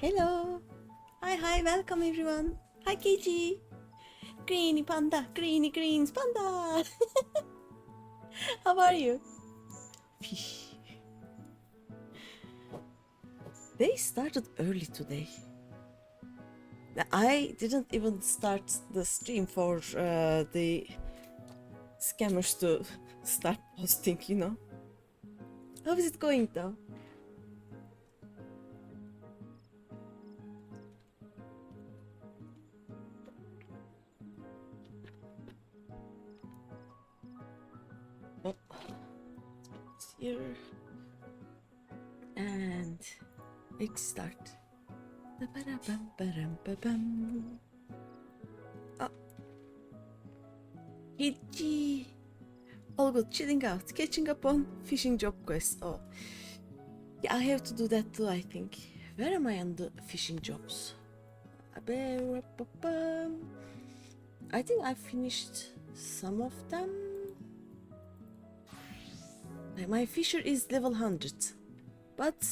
Hello. Hi, welcome everyone. Hi, KG. Greeny Panda, Greens Panda. How are you? Fish. They started early today. I didn't even start the stream for the scammers to start posting, you know. How is it going though? Oh, it's here. And let's start. Oh, Gigi. All good, chilling out, catching up on fishing job quests. Oh, yeah, I have to do that too, I think. Where am I on the fishing jobs? I think I finished some of them. My fisher is level 100, but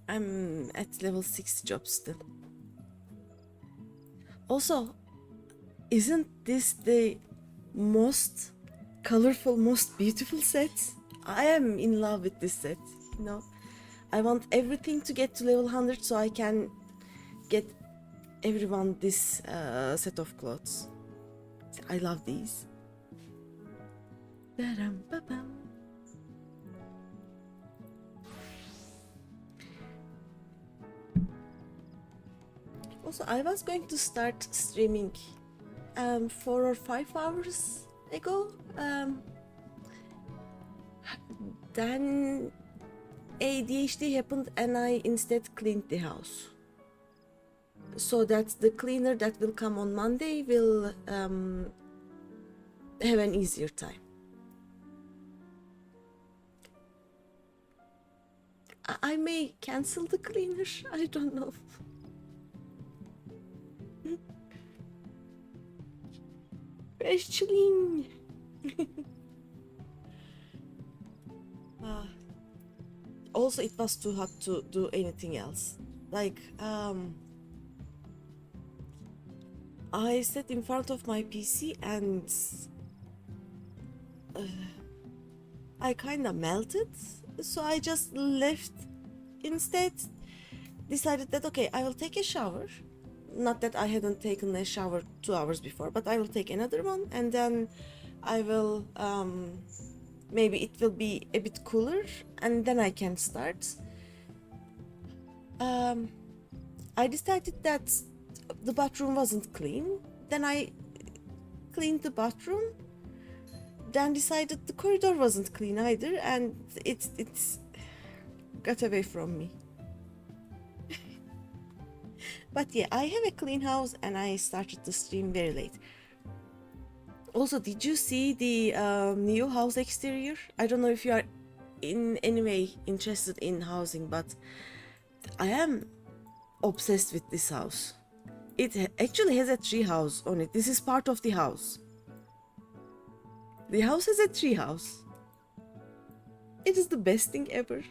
I'm at level 60 jobs still. Also, isn't this the most colorful, most beautiful set? I am in love with this set, you know. I want everything to get to level 100 so I can get everyone this set of clothes. I love these. Also, I was going to start streaming 4 or 5 hours ago. Then ADHD happened and I instead cleaned the house. So that the cleaner that will come on Monday will have an easier time. I may cancel the cleaner, I don't know. Fresh chilling. Also, it was too hot to do anything else. Like, I sat in front of my PC and I kinda melted, so I just left. Instead, decided that okay, I will take a shower. Not that I hadn't taken a shower 2 hours before, but I will take another one and then I will maybe it will be a bit cooler and then I can start. I decided that the bathroom wasn't clean. Then I cleaned the bathroom. Then decided the corridor wasn't clean either, and it's got away from me. But yeah, I have a clean house and I started the stream very late. Also, did you see the new house exterior? I don't know if you are in any way interested in housing, but I am obsessed with this house. It actually has a tree house on it. This is part of the house. The house has a tree house. It is the best thing ever.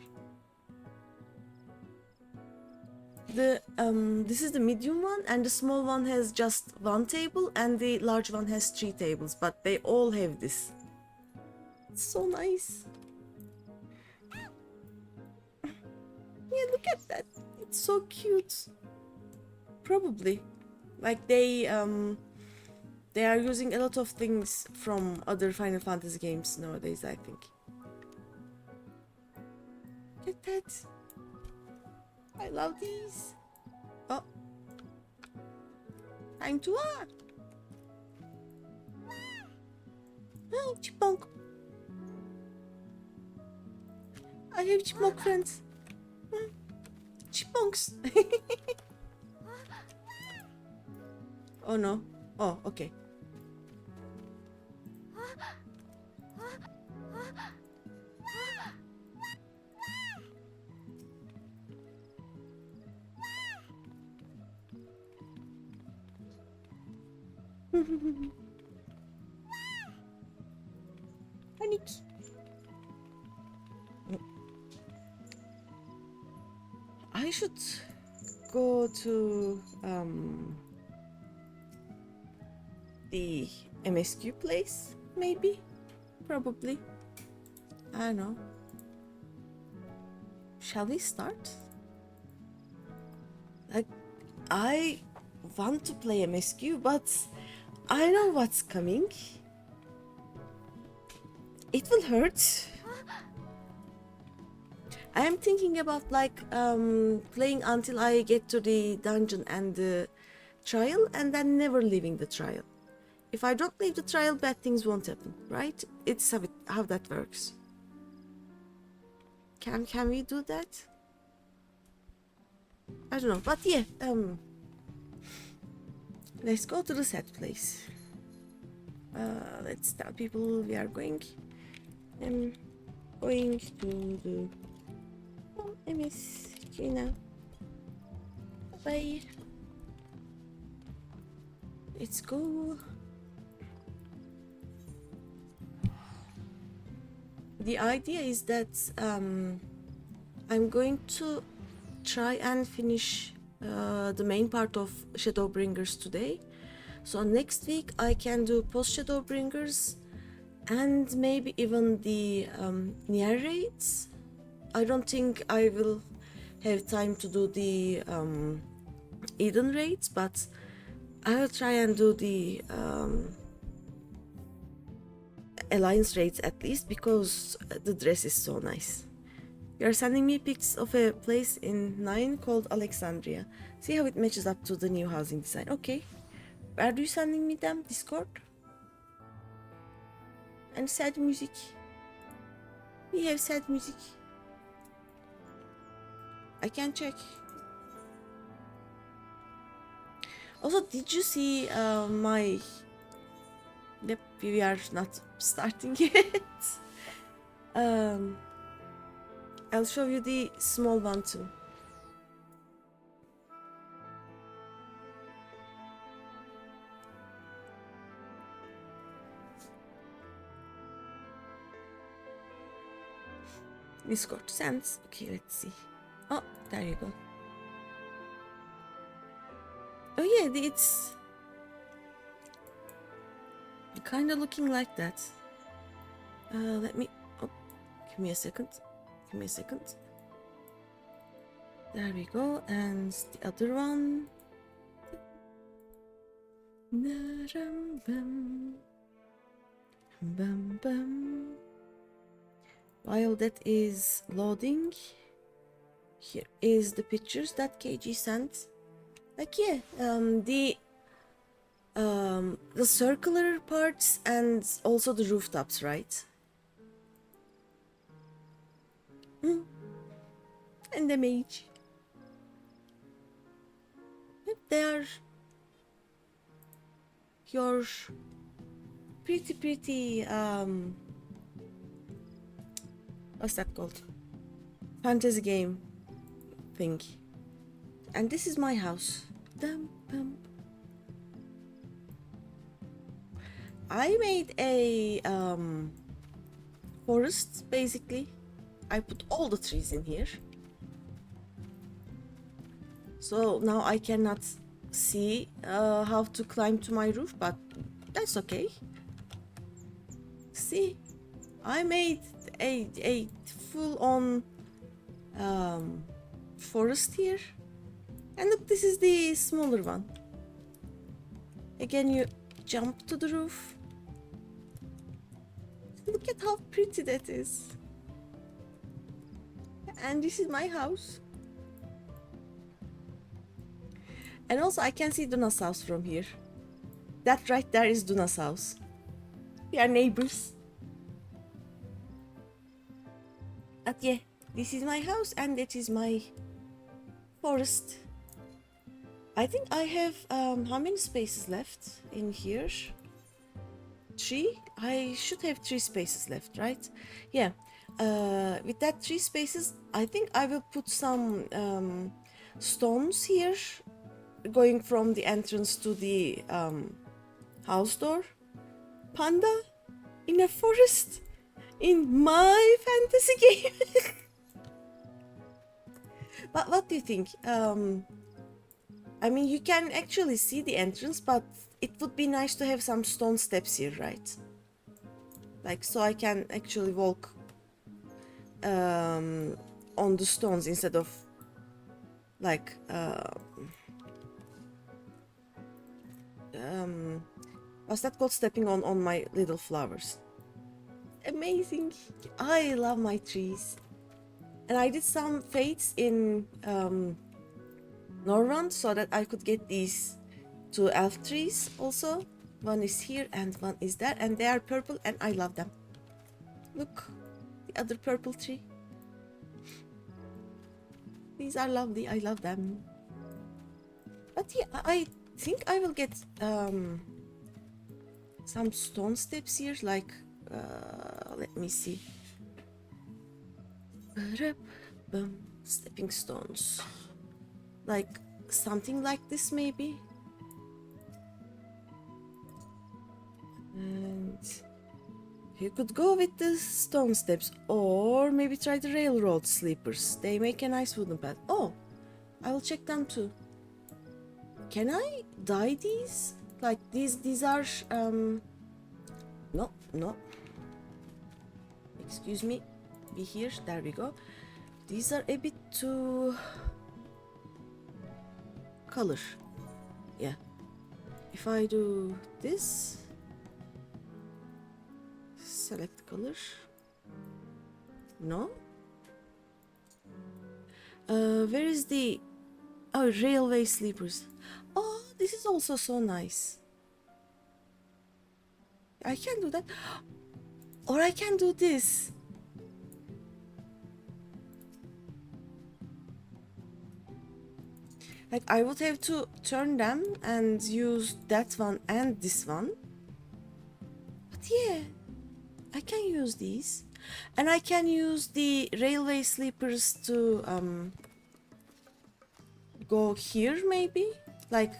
This is the medium one, and the small one has just one table, and the large one has 3 tables, but they all have this. It's so nice. Yeah, look at that. It's so cute. Probably, like they are using a lot of things from other Final Fantasy games nowadays, I think. Look at that. I love these. Oh. Time to walk. Oh, chipmunk. I have chipmunk friends. Chipmunks. Oh no. Oh, okay. Panic. I should go to the MSQ place, maybe, probably. I don't know. Shall we start? Like, I want to play MSQ, but I know what's coming. It will hurt. I am thinking about like playing until I get to the dungeon and the trial, and then never leaving the trial. If I don't leave the trial, bad things won't happen, right? It's how that works. Can we do that? I don't know, but yeah, let's go to the set place. Let's tell people we are going. Going to the MSQ now. Bye. Let's go. The idea is that I'm going to try and finish the main part of Shadowbringers today. So next week I can do post Shadowbringers and maybe even the near raids. I don't think I will have time to do the Eden raids, but I will try and do the Alliance raids at least, because the dress is so nice. You are sending me pics of a place in 9 called Alexandria. See how it matches up to the new housing design. Okay. Where are you sending me them? Discord? And sad music. We have sad music. I can check. Also, did you see my... Yep, we are not starting yet. I'll show you the small one too. Discord sends. Okay, let's see. Oh, there you go. Oh yeah, it's kind of looking like that. Let me... Oh, give me a second. Give me a second. There we go. And the other one. Bum, bum. While that is loading, here is the pictures that KG sent. Like, yeah, the circular parts and also the rooftops, right? And the mage. They are your pretty what's that called? Fantasy game thing. And this is my house. Dum, bum. I made a forest, basically. I put all the trees in here. So now I cannot see how to climb to my roof, but that's okay. See, I made a full-on forest here. And look, this is the smaller one. Again, you jump to the roof. Look at how pretty that is. And this is my house. And also I can see Duna's house from here. That right there is Duna's house. We are neighbors. But yeah, this is my house and that is my forest. I think I have how many spaces left in here? 3? I should have 3 spaces left, right? Yeah. With that 3 spaces, I think I will put some stones here, going from the entrance to the house door. Panda in a forest in my fantasy game. But what do you think? I mean, you can actually see the entrance, but it would be nice to have some stone steps here, right? Like, so I can actually walk on the stones instead of like what's that called, stepping on my little flowers. Amazing. I love my trees. And I did some fades in Norrund so that I could get these two elf trees also. One is here and one is there, and they are purple and I love them. Look, the other purple tree. These are lovely, I love them. But yeah, I think I will get some stone steps here, like let me see. Stepping stones. Like something like this maybe. And you could go with the stone steps or maybe try the railroad sleepers. They make a nice wooden path. Oh, I will check them too. Can I dye these? Like these are no. Excuse me. Be here. There we go. These are a bit too color. Yeah. If I do this, select color. No. Where is the railway sleepers? Oh, this is also so nice. I can do that. Or I can do this. Like I would have to turn them and use that one and this one. But yeah, I can use these. And I can use the railway sleepers to go here maybe. Like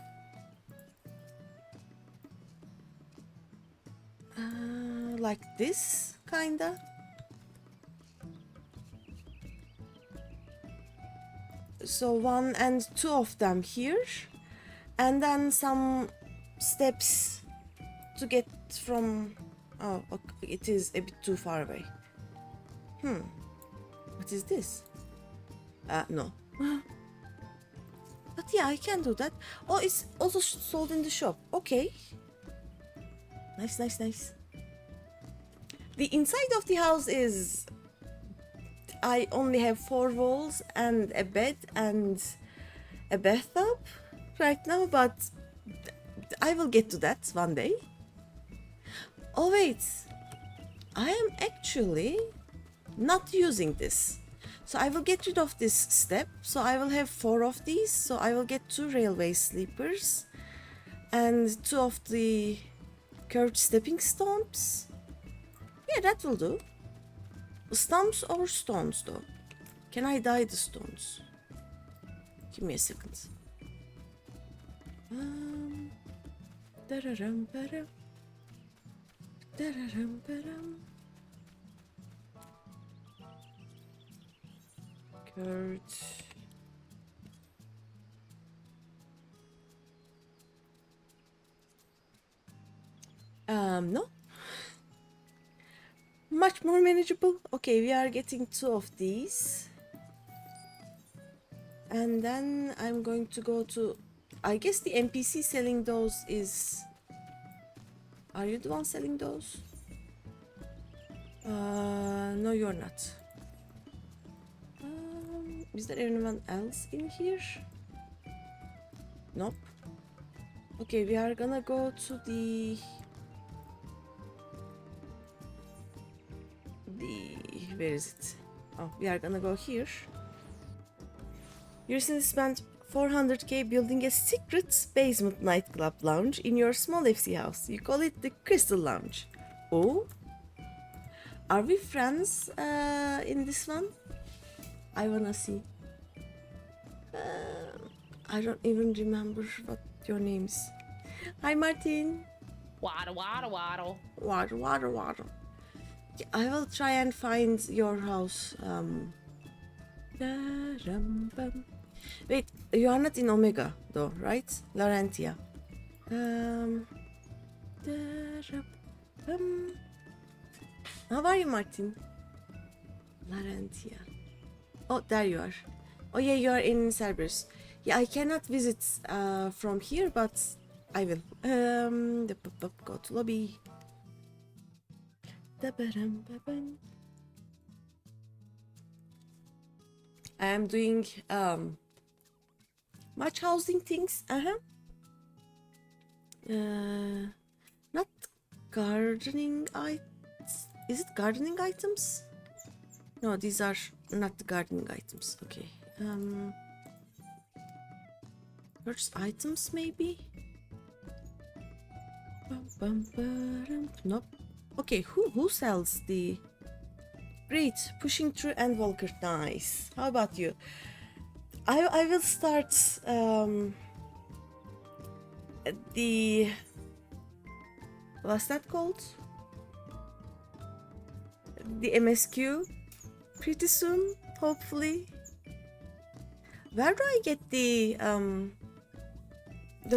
this kinda. So 1 and 2 of them here, and then some steps to get from. Oh, okay, it is a bit too far away. What is this? No. But yeah, I can do that. Oh, it's also sold in the shop. Okay. Nice, nice, nice. The inside of the house is, I only have 4 walls and a bed and a bathtub right now, but I will get to that one day. Oh wait, I am actually not using this. So I will get rid of this step. So I will have 4 of these. So I will get 2 railway sleepers and 2 of the curved stepping stones. Yeah, that will do. Stumps or stones though? Can I dye the stones? Give me a second. Curved. No. Much more manageable. Okay, we are getting 2 of these. And then I'm going to go to, I guess the NPC selling those is, are you the one selling those? No, you're not. Is there anyone else in here? Nope. Okay, we are gonna go to the where is it? Oh, we are gonna go here. You recently spent 400k building a secret basement nightclub lounge in your small FC house. You call it the Crystal Lounge. Oh, are we friends in this one? I wanna see. I don't even remember what your name is. Hi, Martin. Waddle, waddle, waddle. Water, water, water. I will try and find your house Wait, you are not in Omega though, right? Larentia. How are you, Martin? Larentia. Oh, there you are. Oh yeah, you are in Cerberus. Yeah, I cannot visit from here, but I will. Go to lobby. I am doing much housing things. Not gardening items. Is it gardening items? No, these are not the gardening items. Okay. Purchase items maybe? Nope. Okay, who sells the... Great, pushing through and Walker, nice. How about you? I will start the... What's that called? The MSQ pretty soon, hopefully. Where do I get the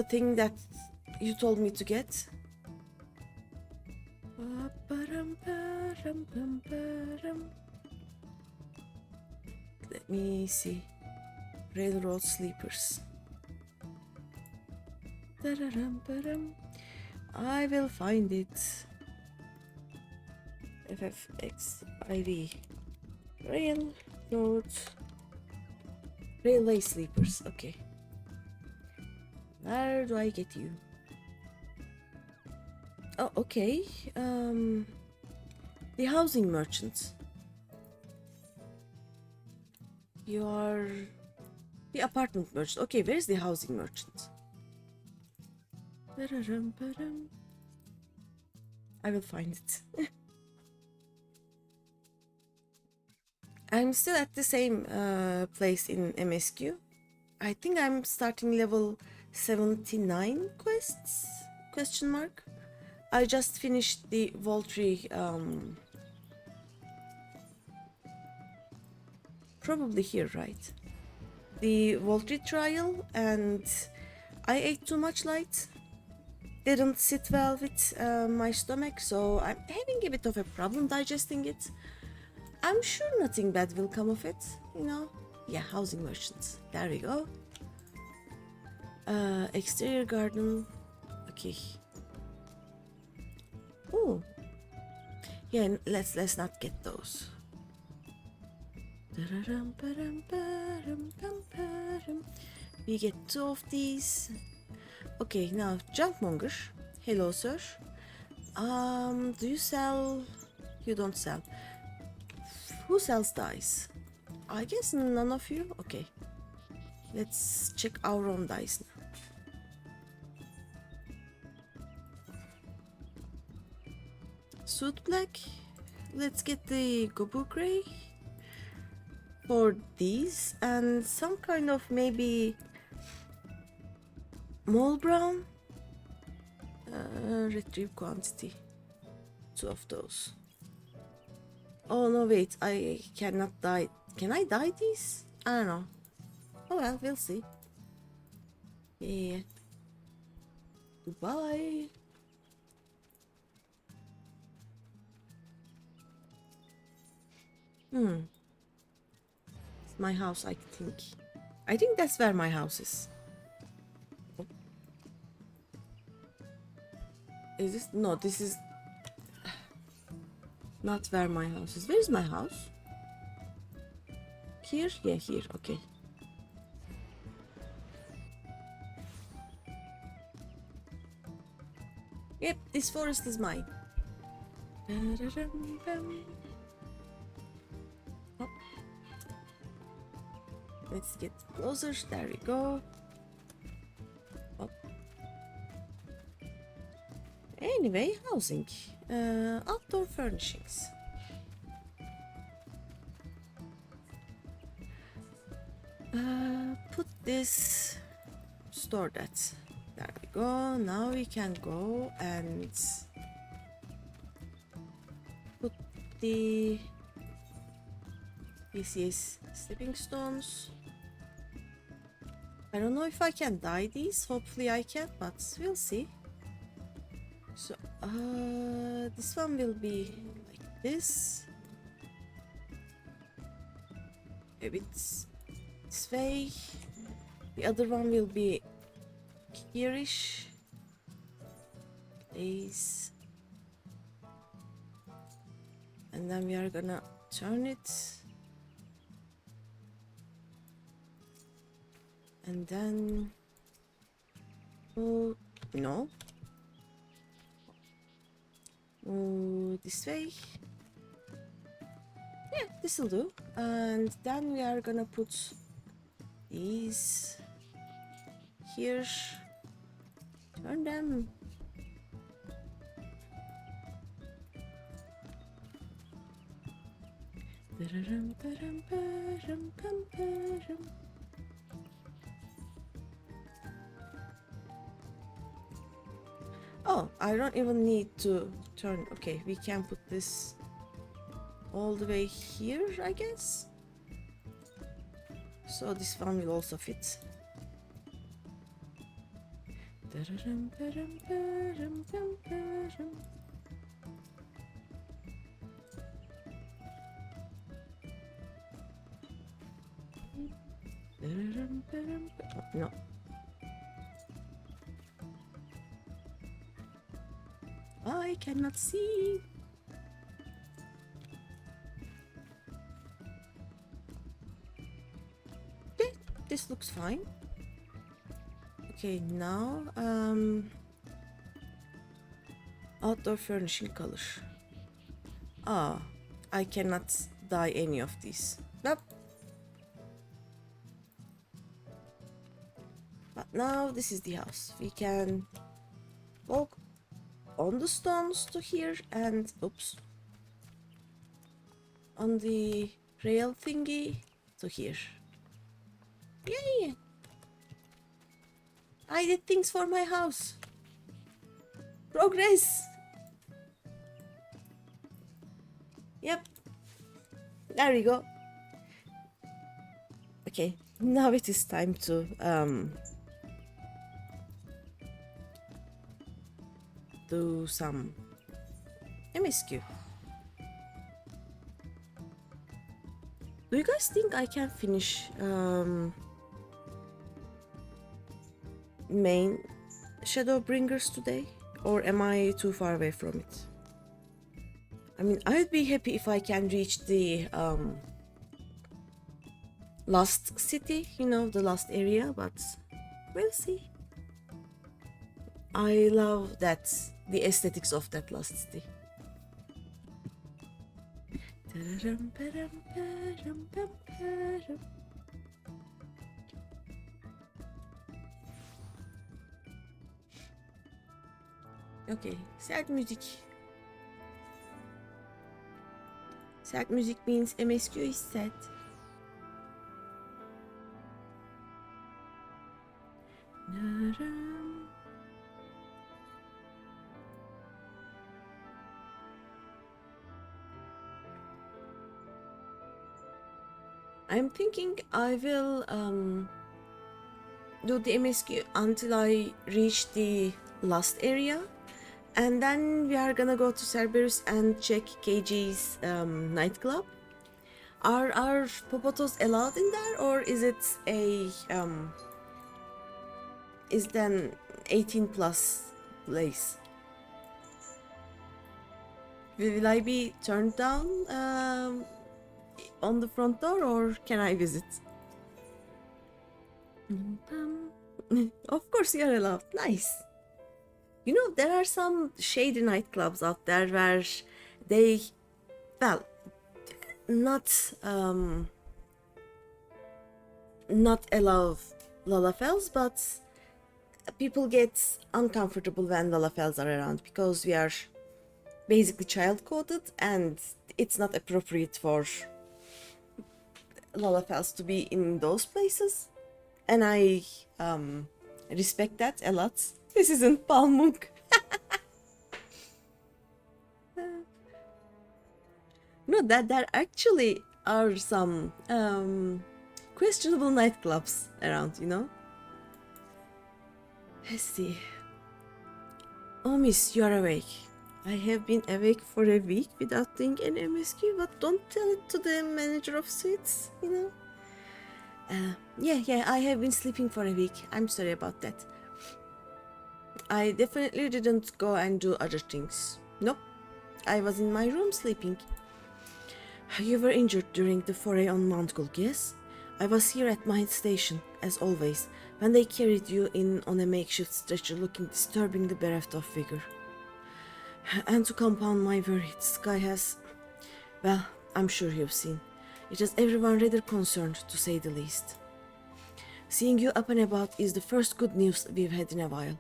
thing that you told me to get? Let me see. Railroad sleepers. I will find it. FFXIV. Railroad. Railway sleepers. Okay. Where do I get you? Oh, okay. The housing merchant. You are the apartment merchant. Okay, where's the housing merchant? I will find it. I'm still at the same place in MSQ. I think I'm starting level 79 quests? Question mark. I just finished the Voltry, probably here, right? The Voltry trial, and I ate too much light. Didn't sit well with my stomach, so I'm having a bit of a problem digesting it. I'm sure nothing bad will come of it, you know. Yeah, housing merchants. There we go. Exterior garden. Okay. Oh. Yeah, let's not get those. We get 2 of these. Okay, now junkmonger. Hello, sir. Do you sell? You don't sell. Who sells dice? I guess none of you. Okay. Let's check our own dice now. Suit black. Let's get the Gobu gray for these, and some kind of maybe mole brown. Retrieve quantity. 2 of those. Oh no, wait, I cannot dye. Can I dye these? I don't know. Oh well, we'll see. Yeah. Goodbye. It's my house, I think. I think that's where my house is. Oh. Is this? No, this is not where my house is. Where is my house? Here? Yeah, here. Okay. Yep, this forest is mine. Oh. Let's get closer. There we go. Oh. Anyway, housing. Outdoor furnishings. Put this. Store that. There we go. Now we can go and put the Yes, stepping stones. I don't know if I can dye these. Hopefully I can, but we'll see. So, this one will be like this. Maybe it's this way. The other one will be here-ish. Place. And then we are gonna turn it. And then... oh, no. Oh, this way. Yeah, this will do. And then we are gonna put these here. Turn them. Oh, I don't even need to turn. Okay, we can put this all the way here, I guess. So this one will also fit. No. I cannot see. Okay, this looks fine. Okay, now outdoor furnishing color. Ah, I cannot dye any of these. Nope. But now this is the house. We can walk on the stones to here and oops, on the rail thingy to here. Yay! I did things for my house. Progress. Yep. There we go. Okay, now it is time to do some MSQ. Do you guys think I can finish main Shadowbringers today? Or am I too far away from it? I mean, I'd be happy if I can reach the last city, you know, the last area, but we'll see. I love that, the aesthetics of that last city. Okay, sad music. Sad music means MSQ is sad. I'm thinking I will do the MSQ until I reach the last area, and then we are gonna go to Cerberus and check KG's nightclub. Are popotos allowed in there, or is it a is then 18 plus place? Will I be turned down on the front door, or can I visit? Of course you are allowed. Nice. You know, there are some shady nightclubs out there where they, well, not allow Lalafels, but people get uncomfortable when Lalafels are around because we are basically child coded and it's not appropriate for Lalafels to be in those places, and I respect that a lot. This isn't Palmunk. No, that actually are some questionable nightclubs around, you know. Let's see. Oh, miss, you are awake. I have been awake for a week without doing any MSQ, but don't tell it to the manager of suites, you know. Yeah, I have been sleeping for a week. I'm sorry about that. I definitely didn't go and do other things. Nope, I was in my room sleeping. You were injured during the foray on Mount Gulg, yes? I was here at my station, as always, when they carried you in on a makeshift stretcher looking disturbingly bereft of vigor. And to compound my worry, the sky has... well, I'm sure you've seen. It has everyone rather concerned, to say the least. Seeing you up and about is the first good news we've had in a while.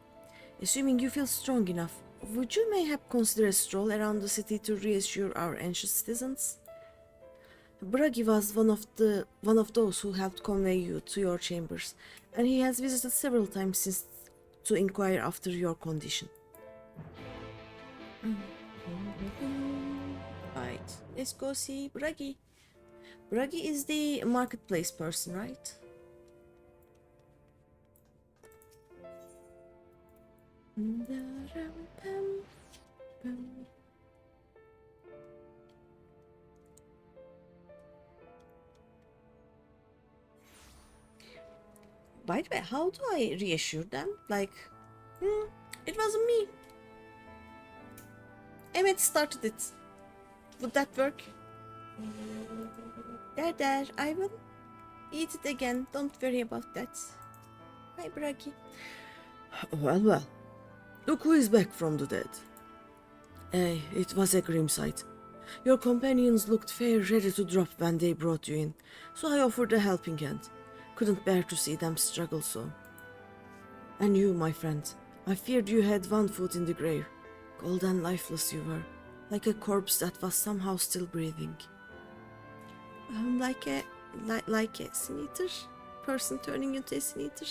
Assuming you feel strong enough, would you mayhap consider a stroll around the city to reassure our anxious citizens? Bragi was one of those who helped convey you to your chambers, and he has visited several times since to inquire after your condition. Right, let's go see Bragi. Bragi is the marketplace person, right? By the way, how do I reassure them? Like, it wasn't me. Emmett started it. Would that work? There, I will eat it again. Don't worry about that. Hi, Bragi. Well. Look who is back from the dead. It was a grim sight. Your companions looked fair ready to drop when they brought you in, so I offered a helping hand. Couldn't bear to see them struggle so. And you, my friend, I feared you had one foot in the grave. Cold and lifeless you were, like a corpse that was somehow still breathing. Like a sin eater? Person turning into a sin eater?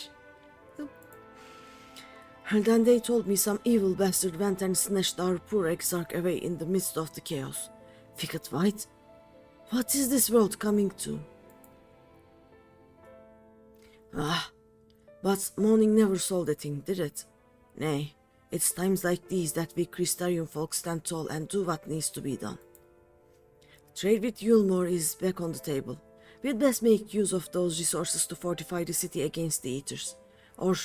And then they told me some evil bastard went and snatched our poor exarch away in the midst of the chaos. Figured white? What is this world coming to? But mourning never solved a thing, did it? Nay, it's times like these that we Crystarian folk stand tall and do what needs to be done. Trade with Yulmore is back on the table. We'd best make use of those resources to fortify the city against the Eaters, or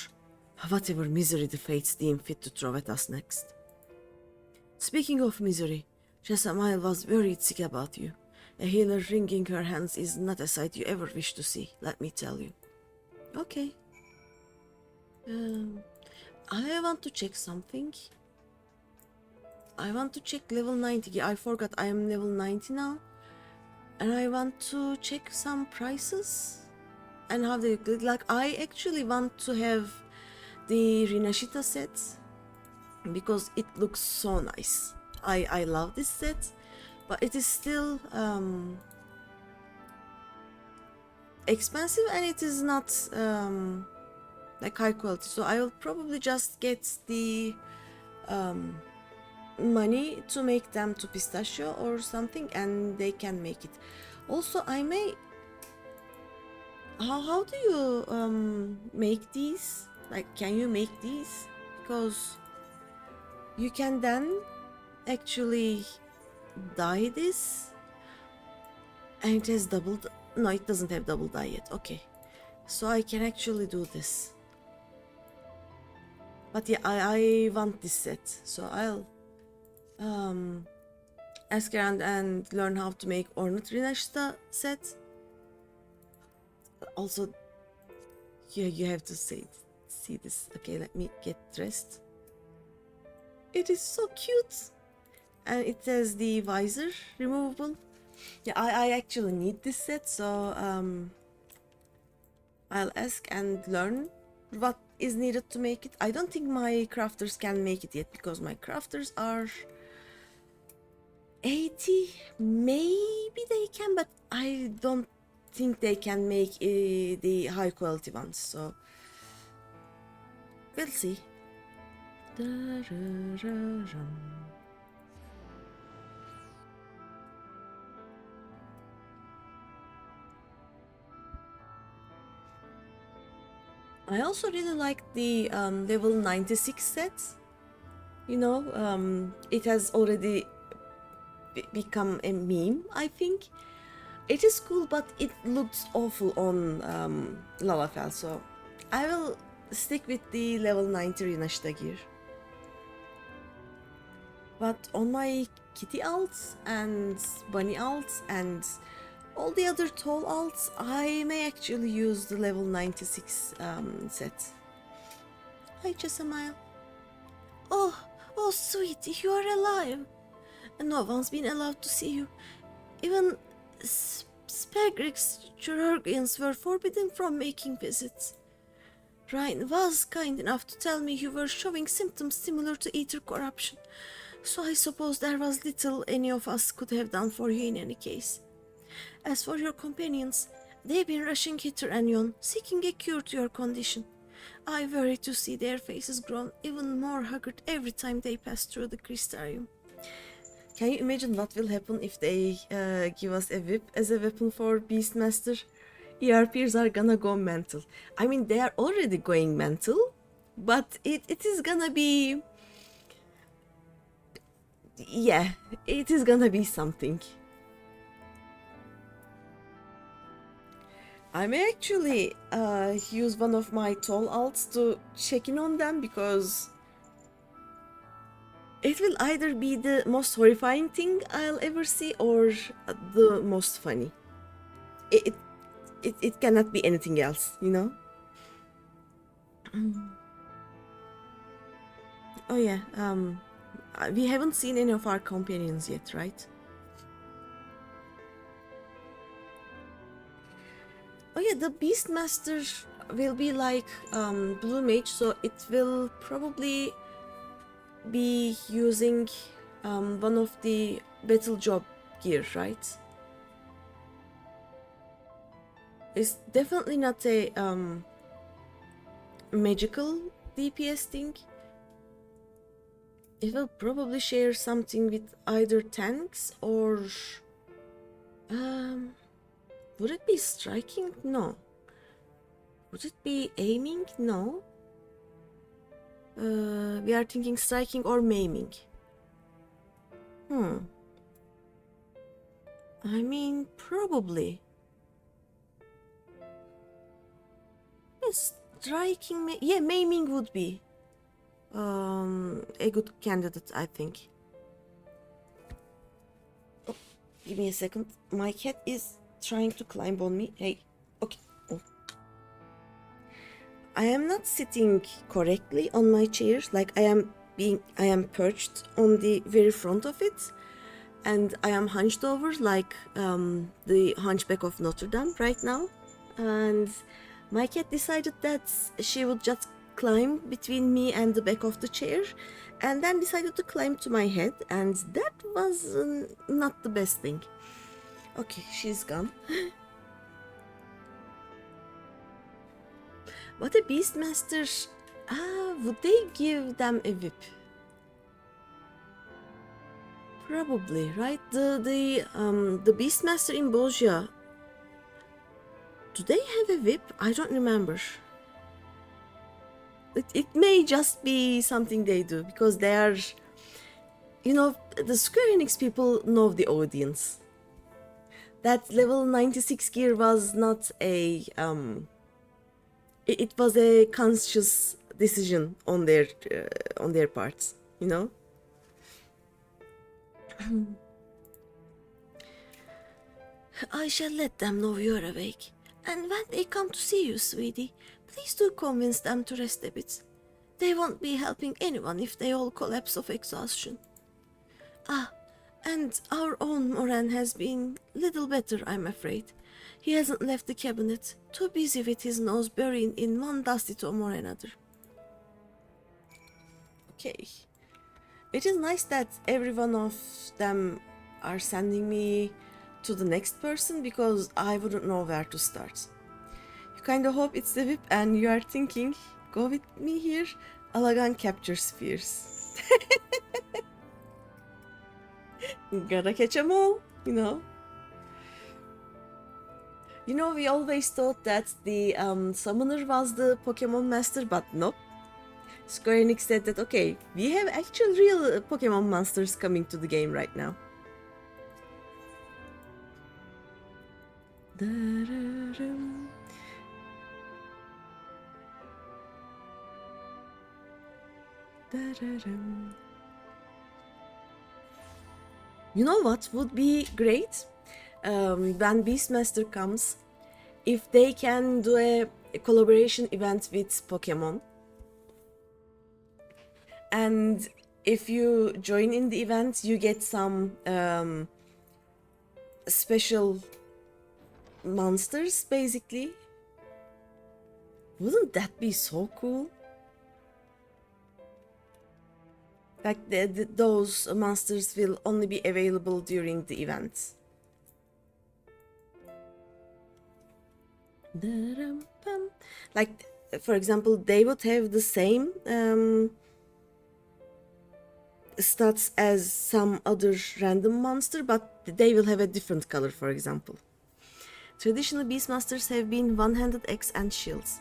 whatever misery the fates deem fit to throw at us next. Speaking of misery, Jessamile was worried sick about you. A healer wringing her hands is not a sight you ever wish to see, let me tell you. Okay. I want to check something. I want to check level 90. I forgot I am level 90 now. And I want to check some prices. And how they look. Like, I actually want to have the Rinashita set because it looks so nice. I love this set, but it is still expensive and it is not like high quality. So I will probably just get the money to make them to pistachio or something, and they can make it. Also, I may. How do you make these? Like, can you make these? Because you can then actually dye this, and it has double. No, it doesn't have double dye yet. Okay, so I can actually do this. But yeah, I want this set, so I'll ask around and learn how to make Ornate Rinashita set. Also, yeah, you have to see this. Okay, let me get dressed. It is so cute, and it has the visor removable. Yeah, I actually need this set, so I'll ask and learn what is needed to make it. I don't think my crafters can make it yet because my crafters are 80. Maybe they can, but I don't think they can make the high quality ones, so we'll see. Da-ra-ra-ram. I also really like the level 96 set. You know, it has already become a meme, I think. It is cool, but it looks awful on Lalafell, so I will stick with the level 90 Rinashita gear. But on my kitty alts and bunny alts and all the other tall alts, I may actually use the level 96 set. Hi, Chesamile. Oh, sweetie, you are alive. No one's been allowed to see you. Even Spagrix chirurgians were forbidden from making visits. Ryan was kind enough to tell me you were showing symptoms similar to ether corruption, so I suppose there was little any of us could have done for you in any case. As for your companions, they've been rushing hither and yon, seeking a cure to your condition. I worry to see their faces grown even more haggard every time they pass through the crystarium. Can you imagine what will happen if they give us a whip as a weapon for Beastmaster? ERPs are gonna go mental. I mean, they are already going mental, but it is gonna be... yeah, it is gonna be something. I may actually use one of my tall alts to check in on them, because it will either be the most horrifying thing I'll ever see or the most funny. It cannot be anything else, you know? Oh yeah, we haven't seen any of our companions yet, right? Oh yeah, the Beastmaster will be like Blue Mage, so it will probably be using one of the battle job gear, right? It's definitely not a magical DPS thing. It will probably share something with either tanks or would it be striking? No. Would it be aiming? No. We are thinking striking or maiming. I mean, probably. Striking, yeah, maiming would be a good candidate, I think. Oh, give me a second. My cat is trying to climb on me. Hey, okay. Oh. I am not sitting correctly on my chair, like I am perched on the very front of it, and I am hunched over like the Hunchback of Notre Dame right now. And my cat decided that she would just climb between me and the back of the chair, and then decided to climb to my head, and that was not the best thing. Okay, she's gone. What a Beastmaster... would they give them a whip? Probably, right? The Beastmaster in Bozja, do they have a whip? I don't remember. It may just be something they do, because they are... You know, the Square Enix people know the audience. That level 96 gear was not a... It was a conscious decision on their parts, you know? I shall let them know you're awake. And when they come to see you, sweetie, please do convince them to rest a bit. They won't be helping anyone if they all collapse of exhaustion. Ah, and our own Moran has been little better, I'm afraid. He hasn't left the cabinet, too busy with his nose buried in one dusty tome or another. Okay. It is nice that every one of them are sending me to the next person, because I wouldn't know where to start. You kind of hope it's the whip and you are thinking, go with me here, Alagan capture spheres. Gotta catch 'em all, you know. You know, we always thought that the summoner was the Pokemon master, but nope. Square Enix said that, okay, we have actual real Pokemon monsters coming to the game right now. You know what would be great? When Beastmaster comes, if they can do a collaboration event with Pokemon. And if you join in the event, you get some special monsters, basically. Wouldn't that be so cool? Like those monsters will only be available during the event. Like, for example, they would have the same stats as some other random monster, but they will have a different color, for example. Traditional Beastmasters have been one-handed X and shields,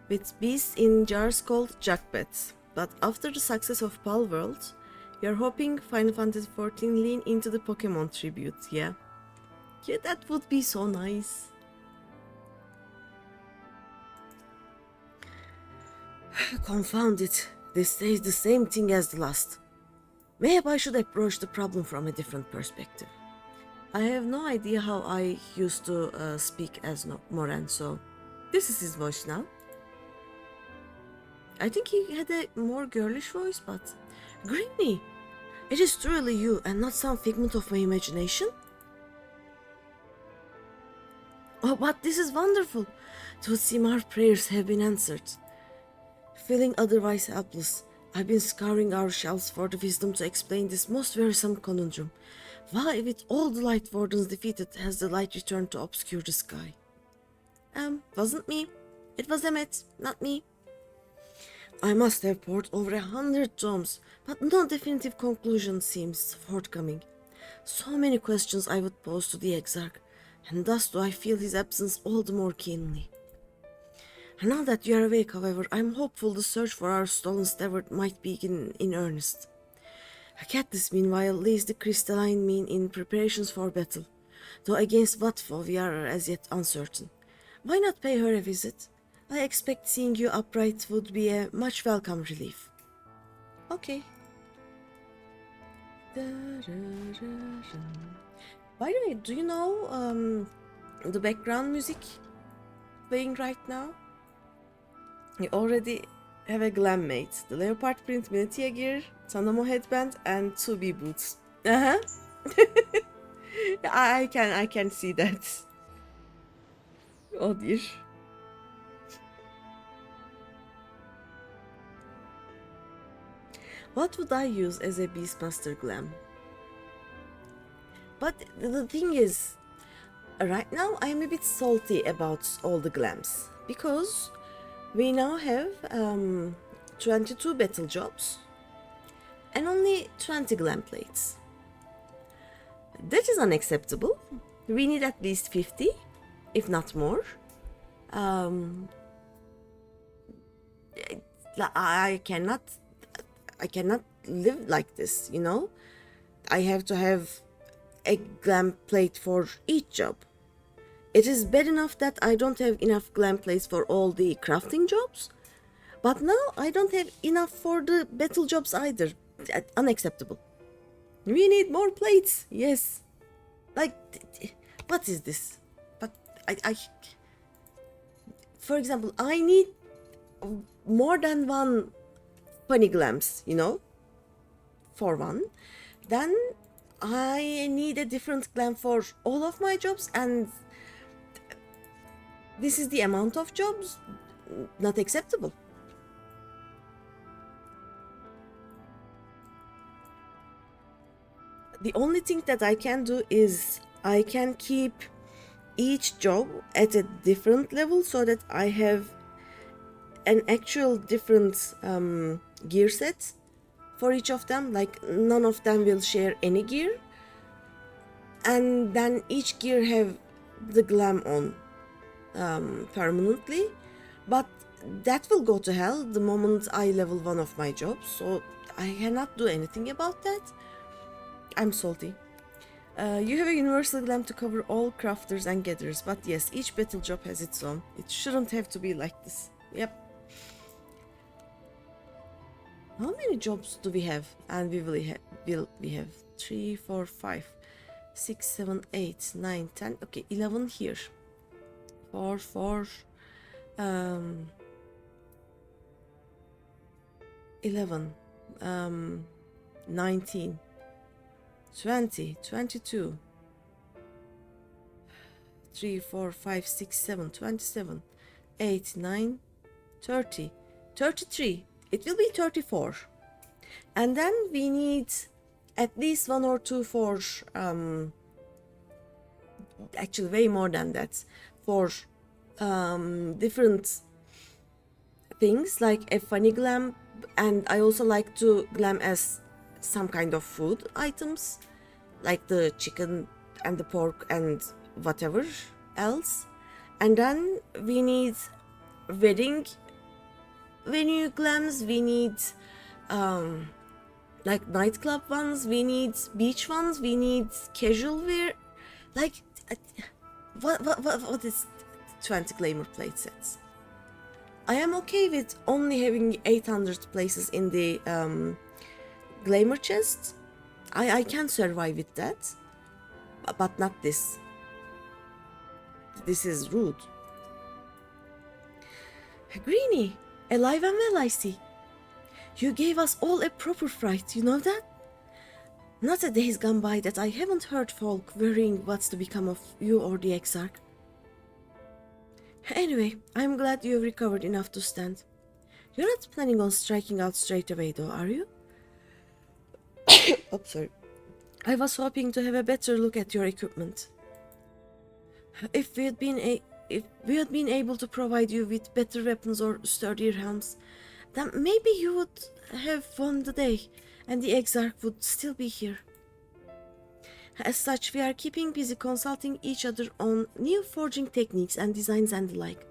with beasts in jars called jackbats. But after the success of Pal World, we are hoping Final Fantasy XIV lean into the Pokemon tribute, yeah. Yeah, that would be so nice. Confound it, this says the same thing as the last. Maybe I should approach the problem from a different perspective. I have no idea how I used to speak as Moran, so this is his voice now. I think he had a more girlish voice, but... Greeny! It is truly you and not some figment of my imagination? Oh, but this is wonderful! It would seem our prayers have been answered. Feeling otherwise helpless, I've been scouring our shelves for the wisdom to explain this most wearisome conundrum. Why, with all the Light Wardens defeated, has the light returned to obscure the sky? Wasn't me. It was Emmet, not me. I must have pored over 100 tomes, but no definitive conclusion seems forthcoming. So many questions I would pose to the Exarch, and thus do I feel his absence all the more keenly. And now that you are awake, however, I am hopeful the search for our stolen Steward might begin in earnest. Hakatis, meanwhile, lays the crystalline mean in preparations for battle, though against what foe we are as yet uncertain. Why not pay her a visit? I expect seeing you upright would be a much welcome relief. Okay. By the way, do you know the background music playing right now? You already have a glam mate. The leopard print Minitia gear, Tanamo headband, and 2B boots. I can see that. Oh dear. What would I use as a Beastmaster glam? But the thing is, right now I'm a bit salty about all the glams, because we now have 22 battle jobs and only 20 glam plates. That is unacceptable. We need at least 50, if not more. I cannot live like this, you know? I have to have a glam plate for each job. It is bad enough that I don't have enough glam plates for all the crafting jobs, but now I don't have enough for the battle jobs either. Unacceptable. We need more plates, yes. Like, what is this? But I for example, I need more than one funny glams, you know, for one. Then I need a different glam for all of my jobs, and this is the amount of jobs. Not acceptable. The only thing that I can do is I can keep each job at a different level so that I have an actual different gear set for each of them. Like, none of them will share any gear, and then each gear have the glam on. permanently, but that will go to hell the moment I level one of my jobs, so I cannot do anything about that. I'm salty. You have a universal glam to cover all crafters and gatherers, but yes, each battle job has its own. It shouldn't have to be like this. Yep. How many jobs do we have? And will we have 3, 4, 5, 6, 7, 8, 9, 10. Okay, 11 here. 4, 4, 11, 19, 20, 22, 3, 4, 5, 6, 7, 27, 8, 9, 30, 33. It will be 34. And then we need at least 1 or 2 for, actually way more than that, for different things like a funny glam, and I also like to glam as some kind of food items like the chicken and the pork and whatever else. And then we need wedding venue glams, we need like nightclub ones, we need beach ones, we need casual wear. Like what is 20 glamour plate sets? I am okay with only having 800 places in the glamour chest. I can survive with that, but not this. This is rude. Greeny, alive and well, I see. You gave us all a proper fright, you know that? Not a day's gone by that I haven't heard folk worrying what's to become of you or the Exarch. Anyway, I'm glad you've recovered enough to stand. You're not planning on striking out straight away though, are you? Oh, sorry. I was hoping to have a better look at your equipment. If we had been able to provide you with better weapons or sturdier helms, then maybe you would have won the day, and the Exarch would still be here. As such, we are keeping busy consulting each other on new forging techniques and designs and the like.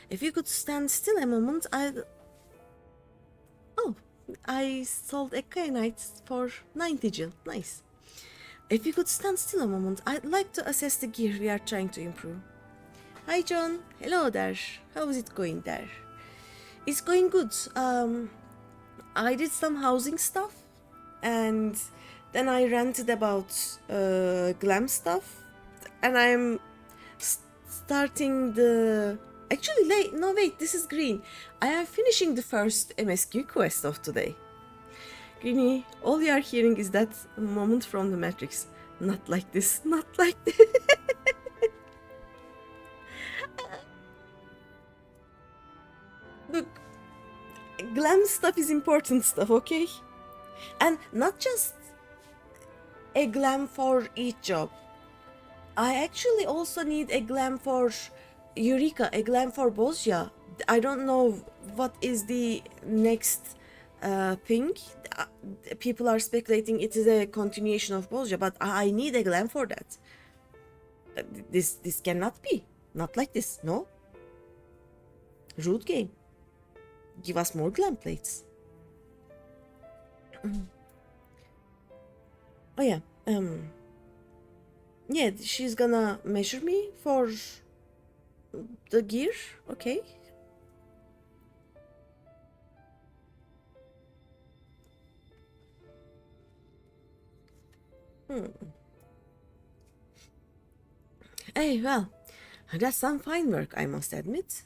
If you could stand still a moment, I sold a kyanite for 90 gil. Nice. If you could stand still a moment, I'd like to assess the gear we are trying to improve. Hi John. Hello there. How is it going there? It's going good. I did some housing stuff, and then I ranted about glam stuff, and I'm starting the... Actually, no wait, this is Green. I am finishing the first MSQ quest of today. Greeny, all you are hearing is that moment from the Matrix. Not like this, not like this. Look, glam stuff is important stuff, okay? And not just a glam for each job. I actually also need a glam for Eureka, a glam for Bosja. I don't know what is the next thing. People are speculating it is a continuation of Bosja, but I need a glam for that. This cannot be. Not like this, no? Rude game. Give us more glam plates. Oh yeah, yeah, she's gonna measure me for the gear, okay. Hey, well, that's some fine work, I must admit.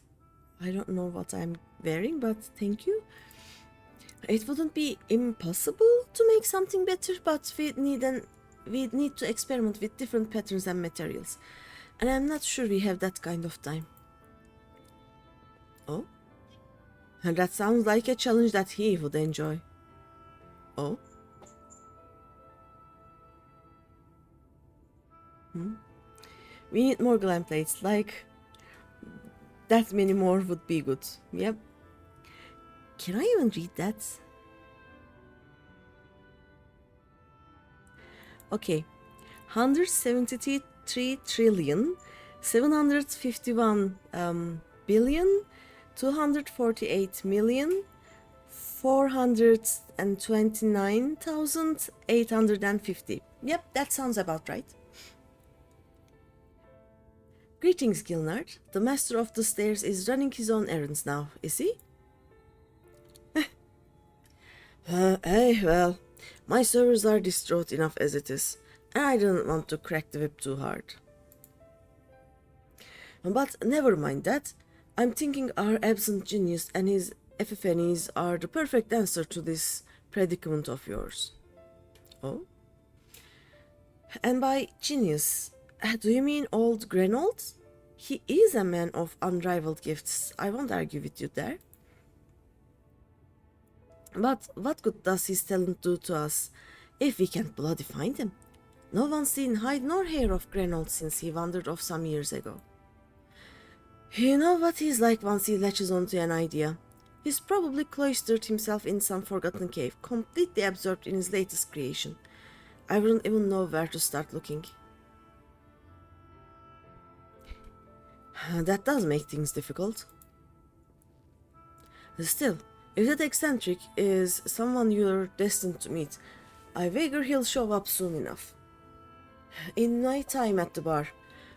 I don't know what I'm wearing, but thank you. It wouldn't be impossible to make something better, but we'd need to experiment with different patterns and materials. And I'm not sure we have that kind of time. Oh? And that sounds like a challenge that he would enjoy. Oh? We need more glam plates, like... that many more would be good. Yep. Can I even read that? Okay. 173 trillion 751 billion, 248 million, 429,850. Yep, that sounds about right. Greetings, Gilnard. The master of the stairs is running his own errands now, is he? Well, my servers are distraught enough as it is, and I didn't want to crack the whip too hard. But never mind that. I'm thinking our absent genius and his epiphanies are the perfect answer to this predicament of yours. Oh? And by genius, do you mean old Grenold? He is a man of unrivaled gifts. I won't argue with you there. But what good does his talent do to us if we can't bloody find him? No one's seen hide nor hair of Grenold since he wandered off some years ago. You know what he's like once he latches onto an idea. He's probably cloistered himself in some forgotten cave, completely absorbed in his latest creation. I wouldn't even know where to start looking. That does make things difficult. Still, if that eccentric is someone you're destined to meet, I wager he'll show up soon enough. In my time at the bar,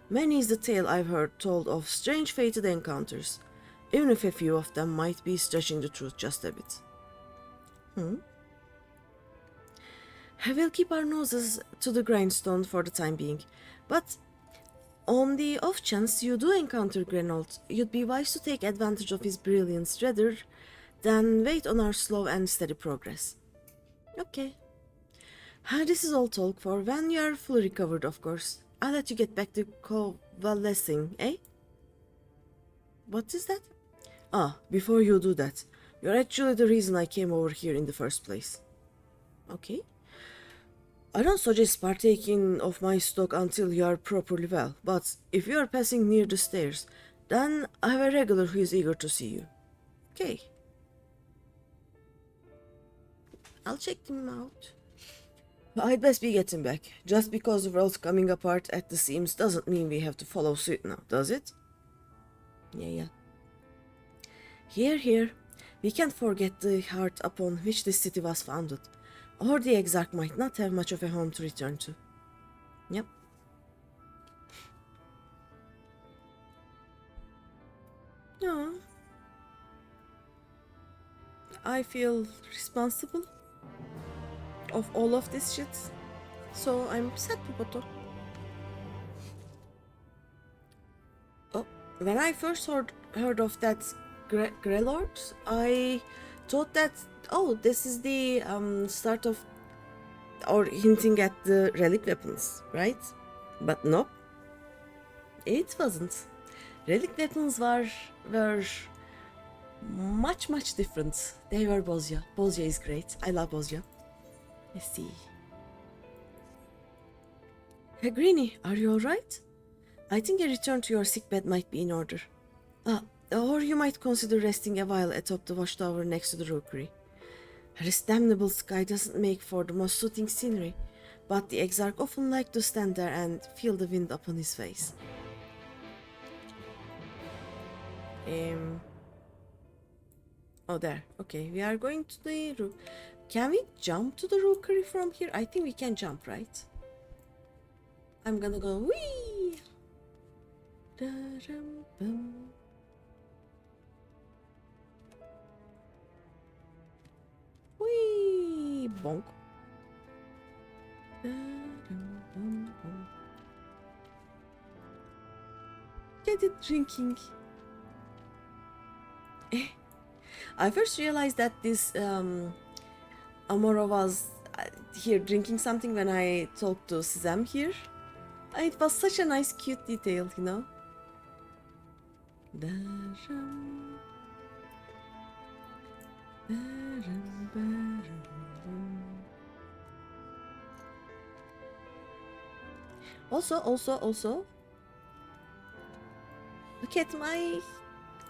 many is the tale I've heard told of strange fated encounters, even if a few of them might be stretching the truth just a bit. We'll keep our noses to the grindstone for the time being, but on the off chance you do encounter Grenold, you'd be wise to take advantage of his brilliance rather than wait on our slow and steady progress. Okay. This is all talk for when you are fully recovered, of course. I'll let you get back to convalescing, eh? What is that? Before you do that, you're actually the reason I came over here in the first place. Okay. I don't suggest partaking of my stock until you are properly well, but if you are passing near the stairs, then I have a regular who is eager to see you. Okay. I'll check them out. I'd best be getting back. Just because the world's coming apart at the seams doesn't mean we have to follow suit now, does it? Yeah. Here. We can't forget the heart upon which this city was founded, or the exarch might not have much of a home to return to. Yep. No. I feel responsible of all of this shit, so I'm sad, Popoto. Oh, when I first heard of that Grelord, I thought that, this is the start of, or hinting at the relic weapons, right? But no, it wasn't. Relic weapons were much different. They were Bozja. Bozja is great. I love Bozja. Let's see. Hey, Greeny, are you alright? I think a return to your sickbed might be in order. Or you might consider resting a while atop the watchtower next to the rookery. This damnable sky doesn't make for the most soothing scenery, but the exarch often liked to stand there and feel the wind upon his face. Oh, there. Okay, we are going to the roof. Can we jump to the rookery from here? I think we can jump, right? I'm gonna go wee. Wee, bonk. Get it drinking. I first realized that this Amora was here drinking something when I talked to Sizem here. It was such a nice, cute detail, you know. Also, look at my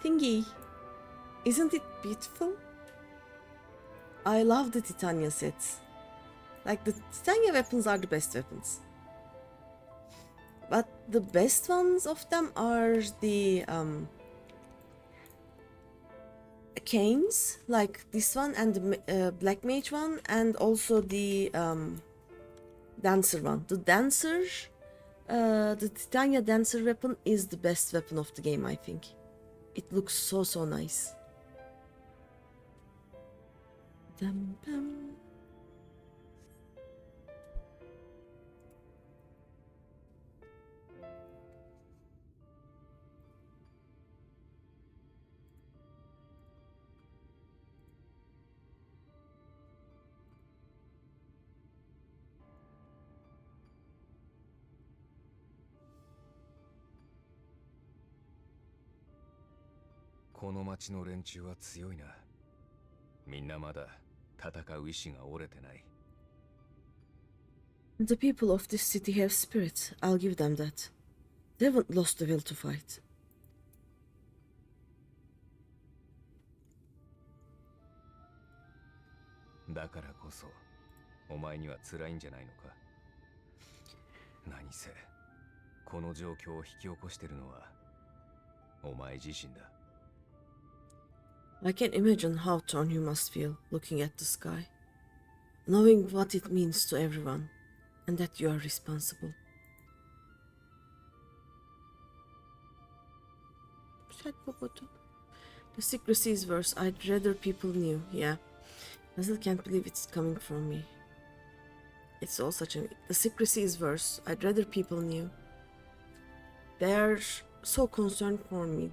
thingy. Isn't it beautiful? I love the Titania sets. Like, the Titania weapons are the best weapons. But the best ones of them are the canes, like this one and the black mage one, and also the dancer one. The dancer, the Titania dancer weapon is the best weapon of the game, I think. It looks so nice. Dum, dum. The people of this city have spirit, I'll give them that. They haven't lost the will to fight. I can imagine how torn you must feel looking at the sky, knowing what it means to everyone, and that you are responsible. The secrecy is worse. I'd rather people knew. Yeah. I still can't believe it's coming from me. It's all such a... The secrecy is worse. I'd rather people knew. They are so concerned for me.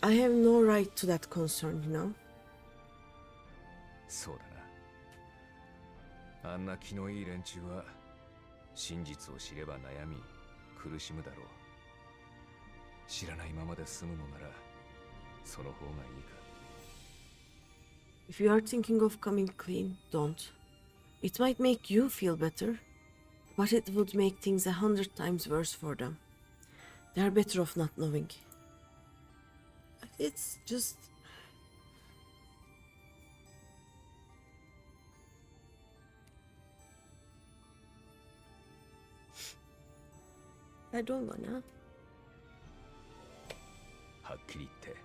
I have no right to that concern, you know? そうだな。あんな気のいい連中は真実を知れば悩み苦しむだろう。知らないままで済むのならその方がいいか。If you are thinking of coming clean, don't. It might make you feel better, but it would make things 100 times worse for them. They are better off not knowing. It's just... I don't wanna. はっきり言って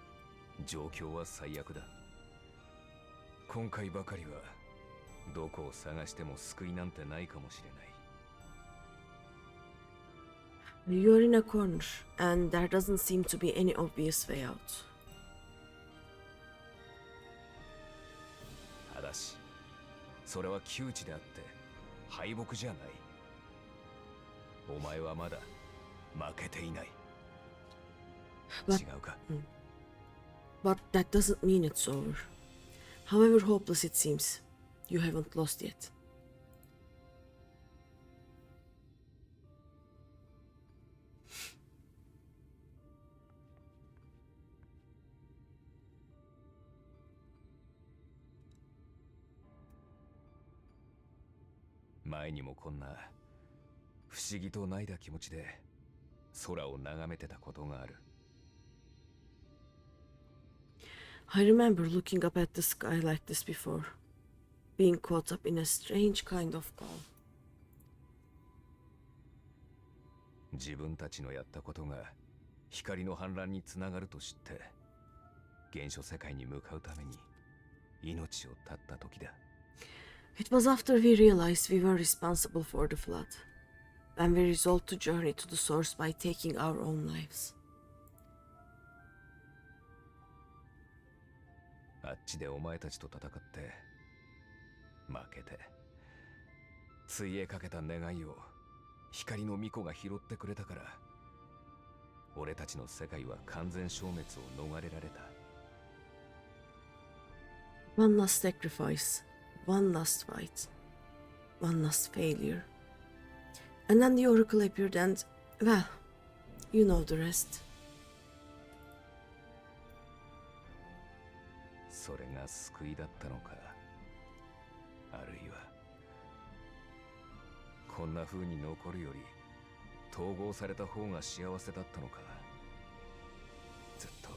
状況は最悪だ。今回ばかりはどこを探しても救いなんてないかもしれない。You're in a corner, and there doesn't seem to be any obvious way out. ただし、それは窮地であって敗北じゃない。お前はまだ負けていない。違うか。But that doesn't mean it's over. However hopeless it seems, you haven't lost yet.「前にもこんな不思議とないだ気持ちで空を眺めてたことがある。I remember looking up at the sky like this before, being caught up in a strange kind of calm. 自分たちのやったことが光の反乱につながると知って原初世界に向かうために命を絶った時だ。It was after we realized we were responsible for the flood, and we resolved to journey to the source by taking our own lives. あっちでお前たちと戦って負けてついえかけた願いを光の巫女が拾ってくれたから俺たちの世界は完全消滅を逃れられた。 One last sacrifice, one last fight, one last failure. And then the oracle appeared and, well, you know the rest. それが救いだったのか、あるいはこんな風に残るより統合された方が幸せだったのか、ずっと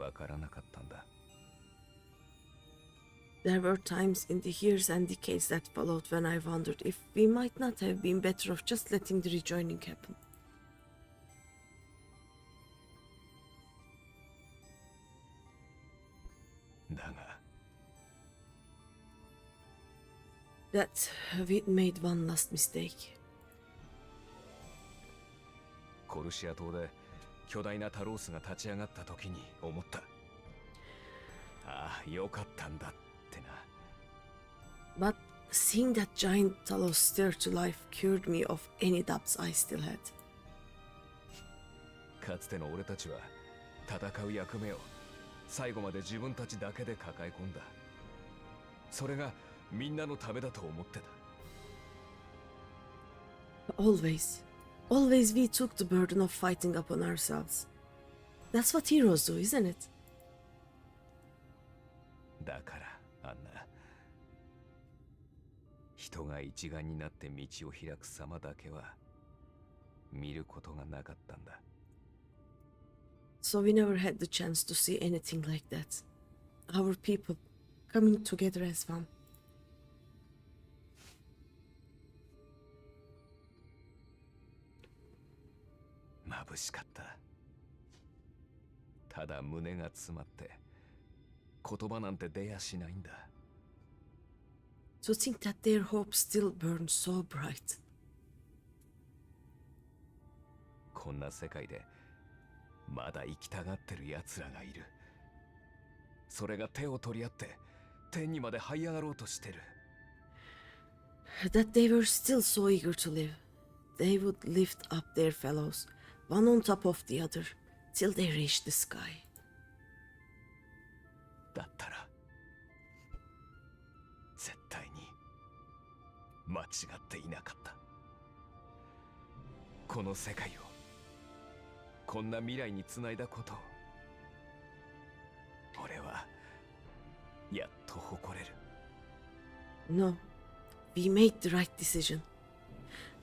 わからなかったんだ。There were times in the years and decades that followed when I wondered if we might not have been better off just letting the rejoining happen. That we'd made one last mistake. コルシア島で巨大なタロースが立ち上がった時に思った。ああ、よかったんだってな。But seeing that giant Talos stir to life cured me of any doubts I still had. かつての俺たちは戦う役目を最後まで自分たちだけで抱え込んだ。それがみんなのためだと思ってた。Always we took the burden of fighting upon ourselves. That's what heroes do, isn't it? だからあんな人が一丸になって道を開く様だけは見ることがなかったんだ。So we never had the chance to see anything like that. Our people coming together as one. 眩しかった。ただ胸が詰まって言葉なんて出やしないんだ。To think that their hope still burns so bright. こんな世界でまだ生きたがってる奴らがいる。それが手を取り合って天にまで這い上がろうとしてる。That they were still so eager to live. They would lift up their fellows, one on top of the other, till they reached the sky. だったら絶対に間違っていなかった。この世界をこんな未来につないだことを俺はやっと誇れる。 No, we made the right decision.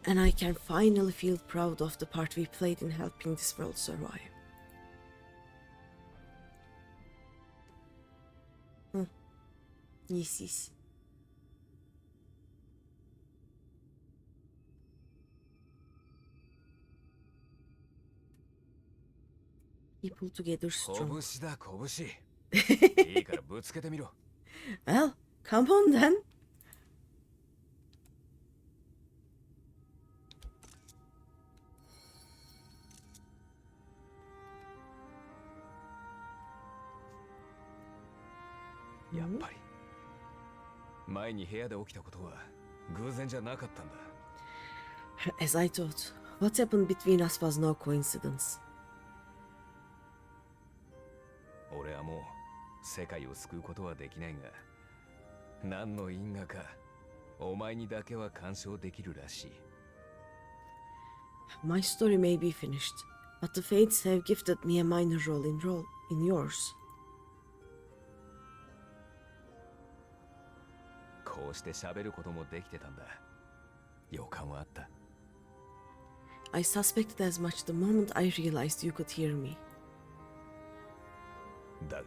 And I can finally feel proud of the part we played in helping this world survive. Yes. People together strong. 拳だ拳。いいからぶつけてみろ。Well, come on then. やっぱり前に部屋で起きたことは偶然じゃなかったんだ。 As I thought, what happened between us was no coincidence. 俺はもう世界を救うことはできないが、何の因果かお前にだけは干渉できるらしい。 My story may be finished, but the fates have gifted me a minor role in yours. こうして喋ることもできてたんだ。予感はあった。 I suspected as much the moment I realized you could hear me. だが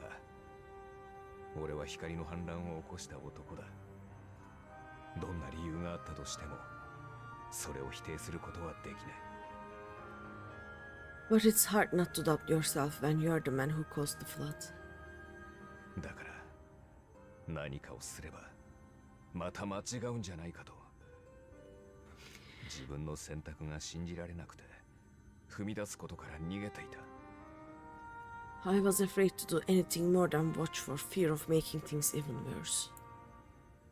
俺は光の反乱を起こした男だ。どんな理由があったとしてもそれを否定することはできない。 But it's hard not to doubt yourself when you're the man who caused the flood. だから何かをすればまた間違うんじゃないかと。自分の選択が信じられなくて踏み出すことから逃げていた。 I was afraid to do anything more than watch for fear of making things even worse.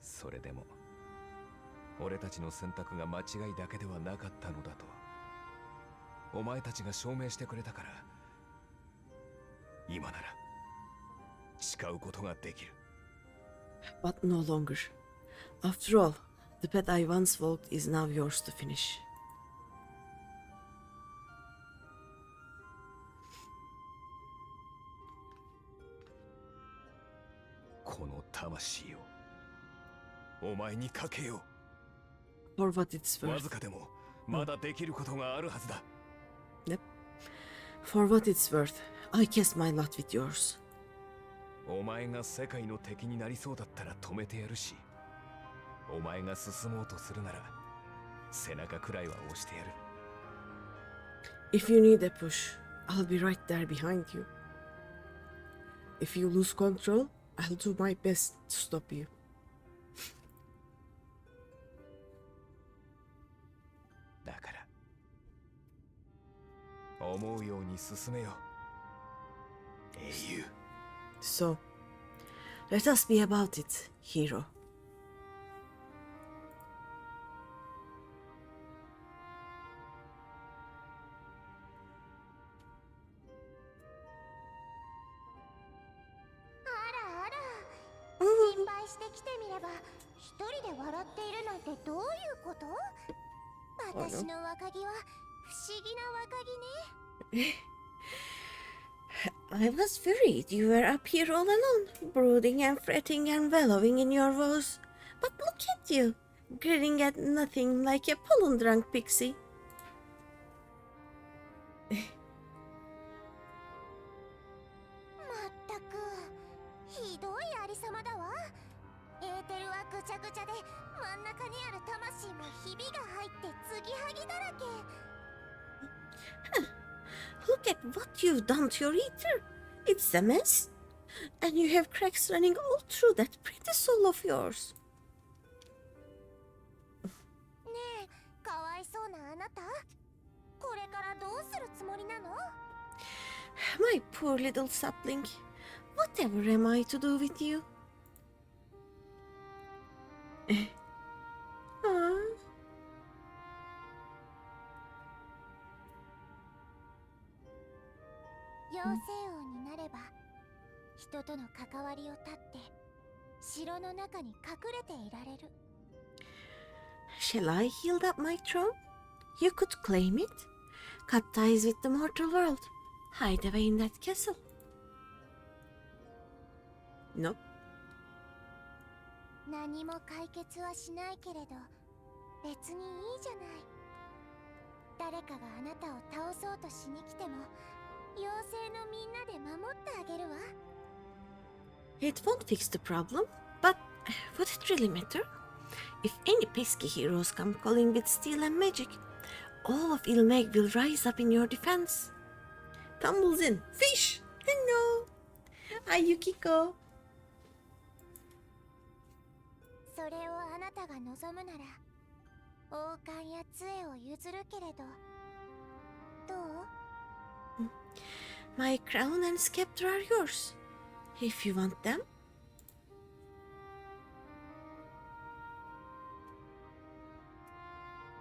それでも俺たちの選択が間違いだけではなかったのだとお前たちが証明してくれたから今なら誓うことができる。 But no longer. After all, the path I once walked is now yours to finish. この魂をお前にかけよ For what it's う。わ worth. ずかでもまだできることがあるはずだ。 Yep. For what it's worth, I cast my lot with yours. お前が世界の敵になりそうだったら止めてやるし、お前が進もうとするなら背中くらいは押してやる。 If you need a push, I'll be right there behind you. If you lose control, I'll do my best to stop you. だから思うように進めよ、英雄。 So, let us be about it, hero. あら心配してきてみれば一人で笑っているなんてどういうこと？私の若木は不思議な若木ね。I was worried you were up here all alone, brooding and fretting and wallowing in your woes. But look at you, grinning at nothing like a pollen-drunk pixie. まったくひどいありさまだわ。エーテルはぐちゃぐちゃで真ん中にある魂もひびが入って継ぎはぎだらけ。 Look at what you've done to your ether. It's a mess. And you have cracks running all through that pretty soul of yours. ねえ、かわいそうなあなた。これからどうするつもりなの？ My poor little sapling. Whatever am I to do with you? Ah. 妖精王になれば人との関わりを断って城の中に隠れていられる。 Shall I yield up my throne? You could claim it. Cut ties with the mortal world. Hide away in that castle. No. 何も解決はしないけれど別にいいじゃない。誰かがあなたを倒そうとしに来ても妖精のみんなで守ってあげるわ。 It won't fix the problem, but would it really matter? If any pesky heroes come calling with steel and magic, all of Ilmeg will rise up in your defense. Tumbles in. Fish! Hello! Hi, Yukiko. それをあなたが望むなら王冠や杖を譲るけれどどう？ My crown and scepter are yours. If you want them.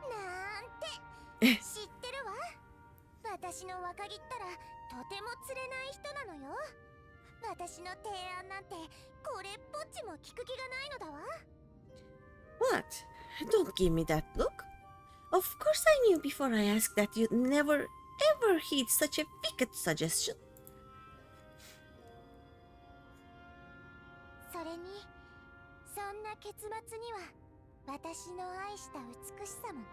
なんて知ってるわ。私の若木ったらとても釣れない人なのよ。私の提案なんてこれっぽっちも聞く気がないのだわ。 What? Don't give me that look. Of course I knew before I asked that you'd never ever heed such a wicked suggestion. それにそんな結末には私の愛した美しさもな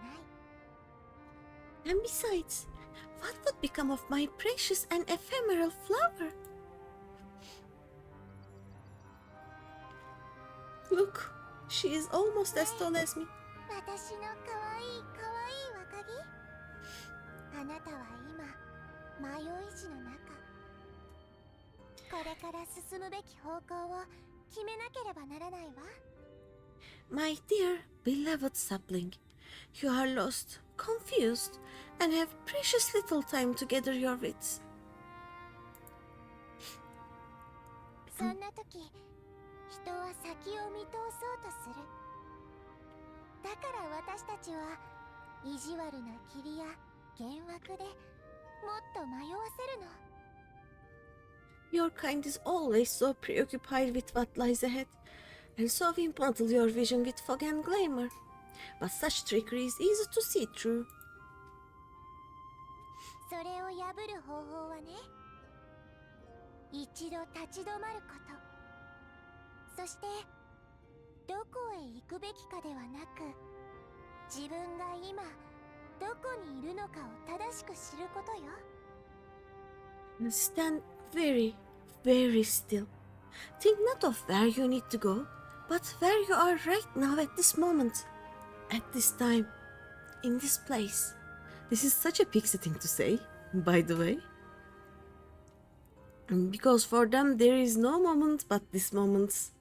い。 And besides, what would become of my precious and ephemeral flower? Look, she is almost as tall as me. 私のかわいいかわいい若木。あなたは今迷い路の中。これから進むべき方向を決めなければならないわ。 My dear, beloved sapling, you are lost, confused, and have precious little time to gather your wits. そんな時、人は先を見通そうとする。だから私たちは意地悪な霧や幻惑でもっと迷わせるの。 Your kind is always so preoccupied with what lies ahead, and so we muddle your vision with fog and glamour. But such trickery is easy to see through. それを破る方法はね、一度立ち止まること。そしてどこへ行くべきかではなく、自分が今どこにいるのかを正しく知ることよ。 And stand very, very still. Think not of where you need to go, but where you are right now at this moment, at this time, in this place. This is such a pixie thing to say, by the way. Because for them there is no moment but this moment,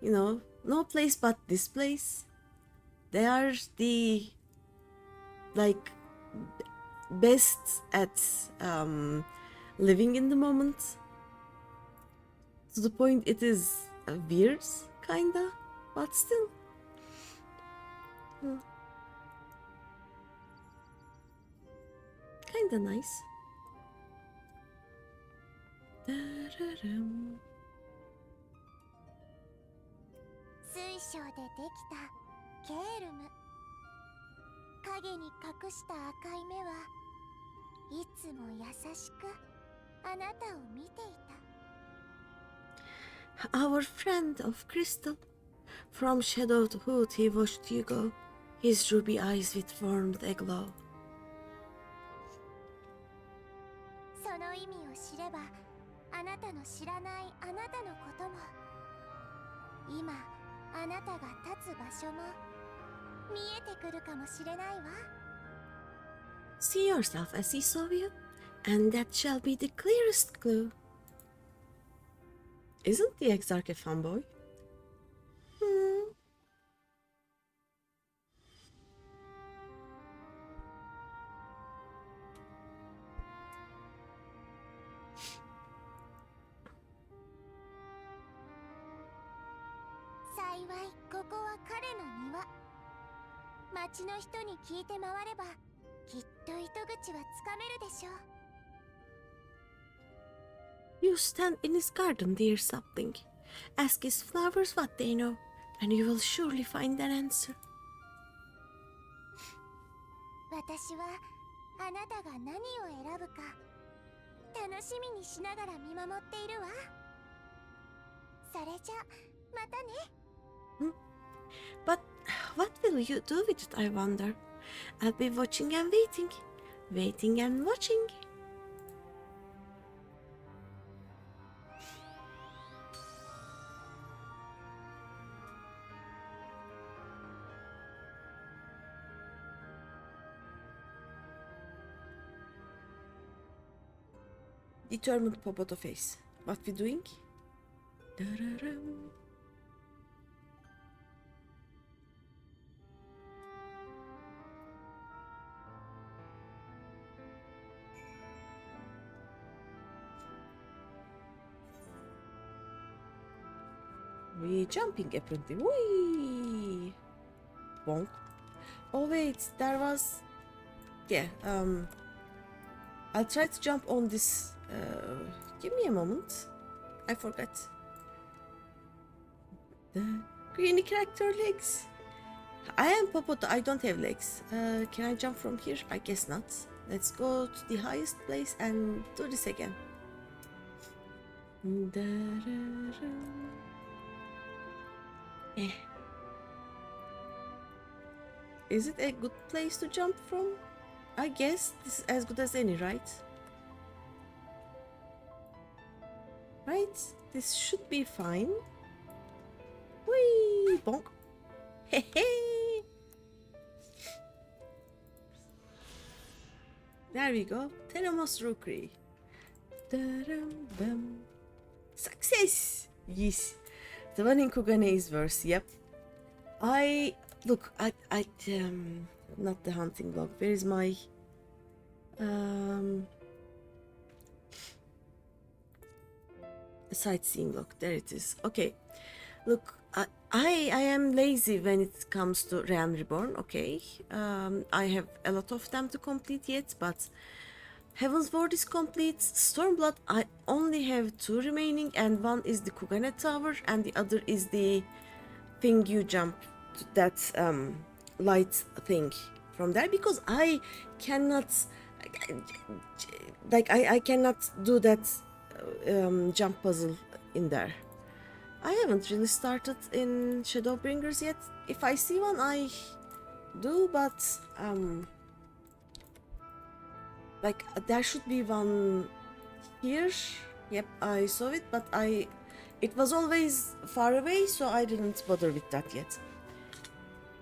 you know, no place but this place. They are the like best at living in the moment, to the point it is weird kinda, but still. Kinda nice. 水晶でできたケールム。影に隠した赤い目はいつも優しくあなたを見ていた。 Our friend of crystal, from shadow to hood he watched you go, his ruby eyes with warmth aglow. その意味を知ればあなたの知らないあなたのことも今あなたが立つ場所も見えてくるかもしれないわ。 See yourself as he saw you, and that shall be the clearest clue. Isn't the Exarch a fanboy?「幸いここは彼の庭」「町の人に聞いて回ればきっと糸口はつかめるでしょう」 You stand in his garden, dear sapling. Ask his flowers what they know, and you will surely find an answer. 私はあなたが何を選ぶか楽しみにしながら見守っているわ。それじゃまたね。 But what will you do with it, I wonder? I'll be watching and waiting, waiting and watching. Determined Popoto face. What we doing? Da-da-dum. We jumping apparently. Whee! Bonk. Oh wait, there was. Yeah. I'll try to jump on this. Give me a moment. I forgot. The greeny character legs. I am Popoto. I don't have legs. Can I jump from here? I guess not. Let's go to the highest place and do this again. Is it a good place to jump from? I guess this is as good as any, right? Right? This should be fine. Whee! Bonk. Hey hey! There we go. Tenemos Rookery. Da-dum-bum. Success! Yes. The one in Kugane is worse, yep. Look, not the hunting log. Where is my, sightseeing log? There it is. Okay. Look, I am lazy when it comes to Realm Reborn, okay. I have a lot of them to complete yet, but Heaven's Ward is complete. Stormblood, I only have 2 remaining, and one is the Kugane Tower, and the other is the thing you jump to, that light thing from there, because I cannot, like, I cannot do that jump puzzle in there. I haven't really started in Shadowbringers yet. If I see one, I do, but like there should be one here. Yep, I saw it, but I It was always far away, so I didn't bother with that yet.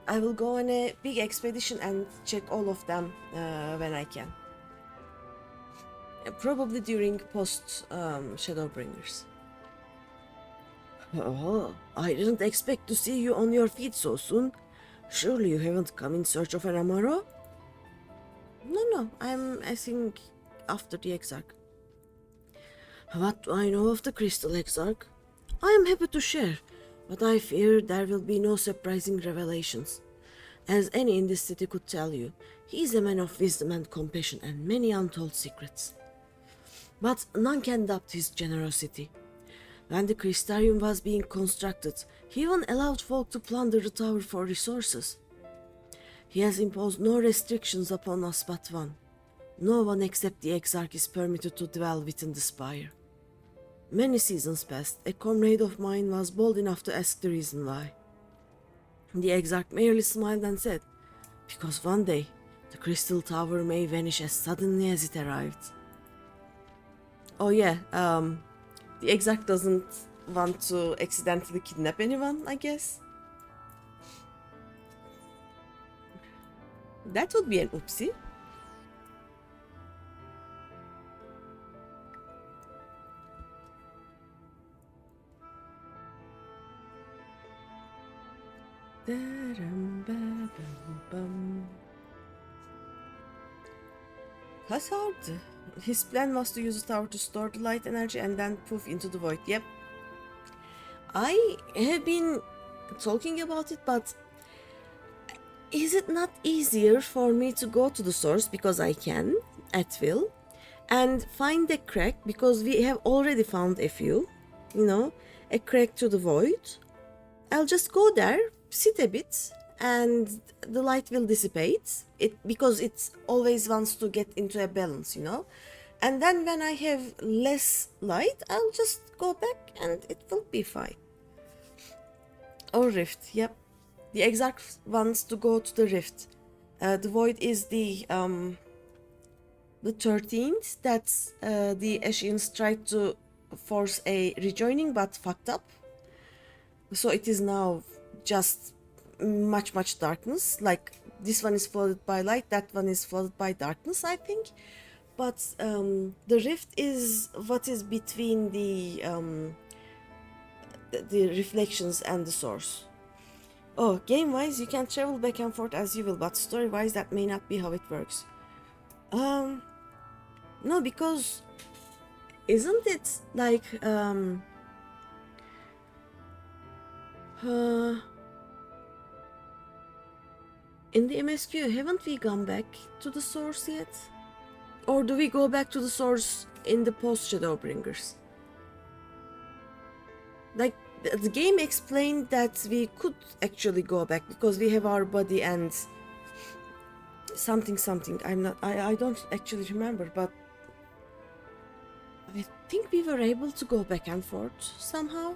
I will go on a big expedition and check all of them when I can. Probably during post Shadowbringers. Oh, I didn't expect to see you on your feet so soon. Surely you haven't come in search of an Amaro? No, I'm asking after the Exarch. What do I know of the Crystal Exarch? I am happy to share, but I fear there will be no surprising revelations. As any in this city could tell you, he is a man of wisdom and compassion and many untold secrets. But none can doubt his generosity. When the Crystarium was being constructed, he even allowed folk to plunder the tower for resources. He has imposed no restrictions upon us but one. No one except the Exarch is permitted to dwell within the spire. Many seasons passed, a comrade of mine was bold enough to ask the reason why. The Exarch merely smiled and said, because one day, the Crystal Tower may vanish as suddenly as it arrived. Oh yeah, the Exarch doesn't want to accidentally kidnap anyone, I guess. That would be an oopsie. Hazard. His plan was to use the tower to store the light energy and then poof into the void. Yep. I have been talking about it, but is it not easier for me to go to the source because I can at will and find a crack because we have already found a few, a crack to the void? I'll just go there, sit a bit, and the light will dissipate because it always wants to get into a balance, and then when I have less light, I'll just go back and it will be fine. Or rift. Yep, the Exarch wants to go to the rift. The void is the 13th that the Ashians tried to force a rejoining but fucked up, so it is now just much darkness. Like, this one is flooded by light, that one is flooded by darkness, I think. But the rift is what is between the reflections and the source. Oh, game wise you can travel back and forth as you will, but story wise that may not be how it works. No, because isn't it like in the MSQ, haven't we gone back to the source yet? Or do we go back to the source in the post Shadowbringers? Like, the game explained that we could actually go back because we have our body and something. I don't actually remember, but I think we were able to go back and forth somehow.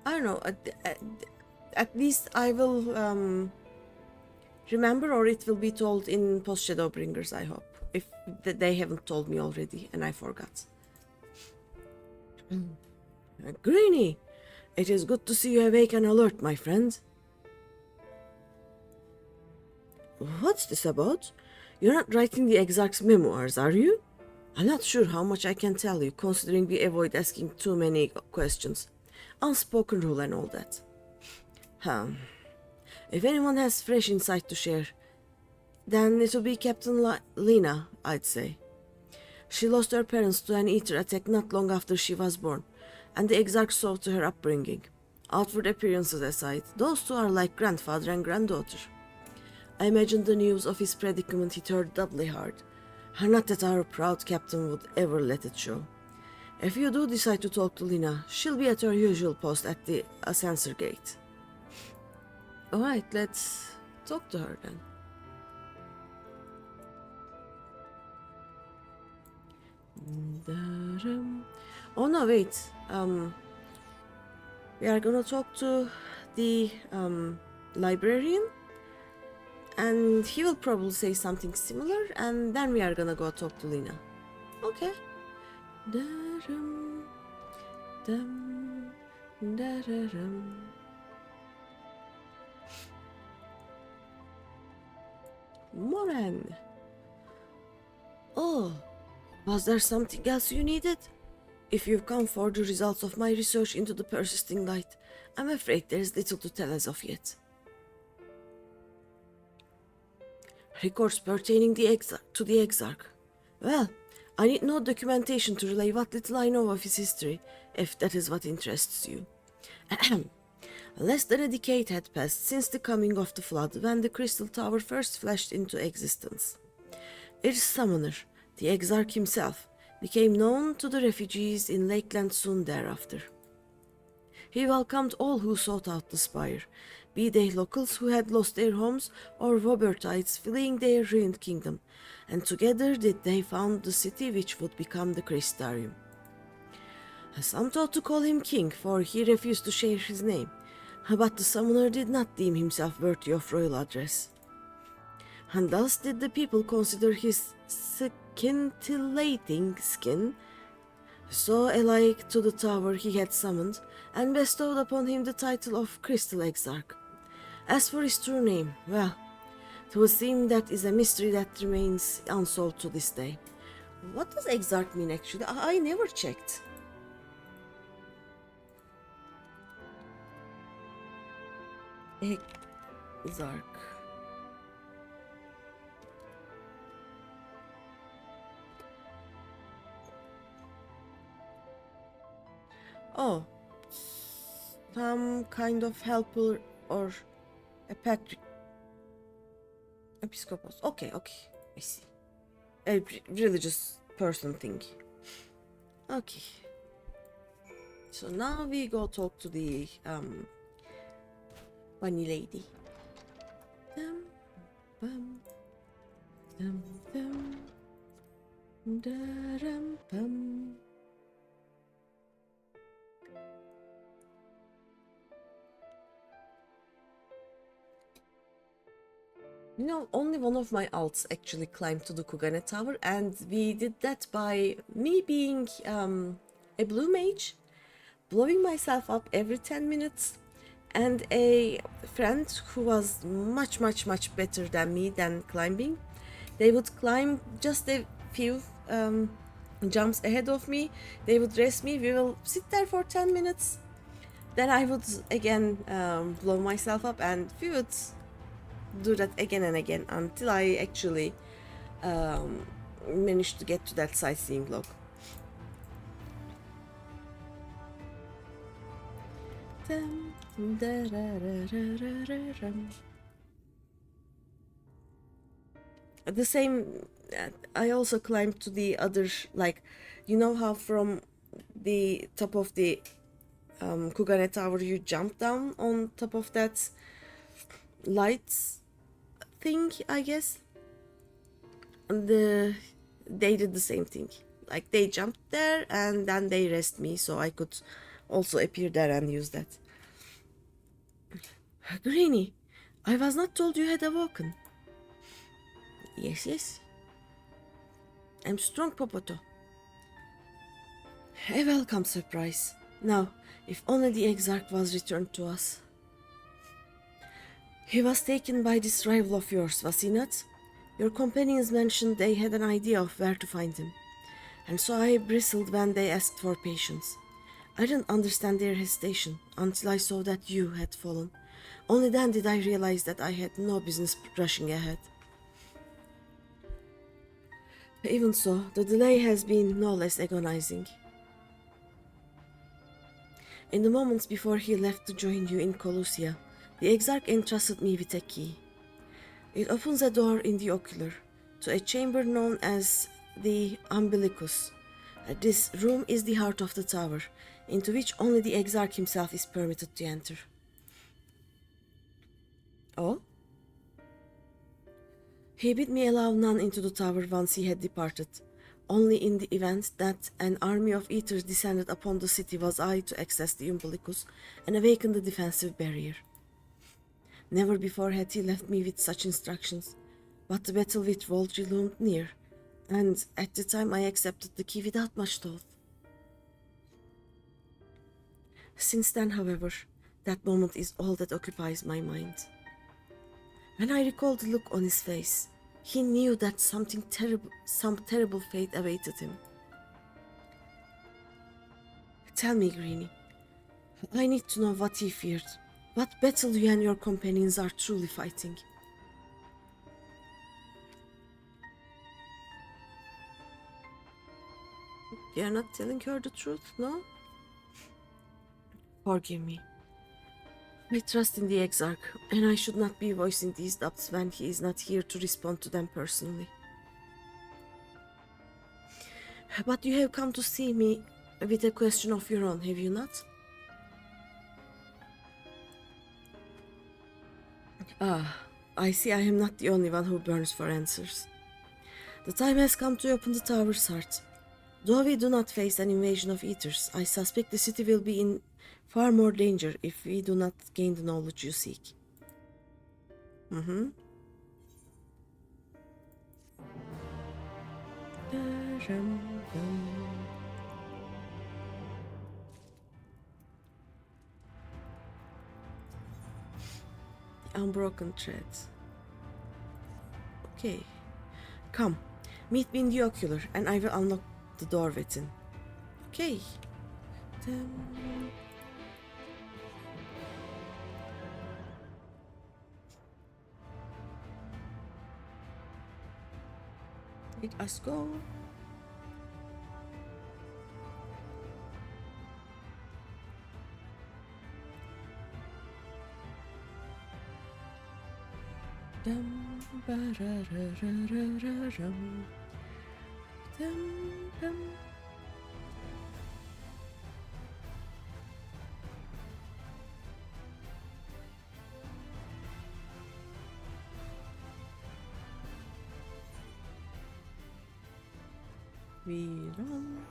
I don't know. At least I will remember, or it will be told in post Shadowbringers, I hope. If they haven't told me already and I forgot. Greeny, it is good to see you awake and alert, my friend. What's this about? You're not writing the Exarch's memoirs, are you? I'm not sure how much I can tell you, considering we avoid asking too many questions. Unspoken rule and all that. If anyone has fresh insight to share, then it'll be Captain Lena, I'd say. She lost her parents to an Ether attack not long after she was born, and the Exarch saw to her upbringing. Outward appearances aside, those two are like grandfather and granddaughter. I imagine the news of his predicament hit her doubly hard. Not that our proud captain would ever let it show. If you do decide to talk to Lena, she'll be at her usual post at the Ascensor Gate. Alright, let's talk to her then. Oh no, wait. We are gonna talk to the librarian, and he will probably say something similar, and then we are gonna go talk to Lena. Okay. Dum, da-da-dum. Moran. Oh, was there something else you needed? If you've come for the results of my research into the persisting light, I'm afraid there's little to tell as of yet. Records pertaining to the Exarch. Well, I need no documentation to relay what little I know of his history, if that is what interests you. Ahem. Less than a decade had passed since the coming of the flood when the Crystal Tower first flashed into existence. Its summoner, the Exarch himself, became known to the refugees in Lakeland soon thereafter. He welcomed all who sought out the spire, be they locals who had lost their homes or Wobertites fleeing their ruined kingdom, and together did they found the city which would become the Crystarium. Some thought to call him king, for he refused to share his name, but the summoner did not deem himself worthy of royal address. And thus did the people consider his scintillating skin so alike to the tower he had summoned, and bestowed upon him the title of Crystal Exarch. As for his true name, well, it would seem that is a mystery that remains unsolved to this day. What does Exarch mean actually? I never checked. Exarch. Oh, some kind of helper or a episcopos. Okay, I see. A religious person thing. Okay. So now we go talk to the bunny lady. Dum, bum, dum, dum, da-dum, bum. You know, only one of my alts actually climbed to the Kugane Tower, and we did that by me being a blue mage, blowing myself up every 10 minutes, and a friend who was much better than me than climbing. They would climb just a few jumps ahead of me, they would rest me, we will sit there for 10 minutes, then I would again blow myself up, and we would do that again and again until I actually managed to get to that sightseeing log. The same, I also climbed to the other, like, you know how from the top of the Kugane Tower you jump down on top of that lights thing, I guess. And they did the same thing. Like, they jumped there and then they rest me, so I could also appear there and use that. Greeny, I was not told you had awoken. Yes. I'm strong, Popoto. A welcome surprise. Now, if only the Exarch was returned to us. He was taken by this rival of yours, was he not? Your companions mentioned they had an idea of where to find him, and so I bristled when they asked for patience. I didn't understand their hesitation until I saw that you had fallen. Only then did I realize that I had no business rushing ahead. Even so, the delay has been no less agonizing. In the moments before he left to join you in Colossia, the Exarch entrusted me with a key. It opens a door in the ocular to a chamber known as the Umbilicus. This room is the heart of the tower, into which only the Exarch himself is permitted to enter. Oh? He bid me allow none into the tower once he had departed. Only in the event that an army of eaters descended upon the city was I to access the Umbilicus and awaken the defensive barrier. Never before had he left me with such instructions, but the battle with Volgi loomed near, and at the time I accepted the key without much thought. Since then, however, that moment is all that occupies my mind. When I recall the look on his face, he knew that some terrible fate awaited him. Tell me, Greeny, I need to know what he feared, what battle you and your companions are truly fighting. You are not telling her the truth, no? Forgive me. I trust in the Exarch, and I should not be voicing these doubts when he is not here to respond to them personally. But you have come to see me with a question of your own, have you not? Ah, I see I am not the only one who burns for answers. The time has come to open the tower's heart. Though we do not face an invasion of eaters, I suspect the city will be in far more danger if we do not gain the knowledge you seek. The unbroken thread. Okay. Come, meet me in the ocular and I will unlock the door within. Okay. Let us go. Dum ba-ra-ra-ra-ra-ra-rum. Dum dum. We run.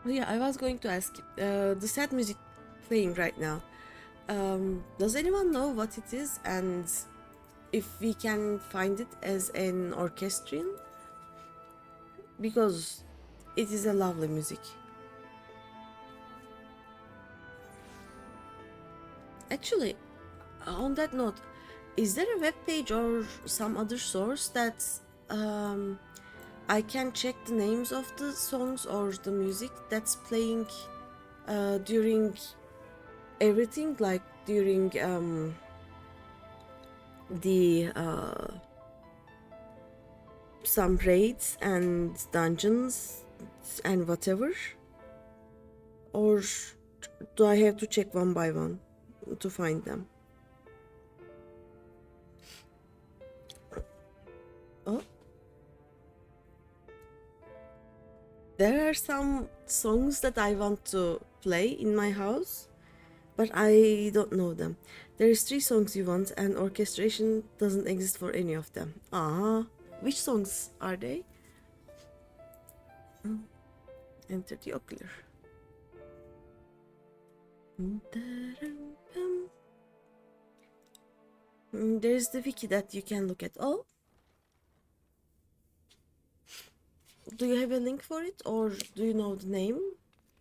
Oh yeah, I was going to ask, the sad music playing right now, does anyone know what it is and if we can find it as an orchestrion? Because it is a lovely music. Actually, on that note, is there a web page or some other source that I can check the names of the songs or the music that's playing during everything, like during the some raids and dungeons and whatever? Or do I have to check one by one to find them? Oh, there are some songs that I want to play in my house, but I don't know them. There's 3 songs you want and orchestration doesn't exist for any of them. Ah, which songs are they? Enter the ocular. There's the wiki that you can look at. Oh, do you have a link for it, or do you know the name,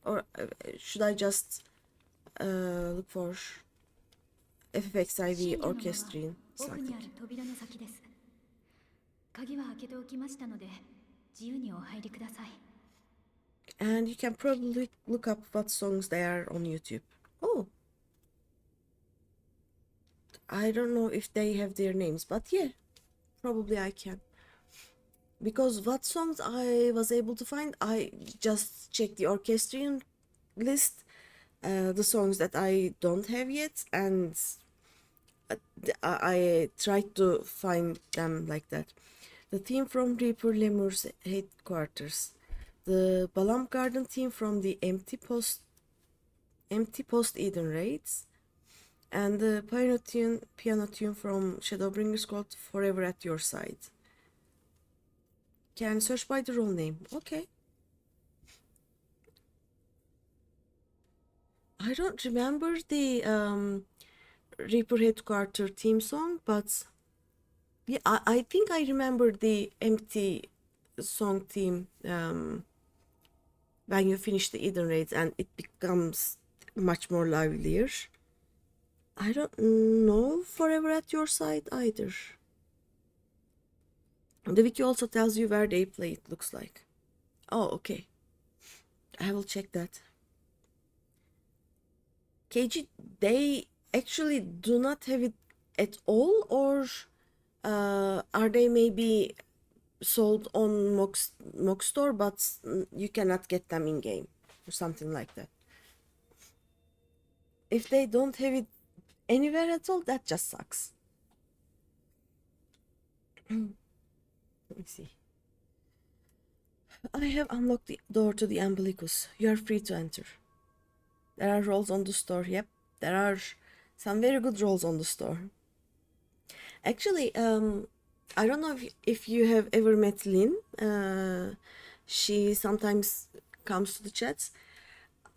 or should I just look for FFXIV orchestrion? 奥にある扉の先です。鍵は開けておきましたので、自由にお入りください。And you can probably look up what songs they are on YouTube. Oh, I don't know if they have their names, but yeah, probably I can. Because what songs I was able to find, I just checked the orchestrion list, the songs that I don't have yet, and I tried to find them like that. The theme from Reaper Lemur's headquarters, the Balam Garden theme from the Empty Post Eden raids, and the piano tune from Shadowbringers called Forever at Your Side. Can search by the role name. Okay. I don't remember the Reaper Headquarter theme song, but Yeah, I think I remember the empty song theme when you finish the Eden raids and it becomes much more livelier. I don't know Forever at Your Side either. The wiki also tells you where they play, it looks like. Oh, okay. I will check that. KG, they actually do not have it at all, or are they maybe sold on Mox Store, but you cannot get them in game or something like that? If they don't have it anywhere at all, that just sucks. Let me see. I have unlocked the door to the umbilicus. You are free to enter. There are rolls on the store. Yep, there are some very good rolls on the store. Actually, I don't know if you have ever met Lynn. She sometimes comes to the chats.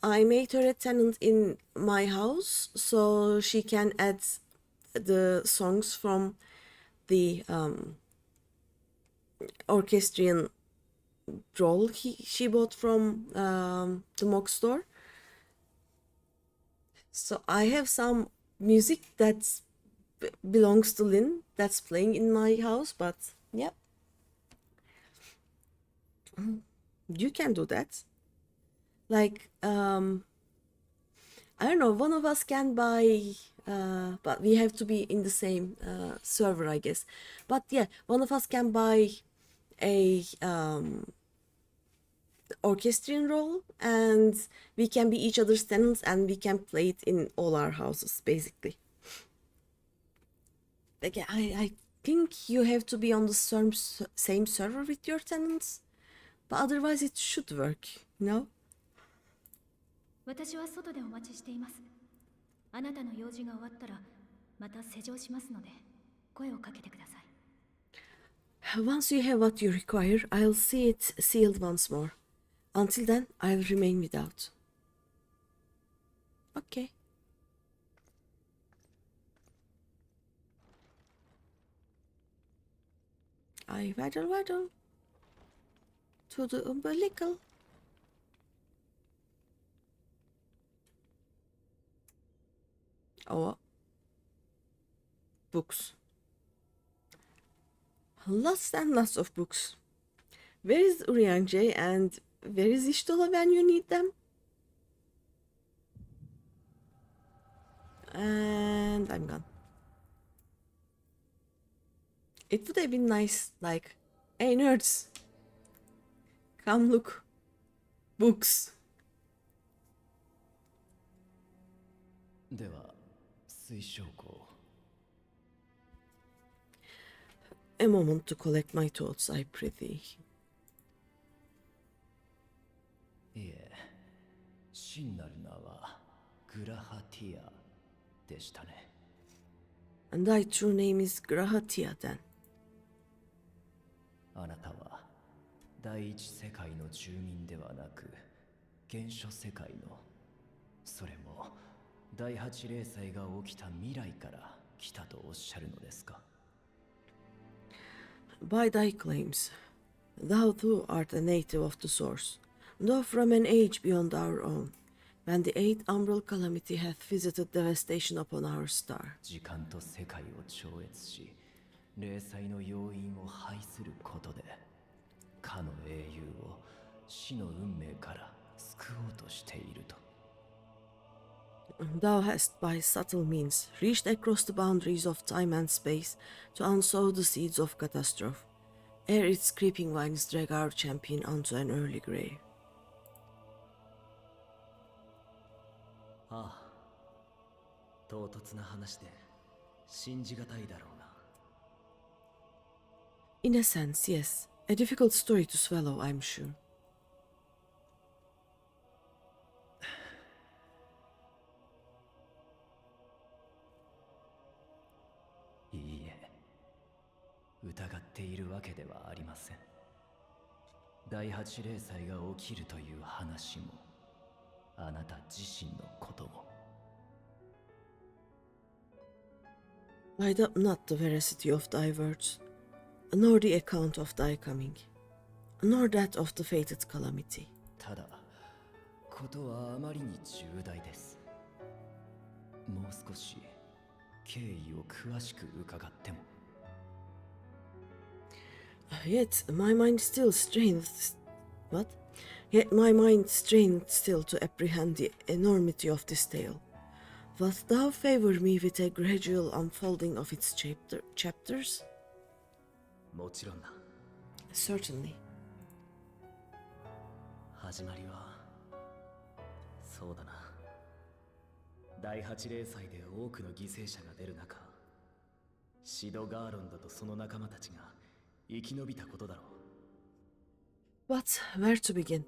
I made her a tenant in my house so she can add the songs from the orchestrion roll she bought from the Mock store. So I have some music that belongs to Lynn that's playing in my house, but yeah, you can do that. Like, I don't know, one of us can buy, but we have to be in the same server, I guess. But yeah, one of us can buy a orchestrion roll, and we can be each other's tenants, and we can play it in all our houses, basically. Like, I think you have to be on the same server with your tenants, but otherwise it should work, you know? 私は外でお待ちしています。あなたの用事が終わったらまた施錠しますので声をかけてください。 Once you have what you require, I'll see it sealed once more. Until then, I'll remain without. Okay. I waddle to the umbilical. Oh, books. Lots and lots of books. Where is Urianger and where is Ishtola when you need them? And I'm gone. It would have been nice, like, hey nerds, come look, books. では推奨校 A moment to collect my thoughts, I prithee. いえ真なる名はグラハティアでしたね。 And thy true name is Grahatia then. あなたは第一世界の住民ではなく原初世界の、それも第八零災が起きた未来から来たとおっしゃるのですか？ By thy claims, thou too art a native of the source, though from an age beyond our own, when the eighth umbral calamity hath visited devastation upon our star. 時間と世界を超越し、零災の要因を排することで、かの英雄を死の運命から救おうとしていると。 Thou hast by subtle means reached across the boundaries of time and space to unsow the seeds of catastrophe, ere its creeping vines drag our champion onto an early grave. ああ、唐突な話で信じがたいだろうな。 In a sense, yes. A difficult story to swallow, I'm sure. いいえ、疑っているわけではありません。第八零災が起きるという話も、あなた自身のことも。I doubt not the veracity of thy words, nor the account of thy coming, nor that of the fated calamity. ただことはあまりに重大です。もう少し経緯を詳しく伺っても。Yet my mind still strained. What? Yet my mind strained still to apprehend the enormity of this tale. Wilt thou favor me with a gradual unfolding of its chapters? もちろんだ。Certainly. 始まりはそうだな。第八例祭で多くの犠牲者が出る中、シド・ガーロンドとその仲間たちが生き延びたことだろう。 But where to begin?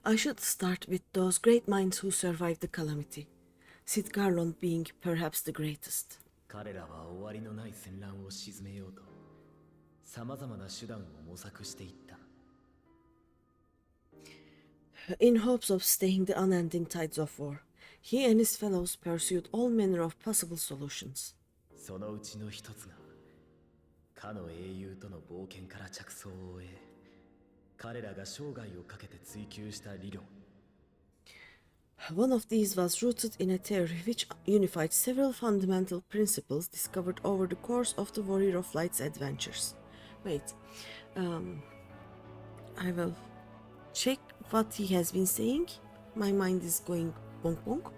I should start with those great minds who survived the calamity, Sid Garland being perhaps the greatest. 彼らは終わりのない戦乱を鎮めようと、さまざまな手段を模索していった。In hopes of staying the unending tides of war, he and his fellows pursued all manner of possible solutions. そのうちの一つが、かの英雄との冒険から着想を得、彼らが生涯をかけて追求した理論。One of these was rooted in a theory which unified several fundamental principles discovered over the course of the Warrior of Light's adventures. Wait, I will check what he has been saying. My mind is going bonk bonk.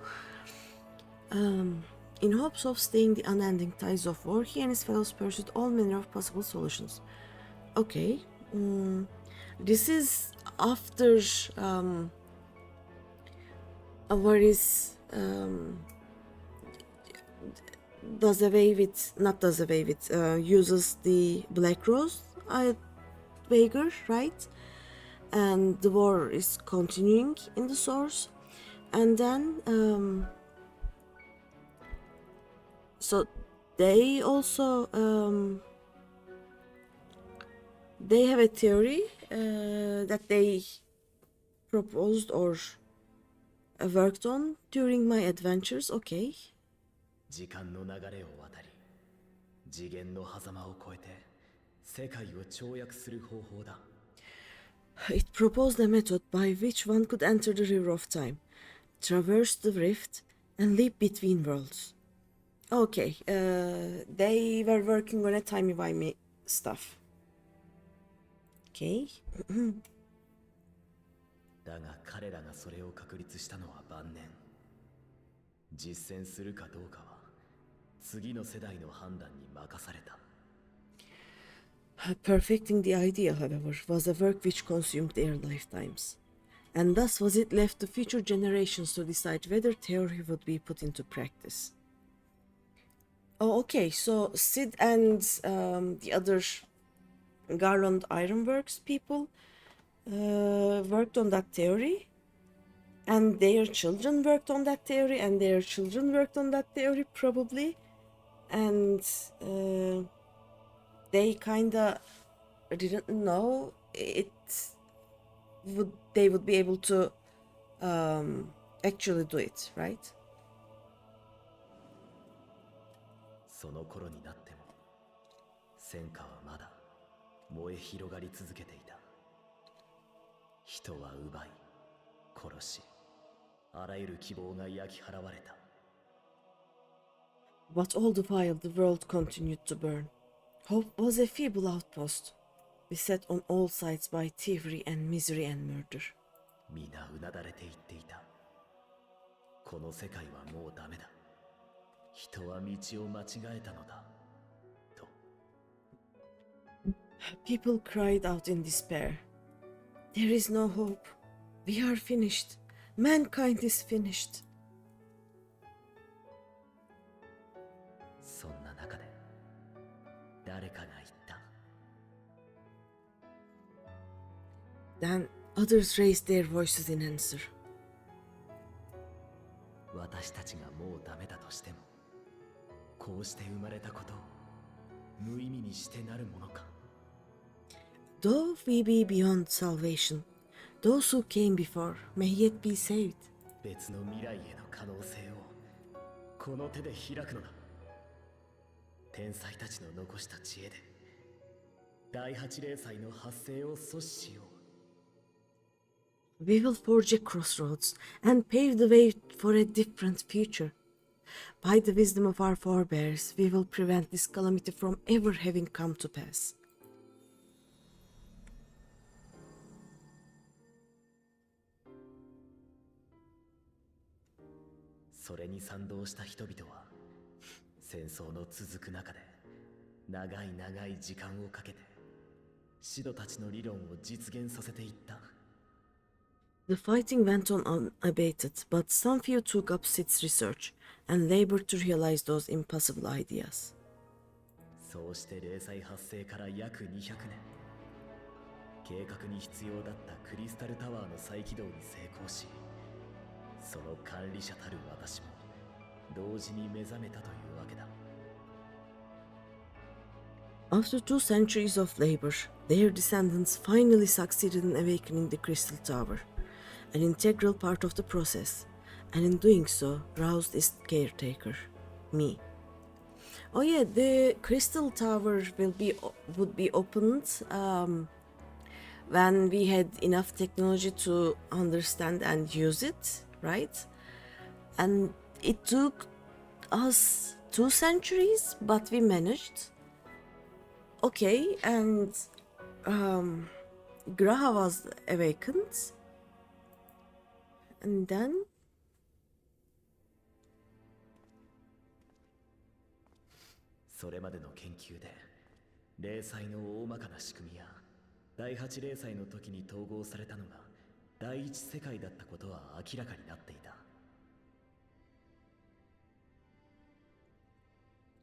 In hopes of staying the unending tides of war, he and his fellows pursued all manner of possible solutions. Okay, this is after Varys does away with, not does away with, uses the Black Rose Vagar, right? And the war is continuing in the source. And then, so they also, they have a theory that they proposed or worked on during my adventures. Okay. 時間の流れを渡り、次元の狭間を越えて世界を跳躍する方法だ。It proposed a method by which one could enter the river of time, traverse the rift, and leap between worlds. Okay, they were working on a timey-wimey stuff. Okay. だが彼らがそれを確立したのは晩年。実践するかどうかは次の世代の判断に任された。Perfecting the idea, however, was a work which consumed their lifetimes, and thus was it left to future generations to decide whether theory would be put into practice. Oh, okay, so Sid and the other Garland Ironworks people worked on that theory, and their children worked on that theory, and their children worked on that theory, probably, and they kinda didn't know they would be able to actually do it, right? その頃になっても戦火はまだ燃え広がり続けていた。人は奪い殺し、あらゆる希望が焼き払われた。 But all the while the world continued to burn. Hope was a feeble outpost, beset on all sides by thievery and misery and murder. 皆うなだれて言っていた。この世界はもうダメだ。人は道を間違えたのだ。と。People cried out in despair. There is no hope. We are finished. Mankind is finished. そんな中で誰かが言った。 Then others raised their voices in answer. 私たちがもうダメだとしても、こうして生まれたことを無意味にしてなるものか。 Though we be beyond salvation, those who came before may yet be saved. 別の未来への可能性をこの手で開くのだ。天才たちの残した知恵で第8零祭の発生を阻止しよう。 We will forge a crossroads and pave the way for a different future. By the wisdom of our forebears, we will prevent this calamity from ever having come to pass. それに賛同した人々は戦争の続く中で長い長い時間をかけてシドたちの理論を実現させていった。 The fighting went on unabated, but some few took up Sid's research and labored to realize those impossible ideas. そうして零細発生から約200年、計画に必要だったクリスタルタワーの再起動に成功し、その管理者たる私も同時に目覚めたというわけだ。 After 2 centuries of labor, their descendants finally succeeded in awakening the Crystal Tower, an integral part of the process, and in doing so, roused its caretaker, me. Oh yeah, the Crystal Tower would be opened when we had enough technology to understand and use it, right? And it took us 2 centuries, but we managed. Okay, and Graha was awakened, and then それまでの研究で零細の大まかな仕組みや第8零細の時に統合されたのが第一世界だったことは明らかになっていた。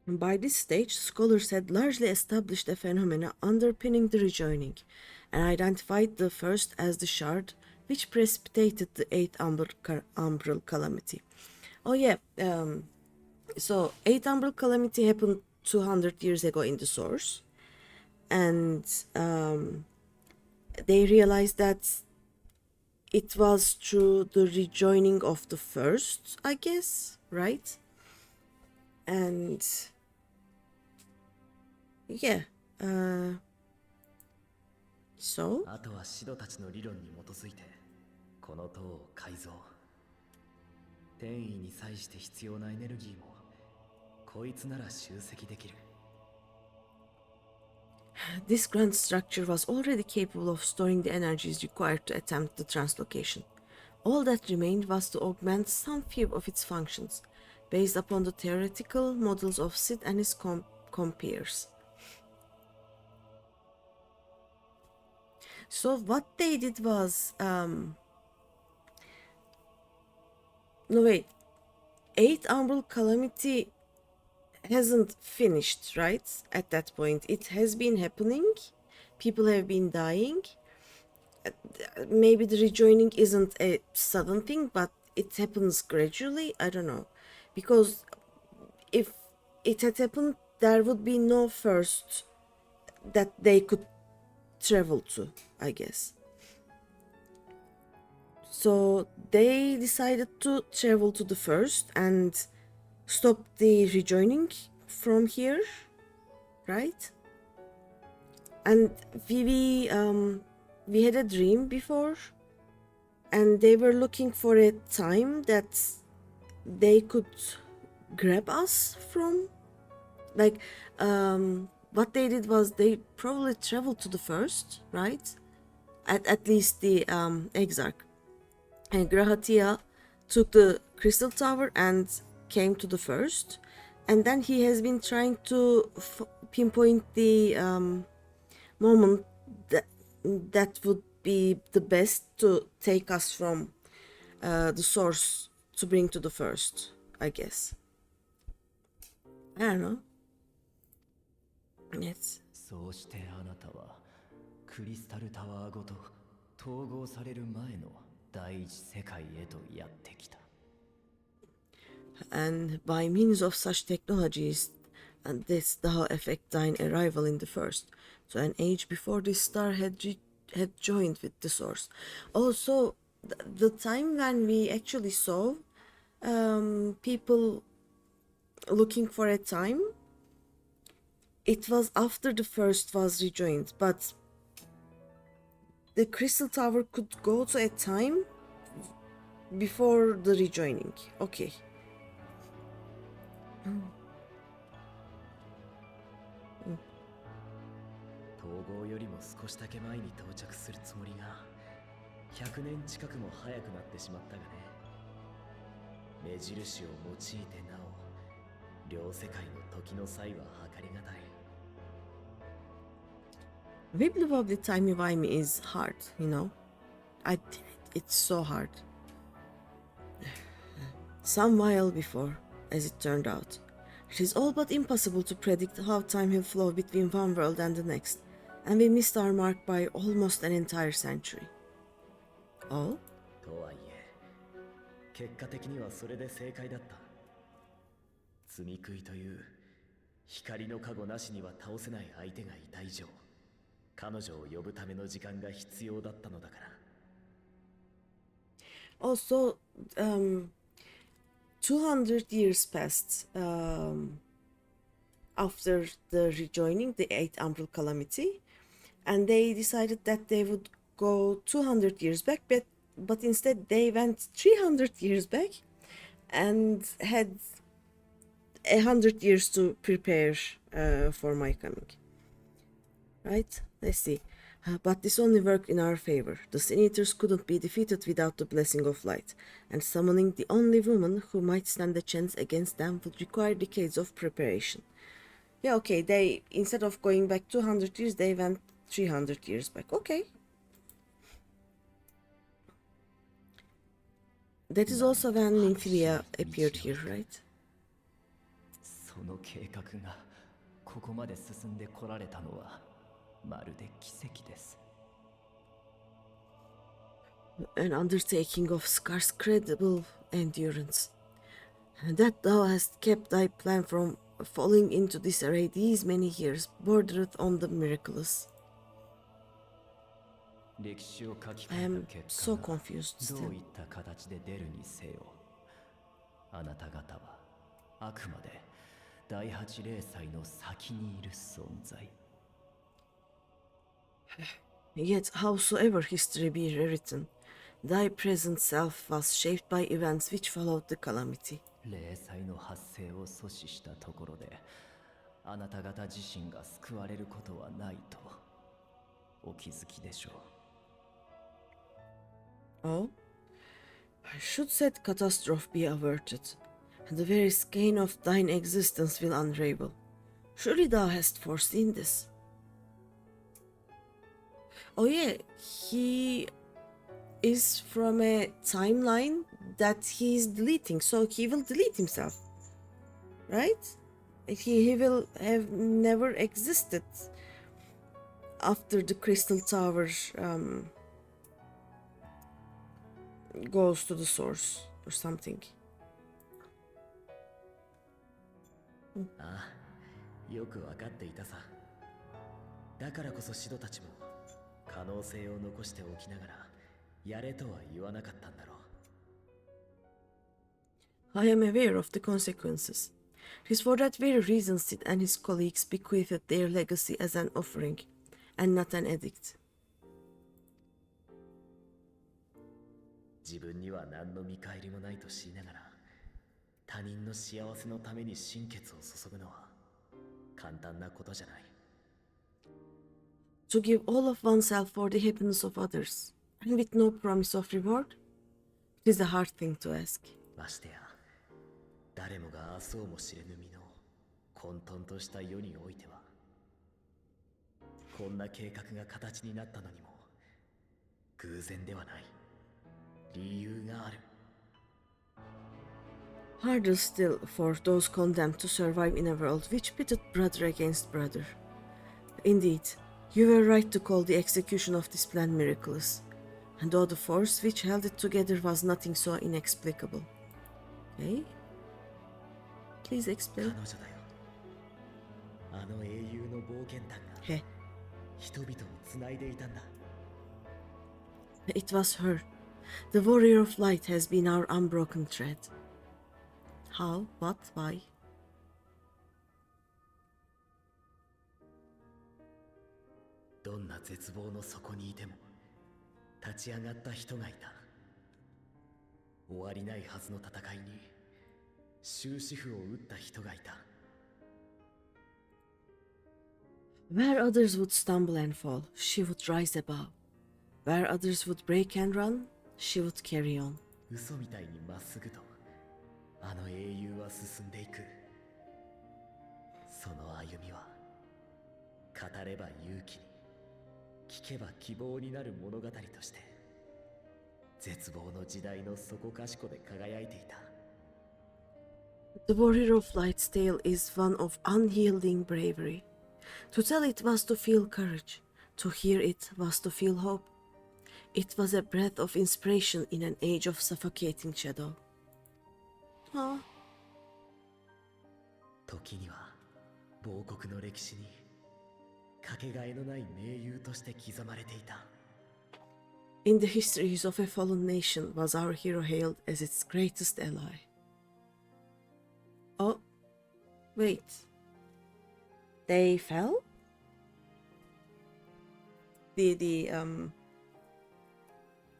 by this stage, scholars had largely established a phenomena underpinning the rejoining, and identified the first as the shard, which precipitated the 8th umbral calamity. Oh yeah, so 8th umbral calamity happened 200 years ago in the source, and they realized that it was through the rejoining of the first, I guess, right? And yeah, so あとはシドたちの理論に基づいてこの塔を改造。転移に際して必要なエネルギーもこいつなら集積できる。 this grand structure was already capable of storing the energies required to attempt the translocation. All that remained was to augment some few of its functions, based upon the theoretical models of Sid and his compeers. So what they did was, no wait, 8th umbral calamity hasn't finished, right? At that point, it has been happening. People have been dying. Maybe the rejoining isn't a sudden thing, but it happens gradually. I don't know, because if it had happened, there would be no first that they could travel to, I guess. So they decided to travel to the first and stop the rejoining from here, right? And we had a dream before, and they were looking for a time that they could grab us from. Like, what they did was they probably traveled to the first, right? At least the Exarch. And Grahatia took the Crystal Tower and came to the first. And then he has been trying to pinpoint the moment that would be the best to take us from the source to bring to the first, I guess. I don't know. Yes. そうしてあなたはクリスタルタワーごと統合される前の第一世界へとやってきた。 And by means of such technologies, and this thou effect thine arrival in the first, to an age before this star had joined with the source. Also, the time when we actually saw people looking for a time, it was after the first was rejoined, but the Crystal Tower could go to a time before the rejoining. Okay. 統合よりも少しだけ前に到着するつもりが100年近くも早くなってしまったがね。目印を用いてなお両世界の時の際は計りがたい。 Wibbly wobbly timey wimey is hard, you know. I did it. It's so hard. Some while before, as it turned out. It is all but impossible to predict how time will flow between one world and the next, and we missed our mark by almost an entire century. Oh? とはいえ、結果的にはそれで正解だった。積み食いという光の加護なしには倒せない相手がいた以上、彼女を呼ぶための時間が必要だったのだから。 Also, 200 years passed after the rejoining, the 8th Umbral Calamity, and they decided that they would go 200 years back, but instead they went 300 years back and had 100 years to prepare for my coming. Right? Let's see. But this only worked in our favor. The Sin Eaters couldn't be defeated without the blessing of light, and summoning the only woman who might stand a chance against them would require decades of preparation. Yeah, okay, they, instead of going back 200 years, they went 300 years back. Okay. That is also when Nymphilia appeared here, right? その計画がここまで進んでこられたのはまるで奇跡です。 An undertaking of scarce credible endurance. And that thou hast kept thy plan from falling into disarray these many years, bordereth on the miraculous. 歴史を書き I 換え am た結 so 果が confused ど still. ういった形で出るにせよ、あなた方はあくまで第八霊祭の先にいる存在。 Yet howsoever history be rewritten, thy present self was shaped by events which followed the calamity. 霊祭の発生を阻止したところで、あなた方自身が救われることはないとお気づきでしょう。 Oh? Should said catastrophe be averted, and the very skein of thine existence will unravel. Surely thou hast foreseen this. Oh yeah, he is from a timeline that he is deleting, so he will delete himself, right? He will have never existed after the Crystal Tower goes to the source or something. ああ、よくわかっていたさ。だからこそシドたちも可能性を残しておきながらやれとは言わなかったんだろう。 I am aware of the consequences. It is for that very reason Sid and his colleagues bequeathed their legacy as an offering, and not an edict. 自分には何の見返りもないと知りながら他人の幸せのために心血を注ぐのは簡単なことじゃない。 To give all of oneself for the happiness of others, and with no promise of reward? It is a hard thing to ask. ましてや誰もが明日をも知れぬ身の混沌とした世においては、こんな計画が形になったのにも偶然ではない。理由がある。 Harder still for those condemned to survive in a world which pitted brother against brother. Indeed, you were right to call the execution of this plan miraculous, and though the force which held it together was nothing so inexplicable. Okay? Please 彼 explain. 女だよ。あの英雄の冒険団が Heh, 人々をつないでいたんだ。 it was her. The warrior of light has been our unbroken thread. How? What? Why? どんな絶望の底にいても立ち上がった人がいた。終わりないはずの戦いに終止符を打った人がいた。 Where others would stumble and fall, she would rise above. Where others would break and run, she would carry on. 嘘みたいにまっすぐとあの英雄は進んでいく。その歩みは語れば勇気に、聞けば希望になる物語として絶望の時代の底かしこで輝いていた。 The warrior of light's tale is one of unyielding bravery. To tell it was to feel courage. To hear it was to feel hope. It was a breath of inspiration in an age of suffocating shadow. Huh? 時には亡国の歴史にかけがえのない盟友として刻まれていた。 In the histories of a fallen nation was our hero hailed as its greatest ally. Oh, wait. They fell? The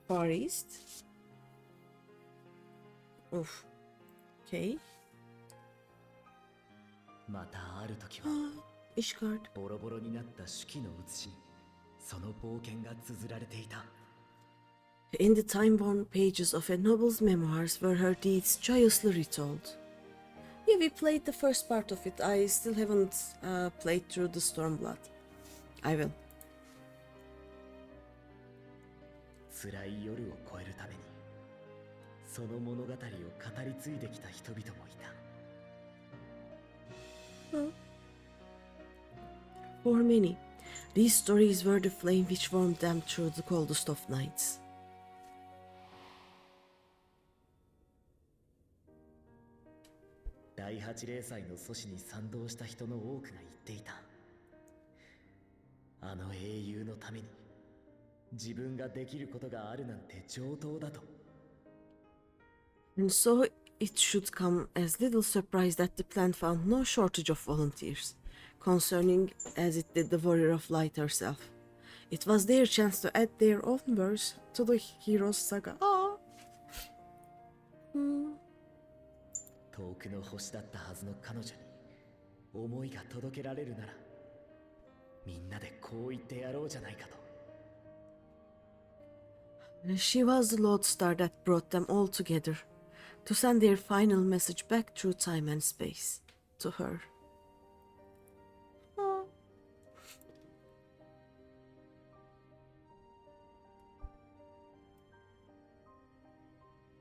Far East? Oof. Okay. またある時は Ishgard. ボロボロになった手記の写しにその冒険が綴られていた。 In the time-worn pages of a noble's memoirs were her deeds joyously retold. Yeah, we played the first part of it. I still haven't played through the Stormblood. I will. 辛い夜を越えるためにその物語を語り継いできた人々もいた。 For many, these stories were the flame which warmed them through the coldest of nights. 第八零祭の阻止に賛同した人の多くが言っていた。あの英雄のために自分ができることがあるなんて上等だと。 And so it should come as little surprise that the plan found no shortage of volunteers, concerning as it did the warrior of light herself. It was their chance to add their own verse to the hero's saga. Ah. 遠くの星だったはずの彼女に思いが届けられるならみんなでこう言ってやろうじゃないかと。 She was the lodestar that brought them all together, to send their final message back through time and space, to her.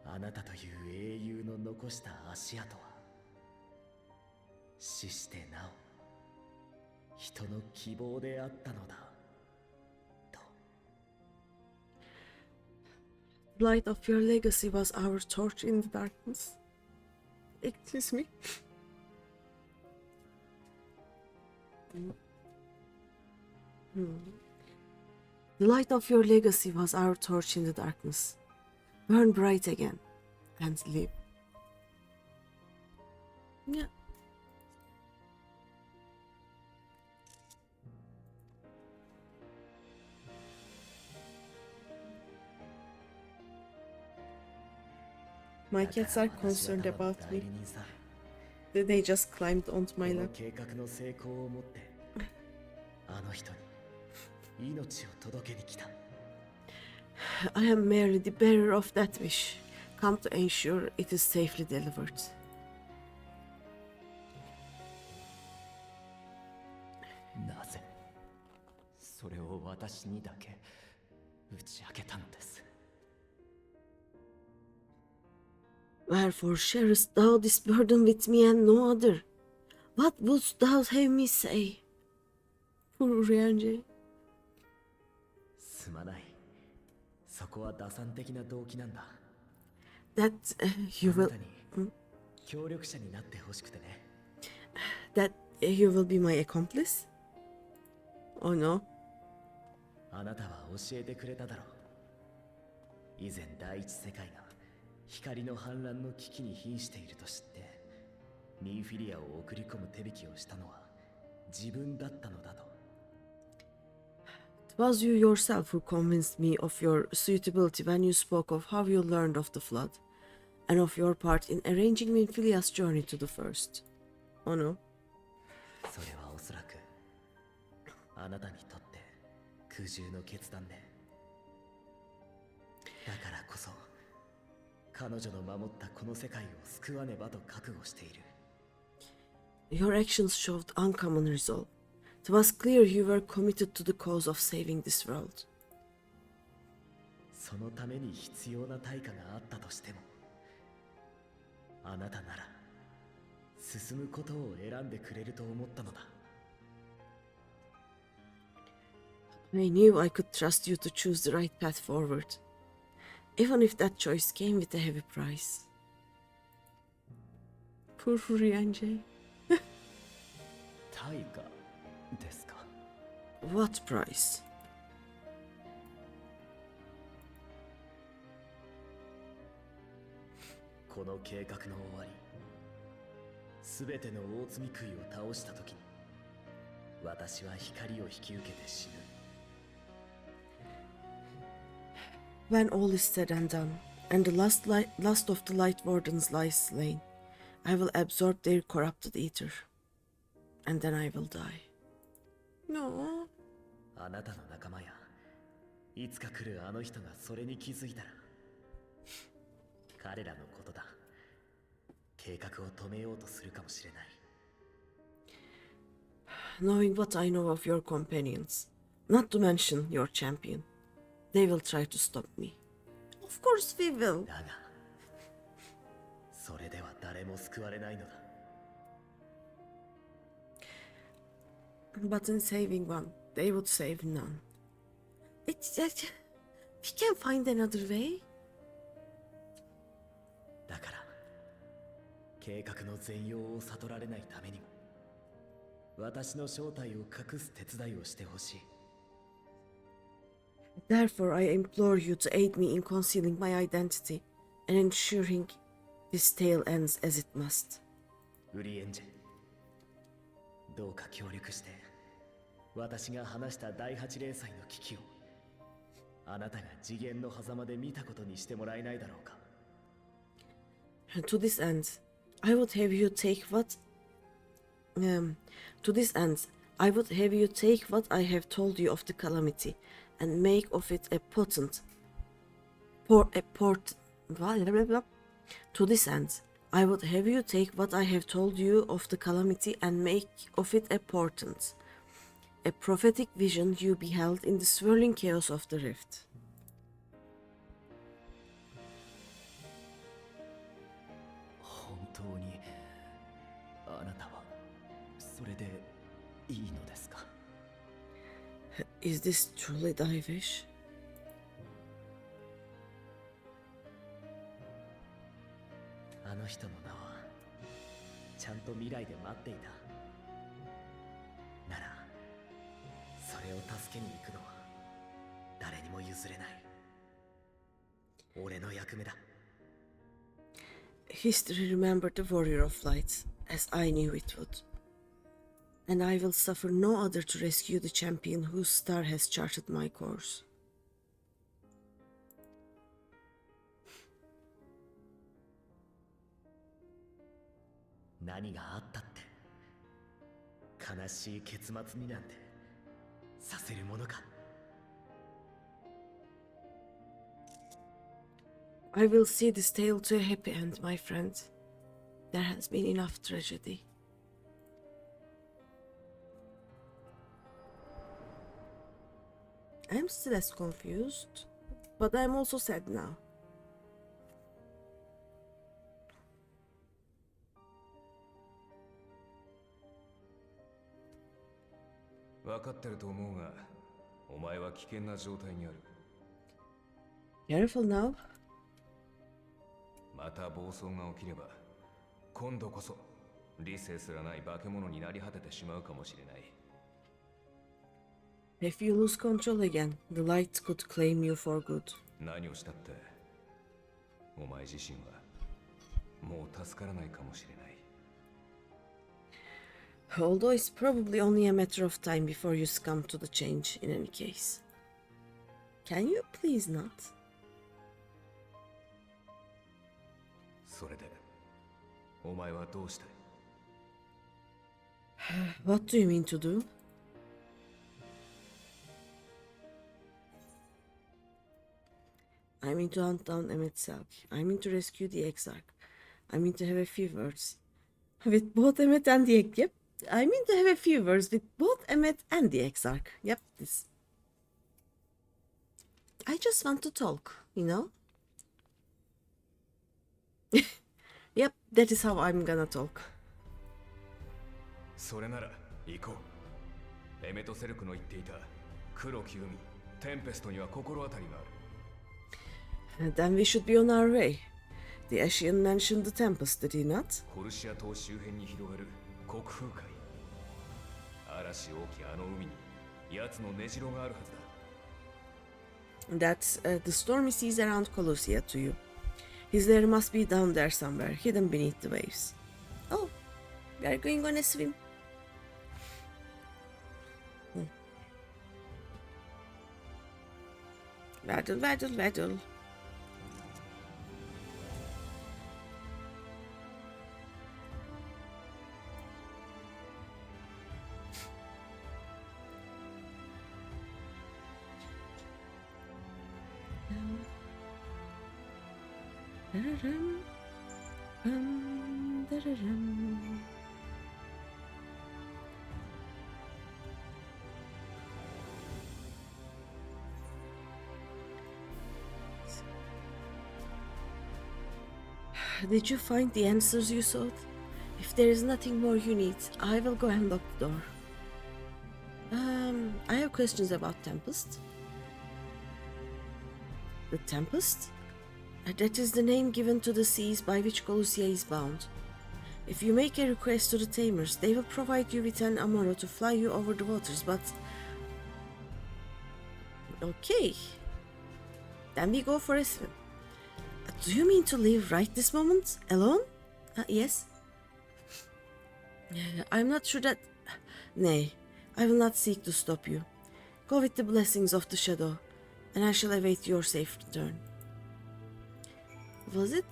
あなたという英雄の残した足跡は死してなお人の希望であったのだと。 The light of your legacy was our torch in the darkness. Excuse me. The light of your legacy was our torch in the darkness. Burn bright again and live. Yeah. My cats are concerned about me. They just climbed onto my この lap. 計画の成功をもってあの人に命を届けに来た。 I am merely the bearer of that wish, come to ensure it is safely delivered. なぜそれを私にだけ打ち明けたのです。 Wherefore sharest thou this burden with me and no other? What wouldst thou have me say? Poor Urianger. すまない。そこは打算的な動機なんだ。 That you あな will たに協力者になってほしくてね。 that you will be my accomplice? Oh no. あなたは教えてくれただろう。以前第一世界が光の反乱の危機に瀕していると知ってミンフィリアを送り込む手引きをしたのは自分だったのだと。was you yourself who convinced me of your suitability when you spoke of how you learned of the flood, and of your part in arranging Winfilia's journey to the first. Oh no. それはおそらくあなたにとって苦渋の決断で、だからこそ彼女の守ったこの世界を救わねばと覚悟している。 Your actions showed uncommon resolve. It was clear you were committed to the cause of saving this world. そのために必要な対価があったとしても、あなたなら進むことを選んでくれると思ったのだ。 I knew I could trust you to choose the right path forward, even if that choice came with a heavy price. Poor Rianjay. 対価ですか。 What price? この計画の終わり、すべての大積み杭を倒したときに、私は光を引き受けて死ぬ。 When all is said and done, and the last of the Light Wardens lies slain, I will absorb their corrupted ether, and then I will die. No. あなたの仲間や、いつか来るあの人がそれに気づいたら、彼らのことだ。計画を止めようとするかもしれない。 Knowing what I know of your companions, not to mention your champion, they will try to stop me. Of course we will. だが、それでは誰も救われないのだ。 But in saving one, they would save none. We can find another way. だから、計画の全容を悟られないためにも、私の正体を隠す手伝いをしてほしい。 Therefore, I implore you to aid me in concealing my identity and ensuring this tale ends as it must. ウリエンジェ、どうか協力して、私が話した第8零祭の危機を、あなたが次元の狭間で見たことにしてもらえないだろうか。 To this end, I would have you take what I have told you of the calamity and make of it a potent To this end, I would have you take what I have told you of the calamity and make of it a portent, a prophetic vision you beheld in the swirling chaos of the rift. 本当にあなたはそれでいいのですか？ Is this truly thy wish? あの人の名はちゃんと未来で待っていた。ならそれを助けに行くのは誰にも譲れない。俺の役目だ。 History remembered the warrior of light, as I knew it would. And I will suffer no other to rescue the champion whose star has charted my course. 何があったって悲しい結末になんてさせるものか。 I will see this tale to a happy end, my friend. There has been enough tragedy. I'm still as confused, but I'm also sad now. 分かってると思うが、お前は危険な状態にある。 Careful now. また暴走が起きれば、今度こそ理性すらない化け物になり果ててしまうかもしれない。 If you lose control again, the light could claim you for good. 何をしたって、お前自身はもう助からないかもしれない。 Although it's probably only a matter of time before you succumb to the change in any case. Can you please not? それでお前はどうしたい？ What do you mean to do? I mean to hunt down Emmet Selk. I mean to rescue the Exarch. I mean to have a few words with both Emmet and the Yep. I mean to have a few words with both Emmet and the Exarch. Yep, this. I just want to talk, you know? Yep, that is how I'm gonna talk. それなら行こう。エメトセルクの言っていた黒き海テンペストには心当たりがある。 Then we should be on our way. The Ashian mentioned the Tempest, did he not? コルシア島周辺に広がる国風海。嵐大きあの海に奴の根城があるはずだ。 That's the stormy seas around Colossia to you. His lair must be down there somewhere, hidden beneath the waves. Oh, we are going on a swim. Waddle, waddle, waddle. Did you find the answers you sought? If there is nothing more you need, I will go and lock the door. I have questions about Tempest. The Tempest? That is the name given to the seas by which Colossia is bound. If you make a request to the Tamers, they will provide you with an Amaro to fly you over the waters, but... Okay. Then we go for a swim. Do you mean to leave right this moment? Alone? Yes. I'm not sure that... Nay, I will not seek to stop you. Go with the blessings of the shadow, and I shall await your safe return. Was it?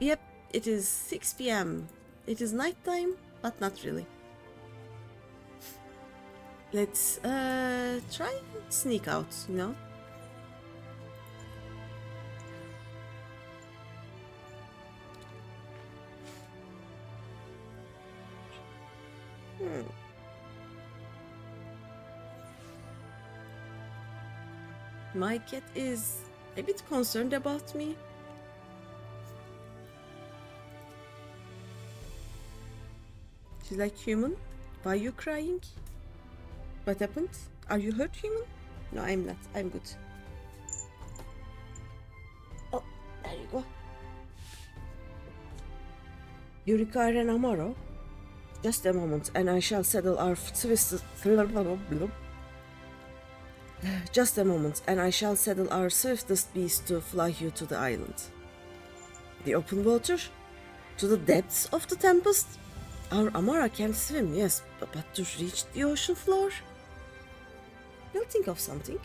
Yep, it is 6 p.m. It is nighttime, but not really. Let's try and sneak out, you know? My cat is a bit concerned about me. She's like, human, why are you crying? What happened? Are you hurt, human? No, I'm not. I'm good. Oh, there you go. You require an Amaro? Just a moment, and I shall saddle our swiftest... Just a moment, and I shall saddle our swiftest beast to fly you to the island. The open water? To the depths of the Tempest? Our Amara can swim, yes, but to reach the ocean floor? We'll think of something.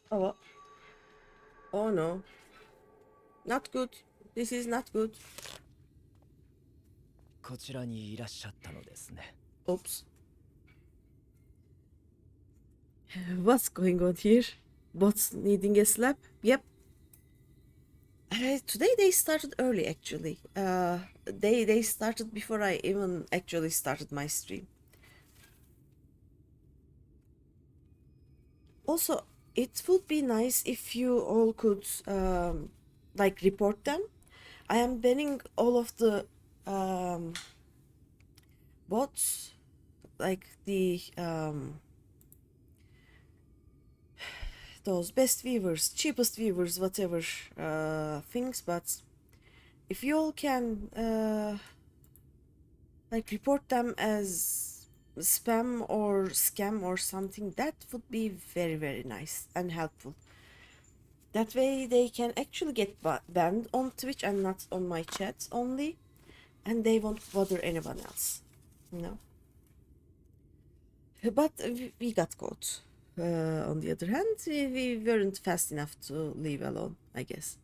Oh, oh no. Not good. This is not good. こちらにいらっしゃったのですね。 Oops. What's going on here? Bots needing a slap? Yep. Today they started early actually. They started before I even actually started my stream. Also, it would be nice if you all could like report them. I am banning all of the bots, like the those best viewers, cheapest viewers, whatever things. But if you all can like report them as spam or scam or something. That would be very, very nice and helpful. That way they can actually get banned on Twitch and not on my chats only, and they won't bother anyone else, you know. But we got caught. On the other hand, we weren't fast enough to leave alone, I guess.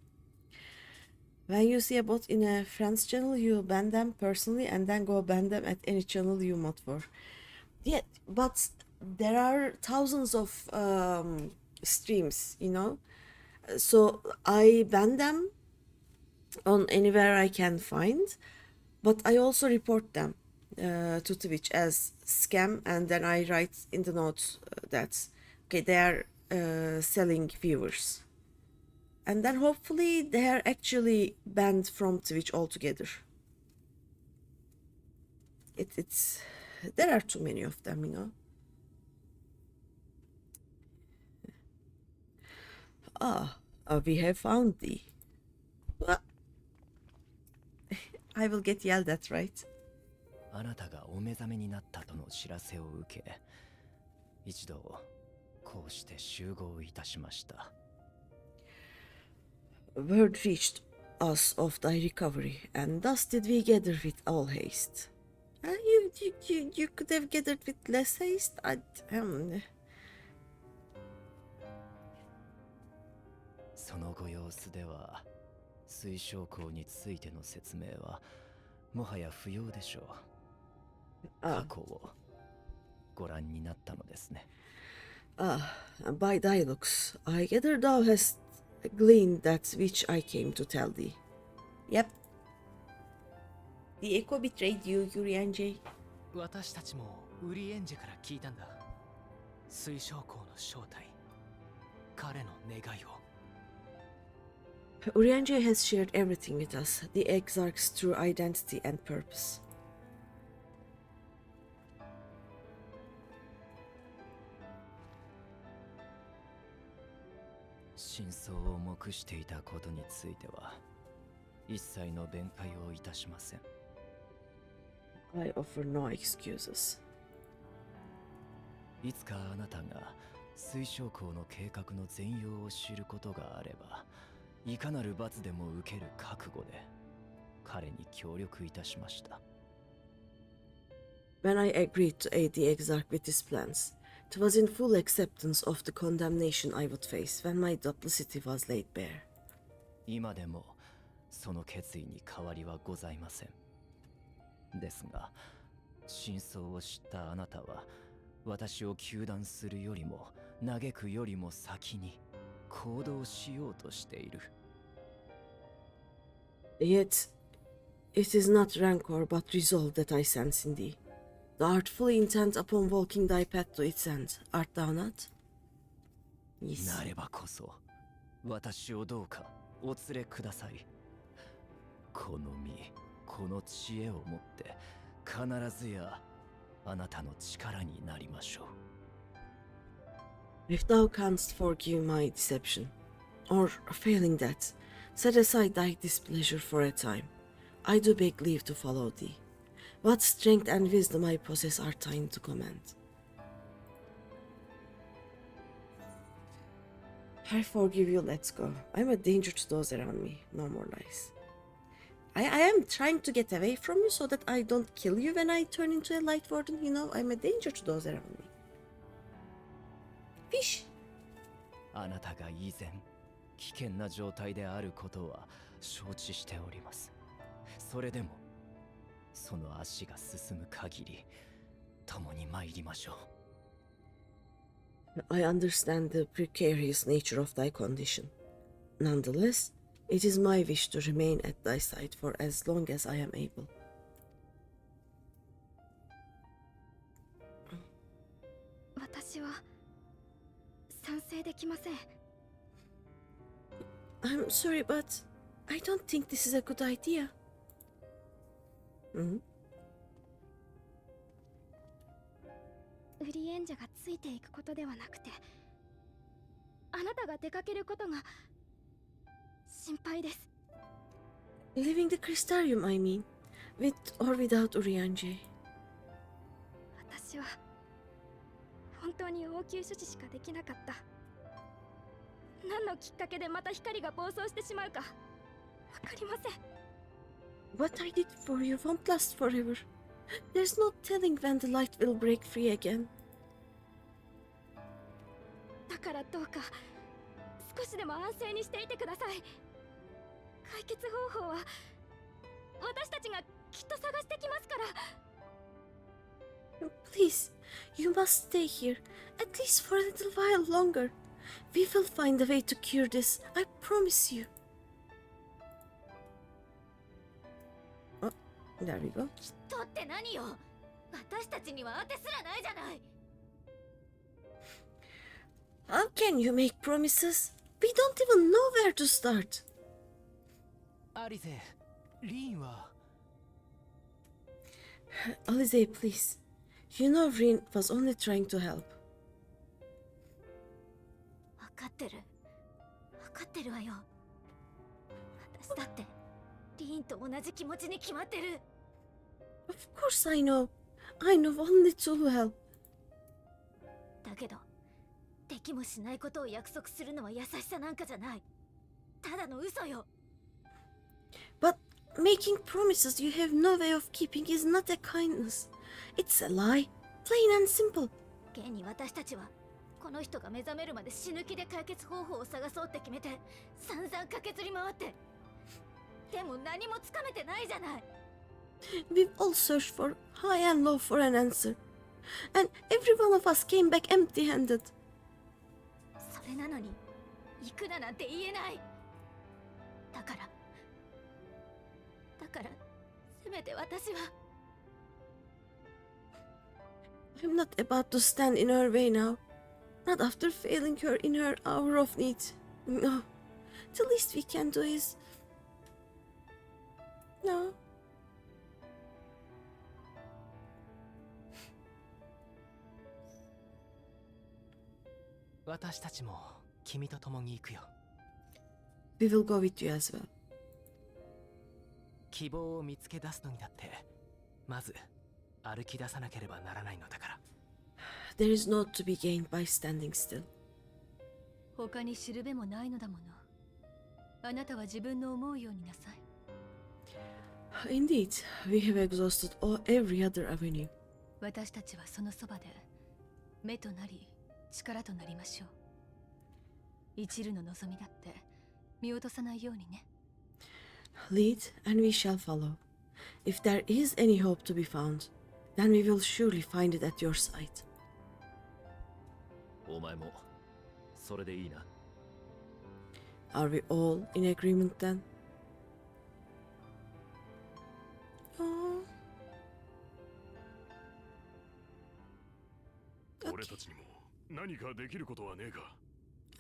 When you see a bot in a friend's channel, you ban them personally and then go ban them at any channel you mod for. Yeah, but there are thousands of streams, you know. So I ban them on anywhere I can find, but I also report them to Twitch as scam, and then I write in the notes that okay, they are selling viewers, and then hopefully they are actually banned from Twitch altogether. It's there are too many of them, you know. We have found thee. Well, I will get yelled at, right? あなたがお目覚めになったとの知らせを受け、一度こうして集合いたしました。Word reached us of thy recovery, and thus did we gather with all haste. You could have gathered with less haste. I そのご様子では、水晶港についての説明はもはや不要でしょう。過去をご覧になったのですね。By thy looks, I gather thou hast gleaned that which I came to tell thee. Yep. The echo betrayed you, Yuri and Jay. 私たちもウリエンジェから聞いたんだ。水晶港の正体、彼の願いを。Urianger has shared everything with us, the Exarch's true identity and purpose. 真相を黙していたことについては一切の弁解をいたしません。I offer no excuses. いつかあなたが水晶港の計画の全容を知ることがあれば、いかなる罰でも受ける覚悟で彼に協力いたしました。When I agreed to aid the Exarch with his plans, it was in full acceptance of the condemnation I would face when my duplicity was laid bare. 今でもその決意に変わりはございません。ですが、真相を知ったあなたは、私を糾弾するよりも嘆くよりも先に行動しようとしている。Yet, it is not rancor but resolve that I sense in thee. Thou art fully intent upon walking thy path to its end, art thou not? Yes. なればこそ、私をどうかお連れください。この身、この知恵をもって、必ずやあなたの力になりましょう。If thou canst forgive my deception, or failing that, set aside thy displeasure for a time, I do beg leave to follow thee. What strength and wisdom I possess are thine to command. I forgive you, let's go. I'm a danger to those around me, no more lies. I am trying to get away from you so that I don't kill you when I turn into a light warden, you know? I'm a danger to those around me. Fish! あなたが以前、危険な状態であることは承知しております。それでも、その足が進む限り、共に参りましょう。I understand the precarious nature of thy condition. Nonetheless, it is my wish to remain at thy side for as long as I am able. 私は賛成できません。I'm sorry, but I don't think this is a good idea. Hmm? ウリエンジャがついていくことではなくて、あなたが出かけることが心配です。 Leaving the crystarium, I mean. With or without Urianger. 私は本当に応急処置しかできなかった。何のきっかけでまた光が暴走してしまうかわかりません。 What I did for you won't last forever. There's no telling when the light will break free again. だからどうか少しでも安静にしていてください。解決方法は私たちがきっと探してきますから。 Please, you must stay here, at least for a little while longer. We will find a way to cure this, I promise you. Oh, there we go. きっとって何よ。私たちには当てすらないじゃない。 How can you make promises? We don't even know where to start. アリゼ、リーンは Alize, please. You know Rin was only trying to help. 分かってる。分かってるわよ。私だってリーンと同じ気持ちに決まってる。 Of course I know. I know only too well. だけどできもしないことを約束するのは優しさなんかじゃない。ただの嘘よ。 But making promises you have no way of keeping is not a kindness. It's a lie. Plain and simple. 現に私たちはこの人が目覚めるまで死ぬ気で解決方法を探そうって決めて散々駆けずり回って。でも何もつかめてないじゃない。 We've all searched for high and low for an answer. And every one of us came back empty-handed. それなのに行くななんて言えない。だからせめて私は。 I'm not about to stand in her way now. Not after failing her in her hour of need. No. The least we can do is... No. 私たちも君と共に行くよ。 We will go with you as well. 希望を見つけ出すのにだってまず歩き出さなければならないのだから。 There is naught to be gained by standing still. 他に知るべもないのだもの。あなたは自分の思うようになさい。 Indeed, we have exhausted every other avenue. 私たちはそのそばで目となり力となりましょう。一縷の望みだって見落とさないようにね。 Lead, and we shall follow. If there is any hope to be found, then we will surely find it at your side. お前もそれでいいな。 Are we all in agreement then? Oh. 俺たちにも何かできることはねえか。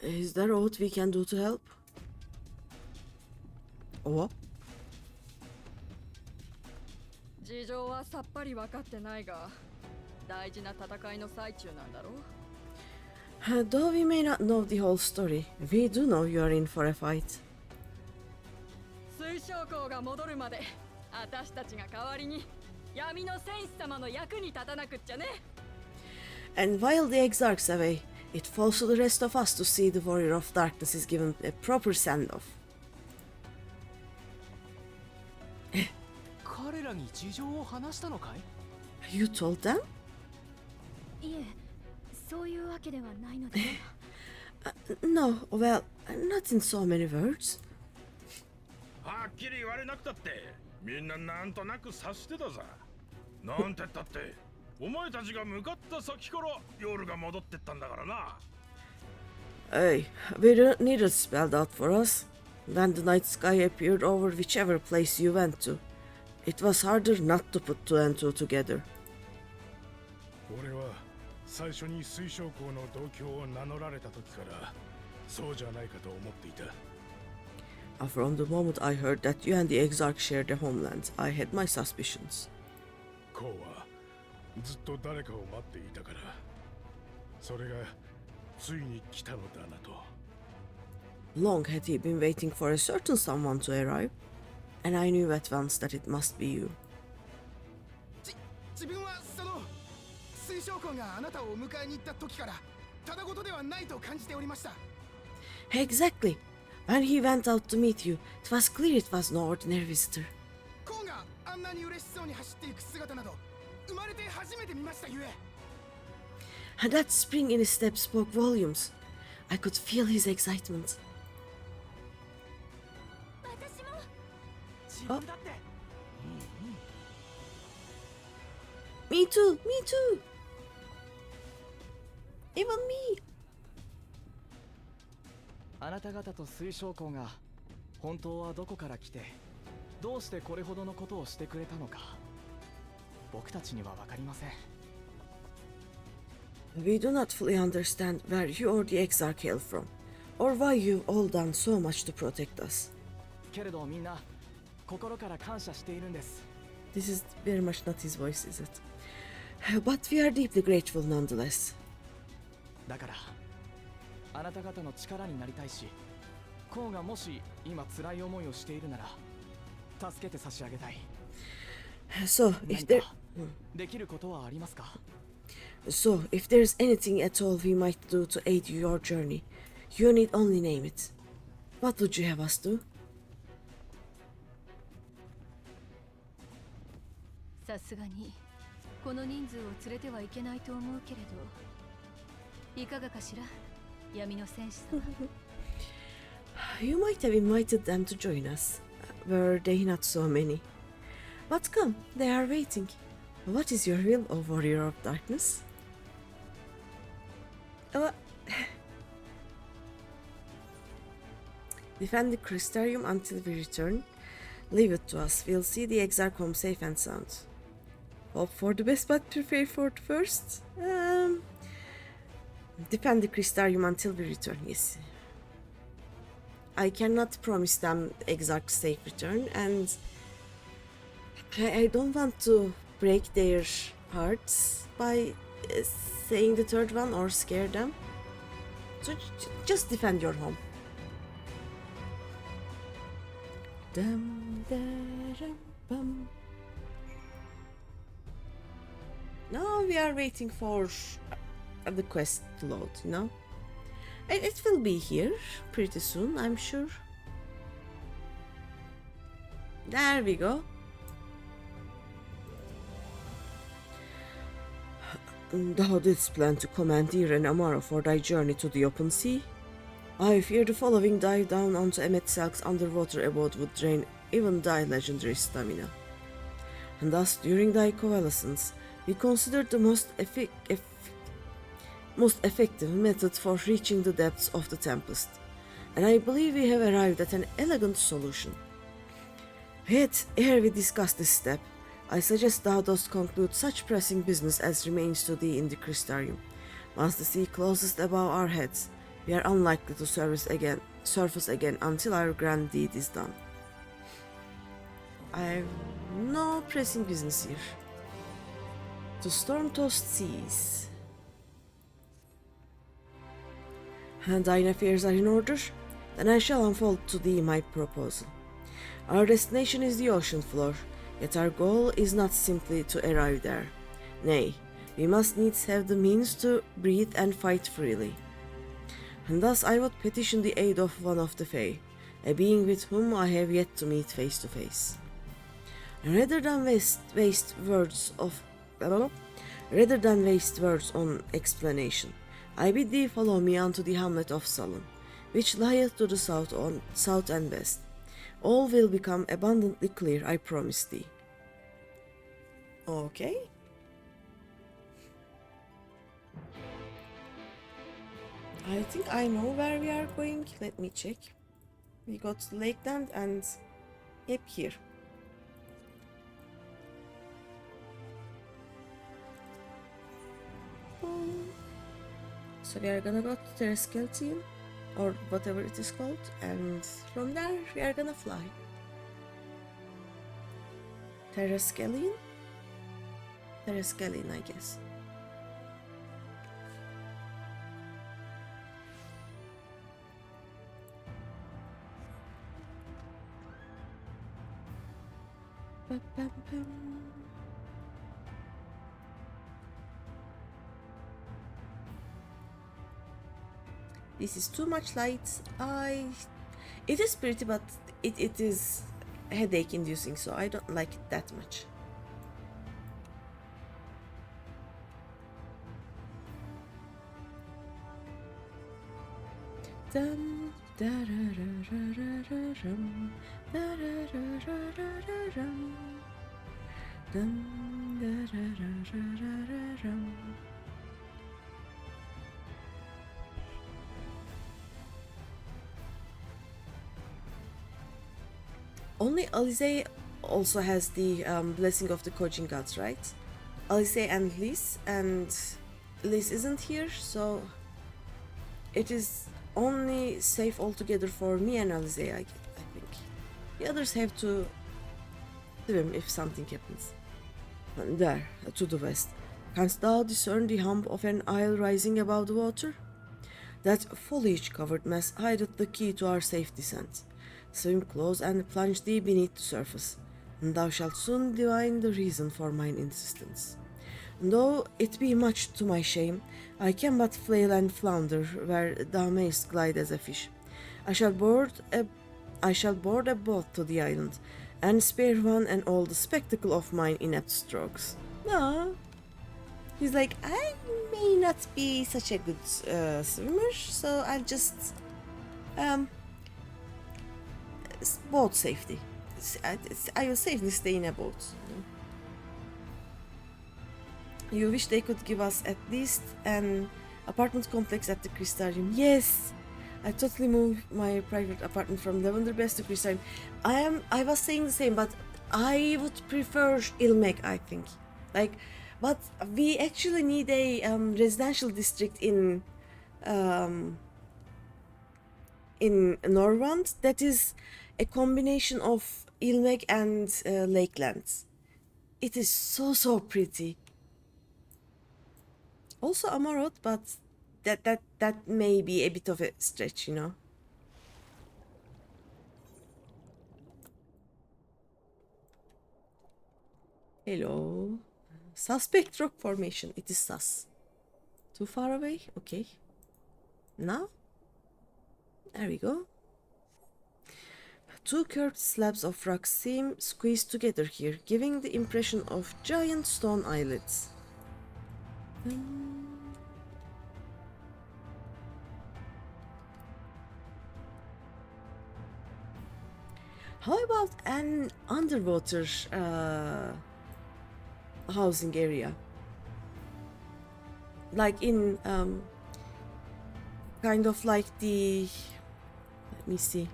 Is there aught we can do to help? What? 事情はさっぱり分かってないが、大事な戦いの最中なんだろう。Though we may not know the whole story, we do know you are in for a fight. 水晶校が戻るまで、私たちが代わりに闇の戦士様の役に立たなくっちゃね。 And while the exarch's away, it falls to the rest of us to see the warrior of darkness is given a proper send-off. 彼らに事情を話したのかい？ You told them? いえ、そういうわけではないので。No, well, not in so many words. はっきり言われなくたってみんななんとなく察してたさ。なんてったってお前たちが向かった先から夜が戻ってったんだからな。 Hey, we didn't need it spelled out for us. When the night sky appeared over whichever place you went to, it was harder not to put two and two together. 俺は最初に水晶校の同郷を名乗られた時からそうじゃないかと思っていた。 From the moment I heard that you and the Exarch shared a homeland, I had my suspicions. コウはずっと誰かを待っていたから、それがついに来たのだなと。 Long had he been waiting for a certain someone to arrive, and I knew at once that it must be you. 自分は水晶魂があなたをお迎えに行った時からただごとではないと感じておりました。 Exactly. When he went out to meet you, it was clear it was no ordinary visitor. コウがあんなに嬉しそうに走っていく姿など生まれて初めて見ましたゆえ。 And that spring in his step spoke volumes. I could feel his excitement. 私も。自分だって。Me too, me too. Even me. あなた方と水晶魂が本当はどこから来てどうしてこれほどのことをしてくれたのか僕たちには分かりません。 We do not fully understand where you or the Exarch hail from, or why you've all done so much to protect us. けれどみんな心から感謝しているんです。 This is very much not his voice, is it? But we are deeply grateful nonetheless. だからあなた方の力になりたいし、コウがもし今辛い思いをしているなら助けて差し上げたい。 So, if there... できることはありますか？ So, if there's anything at all we might do to aid your journey, you need only name it. What would you have us do? さすがにこの人数を連れてはいけないと思うけれど、いかがかしら、闇の戦士様。You might have invited them to join us. Were they not so many? But come, they are waiting. What is your will, O warrior of darkness? Defend the Crystarium until we return. Leave it to us. We'll see the Exarch home safe and sound. Hope for the best, but prepare for the worst. Defend the Crystarium until we return. Yes. I cannot promise them exact safe return, and I don't want to break their hearts by saying the third one or scare them. So just defend your home. Dum, da-dum, bum. Now we are waiting for the quest to load, you know? It will be here pretty soon, I'm sure. There we go. Thou didst plan to commandeer an Amara for thy journey to the open sea. I fear the following dive down onto Emmet Salk's underwater abode would drain even thy legendary stamina. And thus, during thy convalescence, we considered the most effective method for reaching the depths of the Tempest, and I believe we have arrived at an elegant solution. Yet, ere we discuss this step, I suggest thou dost conclude such pressing business as remains to thee in the Crystarium. Once the sea closes above our heads, we are unlikely to surface again until our grand deed is done. I have no pressing business here. To storm-tossed seas. And thine affairs are in order? Then I shall unfold to thee my proposal. Our destination is the ocean floor, yet our goal is not simply to arrive there. Nay, we must needs have the means to breathe and fight freely. And thus I would petition the aid of one of the Fae, a being with whom I have yet to meet face to face. Rather than waste words on explanation, I bid thee follow me unto the hamlet of Sullen, which lieth to the south and west. All will become abundantly clear, I promise thee. Okay. I think I know where we are going. Let me check. We got Lakeland and yep, here. So we are gonna go to Terraskeleton, or whatever it is called, and from there we are gonna fly. Terraskeleton? Terraskeleton, I guess. This is too much light. It is pretty, but it is headache inducing, so I don't like it that much. Dum, da, da, da, da, da, da, dum, da, da, da, da, da, da, dum. Dum, da, da, da, da, da, da, dum. Only Alize also has the blessing of the Kojin gods, right? Alize and Liz, and Liz isn't here, so it is only safe altogether for me and Alize, I think. The others have to swim if something happens. And there, to the west, canst thou discern the hump of an isle rising above the water? That foliage-covered mass hideth the key to our safe descent. Swim close and plunge thee beneath the surface, and thou shalt soon divine the reason for mine insistence. Though it be much to my shame, I can but flail and flounder where thou mayst glide as a fish. I shall board a boat to the island, and spare one and all the spectacle of mine inept strokes. Ah, he's like, I may not be such a good swimmer, so I'll just boat safety. I will safely stay in a boat. You wish they could give us at least an apartment complex at the Crystarium. Yes, I totally moved my private apartment from Lavender Best to Crystarium. I was saying the same, but I would prefer Ilmek, I think. Like, but we actually need a residential district in Norwand that is a combination of Ilmek and Lakelands. It is so pretty. Also Amarot, but that may be a bit of a stretch, you know. Hello. Suspect rock formation. It is sus. Too far away? Okay. Now? There we go. Two curved slabs of rock seem squeezed together here, giving the impression of giant stone islets. How about an underwater housing area? Like in kind of like the, let me see,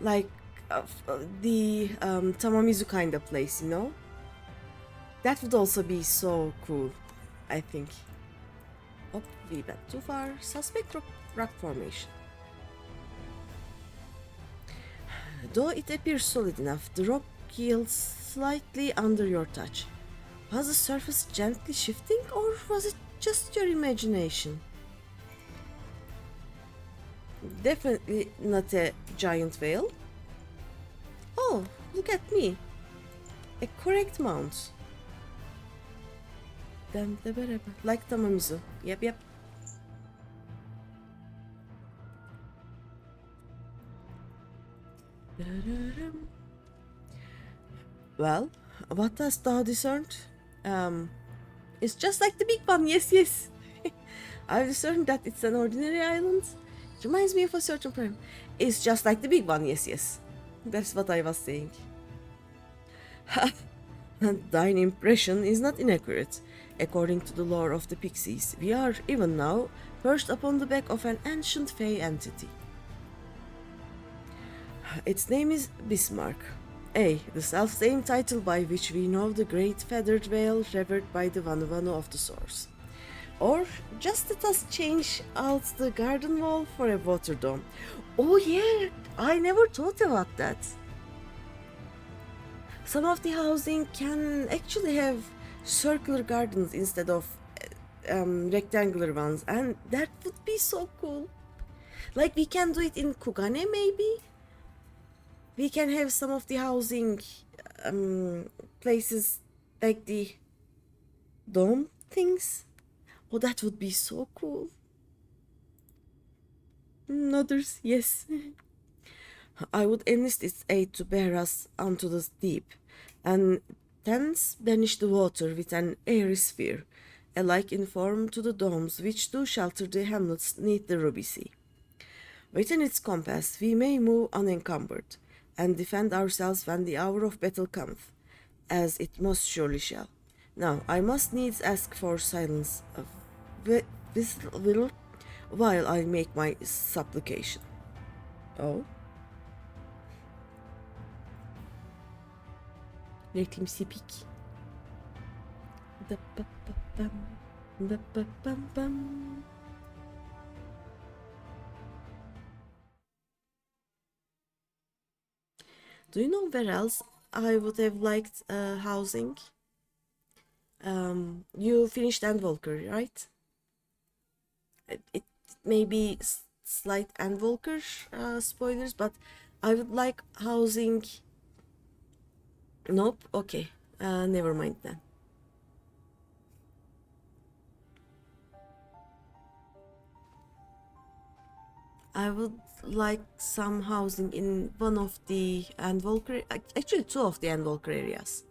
like the Tamamizu kind of place, you know? That would also be so cool, I think. Oh, we went too far. Suspect rock formation. Though it appears solid enough, the rock yields slightly under your touch. Was the surface gently shifting, or was it just your imagination? Definitely not a giant whale. Oh, look at me. A correct mount. Like Tamamizu. Yep. Well, what dost thou discern? It's just like the big one, yes. I've discerned that it's an ordinary island. It reminds me of a certain poem. It's just like the big one, yes. That's what I was saying. Thine impression is not inaccurate. According to the lore of the Pixies, we are, even now, perched upon the back of an ancient fey entity. Its name is Bismarck, the self-same title by which we know the great feathered whale revered by the Vanu of the source. Or just let us change out the garden wall for a water dome. Oh yeah, I never thought about that. Some of the housing can actually have circular gardens instead of rectangular ones, and that would be so cool. Like, we can do it in Kugane, maybe? We can have some of the housing places like the dome things. Oh, that would be so cool. Others, yes. I would enlist its aid to bear us onto the deep, and thence banish the water with an airy sphere, alike in form to the domes which do shelter the hamlets neath the ruby sea. Within its compass we may move unencumbered, and defend ourselves when the hour of battle cometh, as it most surely shall. Now I must needs ask for silence while I make my supplication. Oh? Let him speak. Do you know where else I would have liked housing? You finished Endwalker, right? It may be slight Endwalker spoilers, but I would like housing. Nope. Okay. Never mind then. I would like some housing in one of the Endwalker, actually two of the Endwalker areas.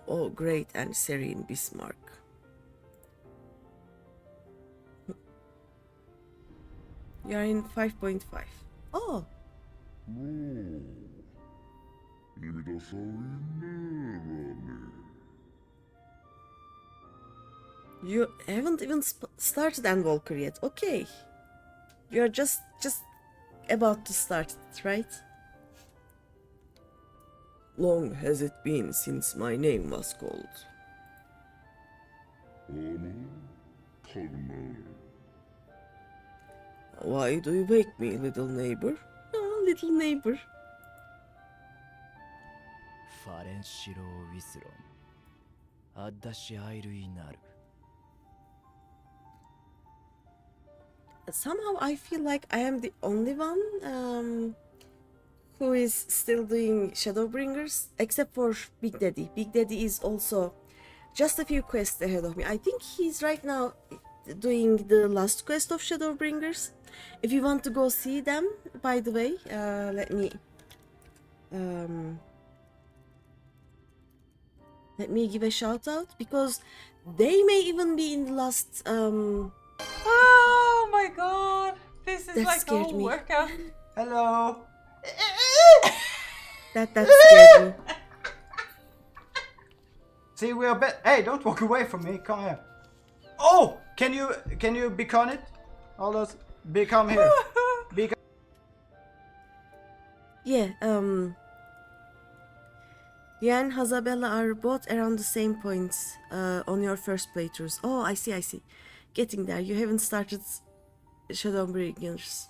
Oh, great, and Serene Bismarck. You are in 5.5. Oh! You haven't even started Endwalker yet. Okay. You're just about to start it, right? Long has it been since my name was called. Why do you wake me, little neighbor? Oh, little neighbor. Somehow I feel like I am the only one who is still doing Shadowbringers, except for Big Daddy. Big Daddy is also just a few quests ahead of me. I think he's right now doing the last quest of Shadowbringers. If you want to go see them, by the way, let me give a shout out, because they may even be in the last Oh my god! This is that like a scared whole me. workout. Hello. That scared me. See, we are Hey, don't walk away from me. Come here. Oh, can you become it? All those become here. Become. Yeah, you and Hazabella are both around the same points on your first playthroughs. Oh, I see. Getting there. You haven't started Shadowbringers.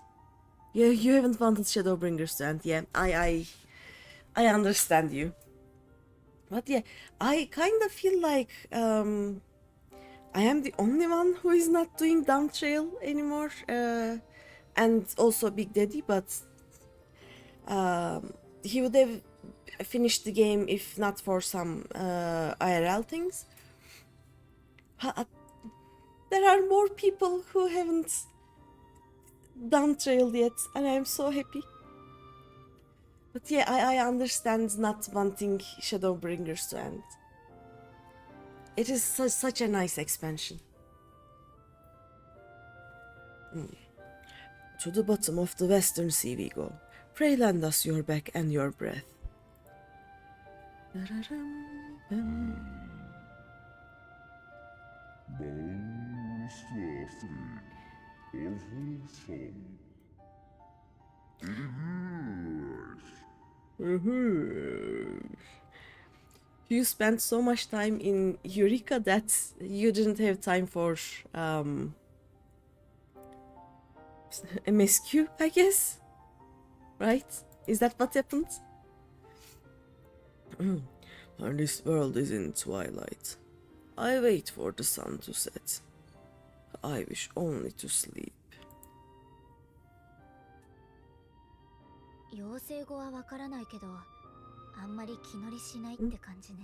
You haven't wanted Shadowbringers to end. Yeah, I understand you. But yeah, I kind of feel like I am the only one who is not doing Down Trail anymore, and also Big Daddy, but he would have finished the game if not for some IRL things. There are more people who haven't done trailed yet, and I'm so happy. But yeah, I understand not wanting Shadowbringers to end. It is such a nice expansion. To the bottom of the western sea we go. Pray lend us your back and your breath. You spent so much time in Eureka that you didn't have time for MSQ, I guess? Right? Is that what happened? And this world is in twilight. I wait for the sun to set. I wish only to sleep. 妖精語はわからないけど、あんまり気乗りしないって感じね。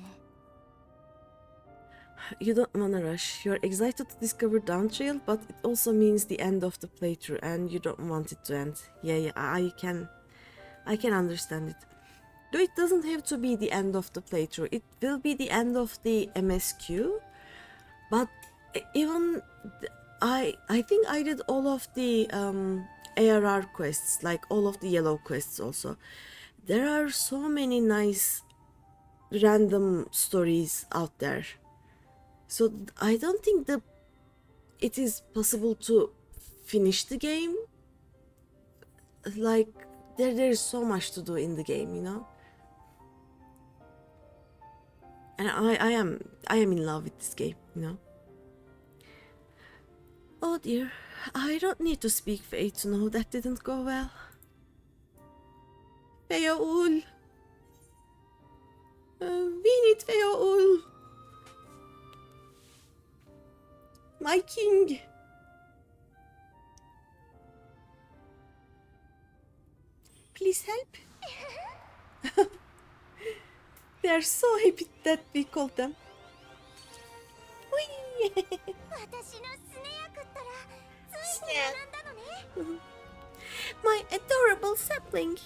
You don't wanna rush. You're excited to discover Down Trail, but it also means the end of the playthrough, and you don't want it to end. Yeah, I can understand it. Though it doesn't have to be the end of the playthrough. It will be the end of the MSQ, but even I think I did all of the ARR quests, like all of the yellow quests also. There are so many nice random stories out there. So I don't think it is possible to finish the game. Like there is so much to do in the game, you know. And I am in love with this game, you know. Oh dear, I don't need to speak Faye to know that didn't go well. Feoul. We need Feoul. My king. Please help. They are so happy that we called them. My adorable sapling.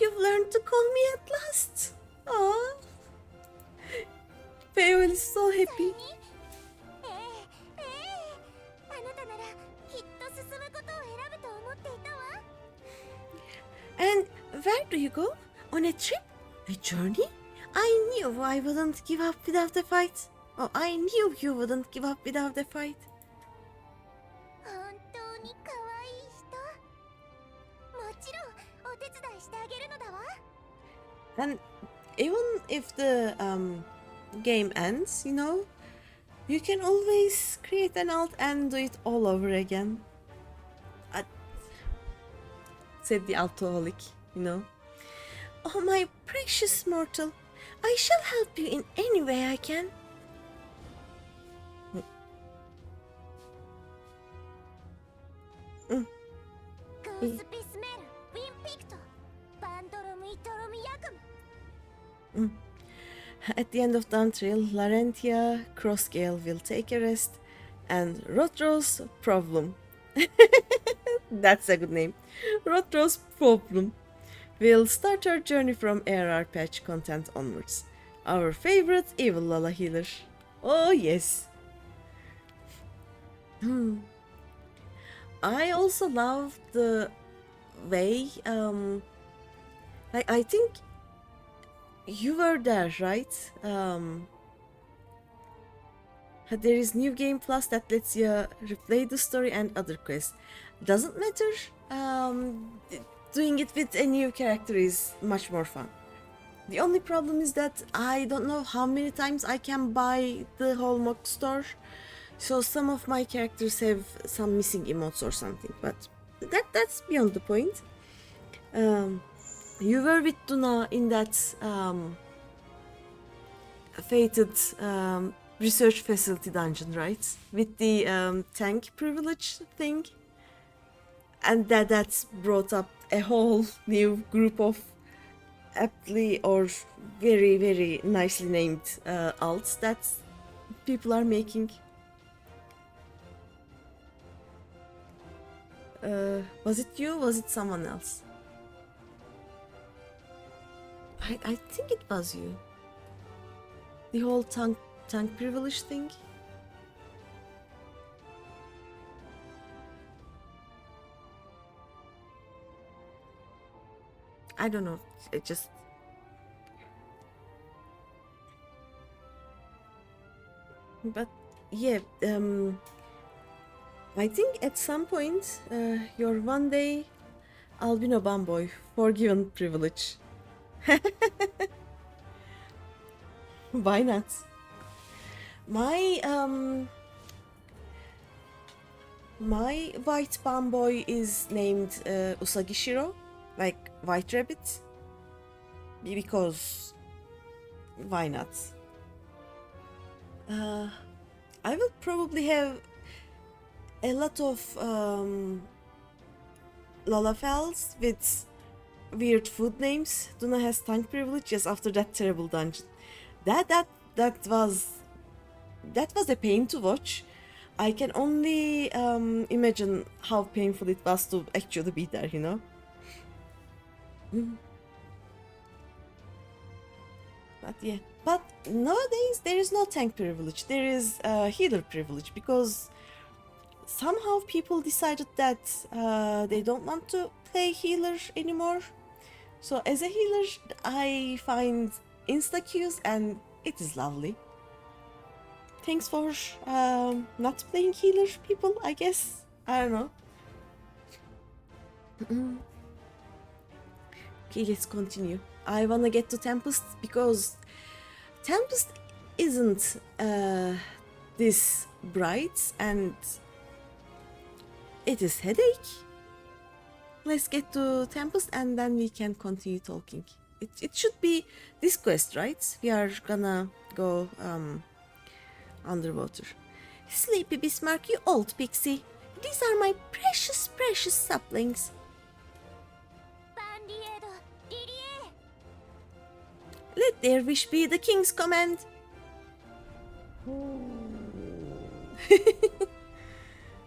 You've learned to call me at last. Aww. Feoul is so happy. And where do you go? On a trip? A journey? I knew I wouldn't give up without a fight. Oh, I knew you wouldn't give up without a fight. And even if the game ends, you know, you can always create an alt and do it all over again. Said the alcoholic, you know. Oh, my precious mortal, I shall help you in any way I can. At the end of Down Trail, Larentia Crossgale will take a rest, and Rotro's problem. That's a good name. Rotro's problem will start our journey from ARR patch content onwards. Our favorite evil Lala healer. Oh yes. I also love the way I think you were there, right? There is New Game Plus that lets you replay the story and other quests. Doesn't matter. Doing it with a new character is much more fun. The only problem is that I don't know how many times I can buy the Hallmark store. So some of my characters have some missing emotes or something, but that's beyond the point. You were with Duna in that fated research facility dungeon, right? With the tank privilege thing. And that's brought up a whole new group of aptly or very, very nicely named alts that people are making. Was it you? Was it someone else? I think it was you. The whole tank privilege thing. I don't know. It just. But yeah, I think at some point, your one day albino bamboy forgiven privilege. Why not? My my white bamboy is named Usagishiro, like White Rabbit, because why not? I will probably have a lot of Lalafels with weird food names. Duna has tongue privilege. Yes, after that terrible dungeon. That was a pain to watch. I can only imagine how painful it was to actually be there, you know? But yeah. But nowadays there is no tank privilege. There is healer privilege because somehow people decided that they don't want to play healer anymore. So as a healer, I find insta queues and it is lovely. Thanks for not playing healer, people, I guess. I don't know. Okay, let's continue. I wanna get to Tempest because Tempest isn't this bright and it is headache. Let's get to Tempest and then we can continue talking. It should be this quest, right? We are gonna go underwater. Sleepy Bismarck, you old pixie. These are my precious, precious saplings. Let their wish be the king's command.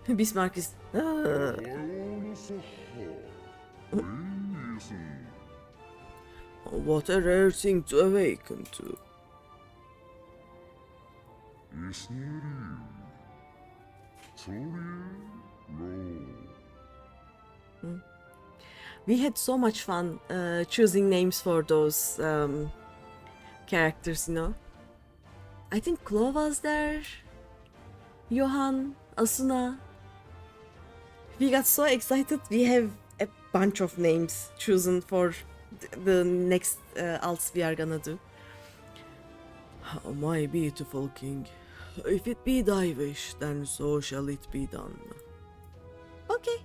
Bismarck is... What a rare thing to awaken to. We had so much fun choosing names for those characters, you know. I think Chloe was there, Johan, Asuna. We got so excited. We have a bunch of names chosen for the next alts we are gonna do. Oh, my beautiful king, if it be thy wish, then so shall it be done. Okay.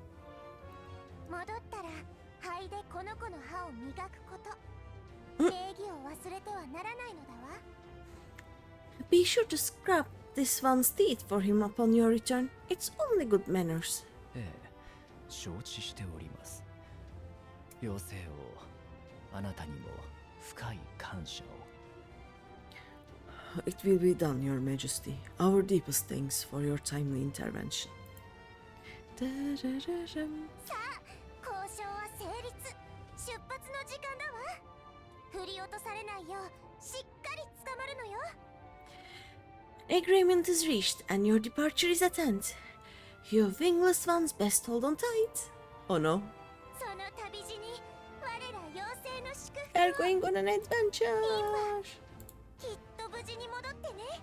Be sure to scrub this one's teeth for him upon your return. It's only good manners. 承知しております。妖精王、あなたにも深い感謝を。It will be done, Your Majesty. Our deepest thanks for your timely intervention. さあ、交渉は成立。出発の時間だわ。振り落とされないようしっかり捕まるのよ。Agreement is reached and your departure is at hand. You wingless ones best hold on tight. Oh no. その旅路に我ら妖精の祝福を。We're going on an adventure. きっと無事に戻ってね。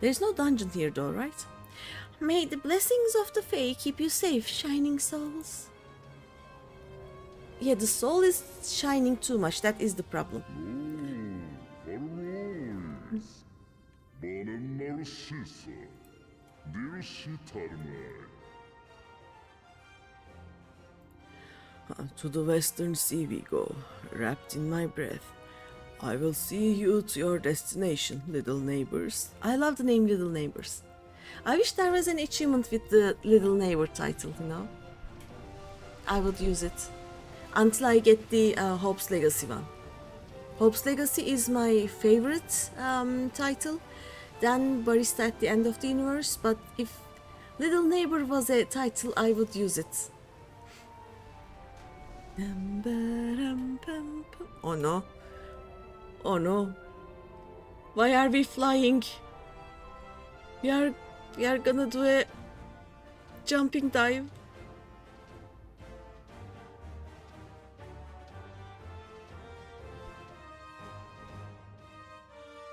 There's no dungeon here though, right? May the blessings of the Fae keep you safe, shining souls. Yeah, the soul is shining too much. That is the problem. To the western sea we go, wrapped in my breath. I will see you to your destination, little neighbors. I love the name Little Neighbors. I wish there was an achievement with the Little Neighbor title, you know? I would use it. Until I get the Hope's Legacy one. Hope's Legacy is my favorite title. Then Barista at the End of the Universe. But if Little Neighbor was a title, I would use it. Oh no. Oh no. Why are we flying? We are gonna do a jumping dive.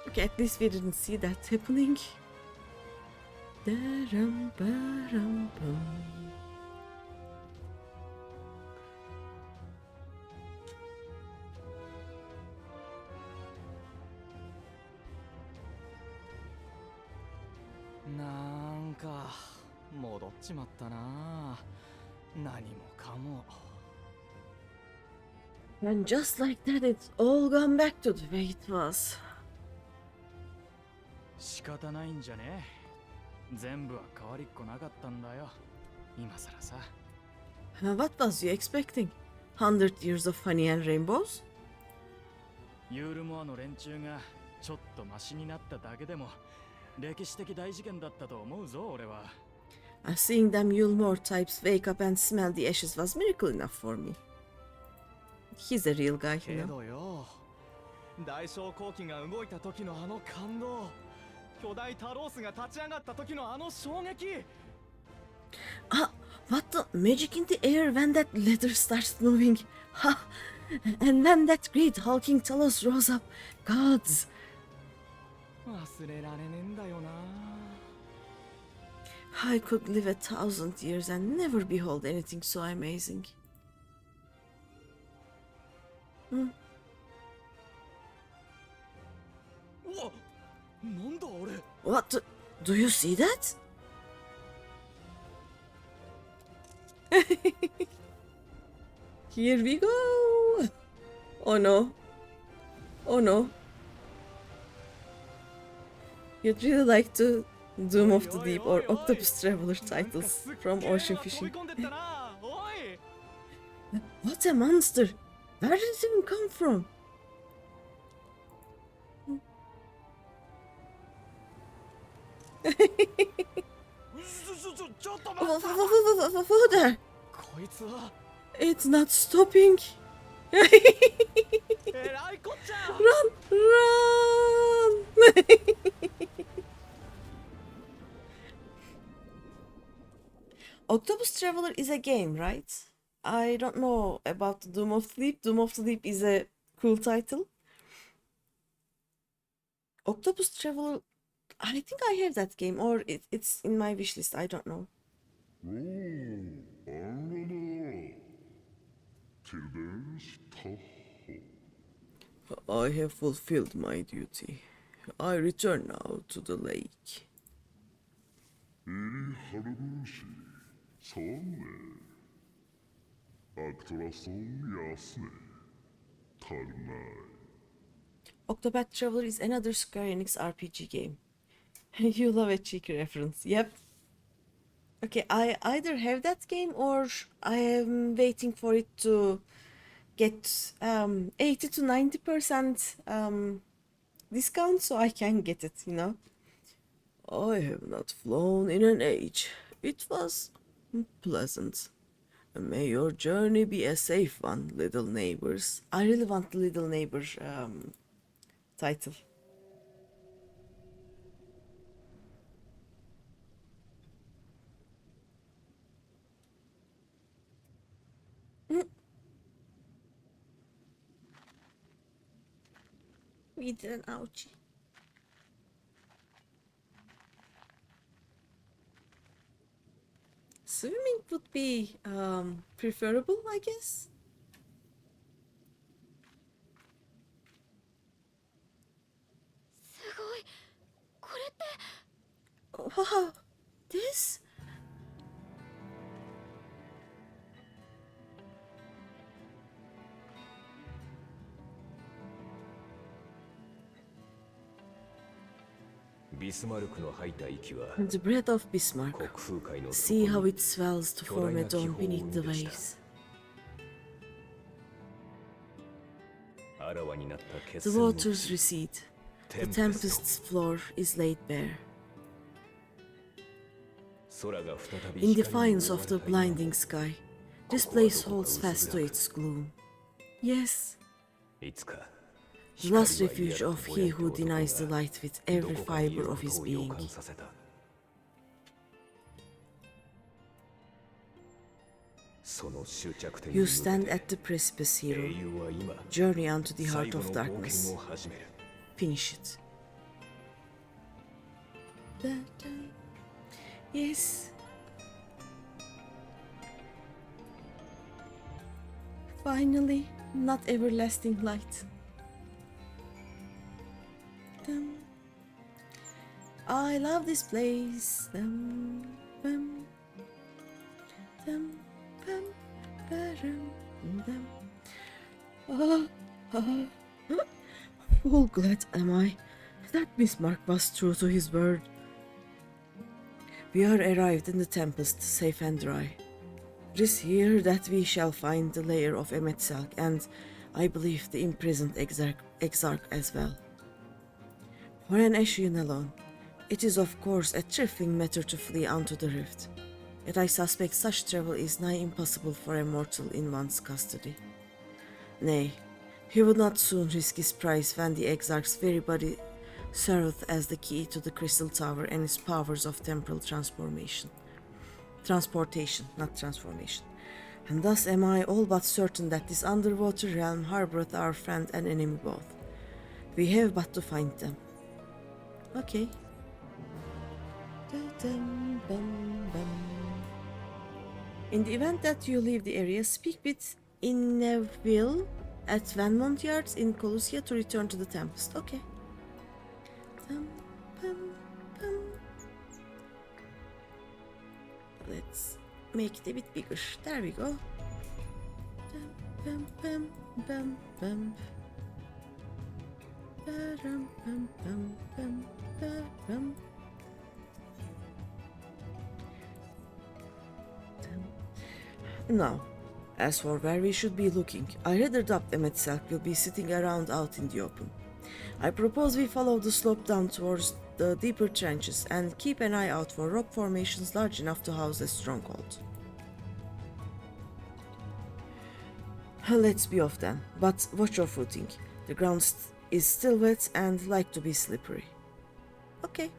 Okay, at least we didn't see that happening. Da-rum-ba-rum-bum.なんか戻っちまったな。何もかも。And just like that, it's all gone back to the way it was. 仕方ないんじゃね。全部は変わりっこなかったんだよ。今さらさ。What was you expecting? 100 years of honey and rainbows. ユールモアの連中がちょっとマシになっただけでも歴史的大事件だったと思うぞ俺は。Seeing them Yulmore types wake up and smell the ashes was miracle enough for me. He's a real guy, け you know. どよ、大正後期が動いた時のあの感動、巨大タロースが立ち上がった時のあの衝撃。Ah, what the magic in the air when that letter starts moving. Ha! And then that great hulking Talos rose up. Gods! 忘れられねえんだよな。I could live 1,000 years and never behold anything so amazing. Hmm. うわ、なんだあれ。 What? Do you see that? Here we go! Oh no. Oh no. You'd really like to Doom of the Deep or Octopus Traveler titles from Ocean Fishing. What a monster! Where did it even come from? There! It's not stopping! Run! Run! Octopus Traveler is a game, right? I don't know about Doom of Sleep. Doom of Sleep is a cool title. Octopus Traveler, I think I have that game, or it's in my wishlist. I don't know. I have fulfilled my duty. I return now to the lake. Octopath Traveler is another Square Enix RPG game. You love a cheeky reference. Yep. Okay, I either have that game or I am waiting for it to get 80 to 90% discount so I can get it, you know. I have not flown in an age. It was pleasant. May your journey be a safe one, little neighbors. I really want the little neighbor title. We did an ouchie. Swimming would be preferable, I guess. Wow, this? The breath of Bismarck. See how it swells to form a dome beneath the waves. The waters recede. The tempest's floor is laid bare. In defiance of the blinding sky, this place holds fast to its gloom. Yes. The last refuge of he who denies the light with every fiber of his being. You stand at the precipice, hero. Journey onto the heart of darkness. Finish it. Yes. Finally, not everlasting light. I love this place. Full glad am I that Bismarck was true to his word. We are arrived in the tempest, safe and dry. It is here that we shall find the lair of Emetselk and, I believe, the imprisoned exarch as well. For an Ashian alone, it is of course a trifling matter to flee onto the rift, yet I suspect such travel is nigh impossible for a mortal in one's custody. Nay, he would not soon risk his prize when the exarch's very body serveth as the key to the crystal tower and its powers of temporal transportation, not transformation. And thus am I all but certain that this underwater realm harboureth our friend and enemy both. We have but to find them. Okay. In the event that you leave the area, speak with Inneville at Vanmont Yards in Colusia to return to the Tempest. Okay. Let's make it a bit bigger. There we go. Now, as for where we should be looking, I rather doubt Emetselk will be sitting around out in the open. I propose we follow the slope down towards the deeper trenches and keep an eye out for rock formations large enough to house a stronghold. Let's be off then, but watch your footing. The ground is still wet and like to be slippery. Okay.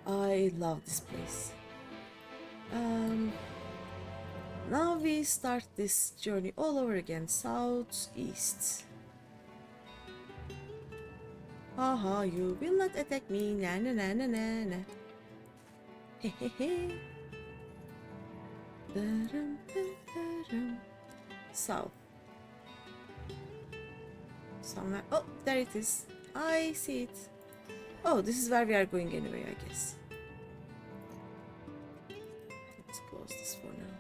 I love this place. Now we start this journey all over again, southeast. Haha, you will not attack me, na na na na na na. Hehehe. South. Somewhere. Oh, there it is. I see it. Oh, this is where we are going anyway, I guess. Let's close this for now.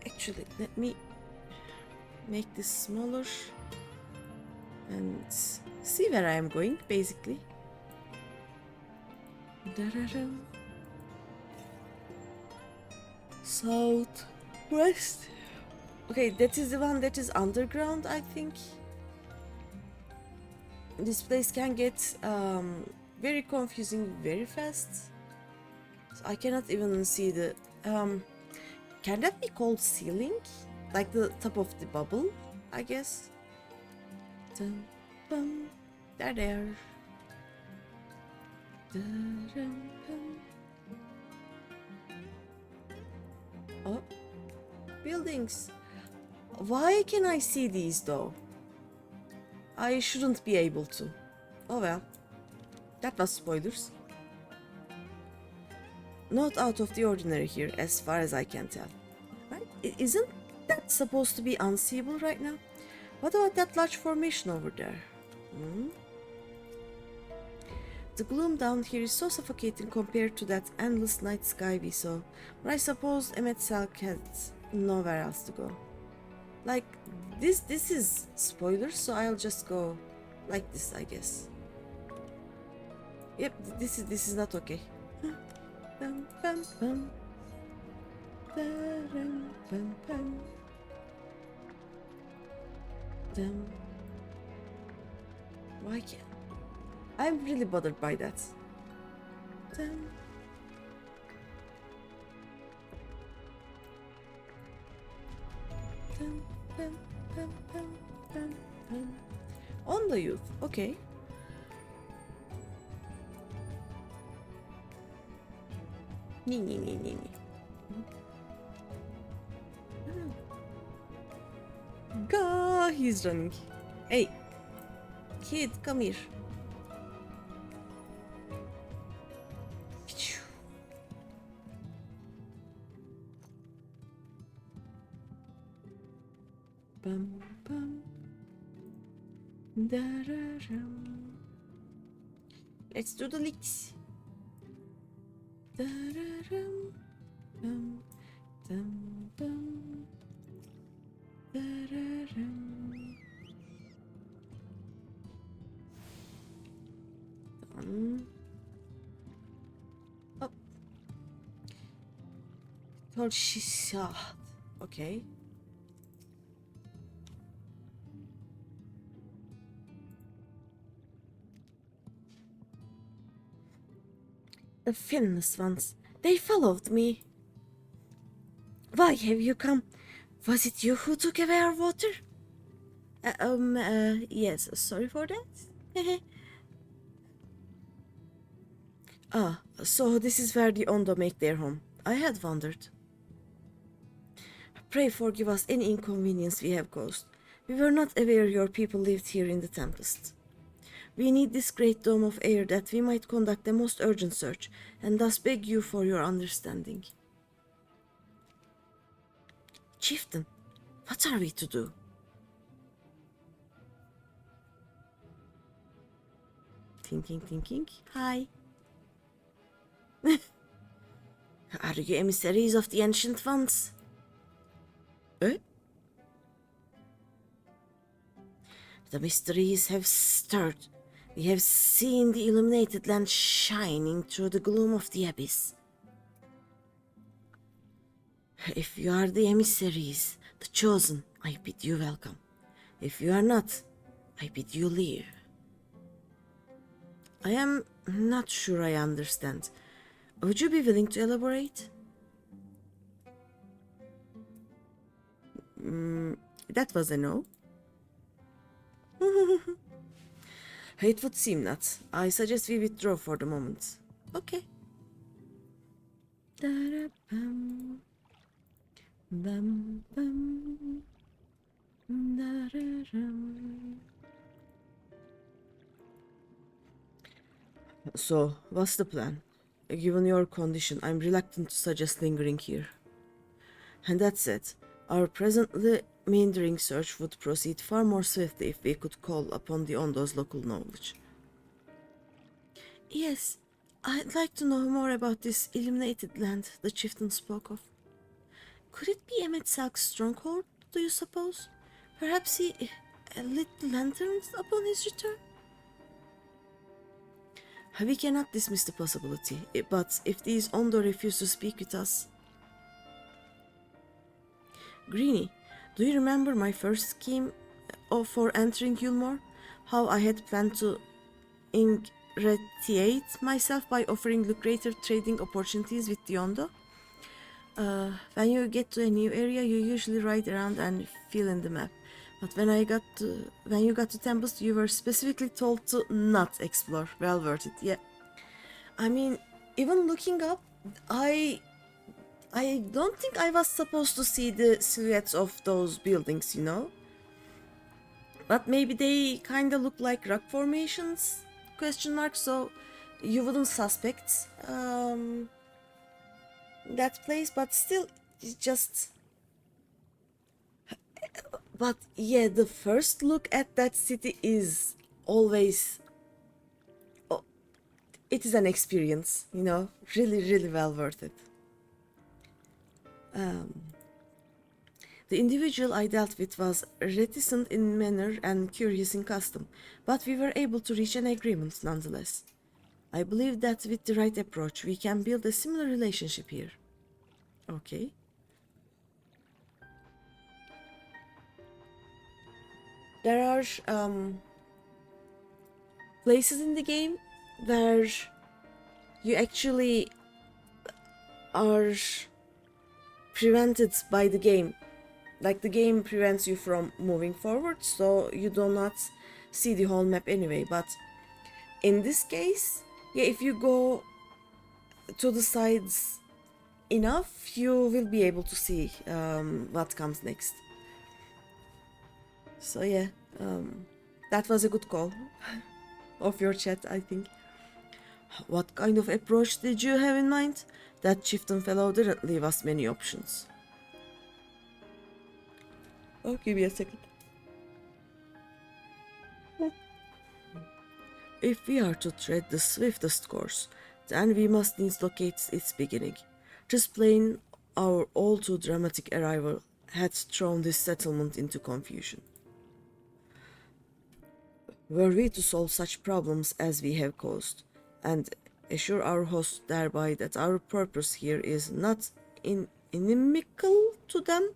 Actually, let me make this smaller and see where I am going, basically. South west. Okay, that is the one that is underground, I think. This place can get very confusing very fast. So I cannot even see the can that be called ceiling? Like the top of the bubble, I guess. Dum, bum. There they are. Dum, bum. Oh, buildings. Why can I see these though? I shouldn't be able to. Oh well. That was spoilers. Not out of the ordinary here, as far as I can tell. Right? Isn't that supposed to be unseeable right now? What about that large formation over there? The gloom down here is so suffocating compared to that endless night sky we saw. But I suppose Emetselk had nowhere else to go. Like, this is spoilers, so I'll just go like this, I guess. Yep, this is not okay. Bum, bum, bum. Ba-dum, bum, bum. Dum. Why can't I'm really bothered by that. Dum. Dum, bum, bum, bum, bum, bum. On the youth, okay. Nee. Gah, he's running. Hey, kid, come here. Bum bum. Da-da-dum. Let's do the licks. Da-da-dum. Bum, dum, bum. Da-da-dum. Told she saw. Okay. The finless ones. They followed me. Why have you come? Was it you who took away our water? Yes, sorry for that. Ah, so this is where the Ondo make their home. I had wondered. Pray forgive us any inconvenience we have caused. We were not aware your people lived here in the Tempest. We need this great dome of air that we might conduct the most urgent search, and thus beg you for your understanding. Chieftain, what are we to do? Thinking. Hi. Are you emissaries of the Ancient Ones? Eh? The mysteries have stirred. We have seen the illuminated land shining through the gloom of the abyss. If you are the emissaries, the chosen, I bid you welcome. If you are not, I bid you leave. I am not sure I understand. Would you be willing to elaborate? That was a no. It would seem not. I suggest we withdraw for the moment. Okay. Da-da-bum. Bum, bum. Da-da-dum. So, what's the plan? Given your condition, I'm reluctant to suggest lingering here. And that said, our presently meandering search would proceed far more swiftly if we could call upon the Ondo's local knowledge. Yes, I'd like to know more about this illuminated land the chieftain spoke of. Could it be Emmet Salk's stronghold, do you suppose? Perhaps he lit lanterns upon his return? We cannot dismiss the possibility, but if these Ondo refuse to speak with us... Greeny, do you remember my first scheme for entering Yulmore? How I had planned to ingratiate myself by offering lucrative trading opportunities with the Ondo? When you get to a new area, you usually ride around and fill in the map. But when you got to Tempest, you were specifically told to not explore. Well worth it, yeah. I mean, even looking up, I don't think I was supposed to see the silhouettes of those buildings, you know? But maybe they kinda look like rock formations? Question mark, so you wouldn't suspect that place, but still, it's just... But yeah, the first look at that city is always... Oh, it is an experience, you know? Really well worth it. The individual I dealt with was reticent in manner and curious in custom, but we were able to reach an agreement nonetheless. I believe that with the right approach, we can build a similar relationship here. Okay. There are places in the game where you actually are prevented by the game. Like the game prevents you from moving forward, so you do not see the whole map anyway. But in this case, yeah, if you go to the sides enough, you will be able to see what comes next. So yeah, that was a good call of your chat, I think. What kind of approach did you have in mind? That chieftain fellow didn't leave us many options. Oh, give me a second. If we are to tread the swiftest course, then we must needs locate its beginning. Just plain our all too dramatic arrival had thrown this settlement into confusion. Were we to solve such problems as we have caused, and assure our host thereby that our purpose here is not in inimical to them,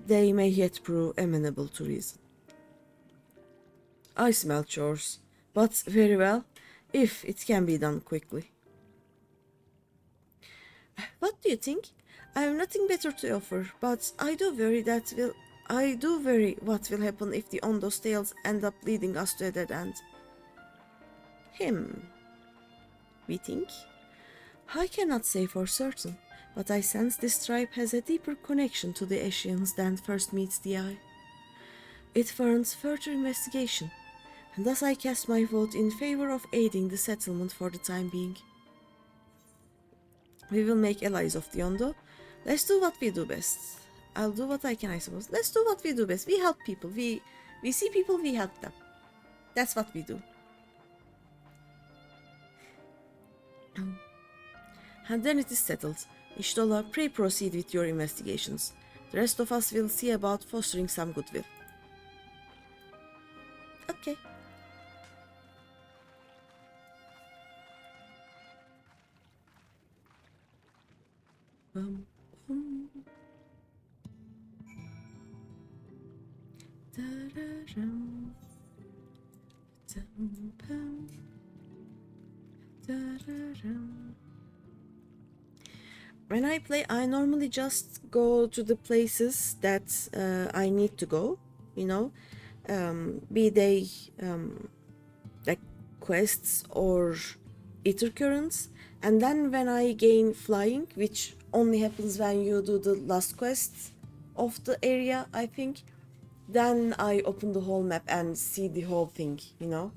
they may yet prove amenable to reason. I smell chores, but very well, if it can be done quickly. What do you think? I have nothing better to offer, but I do worry what will happen if the Ondo's tales end up leading us to a dead end. We think? I cannot say for certain, but I sense this tribe has a deeper connection to the Ashians than first meets the eye. It warrants further investigation, and thus I cast my vote in favor of aiding the settlement for the time being. We will make allies of the Ondo. Let's do what we do best. I'll do what I can, I suppose. Let's do what we do best. We help people. We see people, we help them. That's what we do. And then it is settled. Ishtola, pray proceed with your investigations. The rest of us will see about fostering some goodwill. Okay. When I play, I normally just go to the places that I need to go, you know, be they like quests or ether currents, and then when I gain flying, which only happens when you do the last quest of the area, I think, then I open the whole map and see the whole thing, you know,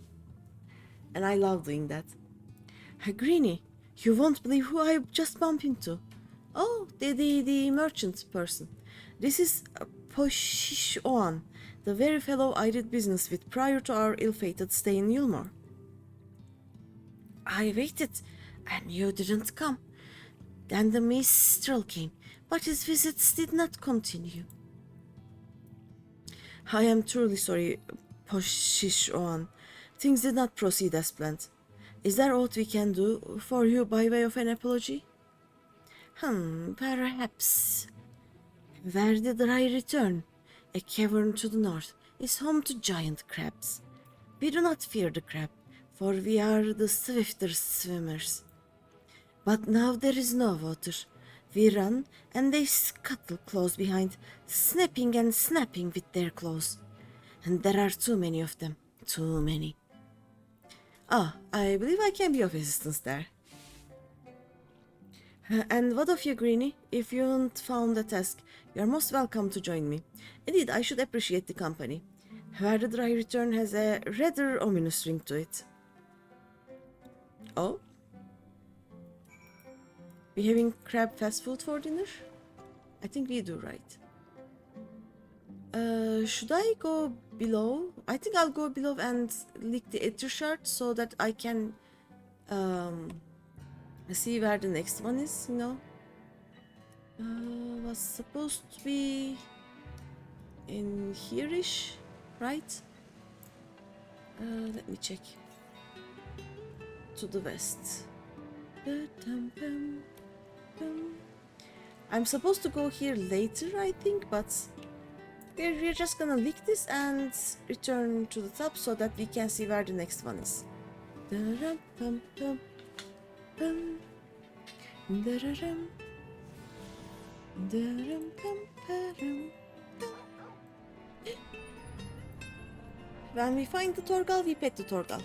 and I love doing that. Greeny, you won't believe who I just bumped into. Oh, the merchant person. This is Poshishoan, the very fellow I did business with prior to our ill-fated stay in Yulmore. I waited, and you didn't come. Then the minstrel came, but his visits did not continue. I am truly sorry, Poshishoan. Things did not proceed as planned. Is there aught we can do for you by way of an apology? Perhaps. Where did I return? A cavern to the north is home to giant crabs. We do not fear the crab, for we are the swifter swimmers. But now there is no water. We run, and they scuttle close behind, snapping and snapping with their claws. And there are too many of them. Too many. Ah, I believe I can be of assistance there. And what of you, Greeny? If you haven't found a task, you are most welcome to join me. Indeed, I should appreciate the company. Where did I return has a rather ominous ring to it. Oh? We having crab fast food for dinner? I think we do, right? Should I go below? I think I'll go below and lick the ether shard so that I can see where the next one is, you know? Was supposed to be in here-ish, right? Let me check. To the west. I'm supposed to go here later, I think, but we're just gonna lick this and return to the top so that we can see where the next one is. When we find the Torgal, we pet the Torgal.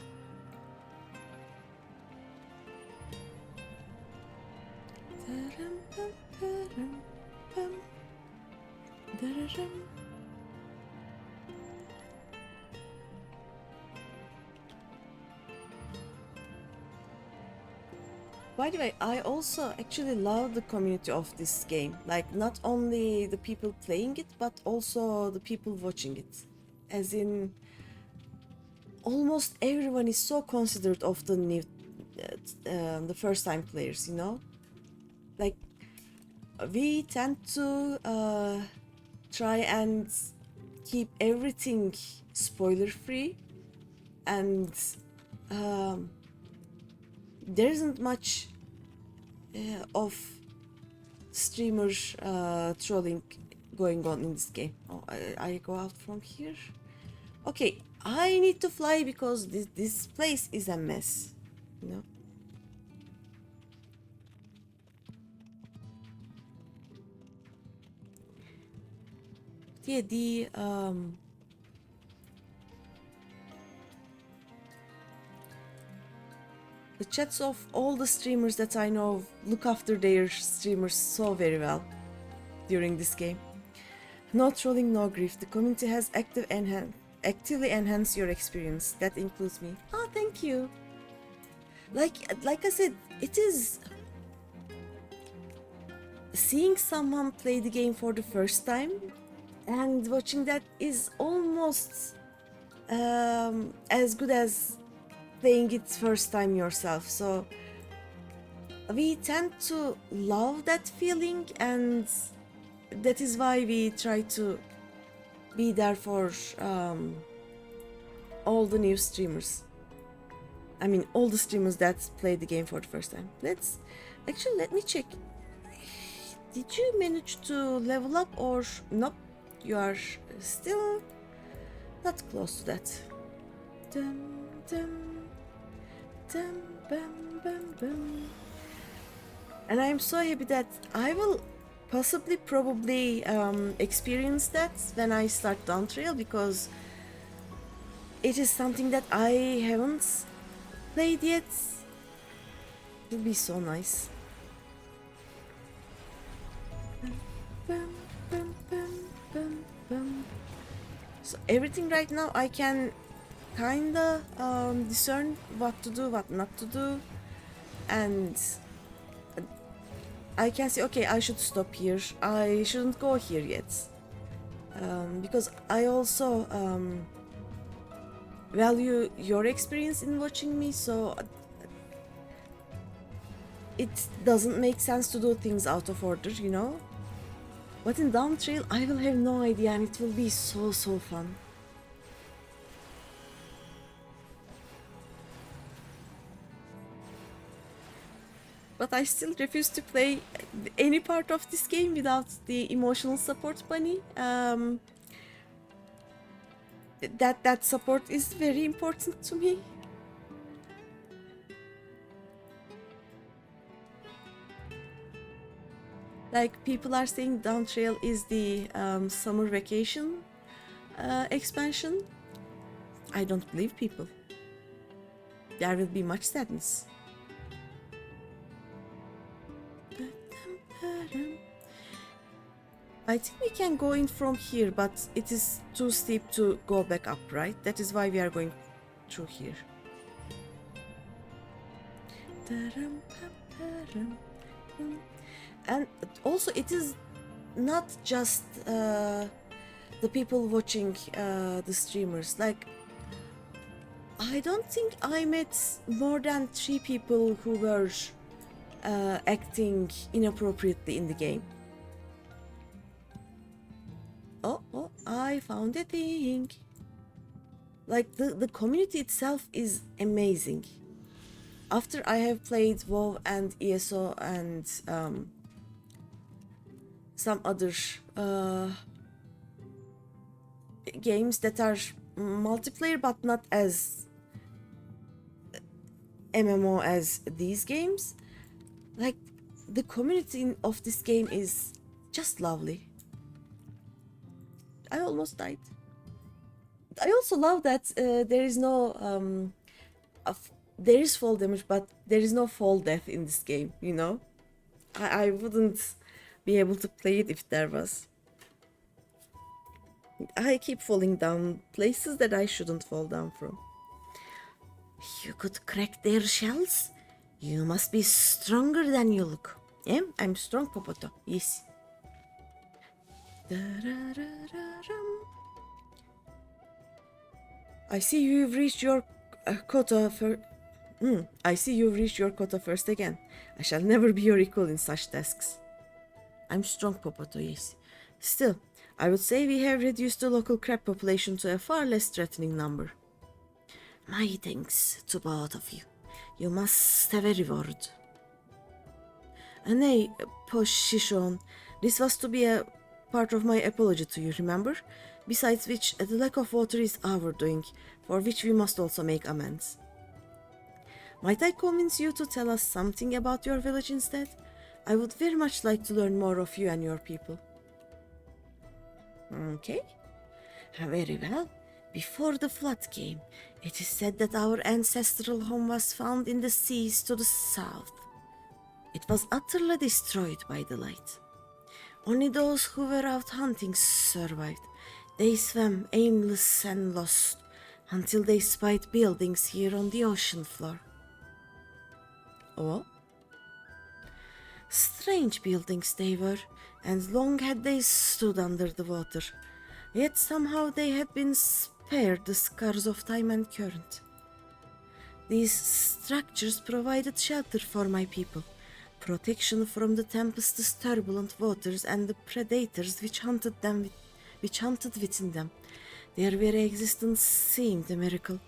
By the way, I also actually love the community of this game. Like, not only the people playing it, but also the people watching it. As in, almost everyone is so considerate of the new, the first-time players, you know? Like, we tend to try and keep everything spoiler-free, and there isn't much of streamer trolling going on in this game. Oh, I go out from here. Okay, I need to fly because this place is a mess, you know. Yeah, the chats of all the streamers that I know look after their streamers so very well during this game. No trolling, no grief. The community has actively enhanced your experience. That includes me. Oh, thank you. Like I said, it is seeing someone play the game for the first time and watching that is almost as good as playing it first time yourself. So we tend to love that feeling, and that is why we try to be there for all the new streamers. I mean, all the streamers that play the game for the first time. Let me check. Did you manage to level up or nope? You are still not close to that. Dum, dum, dum, bum, bum, bum. And I am so happy that I will probably experience that when I start Down Trail, because it is something that I haven't played yet. It will be so nice. Bum, bum, bum, bum, bum. So everything right now I can kinda discern what to do, what not to do, and I can say, okay, I should stop here, I shouldn't go here yet, because I also value your experience in watching me, so it doesn't make sense to do things out of order, you know. But in Down Trail I will have no idea, and it will be so fun. But I still refuse to play any part of this game without the emotional support bunny. That support is very important to me. Like, people are saying Down Trail is the summer vacation expansion. I don't believe people. There will be much sadness. I think we can go in from here, but it is too steep to go back up, right? That is why we are going through here. And also, it is not just the people watching the streamers. Like, I don't think I met more than 3 people who were acting inappropriately in the game. Oh, I found a thing. Like, the community itself is amazing. After I have played WoW and ESO and some other games that are multiplayer but not as MMO as these games, like, the community of this game is just lovely. I almost died. I also love that there is no there is fall damage, but there is no fall death in this game, you know. I wouldn't be able to play it if there was. I keep falling down places that I shouldn't fall down from. You could crack their shells? You must be stronger than you look. Yeah, I'm strong, Popoto. Yes. I see you've reached your quota for. I see you've reached your quota first again. I shall never be your equal in such tasks. I'm strong, Popoto, yes. Still, I would say we have reduced the local crab population to a far less threatening number. My thanks to both of you. You must have a reward. Nay, Shishon. This was to be a part of my apology to you, remember? Besides which, the lack of water is our doing, for which we must also make amends. Might I convince you to tell us something about your village instead? I would very much like to learn more of you and your people. Okay. Very well. Before the flood came, it is said that our ancestral home was found in the seas to the south. It was utterly destroyed by the light. Only those who were out hunting survived. They swam aimless and lost until they spied buildings here on the ocean floor. Oh? Strange buildings they were, and long had they stood under the water. Yet somehow they had been spared the scars of time and current. These structures provided shelter for my people, protection from the tempest's turbulent waters and the predators which hunted within them. Their very existence seemed a miracle.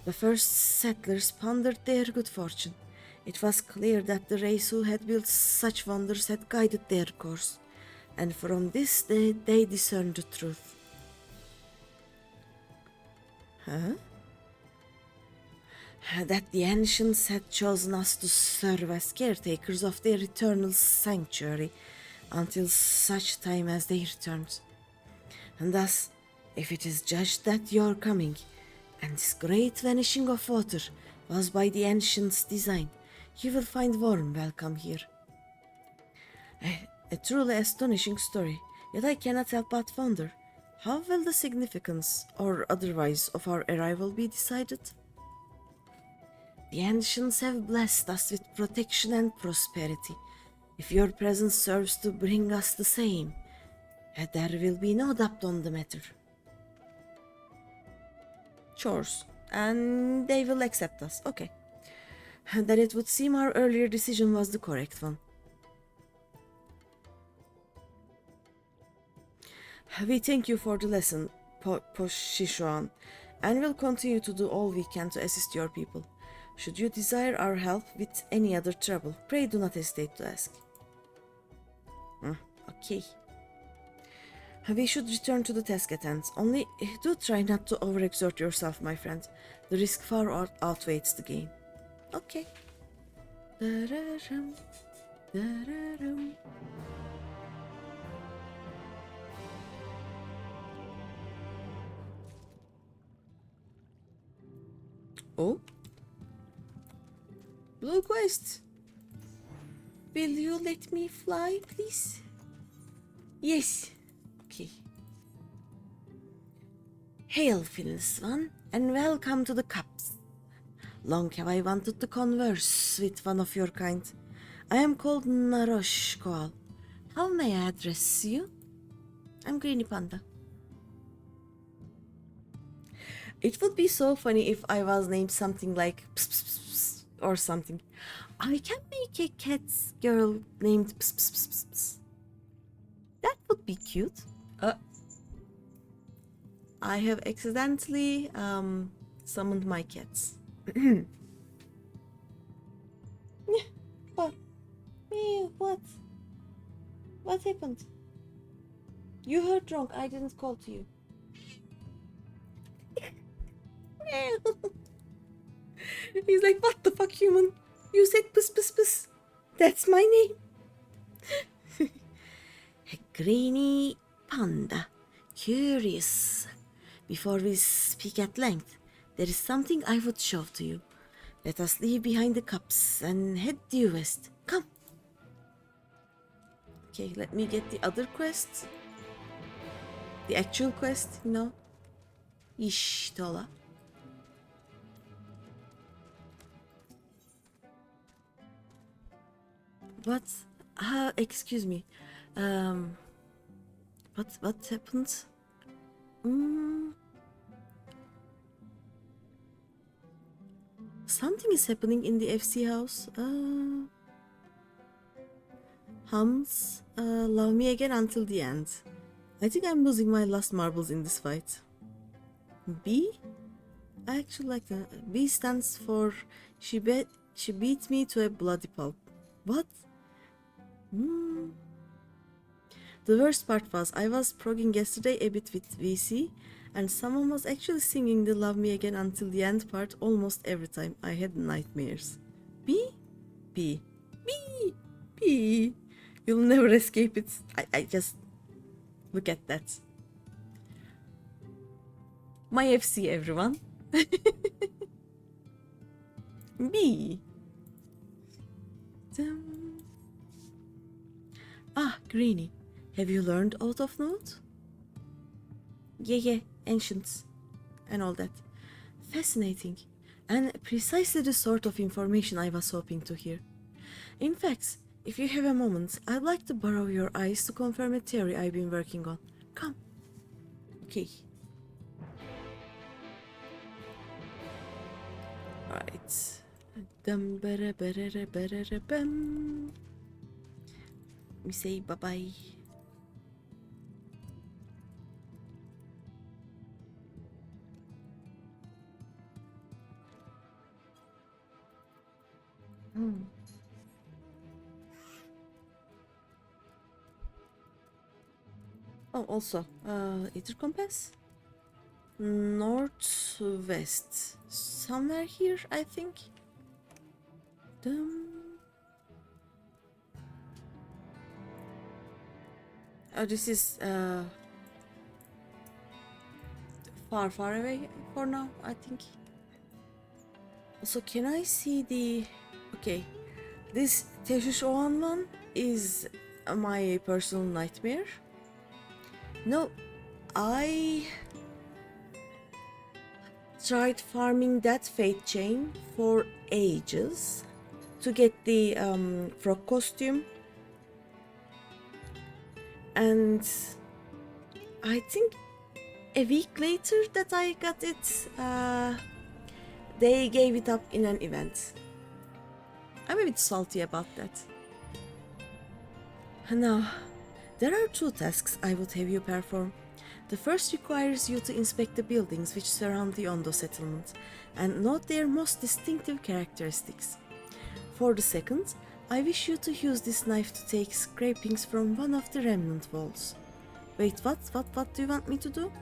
The first settlers pondered their good fortune. It was clear that the race who had built such wonders had guided their course, and from this they discerned the truth. Huh? That the ancients had chosen us to serve as caretakers of their eternal sanctuary until such time as they returned. And thus, if it is judged that your coming, and this great vanishing of water, was by the ancients' design, you will find warm welcome here. A truly astonishing story, yet I cannot help but wonder, how will the significance, or otherwise, of our arrival be decided? The ancients have blessed us with protection and prosperity. If your presence serves to bring us the same, there will be no doubt on the matter. Chores, and they will accept us, okay. Then it would seem our earlier decision was the correct one. We thank you for the lesson, Poshishuan, and will continue to do all we can to assist your people. Should you desire our help with any other trouble, pray do not hesitate to ask. Okay. We should return to the task at hand. Only do try not to overexert yourself, my friend. The risk far outweighs the gain. Okay. Da-da-dum, da-da-dum. Oh? Blue quest. Will you let me fly, please? Yes. Okay. Hail, Finswan, and welcome to the Cups. Long have I wanted to converse with one of your kind. I am called Narosh Koal. How may I address you? I'm GreenyPanda. It would be so funny if I was named something like Pss, Pss, Pss, or something. I can make a cat girl named Pss, Pss, Pss, Pss. That would be cute. I have accidentally summoned my cats. What? What? What happened? You heard wrong. I didn't call to you. He's like, what the fuck, human? You said puss puss puss. That's my name. GreenyPanda. Curious. Before we speak at length, there is something I would show to you. Let us leave behind the cups and head due west. Come. Okay, let me get the other quest. The actual quest, you know. Ishtola. What? Excuse me. What happened? Something is happening in the FC house. Hums, love me again until the end. I think I'm losing my last marbles in this fight. B? I actually like that. B stands for she beat me to a bloody pulp. What? Hmm. The worst part was I was progging yesterday a bit with VC, and someone was actually singing the Love Me Again until the end part almost every time. I had nightmares. B? B. B. B. You'll never escape it. I just... Look at that. My FC, everyone. B. Ah, Greeny. Have you learned out of note? Yeah, ancients. And all that. Fascinating. And precisely the sort of information I was hoping to hear. In fact, if you have a moment, I'd like to borrow your eyes to confirm a theory I've been working on. Come. Okay. Right. Dum bara bara bara bum. We say bye bye. Oh, also, Ether compass? Northwest. Somewhere here, I think. Oh, this is far away for now, I think. Also, can I see the... Okay, this Teshush Ohan one is my personal nightmare. No, I tried farming that fate chain for ages to get the frog costume, and I think a week later that I got it, they gave it up in an event. I'm a bit salty about that. Now, there are 2 tasks I would have you perform. The first requires you to inspect the buildings which surround the Ondo settlement and note their most distinctive characteristics. For the second, I wish you to use this knife to take scrapings from one of the remnant walls. Wait, what do you want me to do?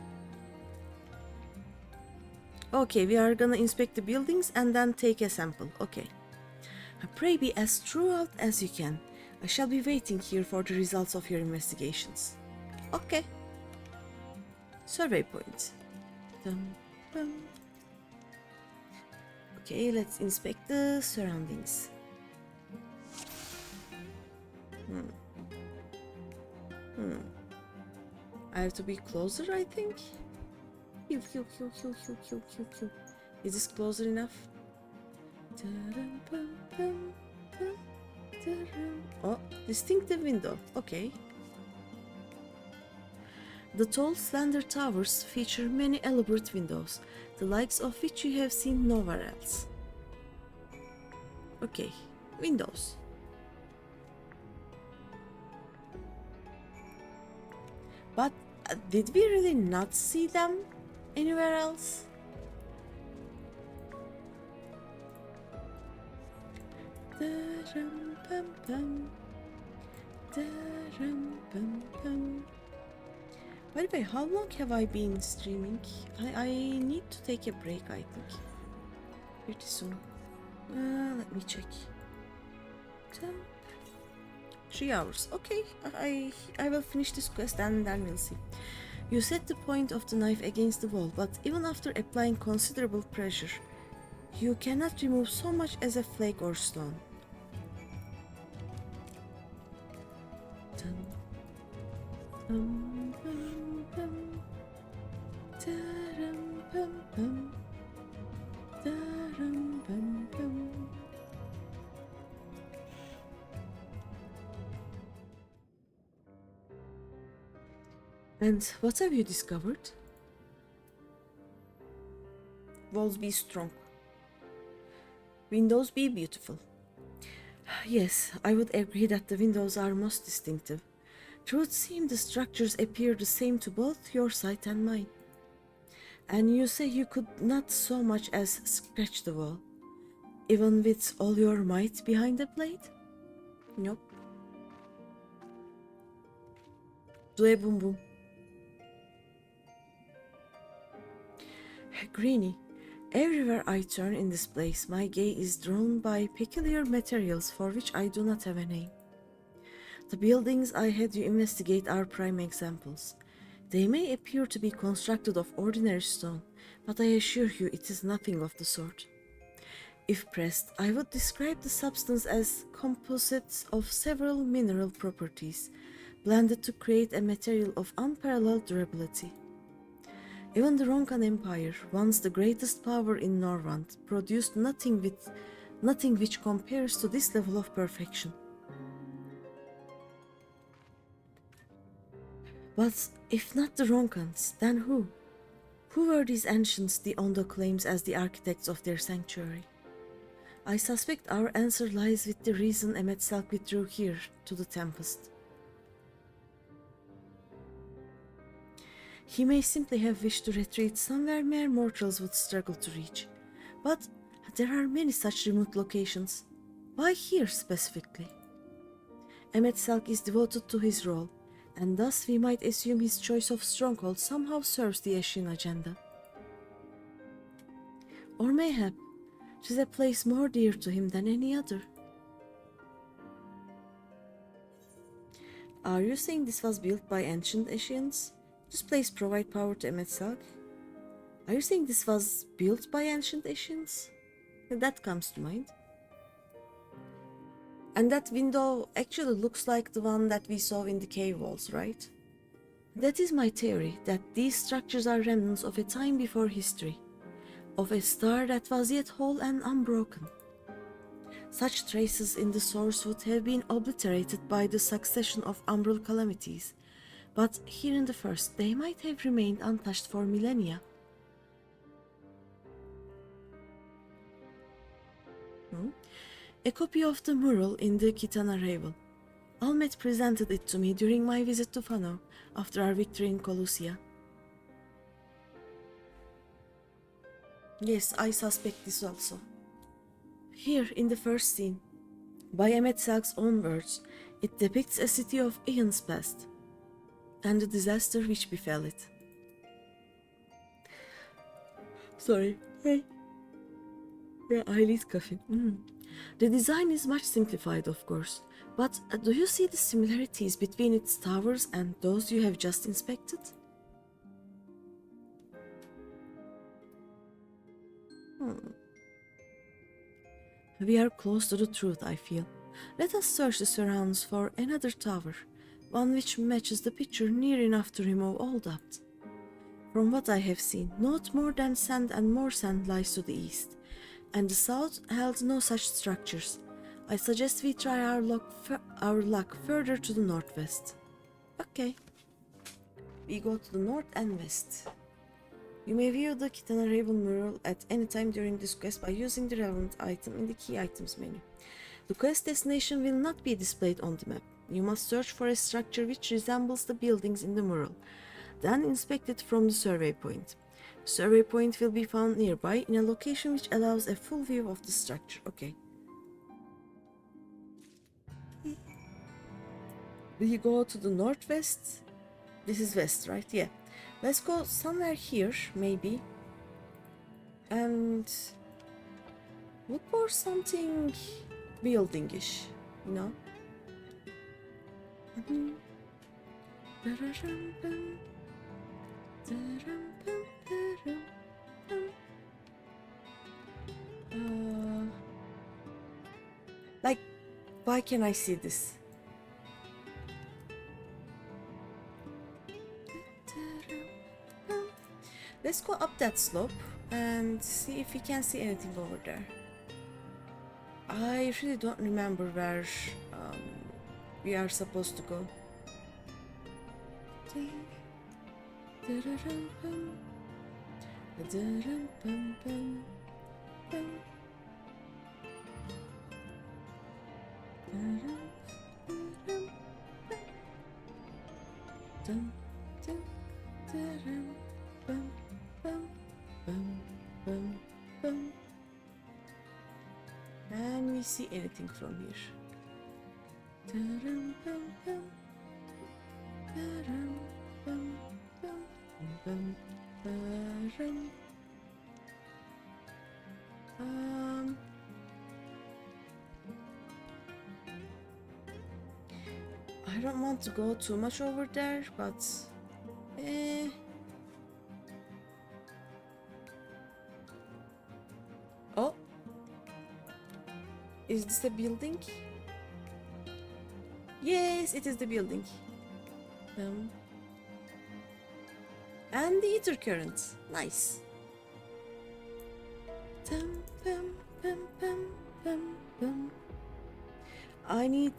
Okay, we are gonna inspect the buildings and then take a sample. Okay. Pray be as true out as you can. I shall be waiting here for the results of your investigations. Okay. Survey point. Okay, let's inspect the surroundings. I have to be closer, I think. Is this closer enough? Oh, distinctive window. Okay. The tall, slender towers feature many elaborate windows, the likes of which you have seen nowhere else. Okay, windows. But did we really not see them anywhere else? By the way, how long have I been streaming? I need to take a break, I think. Pretty soon. Let me check. 3 hours. Okay, I will finish this quest and then we'll see. You set the point of the knife against the wall, but even after applying considerable pressure, you cannot remove so much as a flake or stone. And what have you discovered? Walls be strong. Windows be beautiful. Yes, I would agree that the windows are most distinctive. It would seem the structures appear the same to both your sight and mine. And you say you could not so much as scratch the wall, even with all your might behind the blade? Nope. Do a boom boom. Greeny, everywhere I turn in this place, my gaze is drawn by peculiar materials for which I do not have a name. The buildings I had you investigate are prime examples. They may appear to be constructed of ordinary stone, but I assure you it is nothing of the sort. If pressed, I would describe the substance as composites of several mineral properties, blended to create a material of unparalleled durability. Even the Ronkan Empire, once the greatest power in Norwand, produced nothing which compares to this level of perfection. But if not the Ronkans, then who? Who were these ancients the Ondo claims as the architects of their sanctuary? I suspect our answer lies with the reason Emmet Selk withdrew here to the Tempest. He may simply have wished to retreat somewhere mere mortals would struggle to reach. But there are many such remote locations. Why here specifically? Emmet Selk is devoted to his role, and thus we might assume his choice of stronghold somehow serves the Eshin agenda. Or mayhap it is a place more dear to him than any other. Are you saying this was built by ancient Eshians? This place provide power to Emmet Selk? Are you saying this was built by ancient Eshians? That comes to mind. And that window actually looks like the one that we saw in the cave walls, right? That is my theory, that these structures are remnants of a time before history, of a star that was yet whole and unbroken. Such traces in the source would have been obliterated by the succession of umbral calamities, but here in the first they might have remained untouched for millennia. A copy of the mural in the Kitana Ravel. Almet presented it to me during my visit to Fano after our victory in Colossia. Yes, I suspect this also. Here in the first scene, by Emmet Selk's own words, it depicts a city of eons past and the disaster which befell it. Sorry, hey. Yeah, eyelid coffee. The design is much simplified, of course, but do you see the similarities between its towers and those you have just inspected? We are close to the truth, I feel. Let us search the surrounds for another tower, one which matches the picture near enough to remove all doubt. From what I have seen, not more than sand and more sand lies to the east, and the south held no such structures. I suggest we try our luck further to the northwest. Okay. We go to the north and west. You may view the Kitana Raven mural at any time during this quest by using the relevant item in the key items menu. The quest destination will not be displayed on the map. You must search for a structure which resembles the buildings in the mural, then inspect it from the survey point. The survey point will be found nearby in a location which allows a full view of the structure. Okay. We go to the northwest. This is west, right? Yeah. Let's go somewhere here, maybe. And look for something buildingish, you know? Like, why can I see this? Let's go up that slope and see if we can see anything over there. I really don't remember where we are supposed to go. Can we see anything from here? I don't want to go too much over there, but oh, is this a building? Yes, it is the building. And the ether current. Nice. I need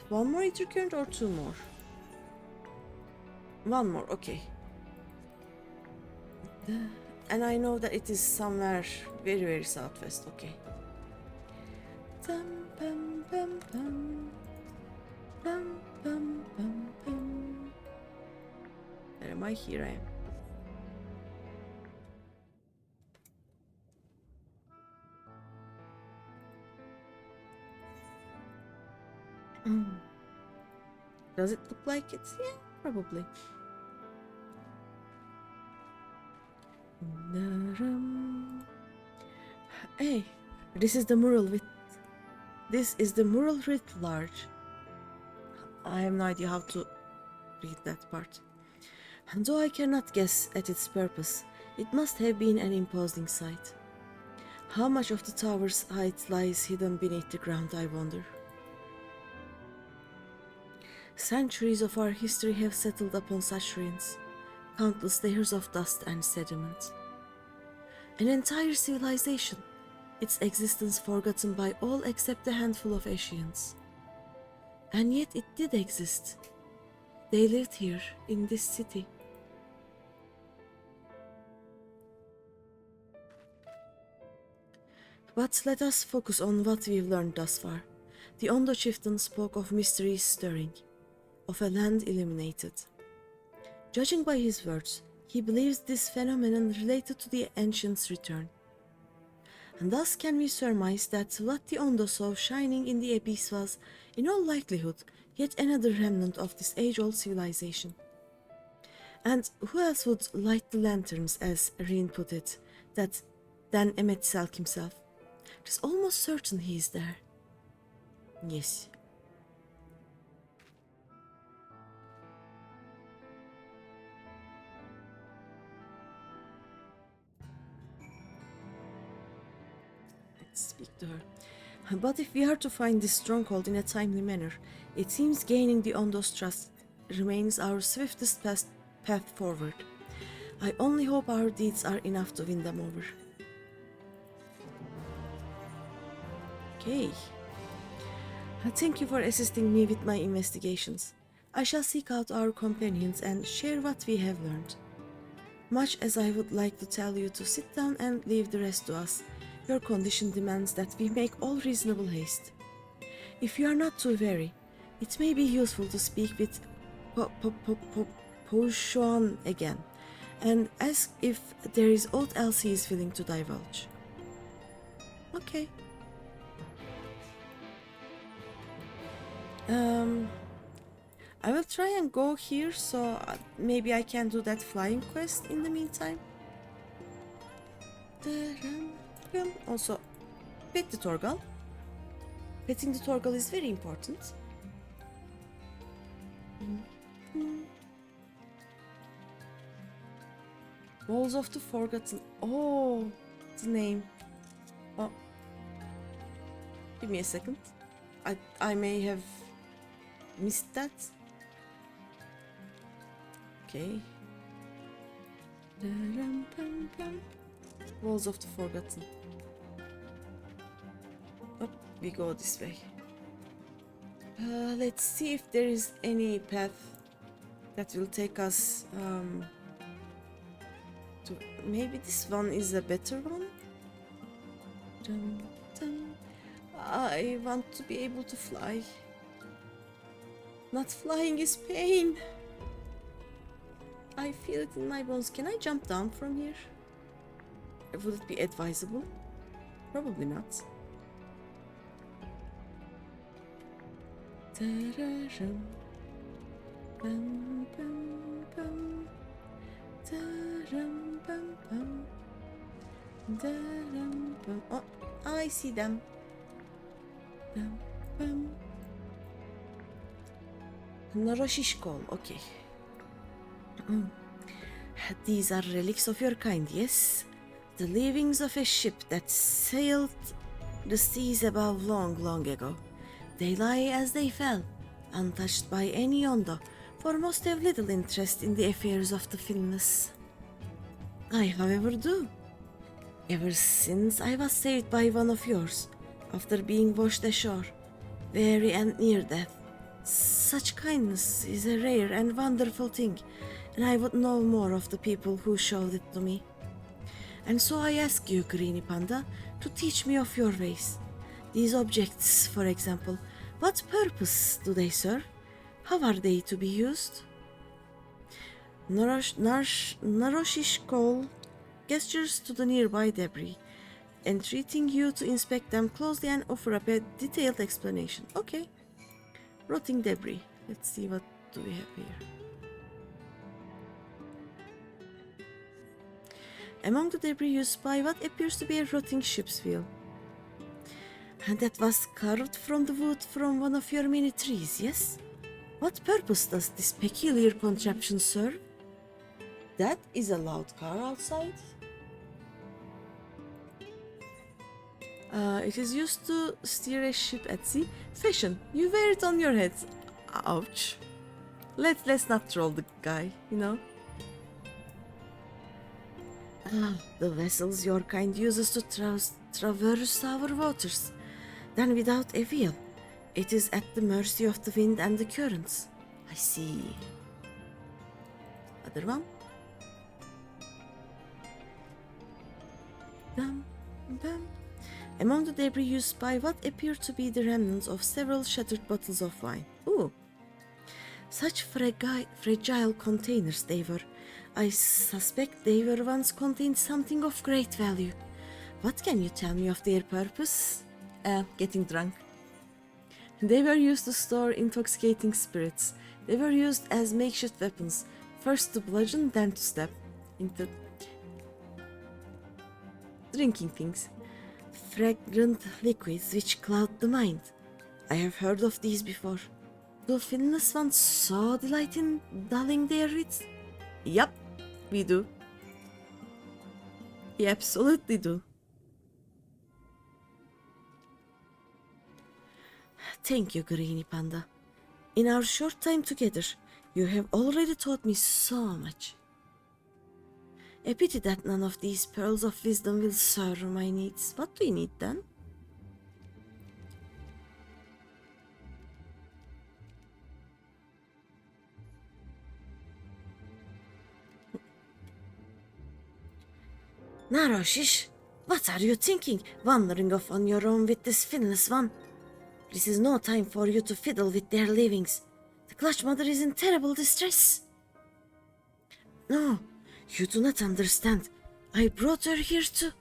one more ether current or two more? One more, okay. And I know that it is somewhere very, very southwest, okay. Where am I? Here I am. Does it look like it? Yeah, probably. Hey, this is the mural writ large. I have no idea how to read that part. And though I cannot guess at its purpose, it must have been an imposing sight. How much of the tower's height lies hidden beneath the ground, I wonder. Centuries of our history have settled upon such ruins, countless layers of dust and sediment. An entire civilization, its existence forgotten by all except a handful of Ashians. And yet it did exist. They lived here, in this city. But let us focus on what we've learned thus far. The Ondo chieftain spoke of mysteries stirring, of a land illuminated. Judging by his words, he believes this phenomenon related to the ancients' return. And thus can we surmise that what the Ondo saw shining in the abyss was, in all likelihood, yet another remnant of this age-old civilization. And who else would light the lanterns, as Rin put it, than Emet-Selk himself? It is almost certain he is there. Yes. Let's speak to her. But if we are to find this stronghold in a timely manner, it seems gaining the Ondo's trust remains our swiftest path forward. I only hope our deeds are enough to win them over. Okay. Thank you for assisting me with my investigations. I shall seek out our companions and share what we have learned. Much as I would like to tell you to sit down and leave the rest to us, your condition demands that we make all reasonable haste. If you are not too weary, it may be useful to speak with Po-Shuan again, and ask if there is aught else he is willing to divulge. Okay. I will try and go here, so maybe I can do that flying quest in the meantime. Also, pet the Torgal. Petting the Torgal is very important. Walls of the Forgotten. Oh, the name. Oh, give me a second. I may have missed that. Okay. Walls of the Forgotten. Up we go this way. Let's see if there is any path that will take us to... Maybe this one is a better one? Dun, dun. I want to be able to fly. Not flying is pain. I feel it in my bones. Can I jump down from here? Would it be advisable? Probably not. Bum, bum, bum. Da-rum, bum, bum. Da-rum, bum. Oh, I see them. Bum, bum. Noroshishkol, okay. These are relics of your kind, yes? The leavings of a ship that sailed the seas above long, long ago. They lie as they fell, untouched by any Yondo, for most have little interest in the affairs of the Finless. I, however, do. Ever since I was saved by one of yours, after being washed ashore, very and near death. Such kindness is a rare and wonderful thing, and I would know more of the people who showed it to me. And so I ask you, GreenyPanda, to teach me of your ways. These objects, for example, what purpose do they serve? How are they to be used? Naroshishkol gestures to the nearby debris, entreating you to inspect them closely and offer up a detailed explanation. Okay. Rotting debris. Let's see what do we have here. Among the debris you spy what appears to be a rotting ship's wheel. And that was carved from the wood from one of your many trees, yes? What purpose does this peculiar contraption serve? That is a loud car outside. It is used to steer a ship at sea. Fashion, you wear it on your head. Ouch. Let's not troll the guy, you know. The vessels your kind uses to traverse our waters. Then without a wheel, it is at the mercy of the wind and the currents. I see. Other one. Dum, dum. Among the debris you spy what appear to be the remnants of several shattered bottles of wine. Ooh. Such fragile containers they were. I suspect they were once contained something of great value. What can you tell me of their purpose? Getting drunk. They were used to store intoxicating spirits. They were used as makeshift weapons, first to bludgeon, then to stab into drinking things. Fragrant liquids which cloud the mind. I have heard of these before. Do Finless ones so delight in dulling their wits? Yup, we do. We absolutely do. Thank you, GreenyPanda. In our short time together, you have already taught me so much. A pity that none of these pearls of wisdom will serve my needs. What do you need then? Naroshish, what are you thinking, wandering off on your own with this Finless one? This is no time for you to fiddle with their leavings. The Clutch Mother is in terrible distress. No, you do not understand. I brought her here to...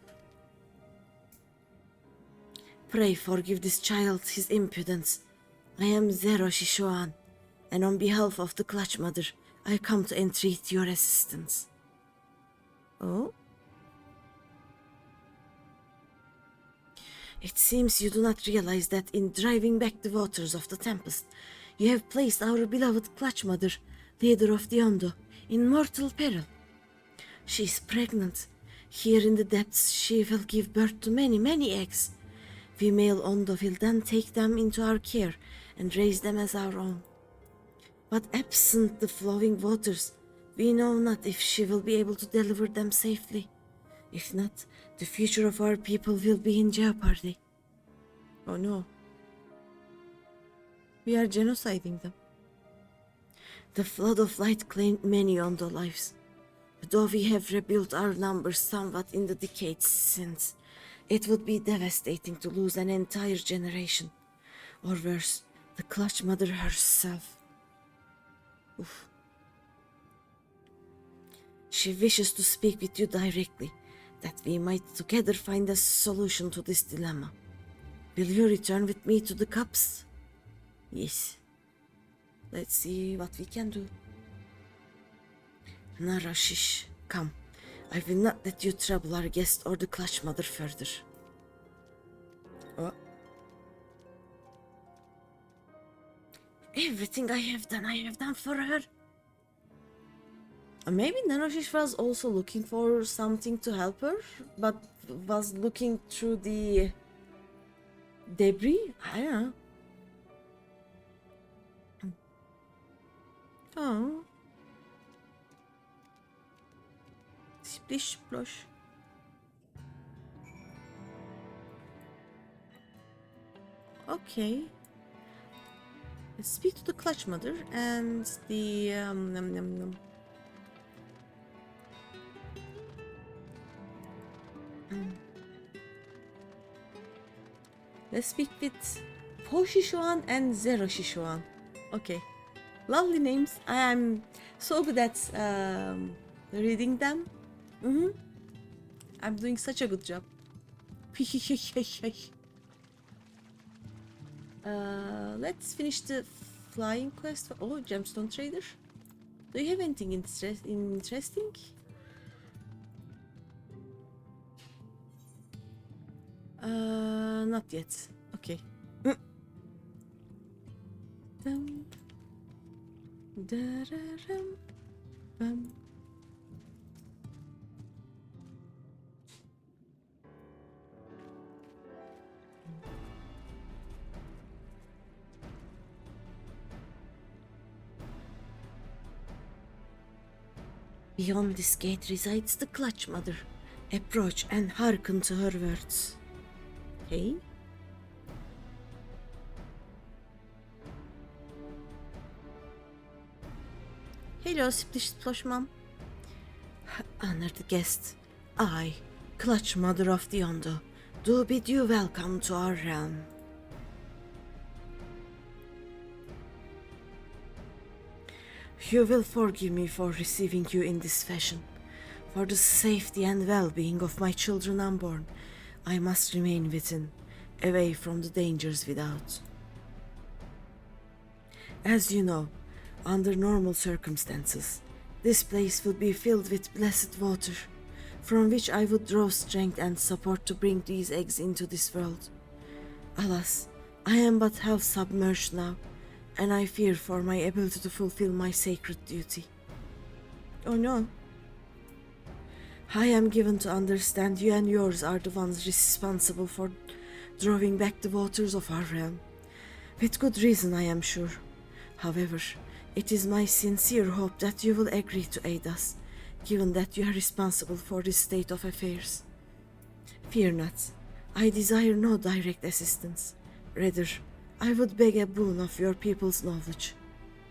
Pray forgive this child his impudence. I am Zero Shishoan, and on behalf of the Clutch Mother, I come to entreat your assistance. Oh? It seems you do not realize that in driving back the waters of the Tempest, you have placed our beloved Clutch Mother, leader of the Ondo, in mortal peril. She is pregnant. Here in the depths she will give birth to many, many eggs. We male Ondo will then take them into our care and raise them as our own. But absent the flowing waters, we know not if she will be able to deliver them safely. If not, the future of our people will be in jeopardy. Oh no. We are genociding them. The flood of light claimed many Ondo lives. Though we have rebuilt our numbers somewhat in the decades since, it would be devastating to lose an entire generation. Or worse, the Clutch Mother herself. Oof. She wishes to speak with you directly, that we might together find a solution to this dilemma. Will you return with me to the cups? Yes. Let's see what we can do. Narashish, come. I will not let you trouble our guest or the Clutch Mother further. Oh. Everything I have done for her. Maybe Narashish was also looking for something to help her, but was looking through the debris? I don't know. Oh. Splish splosh. Okay. Let's speak to the Clutch Mother and the Let's speak with Po Shishuan and Zero Shishuan. Okay. Lovely names. I am so good at reading them. I'm doing such a good job. Let's finish the flying quest. Oh, Gemstone Trader. Do you have anything interesting? Not yet. Okay. Dum, dararam, bum. Beyond this gate resides the Clutch Mother. Approach and hearken to her words. Okay. Hello, Splish Splosh Mom. Honored guest, I, Clutch Mother of the Ondo, do bid you welcome to our realm. You will forgive me for receiving you in this fashion. For the safety and well-being of my children unborn, I must remain within, away from the dangers without. As you know, under normal circumstances, this place would be filled with blessed water, from which I would draw strength and support to bring these eggs into this world. Alas, I am but half submerged now, and I fear for my ability to fulfill my sacred duty. Oh no. I am given to understand you and yours are the ones responsible for drawing back the waters of our realm. With good reason, I am sure. However, it is my sincere hope that you will agree to aid us, given that you are responsible for this state of affairs. Fear not, I desire no direct assistance. Rather, I would beg a boon of your people's knowledge,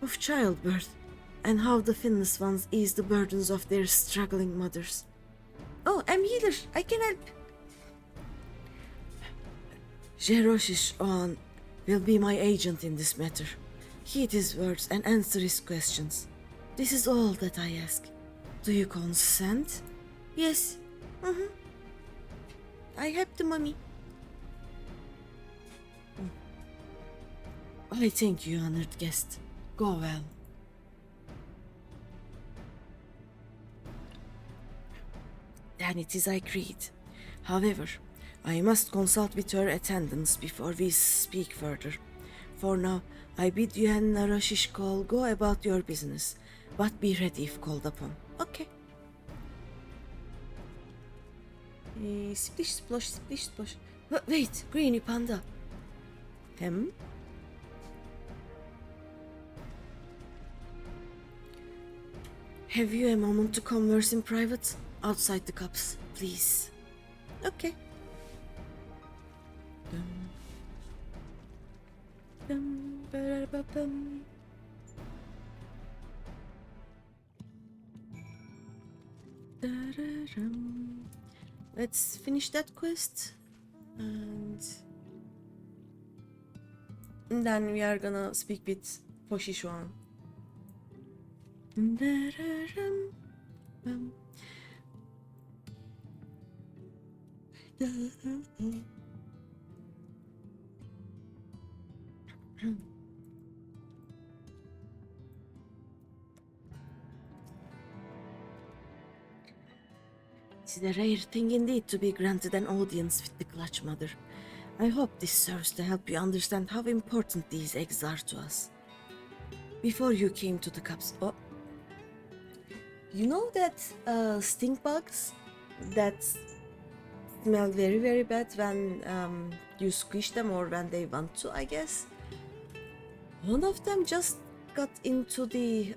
of childbirth, and how the finless ones ease the burdens of their struggling mothers. Oh, I'm healer, I can help. Jeroshish Oan will be my agent in this matter. Heed his words and answer his questions. This is all that I ask. Do you consent? Yes. I help the mummy. I thank you, honored guest. Go well. Then it is agreed. However, I must consult with her attendants before we speak further. For now, I bid you and Narashish call go about your business, but be ready if called upon. Okay. Splish splosh, splish splosh. Wait, GreenyThePanda. Have you a moment to converse in private? Outside the cups, please. Okay. Let's finish that quest, and then we are gonna speak with Poshishuan. It is a rare thing indeed to be granted an audience with the Clutch Mother. I hope this serves to help you understand how important these eggs are to us. Before you came to the cups... Oh. You know that stink bugs that smell very, very bad when you squish them or when they want to, I guess? One of them just got into the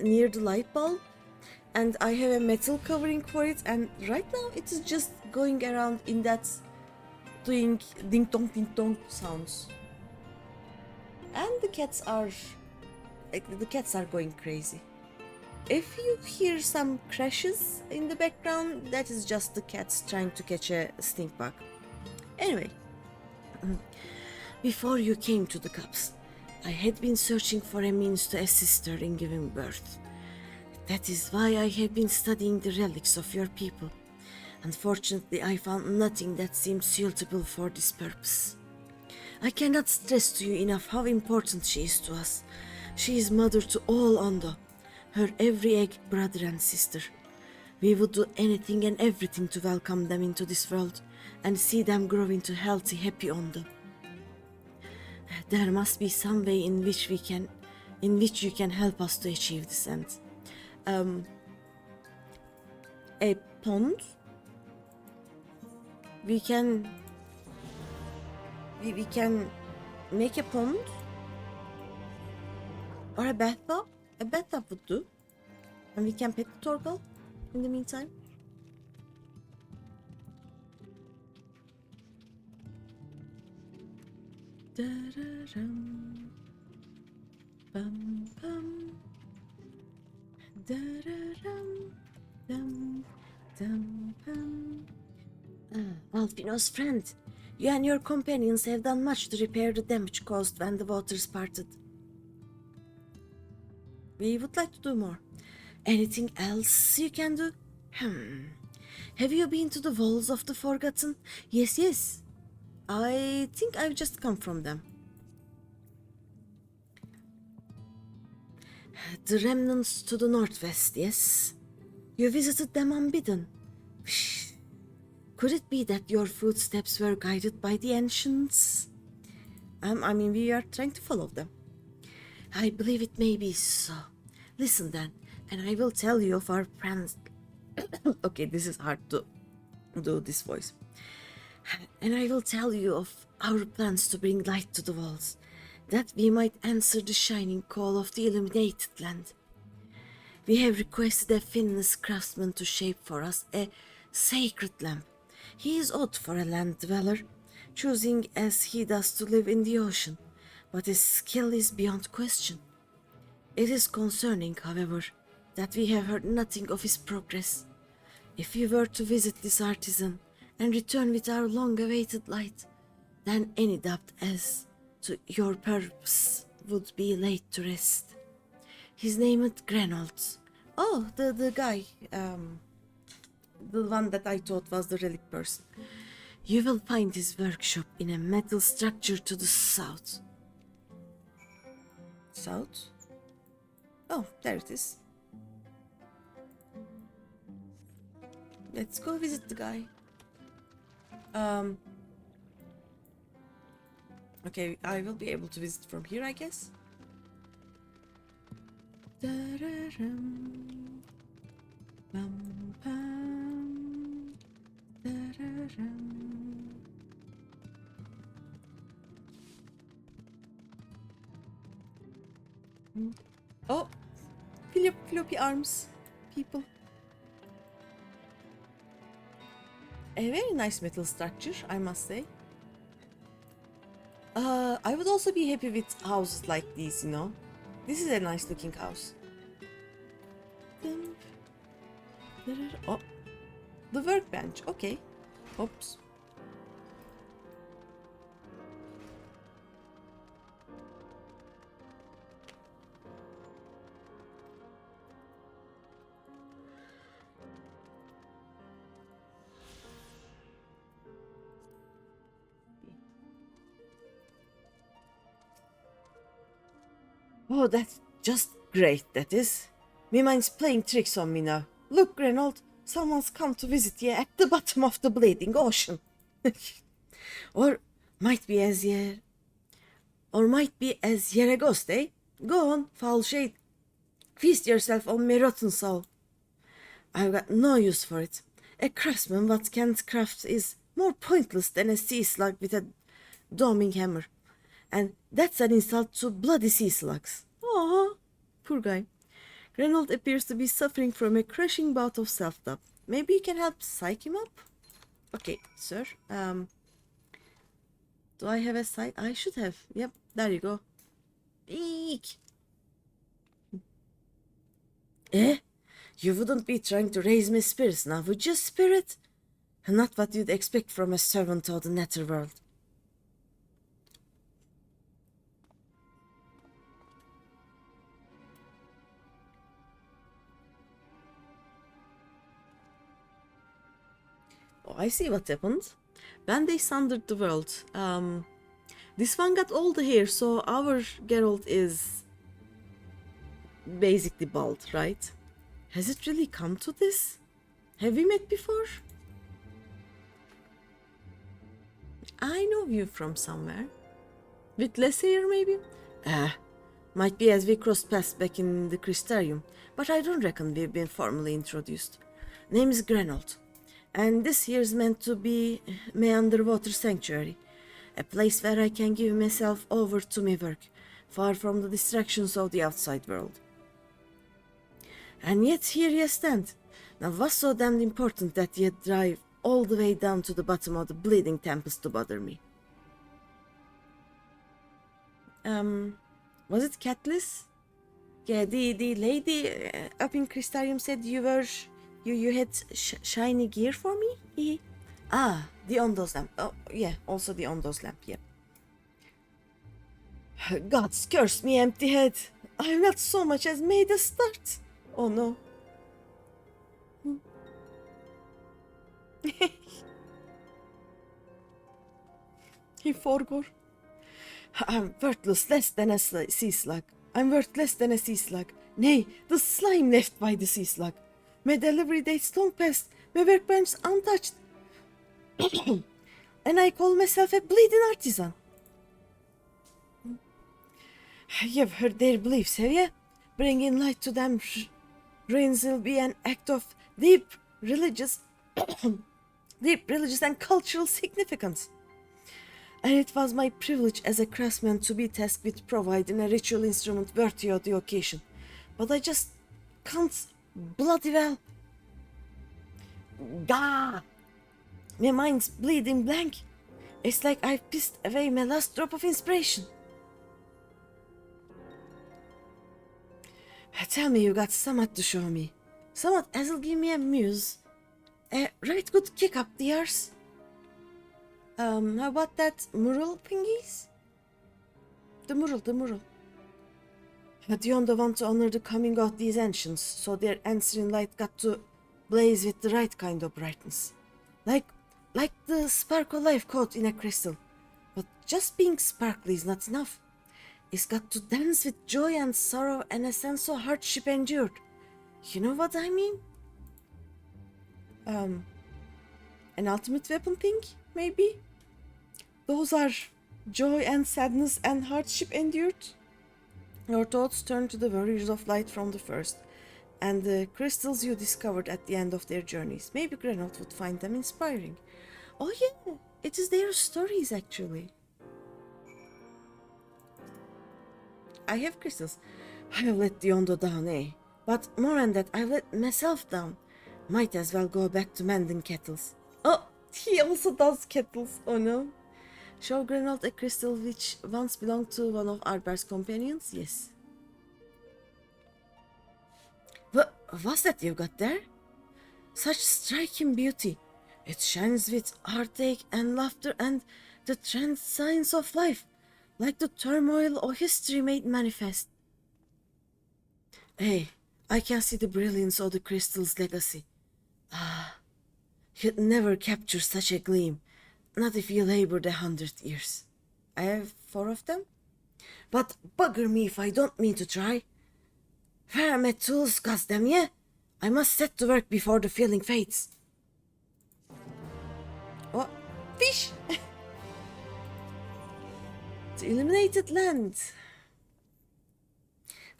near the light bulb, and I have a metal covering for it, and right now it is just going around in that doing ding dong sounds. And the cats are going crazy. If you hear some crashes in the background, that is just the cats trying to catch a stink bug. Anyway, before you came to the cups, I had been searching for a means to assist her in giving birth. That is why I have been studying the relics of your people. Unfortunately, I found nothing that seemed suitable for this purpose. I cannot stress to you enough how important she is to us. She is mother to all Ondo, her every egg brother and sister. We would do anything and everything to welcome them into this world and see them grow into healthy, happy Ondo. There must be some way in which you can help us to achieve this end. A pond? We can make a pond or a bathtub. A bathtub would do, and we can pet the Torgal in the meantime. Da-da-dum, bum bum, da-da-dum, dum dum bum. Alfino's friend, you and your companions have done much to repair the damage caused when the waters parted. We would like to do more. Anything else you can do? Have you been to the Walls of the Forgotten? Yes. I think I've just come from them. The remnants to the northwest, yes. You visited them unbidden. Could it be that your footsteps were guided by the ancients? We are trying to follow them. I believe it may be so. Listen then, and I will tell you of our plans. Okay, this is hard to do this voice. And I will tell you of our plans to bring light to the walls, that we might answer the shining call of the illuminated land. We have requested a Finnish craftsman to shape for us a sacred lamp. He is odd for a land dweller, choosing as he does to live in the ocean, but his skill is beyond question. It is concerning, however, that we have heard nothing of his progress. If you were to visit this artisan and return with our long-awaited light, then any doubt as to your purpose would be laid to rest. His name is Grenold. Oh, the guy, the one that I thought was the relic person. You will find his workshop in a metal structure to the south. South? Oh, there it is. Let's go visit the guy. Okay, I will be able to visit from here, I guess. Da-da-dum, bum, bum, da-da-dum. Oh, floppy arms, people. A very nice metal structure, I must say. I would also be happy with houses like these, you know. This is a nice looking house. Oh, the workbench, okay. Oops. Oh, that Just great, that is. Me mind's playing tricks on me now. Look, Grenold, someone's come to visit ye at the bottom of the bleeding ocean. Or might be as ye a ghost, eh? Go on, foul shade. Feast yourself on my rotten soul. I've got no use for it. A craftsman what can't craft is more pointless than a sea slug with a doming hammer. And that's an insult to bloody sea slugs. Oh, poor guy. Grenold appears to be suffering from a crushing bout of self-doubt. Maybe you can help psych him up? Okay, sir. Do I have a psych? I should have. Yep, there you go. Eek. Eh? You wouldn't be trying to raise my spirits now, would you, spirit? Not what you'd expect from a servant of the netherworld. Oh, I see what happened. When they sundered the world, this one got all the hair, so our Geralt is basically bald, right? Has it really come to this? Have we met before? I know you from somewhere. With less hair, maybe? Might be as we crossed paths back in the Crystarium, but I don't reckon we've been formally introduced. Name's Grenold, and this here's meant to be my underwater sanctuary, a place where I can give myself over to my work, far from the distractions of the outside world. And yet here you stand. Now what's so damned important that you drive all the way down to the bottom of the bleeding tempest to bother me? Was it Catelys? Yeah, the lady up in Crystarium said you had shiny gear for me? Ah, the Ondo's lamp. Oh, yeah, also the Ondo's lamp, yeah. God's curse me, empty head. I've not so much as made a start. Oh no. He forgot. I'm worthless less than a sea slug. I'm worth less than a sea slug. Nay, the slime left by the sea slug. My delivery date's long past, my workbench's untouched. And I call myself a bleeding artisan. You've heard their beliefs, have you? Bringing light to them rains will be an act of deep religious and cultural significance. And it was my privilege as a craftsman to be tasked with providing a ritual instrument worthy of the occasion. But I just can't bloody well. Gah! My mind's bleeding blank. It's like I've pissed away my last drop of inspiration. Tell me you got somewhat to show me. Somewhat as'll give me a muse. A right good kick up the arse. How about that mural thingies? The mural. Do you want to honor the coming of these ancients, so their answering light got to blaze with the right kind of brightness? Like the sparkle life caught in a crystal. But just being sparkly is not enough. It's got to dance with joy and sorrow and a sense of hardship endured. You know what I mean? An ultimate weapon thing, maybe? Those are joy and sadness and hardship endured. Your thoughts turn to the warriors of light from the first, and the crystals you discovered at the end of their journeys. Maybe Grenold would find them inspiring. Oh yeah, it is their stories actually. I have crystals. I have let the Ondo down, eh? But more than that, I've let myself down. Might as well go back to mending kettles. Oh, he also does kettles. Oh no. Show Grenold a crystal which once belonged to one of Arber's companions? Yes. What's that you got there? Such striking beauty. It shines with heartache and laughter and the transience of life, like the turmoil of history made manifest. Hey, I can see the brilliance of the crystal's legacy. Ah, you'd never capture such a gleam, not if you labored 100 years. I have 4 of them? But bugger me if I don't mean to try. Where are my tools, goddamn yeah? I must set to work before the feeling fades. Oh, fish! The illuminated land.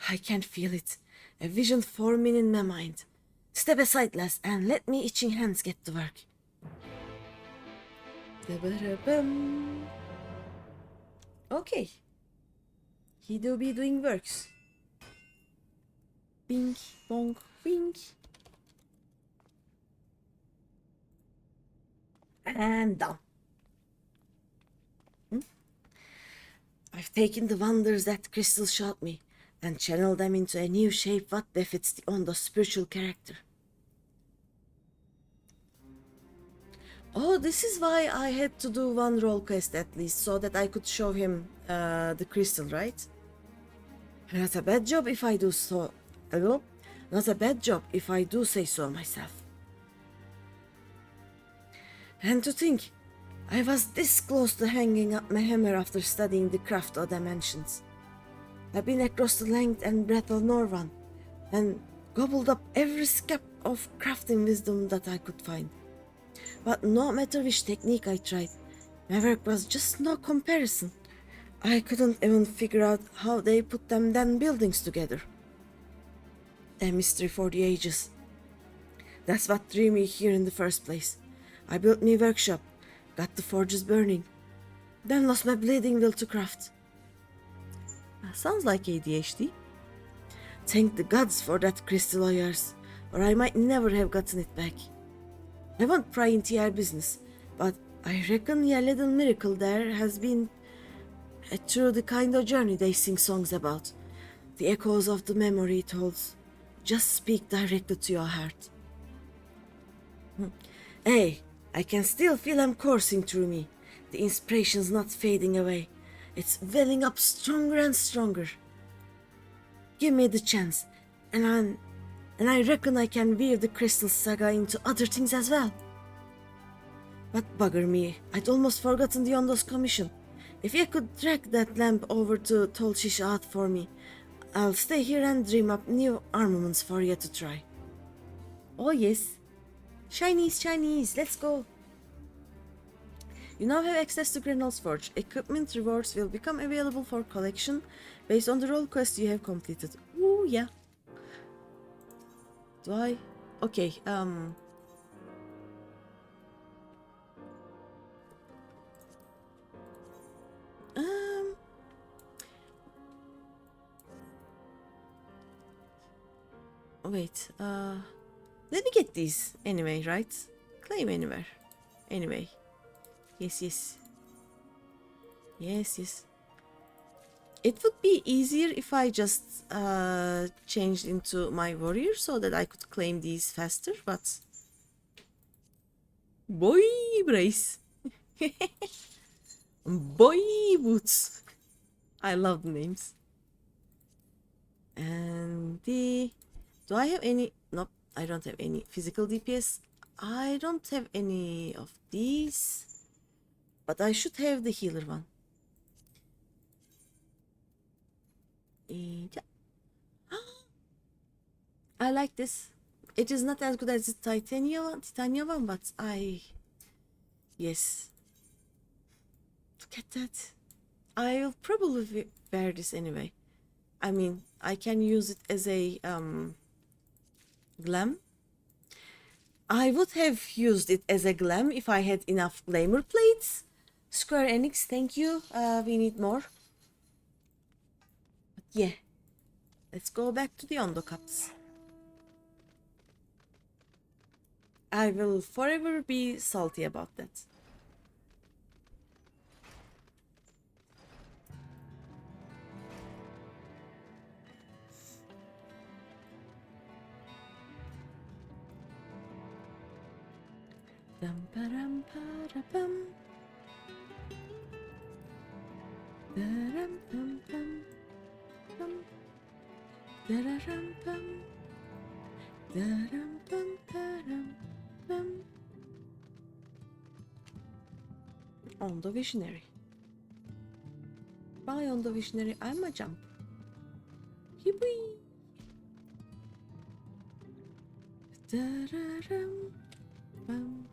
I can feel it. A vision forming in my mind. Step aside, lass, and let me itching hands get to work. Da-ba-da-bum. Okay. He do be doing works. Bink, bonk, wink. And done. I've taken the wonders that crystal showed me and channeled them into a new shape what befits the Ondo's spiritual character. Oh, this is why I had to do one role quest at least, so that I could show him the crystal, right? Not a bad job if I do so. Hello? Not a bad job if I do say so myself. And to think, I was this close to hanging up my hammer after studying the craft of dimensions. I've been across the length and breadth of Norvan and gobbled up every scrap of crafting wisdom that I could find. But no matter which technique I tried, my work was just no comparison. I couldn't even figure out how they put them damn buildings together. A mystery for the ages. That's what drew me here in the first place. I built me workshop, got the forges burning, then lost my bleeding will to craft. Sounds like ADHD. Thank the gods for that crystal of yours, or I might never have gotten it back. I won't pry into your business, but I reckon your little miracle there has been through the kind of journey they sing songs about. The echoes of the memory it holds just speak directly to your heart. Hey, I can still feel them coursing through me. The inspiration's not fading away. It's welling up stronger and stronger. Give me the chance, and I reckon I can weave the Crystal Saga into other things as well. But bugger me, I'd almost forgotten the Ondo's commission. If you could drag that lamp over to Tolchish out for me, I'll stay here and dream up new armaments for you to try. Oh yes. Shinies, let's go. You now have access to Grenel's Forge. Equipment rewards will become available for collection based on the role quest you have completed. Ooh, yeah. Do I? Okay, wait, let me get these anyway, right? Claim anywhere. Anyway. Yes. It would be easier if I just changed into my warrior so that I could claim these faster, but... Boy brace. Boy boots. I love the names. And the... Do I have any... Nope, I don't have any physical DPS. I don't have any of these. But I should have the healer one. Yeah. I like this. It is not as good as the titania one, but yes. Look at that. I'll probably wear this anyway. I mean, I can use it as a glam. I would have used it as a glam if I had enough glamour plates. Square Enix, thank you. We need more. But yeah. Let's go back to the Ondo cups. I will forever be salty about that. Dum ba dum ba bum. Da-dum bum bum bum. Da-da-dum bum. Da-dum bum ba-dum bum. Ondo Visionary. Bye Ondo Visionary, I'm a jump. Yippee! Da-da-dum, bum,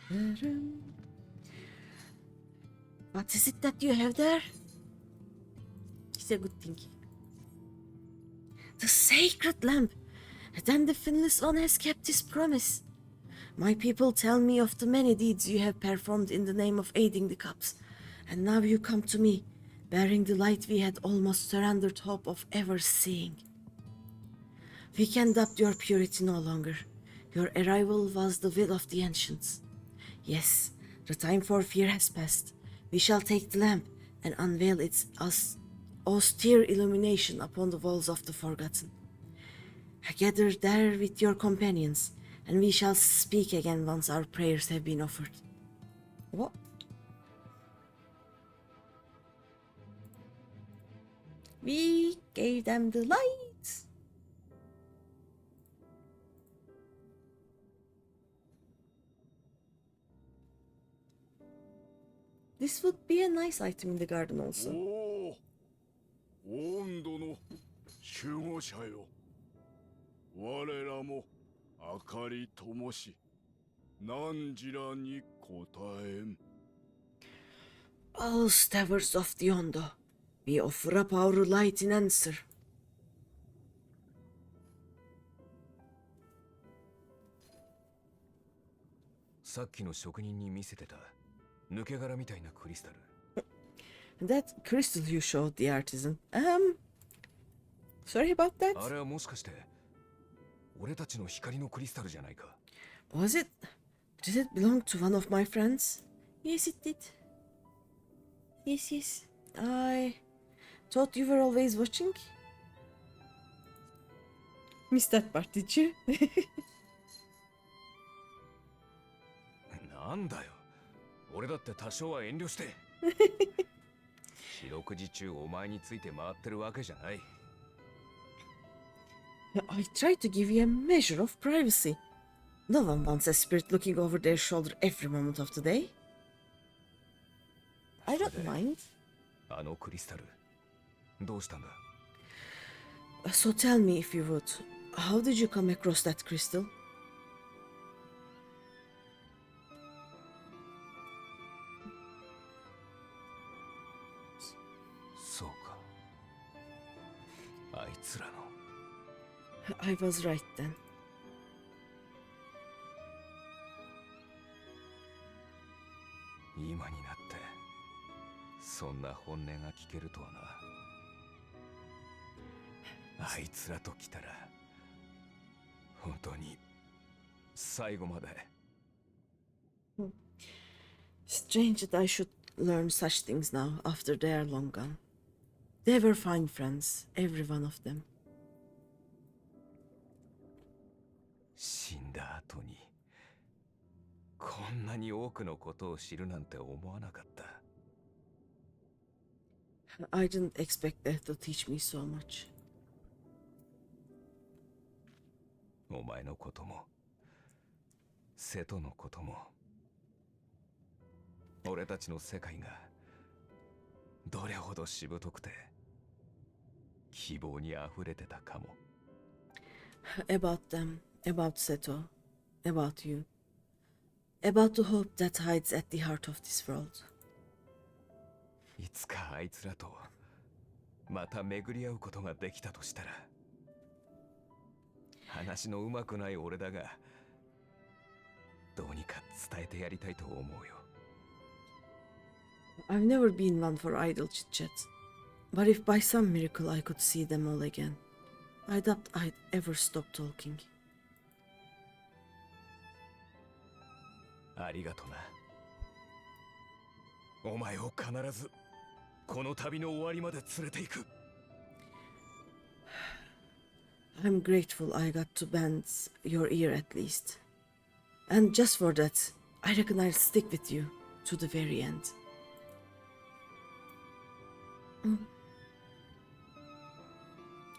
da-dum. What is it that you have there? It's a good thing. The sacred lamp! Then the Finless One has kept his promise. My people tell me of the many deeds you have performed in the name of aiding the Cups, and now you come to me, bearing the light we had almost surrendered hope of ever seeing. We can doubt your purity no longer. Your arrival was the will of the ancients. Yes, the time for fear has passed. We shall take the lamp and unveil its austere illumination upon the walls of the Forgotten. Gather there with your companions, and we shall speak again once our prayers have been offered. What? We gave them the lights. This would be a nice item in the garden also. 温度の守護者よ。我らも明かり灯し、何時らに答えん。All towers of the Ondo, we offer up our light in answer. さっきの職人に見せてた抜け殻みたいなクリスタル。That crystal you showed the artisan. Sorry about that. あれはもしかして俺たちの光のクリスタルじゃないか。Was it? Did it belong to one of my friends? Yes, it did. Yes, yes. I thought you were always watching. Missed that part, did you? なんだよ。俺だって多少は遠慮して。四六時中お前について回ってるわけじゃない。I tried to give you a measure of privacy. No one wants a spirit looking over their shoulder every moment of the day. I don't mind. あのクリスタル、どうしたんだ? So tell me if you would, how did you come across that crystal? そうか。あいつらの。I was right then. 今になってそんな本音が聞けるとはな。あいつらと来たら本当に最後まで。Strange that I should learn such things now after they are long gone. They were fine friends, every one of them. 死んだ後にこんなに多くのことを知るなんて思わなかった。I didn't expect that to teach me so much. お前のことも瀬戸のことも俺たちの世界がどれほどしぶとくて希望にあふれてたかも。About them, about Seto, about you, about the hope that hides at the heart of this world. いつかあいつらとまた巡り合うことができたとしたら、話のうまくない俺だがどうにか伝えてやりたいと思うよ。I've never been one for idle chit-chat, but if by some miracle I could see them all again, I doubt I'd ever stop talking. ありがとな。お前を必ずこの旅の終わりまで連れて行く。I'm grateful I got to bend your ear at least. And just for that, I reckon I'll stick with you to the very end.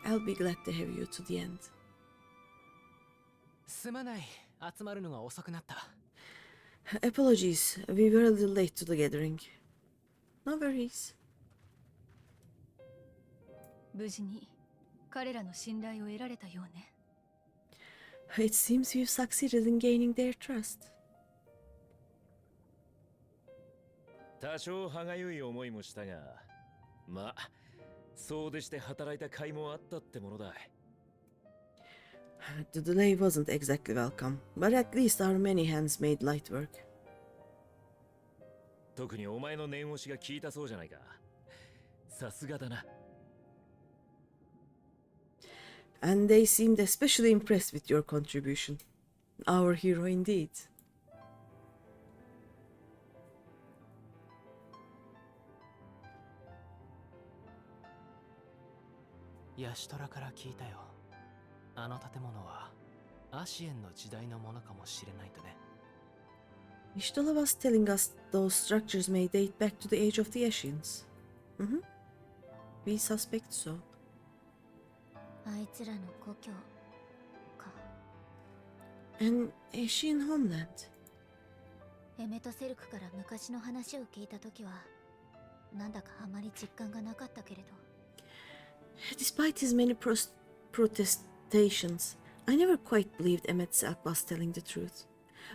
I'll be glad to have you to the end. すまない、集まるのが遅くなった。Apologies, we were a little late to the gathering. No worries. 無事に彼らの信頼を得られたようね。It seems we've succeeded in gaining their trust. 多少歯がゆい思いもしたが、まあ、そうでして働いた甲斐もあったってものだ。The delay wasn't exactly welcome, but at least our many hands made light work. 特にお前の念押しが効いたそうじゃないか。さすがだな。And they seemed especially impressed with your contribution. Our hero indeed. ヤシトラから聞いたよ。あの建物はアシエンの時代のものかもしれないとね。Ishtola was telling us those structures may date back to the age of the Ashians. We suspect so. あいつらの故郷か。 An Ashian homeland. エメトセルクから昔の話を聞いたときは、なんだかあまり実感がなかったけれど。Despite his many protestations, I never quite believed Emetsak was telling the truth.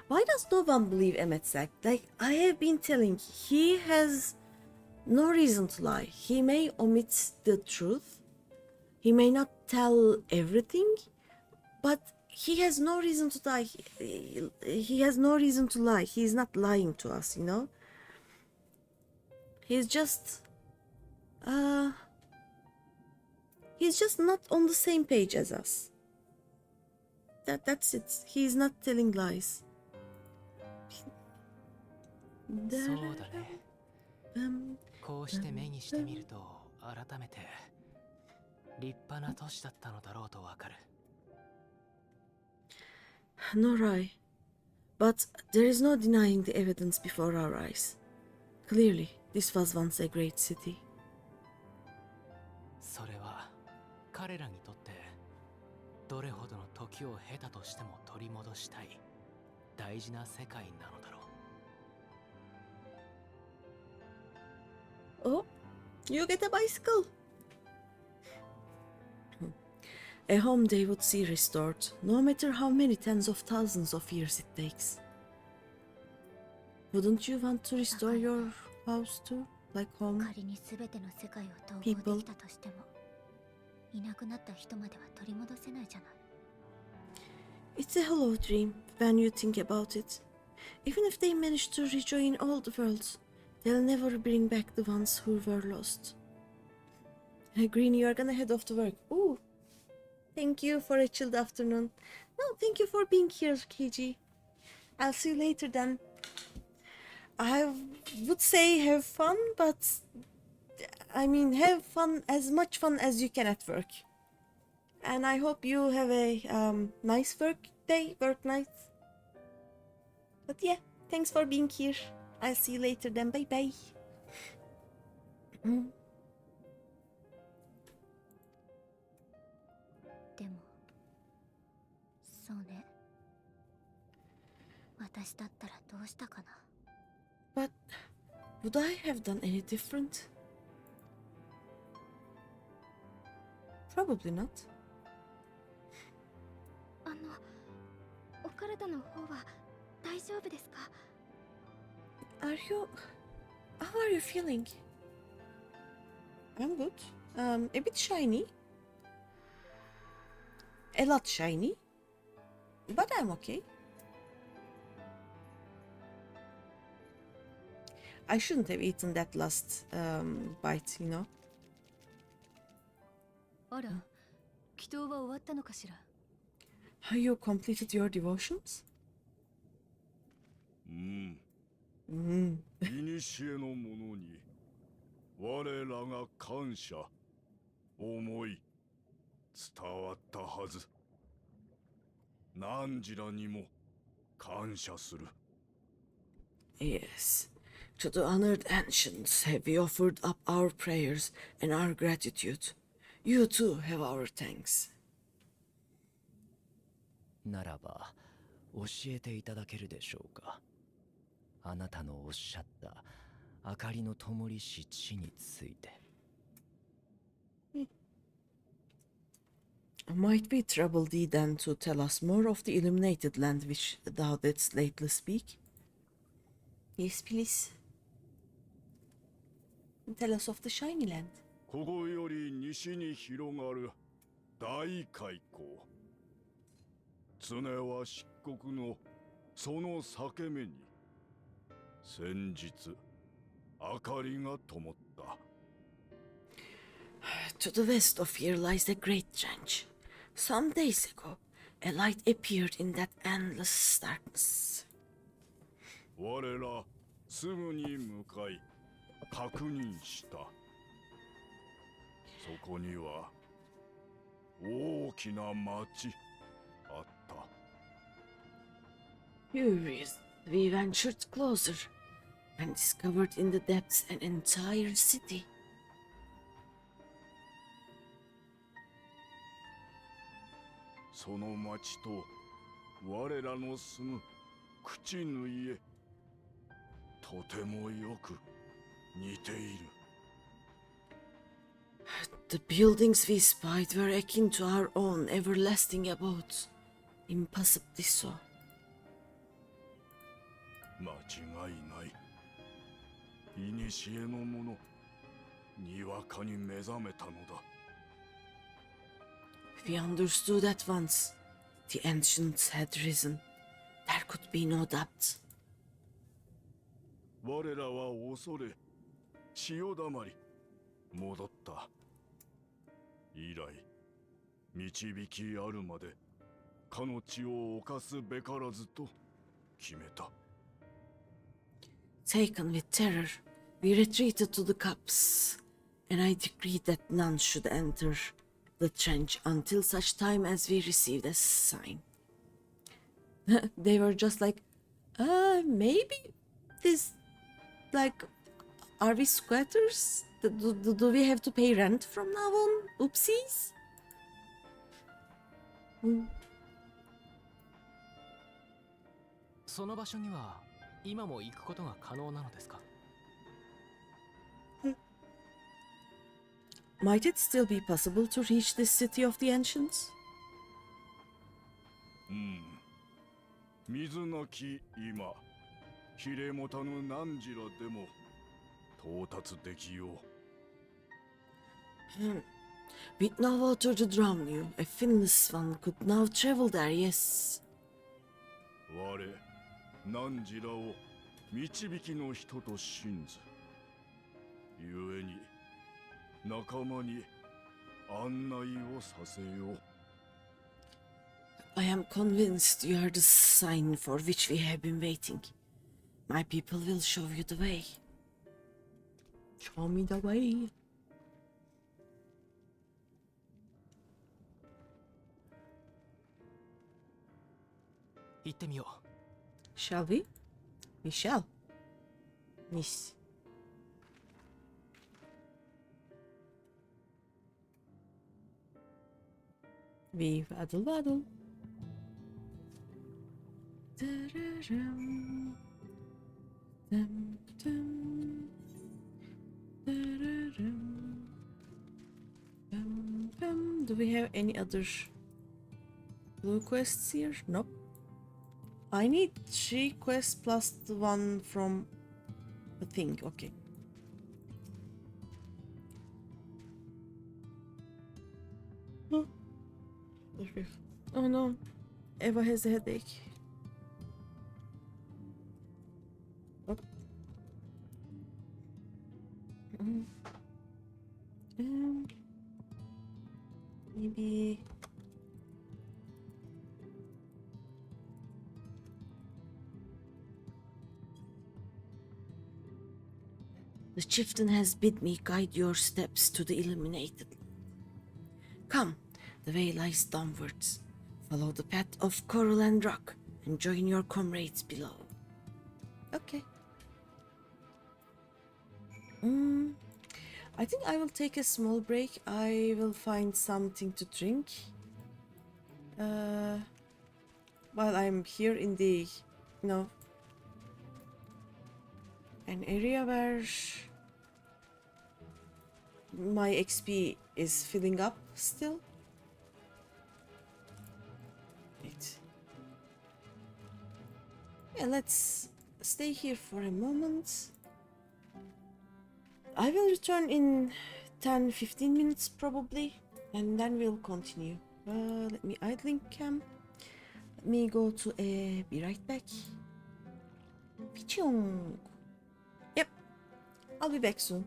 Why does no one believe Emetsak? Like, I have been telling, he has no reason to lie. He may omit the truth. He may not tell everything, but he has no reason to lie. He has no reason to lie. He's not lying to us, you know? He's just not on the same page as us. That's it. He's not telling lies. そうだね。こうして目にしてみると改めて立派な都市だったのだろうとわかる。Nor I. But there is no denying the evidence before our eyes. Clearly, this was once a great city. それは彼らにとってどれほどの時を経たとしても取り戻したい大事な世界なのだろう。Oh, you get a bicycle. A home they would see restored, no matter how many tens of thousands of years it takes. Wouldn't you want to restore your house too, like home? 仮に全ての世界を統合できたとしても、いなくなった人までは取り戻せないじゃない。It's a hollow dream when you think about it. Even if they manage to rejoin all the worlds, they'll never bring back the ones who were lost. Greeny, you are gonna head off to work. Ooh, thank you for a chilled afternoon. No, thank you for being here, KG. I'll see you later then. I would say have fun, but I mean have fun, as much fun as you can at work. And I hope you have a nice work night. But yeah, thanks for being here. I'll see you later then. Bye bye. でも、そうね。私だったらどうしたかな。But would I have done any different? Probably not. お体の方は大丈夫ですか？ Are you... How are you feeling? I'm good. A bit shiny. A lot shiny. But I'm okay. I shouldn't have eaten that last bite, you know? あら、祈祷は終わったのかしら。Have you completed your devotions? いにしえの者に我らが感謝思い伝わったはず。何時らにも感謝する。 Yes. To the honored ancients have we offered up our prayers and our gratitude. You too have our thanks. ならば教えていただけるでしょうか。あなたのおっしゃった明かりの灯りし地について。Might be trouble thee then to tell us more of the illuminated land which thou didst lately speak? Yes, please. Tell us of the shiny land. ここより西に広がる大海溝。常は漆黒のその裂け目に先日明かりが灯った。To the west of here lies the great trench. Some days ago, a light appeared in that endless darkness. 我らすぐに向かい確認した。そこには大きな町あった。Furious, we ventured closer and discovered in the depths an entire city. その町と我らの住む口の家、とてもよく似ている。The buildings we spied were akin to our own everlasting abodes, impossibly so. 間違いない。古のもの、にわかに目覚めたのだ。We understood at once. The ancients had risen. There could be no doubt. 我らは恐れ、潮だまり、戻った。以来、導きあるまで、かの地を侵すべからずと決めた。Taken with terror, we retreated to the cups, and I decreed that none should enter the trench until such time as we received a sign. They were just like, maybe this, like, are we squatters? Do we have to pay rent from now on? Oopsies. その場所には今も行くことが可能なのですか？ Might it still be possible to reach this city of the ancients? 水なき今、ひれもたぬ何時らでも到達できよう。With no water to drown you, a finless one could now travel there, yes. 我、何時らを導きの人と信ず。ゆえに、仲間に案内をさせよう。I am convinced you are the sign for which we have been waiting. My people will show you the way. Show me the way. 行ってみよう。Shall we? We shall. Miss. We waddle waddle. Da-da-dum. Dum, dum. Da-da-dum. Bum, bum. Do we have any other blue quests here? Nope. I need 3 quests plus the one from the thing. Okay. Oh no. Eva has a headache. Oh. Maybe. The chieftain has bid me guide your steps to the illuminated. Come, the way lies downwards. Follow the path of coral and rock and join your comrades below. Okay. I think I will take a small break. I will find something to drink. While I'm here in the, an area where my XP is filling up still. Yeah, let's stay here for a moment. I will return in 10-15 minutes probably, and then we'll continue. Let me idling camp. Let me go to a be right back. Pichong. Yep, I'll be back soon.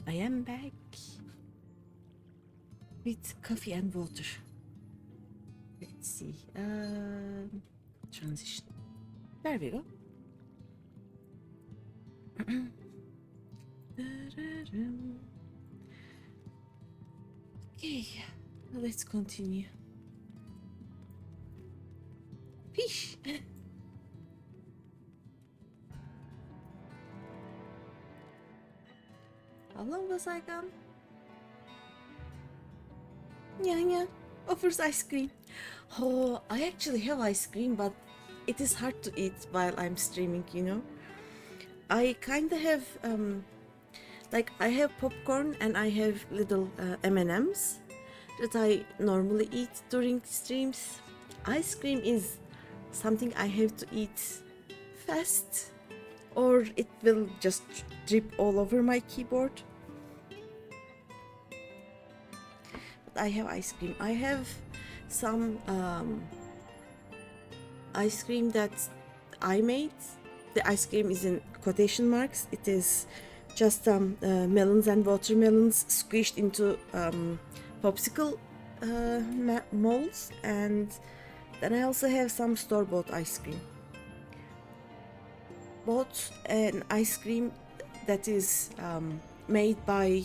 I am back with coffee and water. Let's see. Transition. There we go. Okay, let's continue. Fish. How long was I gone? Yeah, offers ice cream. Oh, I actually have ice cream, but it is hard to eat while I'm streaming, you know. I kinda have, like I have popcorn and I have little M&Ms that I normally eat during streams. Ice cream is something I have to eat fast or it will just drip all over my keyboard. But I have ice cream. I have some ice cream that I made. The ice cream is in quotation marks. It is just melons and watermelons squished into popsicle molds, and then I also have some store-bought ice cream. Bought an ice cream that is made by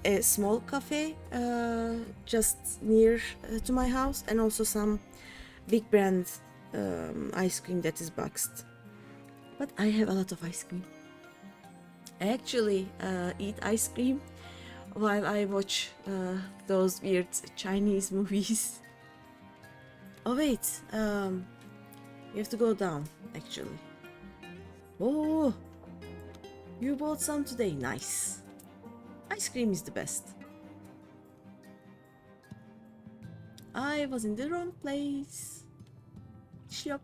a small cafe just near to my house, and also some big brand ice cream that is boxed. But I have a lot of ice cream. I actually eat ice cream while I watch those weird Chinese movies. Oh wait, you have to go down actually. Oh, you bought some today, nice. Ice cream is the best. I was in the wrong place. Shop.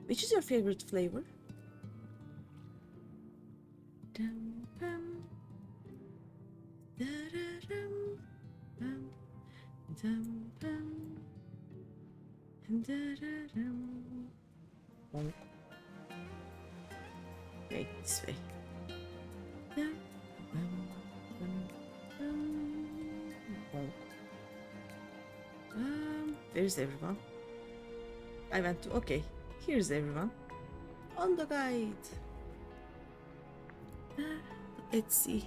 Which is your favorite flavor? Wait, this way. There's everyone. I went to, okay, here's everyone. On the guide. Let's see.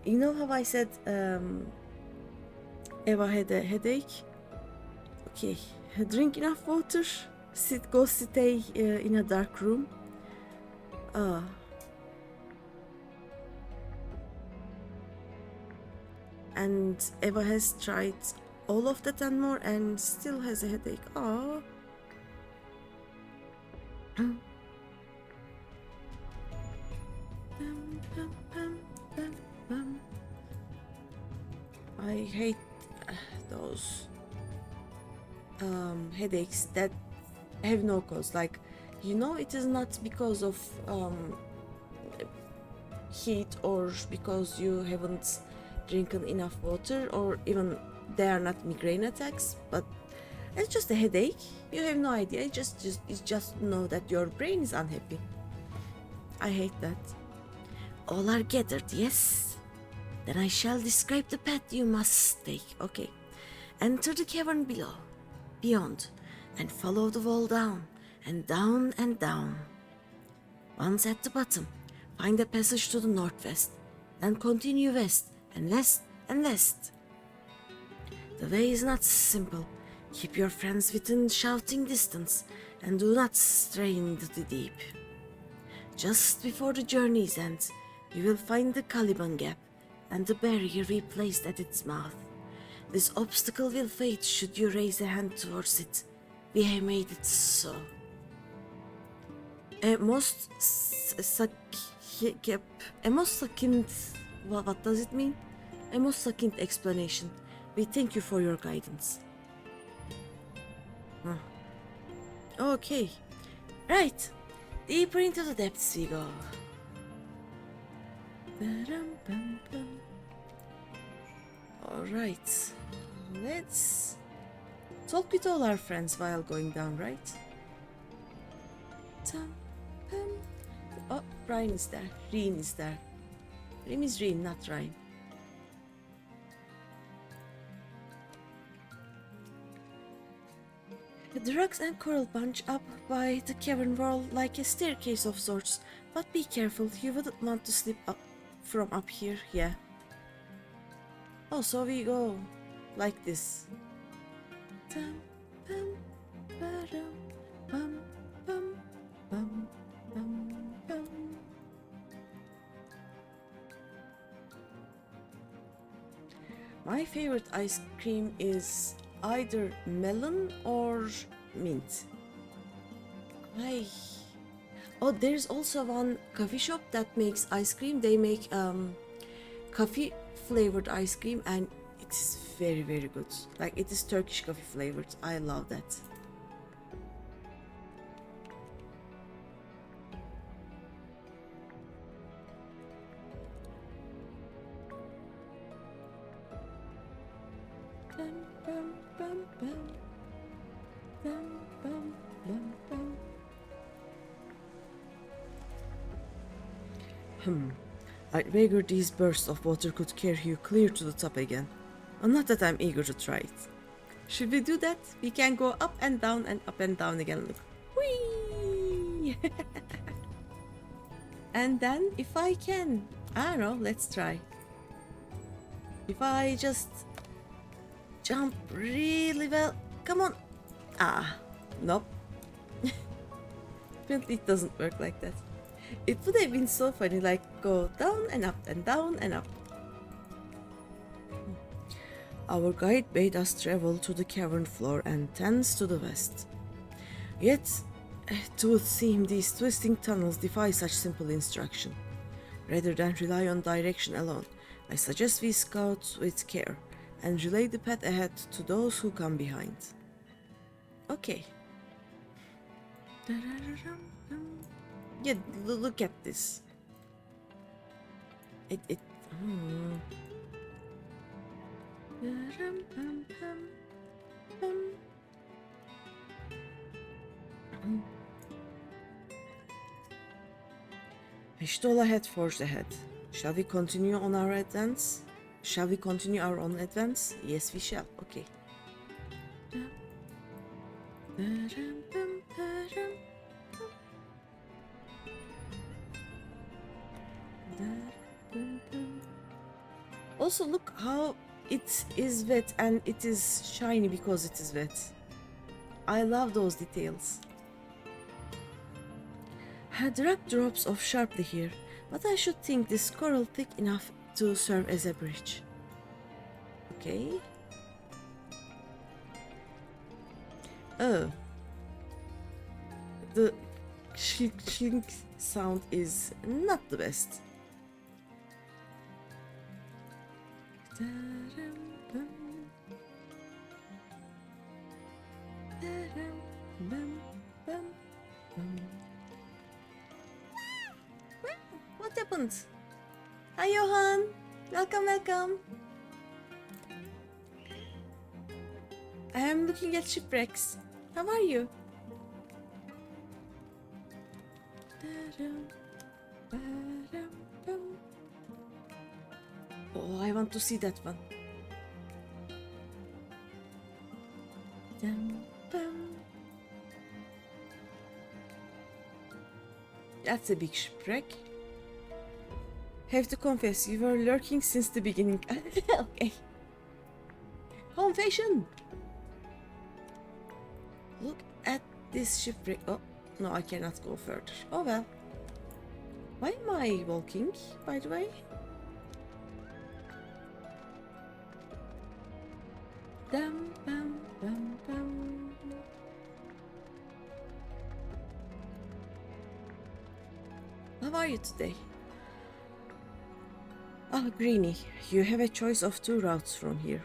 You know how I said Eva had a headache? Okay, drink enough water, go stay in a dark room. And Eva has tried all of that and more and still has a headache. Ah. I hate those headaches that have no cause. Like, you know, it is not because of heat or because you haven't drinking enough water, or even they are not migraine attacks, but it's just a headache. You have no idea. You just know that your brain is unhappy. I hate that. All are gathered, yes? Then I shall describe the path you must take. Okay. Enter the cavern below, beyond, and follow the wall down, and down and down. Once at the bottom, find a passage to the northwest, then continue west, and west and west. The way is not simple. Keep your friends within shouting distance and do not stray into the deep. Just before the journey's end, you will find the Caliban Gap and the barrier we placed at its mouth. This obstacle will fade should you raise a hand towards it. We have made it so. What does it mean? A most succinct explanation. We thank you for your guidance. Okay. Right. Deeper into the depths we go. Alright. Let's talk with all our friends while going down, right? Tum, pum. Oh, Ryan is there. Reen is there. Her name is Reen, not Ryan. The rocks and coral bunch up by the cavern wall like a staircase of sorts, but be careful, you wouldn't want to slip up from up here, yeah. Oh, so we go like this. Dum, bum, ba-dum, bum, bum, bum, bum, bum. My favorite ice cream is either melon or mint. Oh, there's also one coffee shop that makes ice cream. They make coffee flavored ice cream and it's very, very good. Like, it is Turkish coffee flavored. I love that. Bum, bum, bum, bum. Bum, bum, bum, bum. I figured these bursts of water could carry you clear to the top again. Well, not that I'm eager to try it. Should we do that? We can go up and down again. Look. Whee! And then, if I can, I don't know, let's try. If I just jump really well. Come on. Ah, nope. Apparently it doesn't work like that. It would have been so funny, like go down and up and down and up. Our guide bade us travel to the cavern floor and thence to the west. Yet, it would seem these twisting tunnels defy such simple instruction. Rather than rely on direction alone, I suggest we scout with care and relay the path ahead to those who come behind. Okay. Yeah, look at this. Ishtola had forged ahead. Shall we continue on our advance? Shall we continue our own advance? Yes, we shall. Okay. Also, look how it is wet and it is shiny because it is wet. I love those details. The rock drops off sharply here, but I should think this coral thick enough to serve as a bridge. Okay. Oh. The clink sound is not the best. What happened? Hi Johan! Welcome, welcome! I am looking at shipwrecks. How are you? Oh, I want to see that one. That's a big shipwreck. Have to confess, you were lurking since the beginning. Okay. Confession! Look at this shipwreck. Oh, no, I cannot go further. Oh well. Why am I walking, by the way? Dum, bum, bum, bum. How are you today? Oh, Greeny, you have a choice of two routes from here.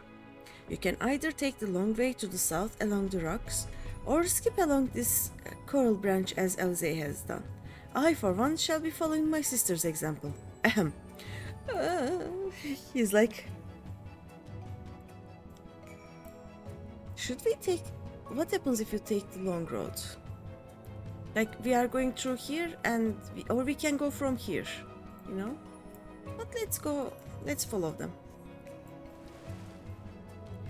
You can either take the long way to the south along the rocks, or skip along this coral branch as Elze has done. I, for one, shall be following my sister's example. Ahem. He's like... Should we take... What happens if you take the long road? Like we are going through here and or we can go from here, you know? But let's go, let's follow them.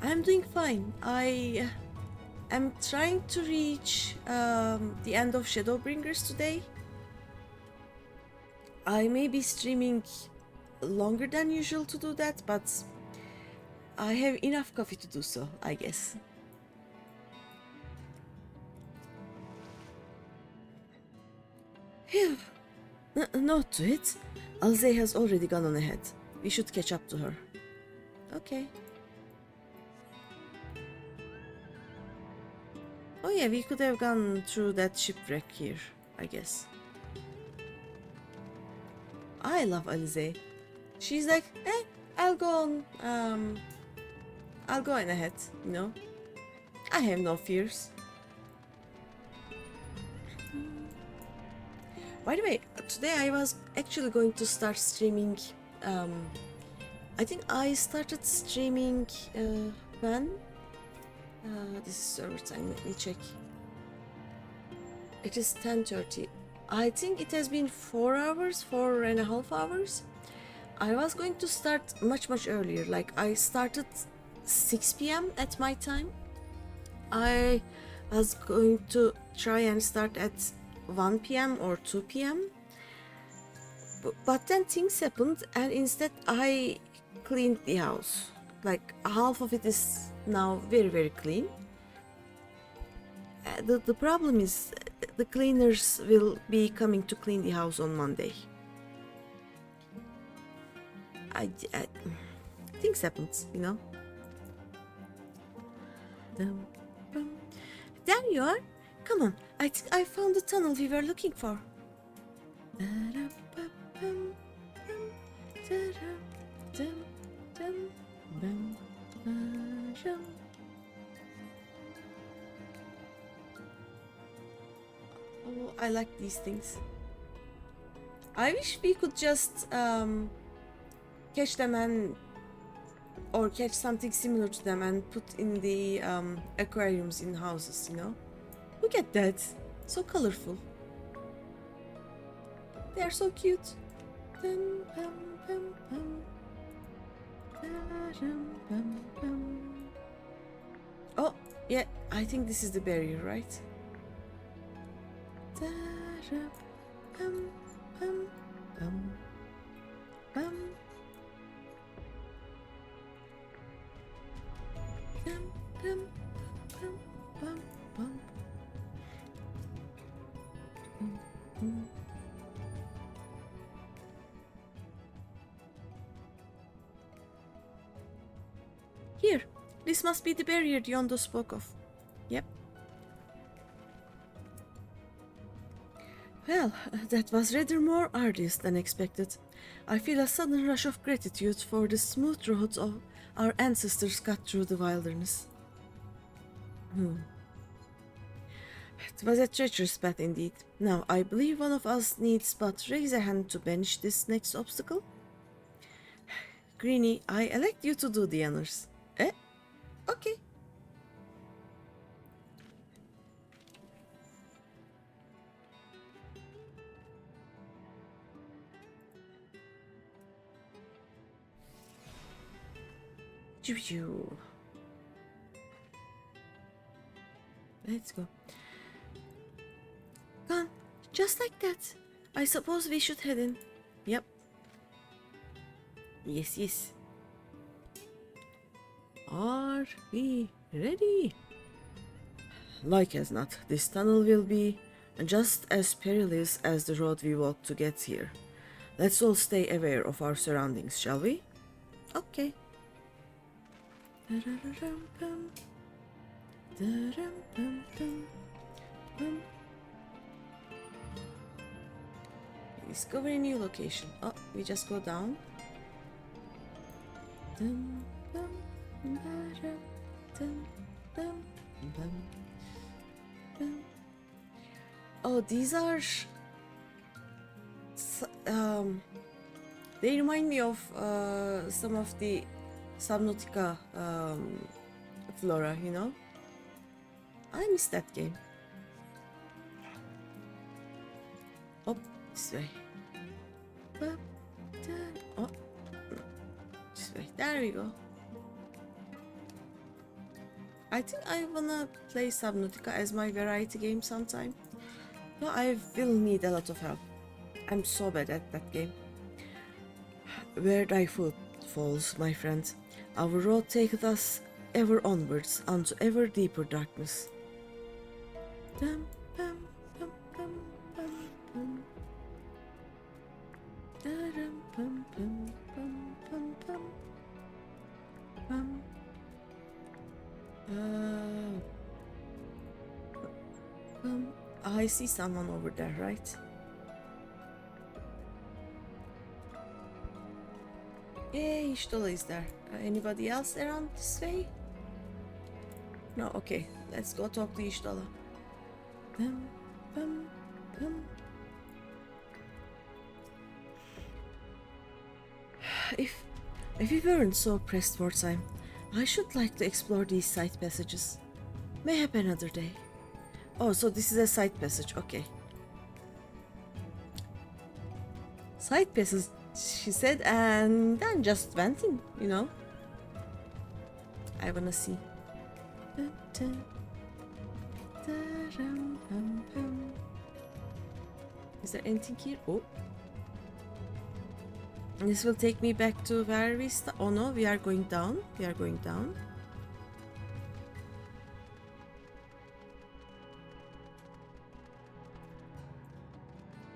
I'm doing fine. I am trying to reach the end of Shadowbringers today. I may be streaming longer than usual to do that, but I have enough coffee to do so, I guess. Phew. Note to it. Alze has already gone on ahead. We should catch up to her. Okay. Oh yeah, we could have gone through that shipwreck here, I guess. I love Alize. She's like, I'll go on, I'll go on ahead, you know? I have no fears. By the way, today I was actually going to start streaming, I think I started streaming, when? This is server time, let me check. It is 10:30. I think it has been 4 hours, 4.5 hours. I was going to start much earlier, like I started 6 p.m. at my time. I was going to try and start at 1 p.m. or 2 p.m. But then things happened and instead I cleaned the house. Like half of it is now very clean. The problem is the cleaners will be coming to clean the house on Monday. Things happen, you know. There you are. Come on, I think I found the tunnel we were looking for. Oh, I like these things. I wish we could just catch them and or catch something similar to them and put in the aquariums in houses, you know? Look at that, so colorful. They are so cute. Oh, yeah, I think this is the barrier, right? Here, this must be the barrier Yondo spoke of. Yep. Well, that was rather more arduous than expected. I feel a sudden rush of gratitude for the smooth roads of our ancestors cut through the wilderness. It was a treacherous path indeed. Now, I believe one of us needs but raise a hand to banish this next obstacle. Greeny, I elect you to do the honors. Okay. Choo-choo. Let's go. Gone. Just like that. I suppose we should head in. Yep. Yes. Are we ready? Like as not, this tunnel will be just as perilous as the road we walked to get here. Let's all stay aware of our surroundings, shall we? Okay. Discover a new location. Oh, we just go down. Oh, these are they remind me of some of the Subnautica flora, you know? I miss that game. Oh, this way. Oh, this way. There we go. I think I wanna play Subnautica as my variety game sometime. No, I will need a lot of help. I'm so bad at that game. Where thy foot falls, my friend, our road taketh us ever onwards unto ever deeper darkness. Dum, bum, bum, bum, bum, bum. Da-dum, bum, bum, bum, bum, bum. Bum. I see someone over there, right? Yay, Ishtola is there. Anybody else around this way? No, okay. Let's go talk to Ishtola. Bum, bum, bum. If we weren't so pressed for time, I should like to explore these side passages. Mayhap another day. Oh, so this is a side passage, okay. Side passage, she said, and then just went in, you know. I wanna see. Is there anything here? Oh. This will take me back to where we oh no, we are going down. We are going down.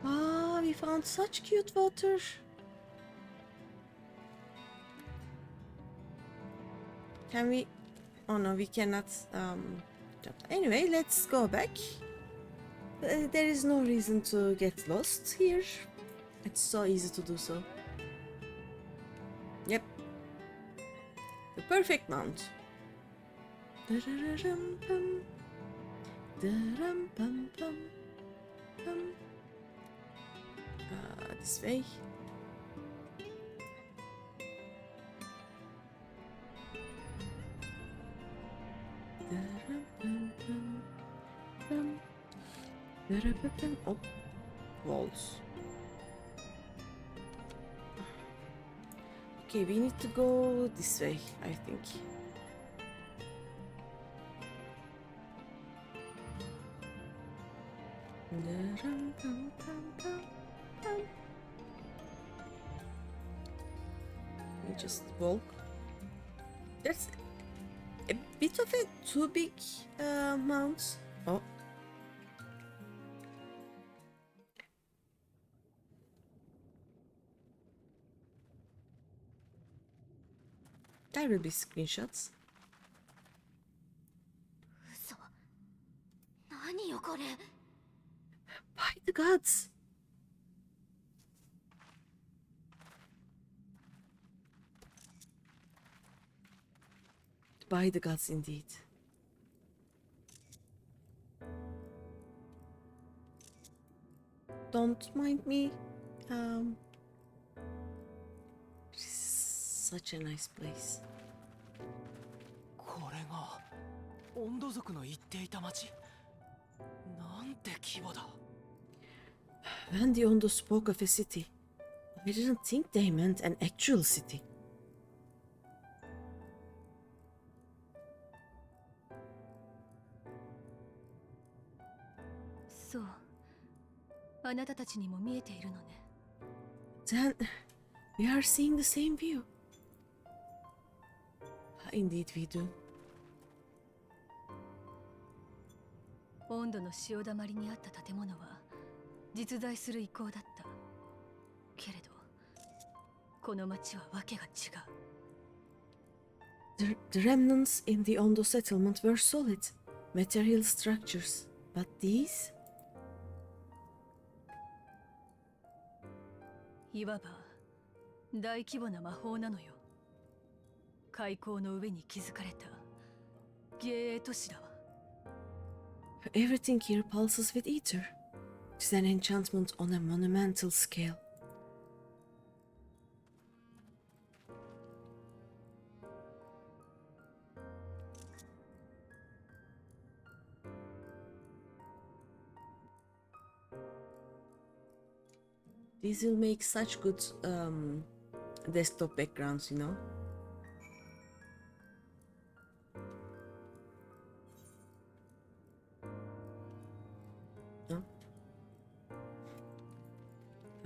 Ah, we found such cute water. Can we? Oh no, we cannot. Anyway, let's go back. There is no reason to get lost here. It's so easy to do so. Yep. The perfect mount. This way. Oh, walls. Okay, we need to go this way, I think. We just walk. There's a bit of a too big mount. Oh. There will be screenshots. By the gods! By the gods indeed. Don't mind me. This is such a nice place. これが温度族の言っていた町。なんて規模だ。When the Ondo spoke of a city, I didn't think they meant an actual city. So, あなたたちにも見えているのね。Then, we are seeing the same view. Indeed we do. 温度の潮だまりにあった建物は実在する遺構だった。けれど、この町はわけが違う。The remnants in the Ondo settlement were solid, material structures, but these? いわば大規模な魔法なのよ。海溝の上に築かれた幻影都市だわ。Everything here pulses with ether. It is an enchantment on a monumental scale. These will make such good desktop backgrounds, you know. No?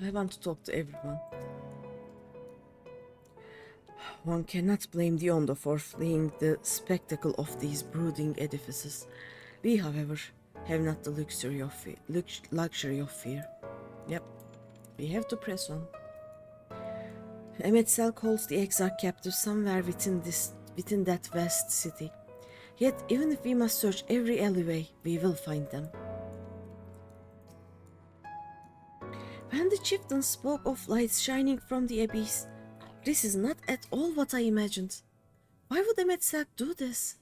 I want to talk to everyone. One cannot blame the Ondo for fleeing the spectacle of these brooding edifices. We, however, have not the luxury of fear. Yep, we have to press on. Emetzel holds the Exarch captive somewhere within that vast city. Yet, even if we must search every alleyway, we will find them. When the chieftain spoke of lights shining from the abyss, this is not at all what I imagined. Why would Emetzel do this?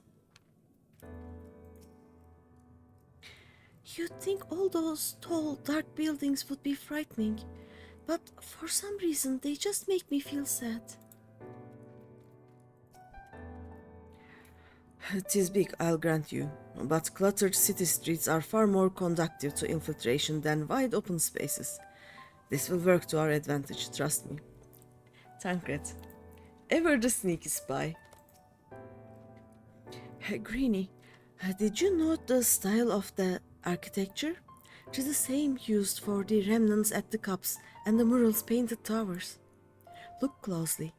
You'd think all those tall, dark buildings would be frightening, but for some reason they just make me feel sad. It is big, I'll grant you, but cluttered city streets are far more conducive to infiltration than wide open spaces. This will work to our advantage, trust me. Tancred, ever the sneaky spy. Greeny, did you note the style of the architecture? It is the same used for the remnants at the cups and the murals painted towers. Look closely.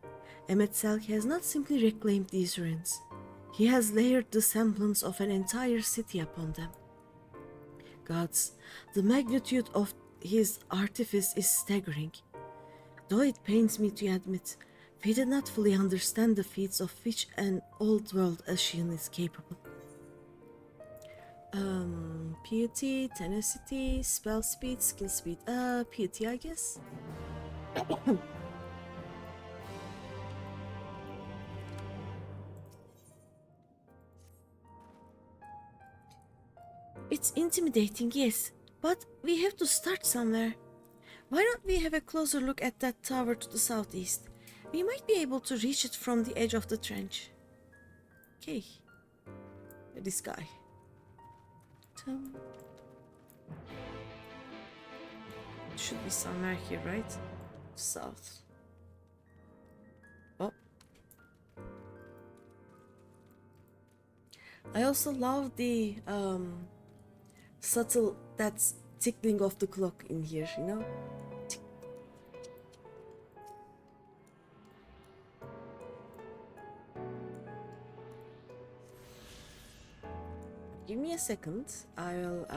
Emetzel has not simply reclaimed these ruins. He has layered the semblance of an entire city upon them. Gods, the magnitude of his artifice is staggering. Though it pains me to admit, we did not fully understand the feats of which an old world Ashian is capable. Piety, tenacity, spell speed, skill speed. Piety, I guess. It's intimidating, yes, but we have to start somewhere. Why don't we have a closer look at that tower to the southeast? We might be able to reach it from the edge of the trench. Okay. This guy. It should be somewhere here, right? South. Oh. I also love the subtle, that's tickling of the clock in here, you know? Give me a second. I'll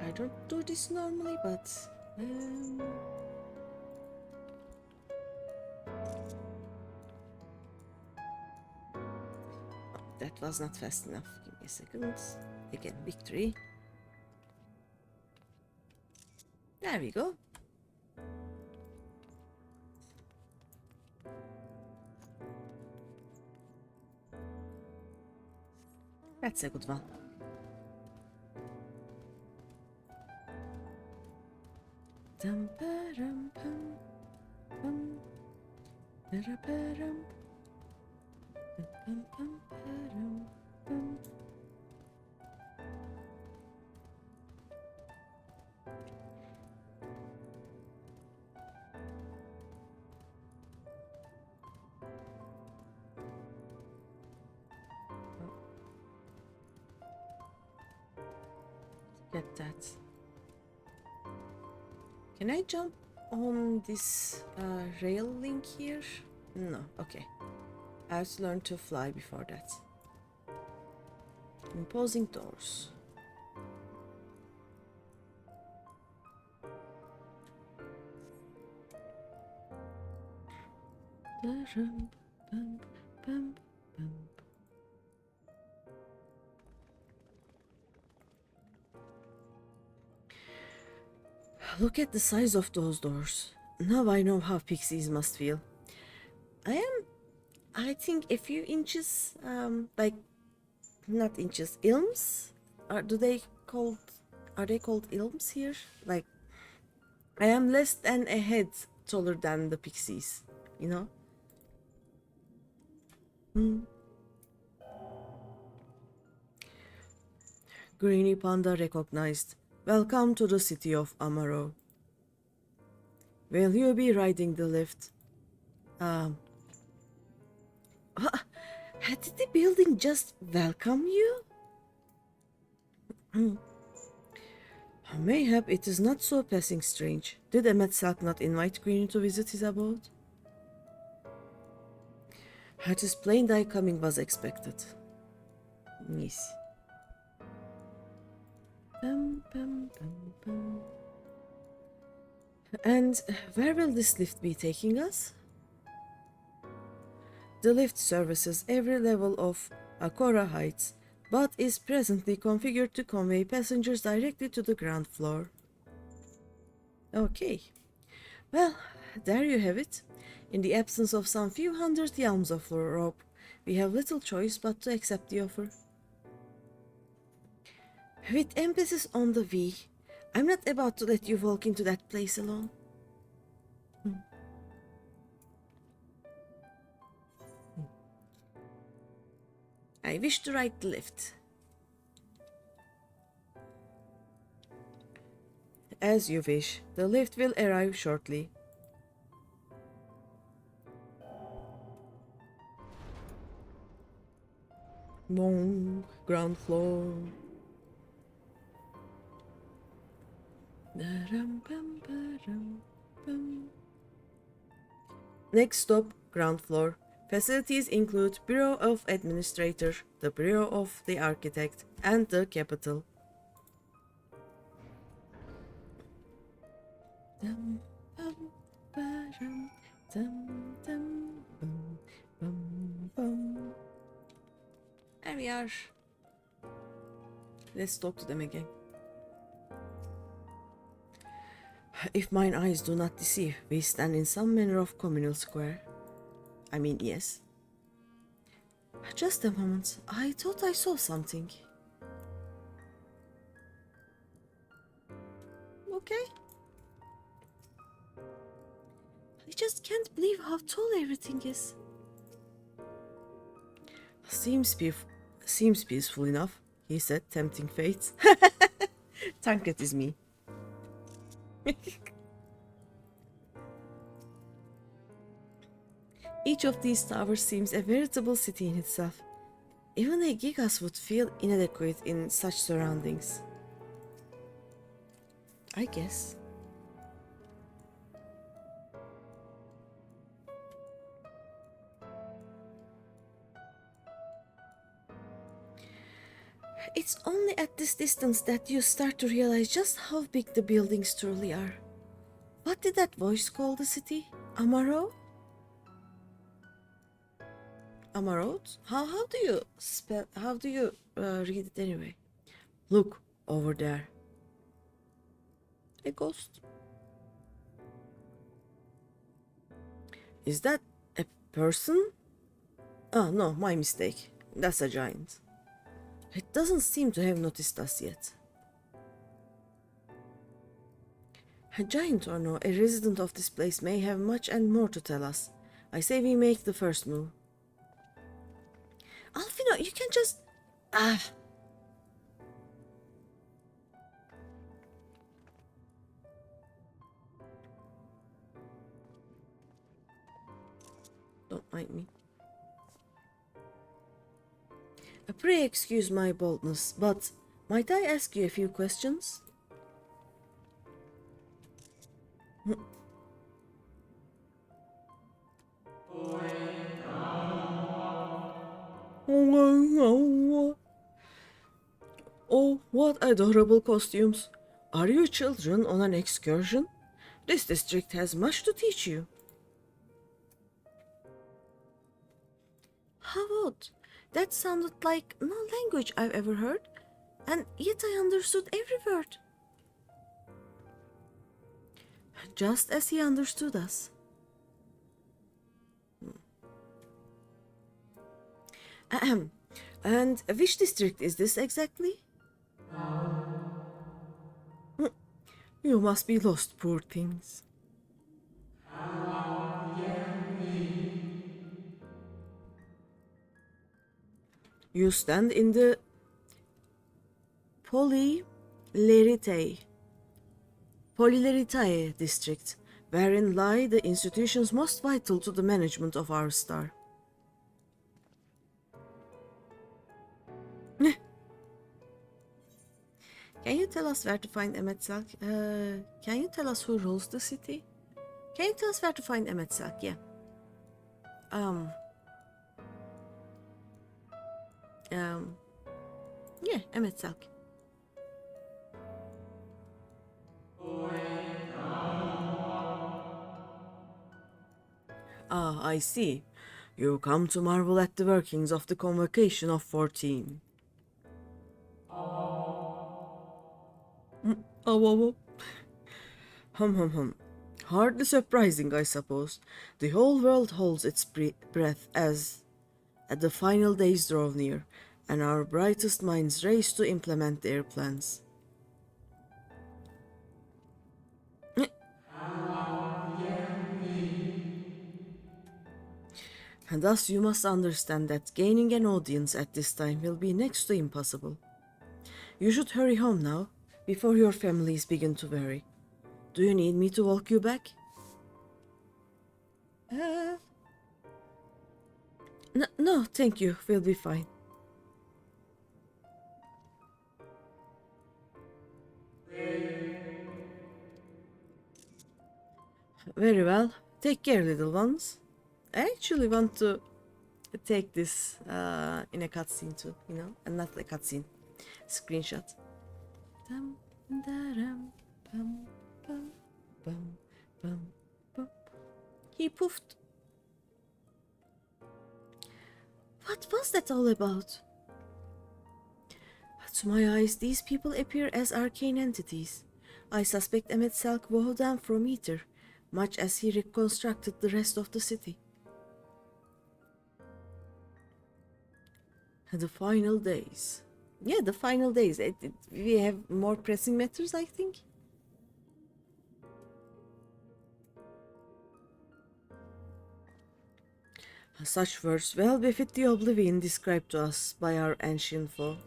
I don't do this normally, but that was not fast enough. Give me a second. Again, victory. There we go. That's a good one. Dum ba-dum pum pum ba-da-ba-dum pum pum ba-dum pum. Get that. Can I jump on this rail link here? No, okay. I have to learn to fly before that. Imposing doors. Look at the size of those doors. Now I know how pixies must feel. I think a few inches, like, not inches, ilms? Are they called ilms here? Like, I am less than a head taller than the pixies, you know? GreenyThePanda recognized. Welcome to the city of Amaro. Will you be riding the lift? Did the building just welcome you? Mayhap it is not so passing strange. Did Emet not invite Greeny to visit his abode? It is plain thy coming was expected. Yes. And where will this lift be taking us? The lift services every level of Akora Heights, but is presently configured to convey passengers directly to the ground floor. Okay. Well, there you have it. In the absence of some few hundred yalms of rope, we have little choice but to accept the offer. With emphasis on the we, I'm not about to let you walk into that place alone. I wish to ride the lift. As you wish. The lift will arrive shortly. Long ground floor. Next stop, ground floor. Facilities include Bureau of Administrator, the Bureau of the Architect, and the Capital. There we are. Let's talk to them again. If mine eyes do not deceive, we stand in some manner of communal square. I mean, yes. Just a moment. I thought I saw something. Okay. I just can't believe how tall everything is. Seems peaceful enough, he said, tempting fate. Tankred is me. Each of these towers seems a veritable city in itself. Even a gigas would feel inadequate in such surroundings. I guess. It's only at this distance that you start to realize just how big the buildings truly are. What did that voice call the city? Amaro? Amarot? How do you spell? How do you read it anyway? Look over there. A ghost. Is that a person? Oh no, my mistake. That's a giant. It doesn't seem to have noticed us yet. A giant or no, a resident of this place may have much and more to tell us. I say we make the first move. Alfino, you can just... Don't mind me. Pray excuse my boldness, but might I ask you a few questions? Oh, what adorable costumes! Are you children on an excursion? This district has much to teach you. How odd! That sounded like no language I've ever heard, and yet I understood every word. Just as he understood us. Ahem. And which district is this exactly? You must be lost, poor things. You stand in the Polyleritae district, wherein lie the institutions most vital to the management of our star. Can you tell us where to find Emetzelk? Can you tell us who rules the city? Can you tell us where to find Emetzelk? Yeah. Yeah, Emetzelk. Ah, I see. You come to marvel at the workings of the convocation of 14. Oh. Hum. Hardly surprising, I suppose. The whole world holds its breath as the final days draw near, and our brightest minds race to implement their plans. And thus you must understand that gaining an audience at this time will be next to impossible. You should hurry home now, before your families begin to worry. Do you need me to walk you back? No, thank you. We'll be fine. Very well. Take care, little ones. I actually want to take this in a cutscene too, you know, and not a cutscene. Screenshot. He poofed. What was that all about? To my eyes, these people appear as arcane entities. I suspect Emetzelk wove them from ether, much as he reconstructed the rest of the city. The final days. Yeah, the final days. We have more pressing matters, I think. Such words well befit the oblivion described to us by our ancient foe.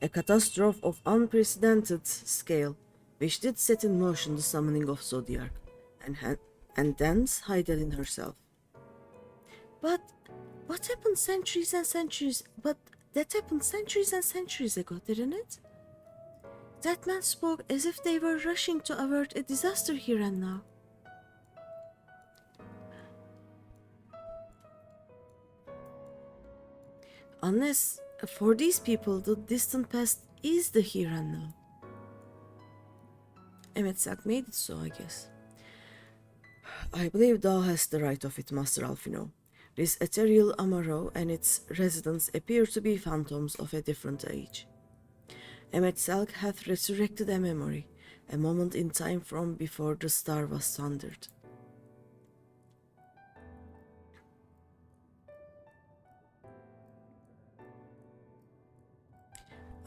A catastrophe of unprecedented scale, which did set in motion the summoning of Zodiac, and thence Heidelin herself. But what happened centuries and centuries? But that happened centuries and centuries ago, didn't it? That man spoke as if they were rushing to avert a disaster here and now. Unless, for these people, the distant past is the here and now. Emetzelk made it so, I guess. I believe thou hast the right of it, Master Alfino. This ethereal Amaro and its residents appear to be phantoms of a different age. Emetzelk hath resurrected a memory, a moment in time from before the star was sundered.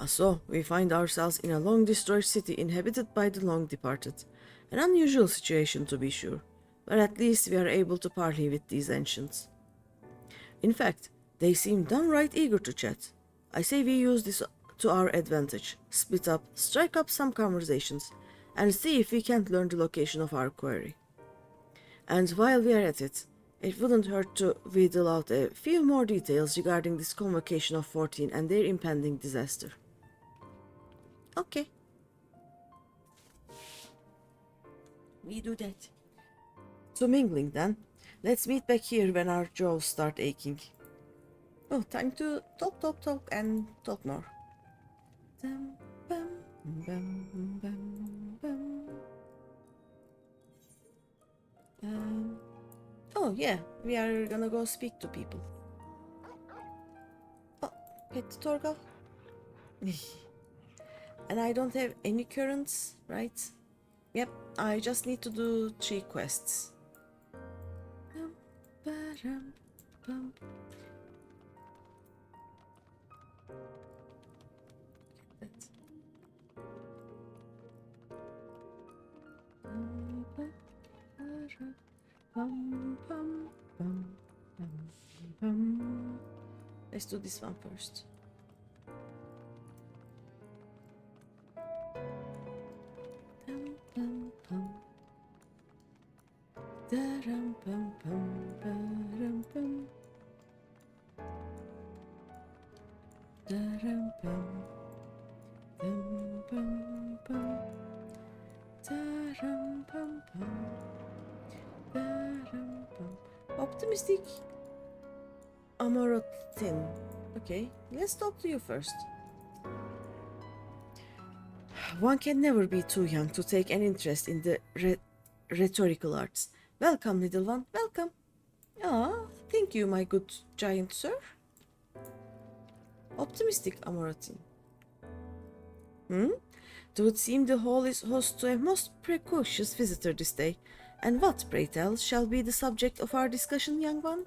So, we find ourselves in a long-destroyed city inhabited by the long-departed. An unusual situation, to be sure, but at least we are able to parley with these ancients. In fact, they seem downright eager to chat. I say we use this to our advantage, split up, strike up some conversations, and see if we can't learn the location of our quarry. And while we are at it, it wouldn't hurt to wheedle out a few more details regarding this convocation of 14 and their impending disaster. Okay. We do that. So mingling then. Let's meet back here when our jaws start aching. Oh, time to talk and talk more. Oh yeah, we are gonna go speak to people. Oh, pet Torgal. And I don't have any currents, right? Yep, I just need to do 3 quests. Let's do this one first. Daram bum. Dum bum bum. Daram bum bum. Daram bum. Optimistic Amorotin. Okay, let's talk to you first. One can never be too young to take an interest in the rhetorical arts. Welcome, little one, welcome. Ah, thank you, my good giant sir. Optimistic Amoratin. It would seem the hall is host to a most precocious visitor this day. And what, pray tell, shall be the subject of our discussion, young one?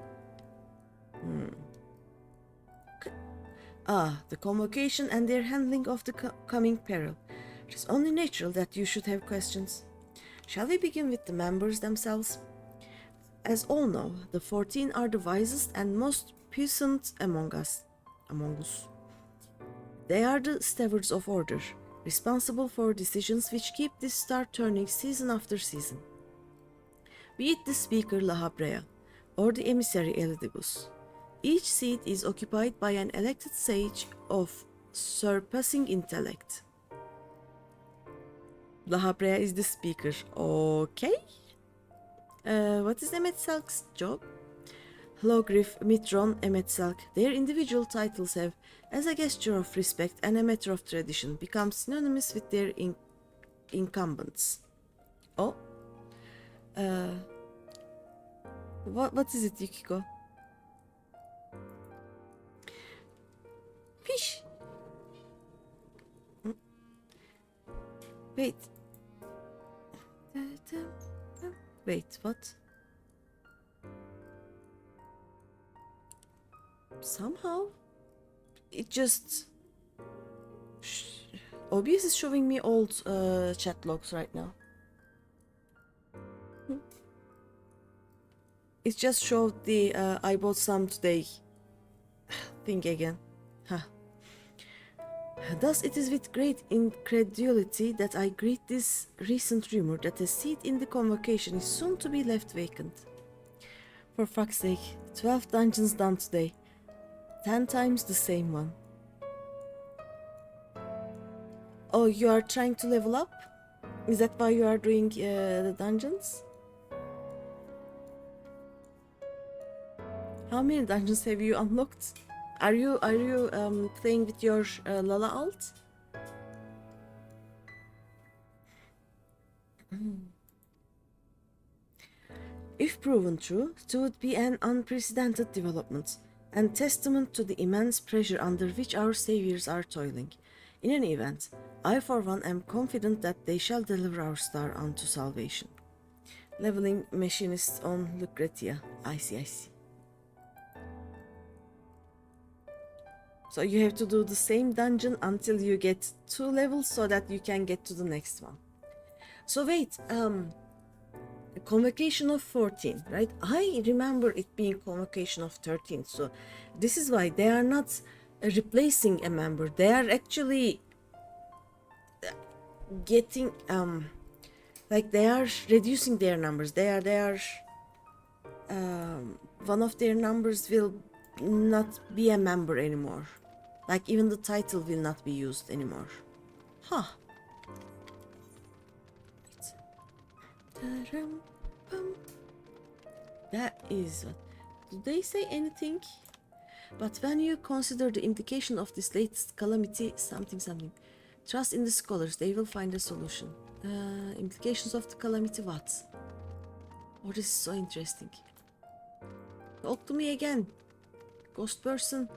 The convocation and their handling of the coming peril. It is only natural that you should have questions. Shall we begin with the members themselves? As all know, the 14 are the wisest and most puissant among us. They are the stewards of order, responsible for decisions which keep this star turning season after season. Be it the speaker La Habrea or the emissary Elidibus, each seat is occupied by an elected sage of surpassing intellect. La Habrea is the speaker. Okay. What is Emetselk's job? Hlogriff, Mitron, Emetselk, their individual titles have, as a gesture of respect and a matter of tradition, become synonymous with their incumbents. Oh. What is it, Yukiko? Fish. Wait. Wait, what? Somehow it just OBS is showing me old chat logs right now. It just showed the I bought some today thing again. Huh. Thus it is with great incredulity that I greet this recent rumor that a seat in the convocation is soon to be left vacant. For fuck's sake, 12 dungeons done today. 10 times the same one. Oh, you are trying to level up? Is that why you are doing the dungeons? How many dungeons have you unlocked? Are you playing with your Lala alt? If proven true, it would be an unprecedented development and testament to the immense pressure under which our saviors are toiling. In any event, I for one am confident that they shall deliver our star unto salvation. Leveling machinist on Lucretia. I see. So you have to do the same dungeon until you get 2 levels so that you can get to the next one. So wait, a convocation of 14, right? I remember it being convocation of 13, so this is why they are not replacing a member. They are actually getting like they are reducing their numbers. They are one of their numbers will not be a member anymore. Like even the title will not be used anymore. Huh. That is what. Do they say anything? But when you consider the implication of this latest calamity, something. Trust in the scholars, they will find a solution. Implications of the calamity, what? Oh, this is so interesting. Talk to me again, ghost person.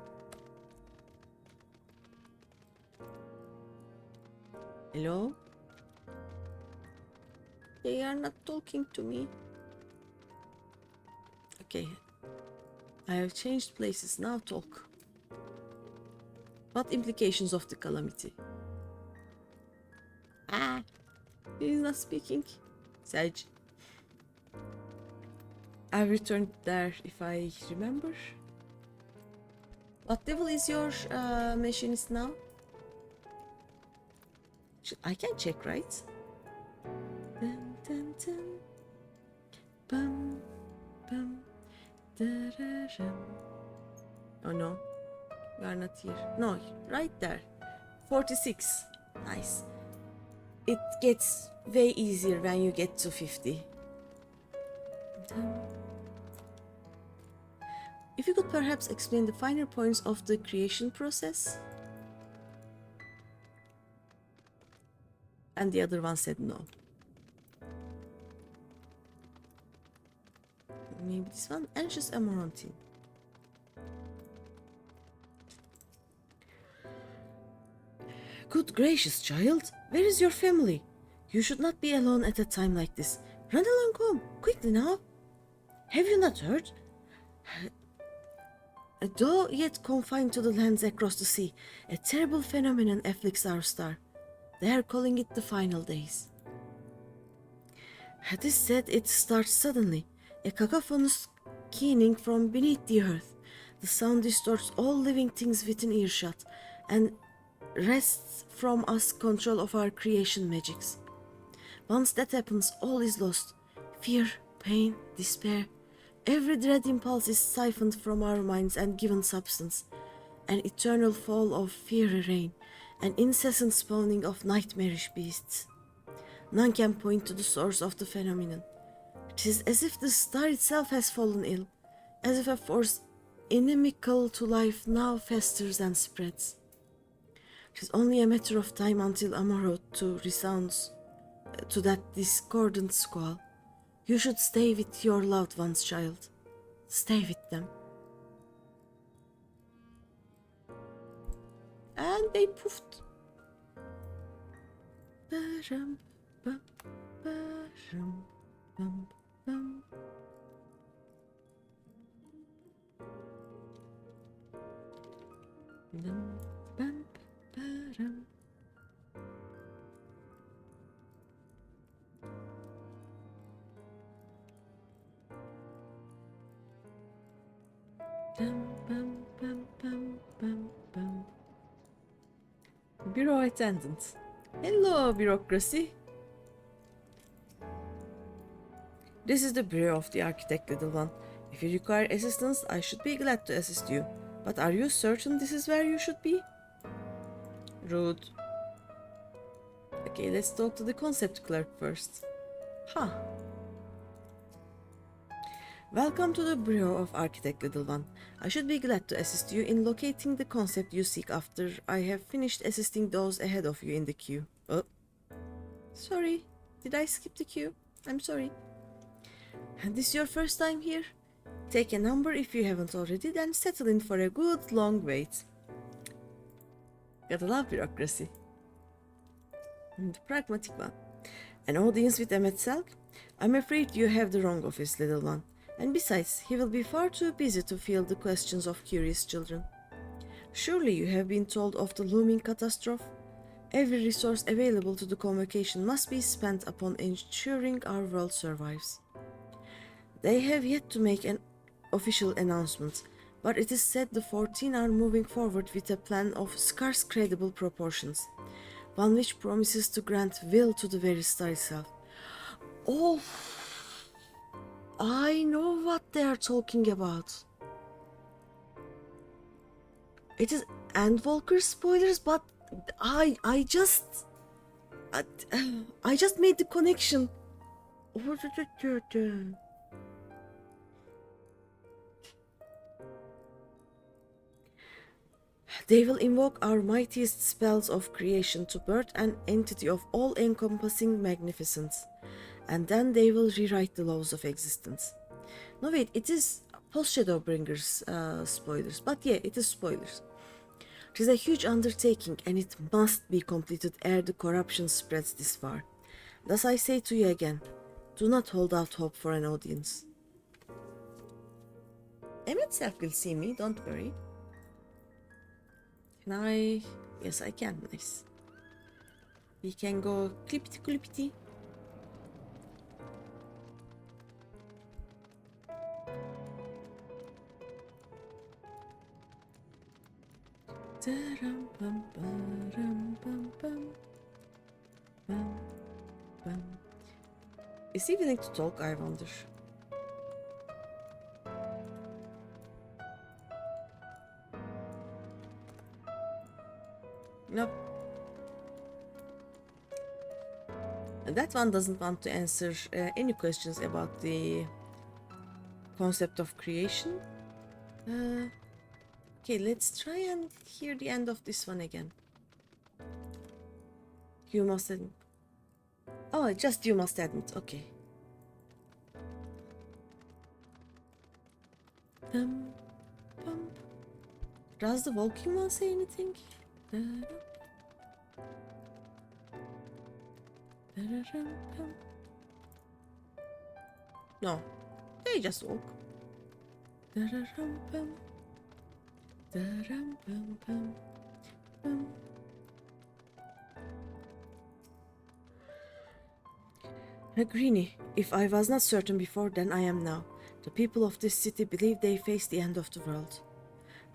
Hello? They are not talking to me. Okay. I have changed places, now talk. What implications of the calamity? He is not speaking. Sage. I've returned there if I remember. What level is your machinist now? I can check, right? Dun, dun, dun. Bum, bum, da, da, da. Oh no. You are not here. No, right there. 46. Nice. It gets way easier when you get to 50. If you could perhaps explain the finer points of the creation process? And the other one said no. Maybe this one? Anxious Amarantine. Good gracious, child! Where is your family? You should not be alone at a time like this. Run along home, quickly now! Have you not heard? Though yet confined to the lands across the sea, a terrible phenomenon afflicts our star. They are calling it the final days. It is said it starts suddenly, a cacophonous keening from beneath the earth. The sound distorts all living things within earshot, and wrests from us control of our creation magics. Once that happens, all is lost. Fear, pain, despair. Every dread impulse is siphoned from our minds and given substance. An eternal fall of fiery rain, an incessant spawning of nightmarish beasts. None can point to the source of the phenomenon. It is as if the star itself has fallen ill, as if a force inimical to life now festers and spreads. It is only a matter of time until Amaroth resounds to that discordant squall. You should stay with your loved ones, child. Stay with them. And they poofed. Ba-rum, bum, ba-rum, bum, bum. Dum, bum, ba-rum. Bum, bum, bum, bum, bum, bum. Bureau attendant. Hello, bureaucracy. This is the bureau of the architect, little one. If you require assistance, I should be glad to assist you. But are you certain this is where you should be? Rude. Okay, let's talk to the concept clerk first. Huh. Welcome to the Bureau of Architect, little one. I should be glad to assist you in locating the concept you seek after I have finished assisting those ahead of you in the queue. Oh. Sorry, did I skip the queue? I'm sorry. And this your first time here? Take a number if you haven't already, then settle in for a good long wait. Gotta love bureaucracy. And the pragmatic one. An audience with Emmett Selk? I'm afraid you have the wrong office, little one. And besides, he will be far too busy to field the questions of curious children. Surely you have been told of the looming catastrophe? Every resource available to the convocation must be spent upon ensuring our world survives. They have yet to make an official announcement, but it is said the 14 are moving forward with a plan of scarce credible proportions, one which promises to grant will to the very star itself. Oh! I know what they are talking about. It is Endwalker spoilers, but I just made the connection. They will invoke our mightiest spells of creation to birth an entity of all-encompassing magnificence. And then they will rewrite the laws of existence. No wait, it is post-Shadowbringers spoilers, but yeah, it is spoilers. It is a huge undertaking and it must be completed ere the corruption spreads this far. Thus I say to you again, do not hold out hope for an audience. Emmett Self will see me, don't worry. Can I? Yes, I can, nice. We can go clippity-clippity. Is he willing to talk, I wonder? Nope. That one doesn't want to answer any questions about the concept of creation. Okay, let's try and hear the end of this one again. You must admit. Oh, just you must admit. Okay. Does the walking one say anything? No, they just walk. Greeny, if I was not certain before, then I am now. The people of this city believe they face the end of the world.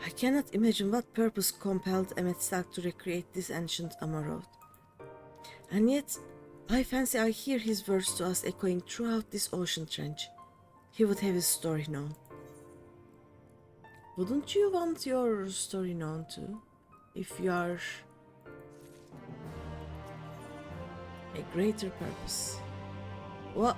I cannot imagine what purpose compelled Emmett to recreate this ancient Amar road. And yet, I fancy I hear his words to us echoing throughout this ocean trench. He would have his story known. Wouldn't you want your story known too? If you are a greater purpose. What?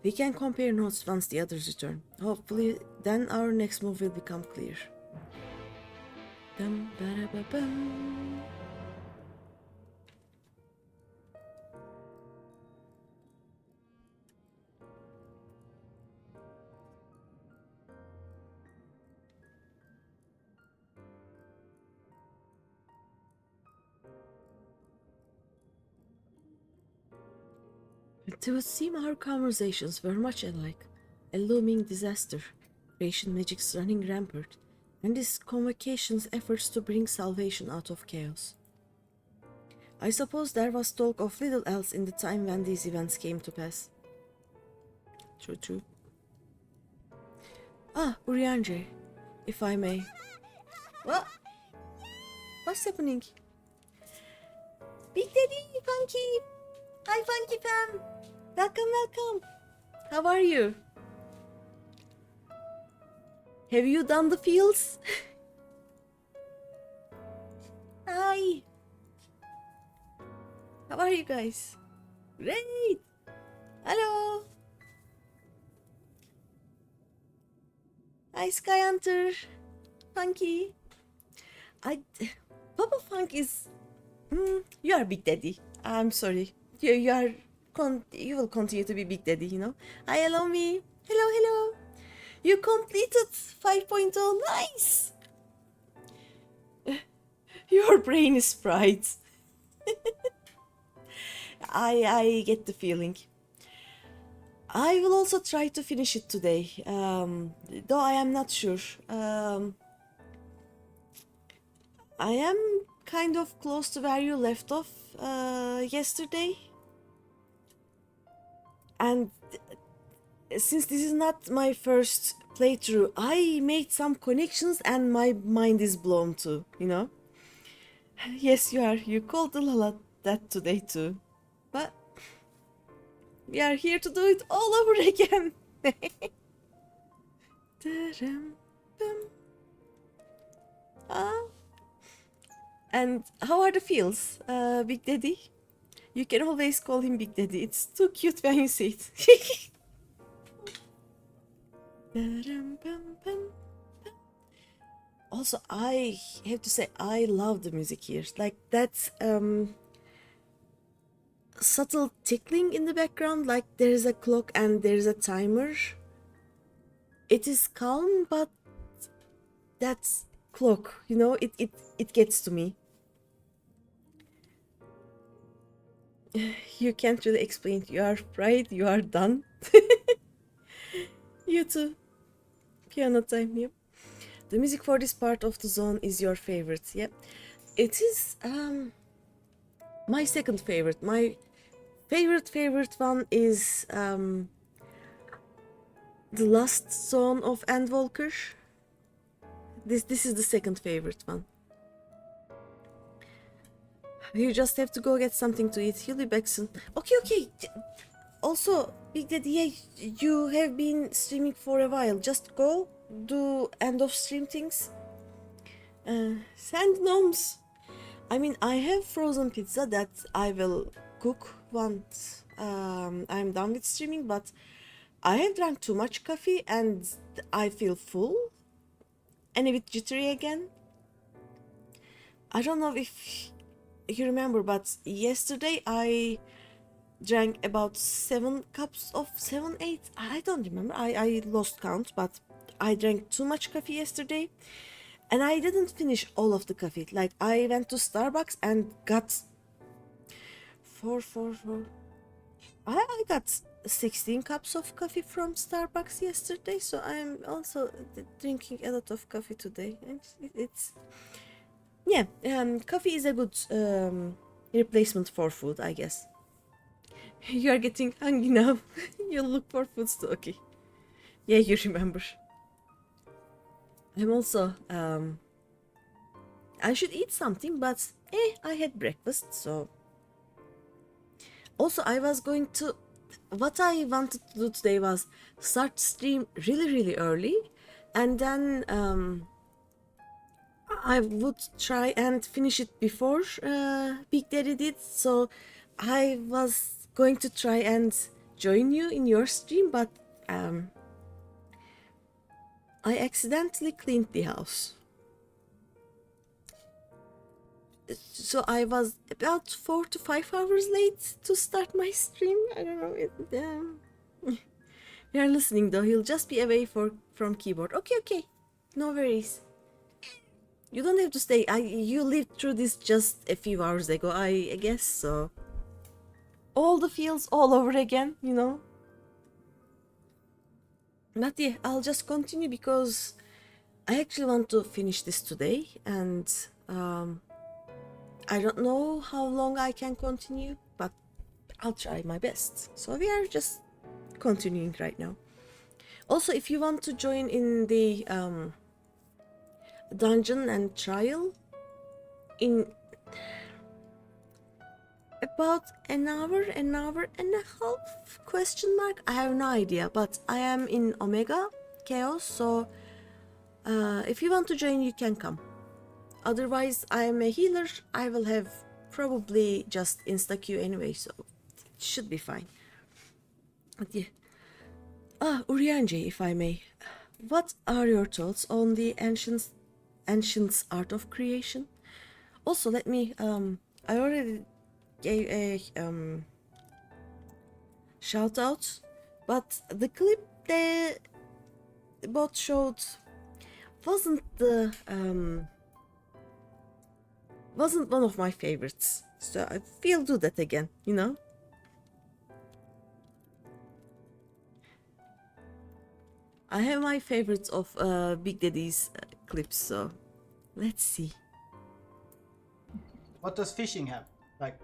We can compare notes once the others return. Hopefully, then our next move will become clear. Dum, ba-da-ba-bum. It would seem our conversations were much alike. A looming disaster, creation magic's running rampart, and this convocation's efforts to bring salvation out of chaos. I suppose there was talk of little else in the time when these events came to pass. True. Ah, Urianger, if I may. What? What's happening? Big Daddy, Funky! Hi, Funky fam! Welcome! How are you? Have you done the fields? Hi! How are you guys? Great! Hello! Hi, Sky Hunter! Funky! Papa Funk is... you are Big Daddy. I'm sorry. You will continue to be Big Daddy, you know. Hi, hello me. Hello. You completed 5.0. Nice. Your brain is fried. I get the feeling. I will also try to finish it today, though I am not sure. I am kind of close to where you left off yesterday. And since this is not my first playthrough, I made some connections and my mind is blown too, you know? Yes, you are. You called the Lala that today too. But we are here to do it all over again. And how are the feels, Big Daddy? You can always call him Big Daddy. It's too cute when you say it. Also, I have to say, I love the music here. Like that subtle tickling in the background, like there is a clock and there is a timer. It is calm, but that's clock, you know, it gets to me. You can't really explain. You are fried, you are done. You too. Piano time, yep. The music for this part of the zone is your favorite, yep. It is my second favorite. My favorite one is the last zone of Endwalker. This is the second favorite one. You just have to go get something to eat. He'll be back soon. Okay. Also, Big Daddy, yeah, you have been streaming for a while. Just go do end of stream things. Sand gnomes. I mean, I have frozen pizza that I will cook once I'm done with streaming, but I have drank too much coffee and I feel full and a bit jittery again. I don't know if you remember, but yesterday I drank about 7 cups of 7, 8. I don't remember. I lost count, but I drank too much coffee yesterday. And I didn't finish all of the coffee. Like, I went to Starbucks and got four. I got 16 cups of coffee from Starbucks yesterday, so I'm also drinking a lot of coffee today. And it's yeah, coffee is a good replacement for food, I guess. You are getting hungry now. You look for food too. Okay. Yeah, you remember. I'm also I should eat something, but I had breakfast, so also I was going to, what I wanted to do today was start stream really early, and then I would try and finish it before Big Daddy did. So I was going to try and join you in your stream, but I accidentally cleaned the house. So I was about 4 to 5 hours late to start my stream. I don't know. You're listening though. He'll just be away from keyboard. Okay. No worries. You don't have to stay. You lived through this just a few hours ago, I guess, so. All the feels all over again, you know. But yeah, I'll just continue because I actually want to finish this today, and I don't know how long I can continue, but I'll try my best. So we are just continuing right now. Also, if you want to join in the dungeon and trial in about an hour and a half, question mark, I have no idea, but I am in Omega Chaos, so if you want to join, you can come. Otherwise, I am a healer. I will have probably just insta queue anyway, so it should be fine. But yeah. Urianje, if I may, what are your thoughts on the ancient's art of creation? Also, let me I already gave a shout out, but the clip they both showed wasn't one of my favorites, so I feel do that again, you know. I have my favorites of Big Daddy's clips, so let's see. What does fishing have? Like?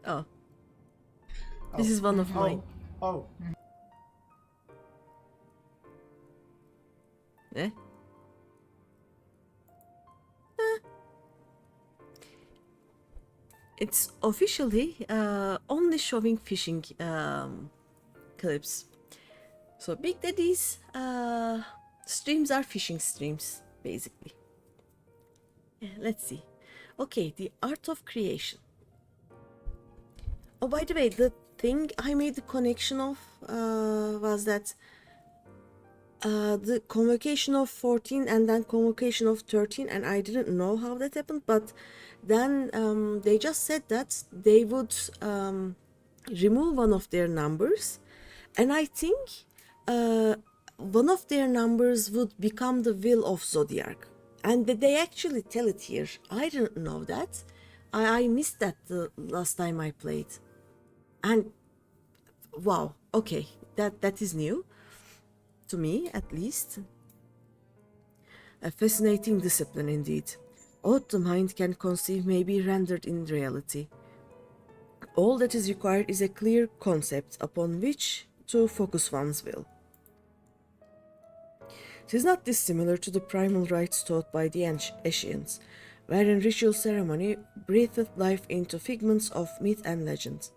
Oh. This is one of mine. Oh. Eh? It's officially only showing fishing clips. So Big Daddy's streams are fishing streams, basically. Yeah, let's see. Okay, the art of creation. Oh, by the way, the thing I made the connection of was that the convocation of 14 and then convocation of 13, and I didn't know how that happened, but then they just said that they would remove one of their numbers, and I think one of their numbers would become the will of Zodiac, and they actually tell it here. I didn't know that. I missed that the last time I played, and wow, okay, that is new to me, at least. A fascinating discipline indeed. What the mind can conceive may be rendered in reality. All that is required is a clear concept upon which to focus one's will. It is not dissimilar to the primal rites taught by the ancients, wherein ritual ceremony breatheth life into figments of myth and legend.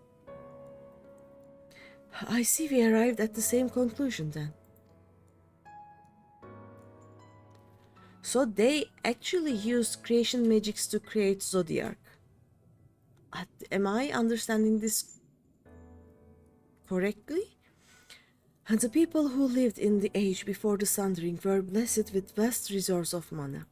I see we arrived at the same conclusion then. So they actually used creation magics to create Zodiac. Am I understanding this correctly? And the people who lived in the age before the Sundering were blessed with vast resources of mana.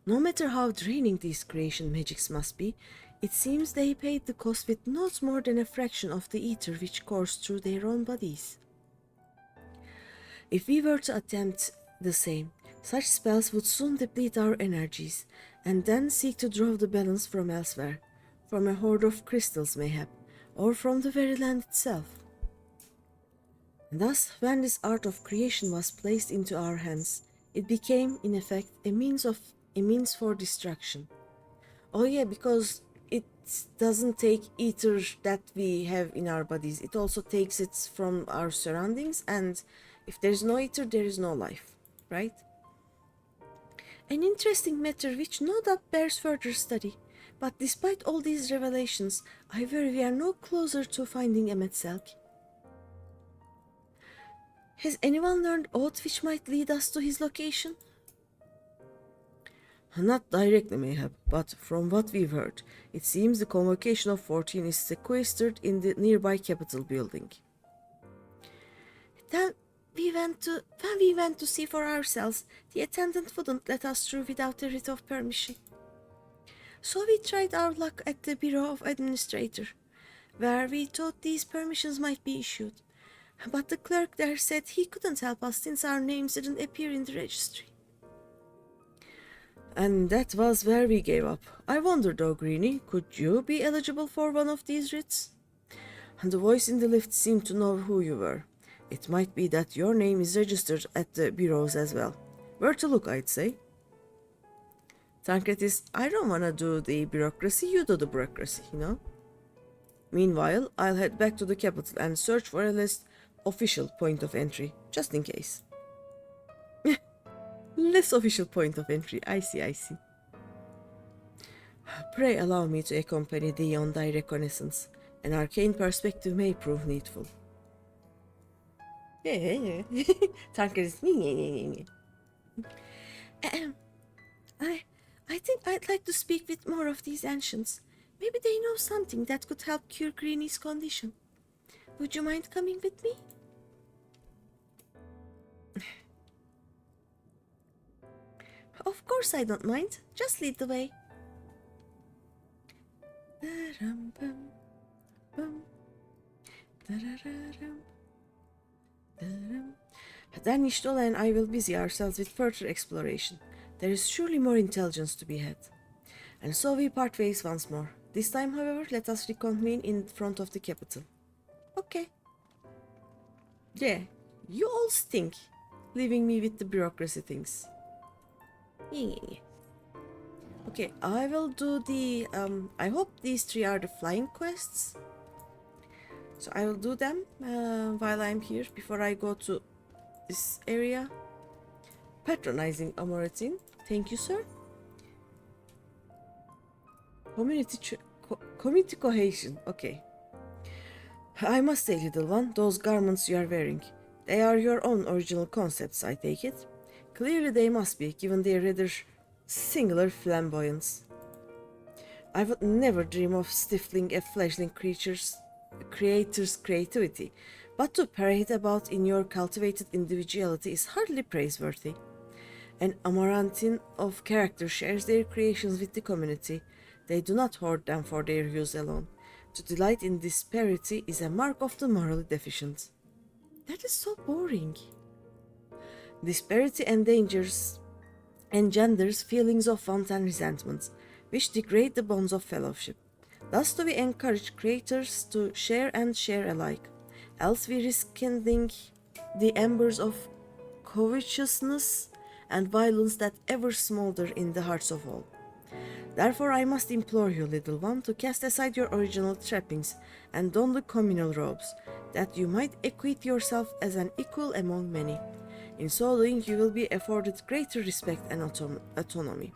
No matter how draining these creation magics must be, it seems they paid the cost with not more than a fraction of the ether which coursed through their own bodies. If we were to attempt the same, such spells would soon deplete our energies, and then seek to draw the balance from elsewhere, from a hoard of crystals mayhap, or from the very land itself. Thus, when this art of creation was placed into our hands, it became, in effect, a means for destruction. Oh yeah, because it doesn't take ether that we have in our bodies, it also takes it from our surroundings, and if there is no ether, there is no life, right? An interesting matter which no doubt bears further study, but despite all these revelations, I worry we are no closer to finding Emet-Selk. Has anyone learned aught which might lead us to his location? Not directly, mayhap, but from what we've heard, it seems the convocation of 14 is sequestered in the nearby Capitol building. Then when we went to see for ourselves, the attendant wouldn't let us through without a writ of permission. So we tried our luck at the Bureau of Administrator, where we thought these permissions might be issued. But the clerk there said he couldn't help us since our names didn't appear in the registry. And that was where we gave up. I wonder though, Greeny, could you be eligible for one of these writs? And the voice in the lift seemed to know who you were. It might be that your name is registered at the bureaus as well. Where to look, I'd say. Tancred is, I don't wanna do the bureaucracy, you do the bureaucracy, you know? Meanwhile, I'll head back to the capital and search for a less official point of entry, just in case. Less official point of entry, I see. Pray allow me to accompany thee on thy reconnaissance. An arcane perspective may prove needful. Tancred is I think I'd like to speak with more of these ancients. Maybe they know something that could help cure Greeny's condition. Would you mind coming with me? Of course I don't mind. Just lead the way. Then Ishtola and I will busy ourselves with further exploration. There is surely more intelligence to be had. And so we part ways once more. This time, however, let us reconvene in front of the capital. Okay. Yeah, you all stink, leaving me with the bureaucracy things. Yeah. Okay, I will do the, I hope these three are the flying quests. So I will do them while I'm here, before I go to this area. Patronizing Amoratin. Thank you, sir. Community cohesion. Okay. I must say, little one, those garments you are wearing, they are your own original concepts, I take it. Clearly they must be, given their rather singular flamboyance. I would never dream of stifling a fledgling creator's creativity, but to parade about in your cultivated individuality is hardly praiseworthy. An amaranthine of character shares their creations with the community. They do not hoard them for their use alone. To delight in disparity is a mark of the morally deficient. That is so boring. Disparity engenders feelings of want and resentment, which degrade the bonds of fellowship. Thus do we encourage creators to share and share alike, else we risk kindling the embers of covetousness and violence that ever smolder in the hearts of all. Therefore I must implore you, little one, to cast aside your original trappings and don the communal robes, that you might acquit yourself as an equal among many. In so doing you will be afforded greater respect and autonomy.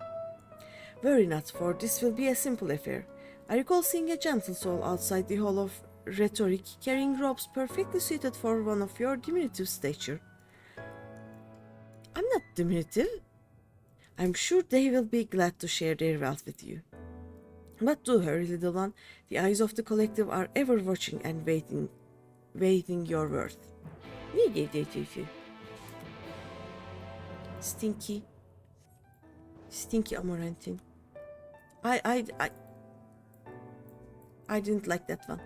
Worry not, for this will be a simple affair. I recall seeing a gentle soul outside the Hall of Rhetoric carrying robes perfectly suited for one of your diminutive stature. I'm not diminutive. I'm sure they will be glad to share their wealth with you. But do hurry, little one. The eyes of the collective are ever watching and waiting your worth. Stinky. Stinky Amaranthine. I didn't like that one.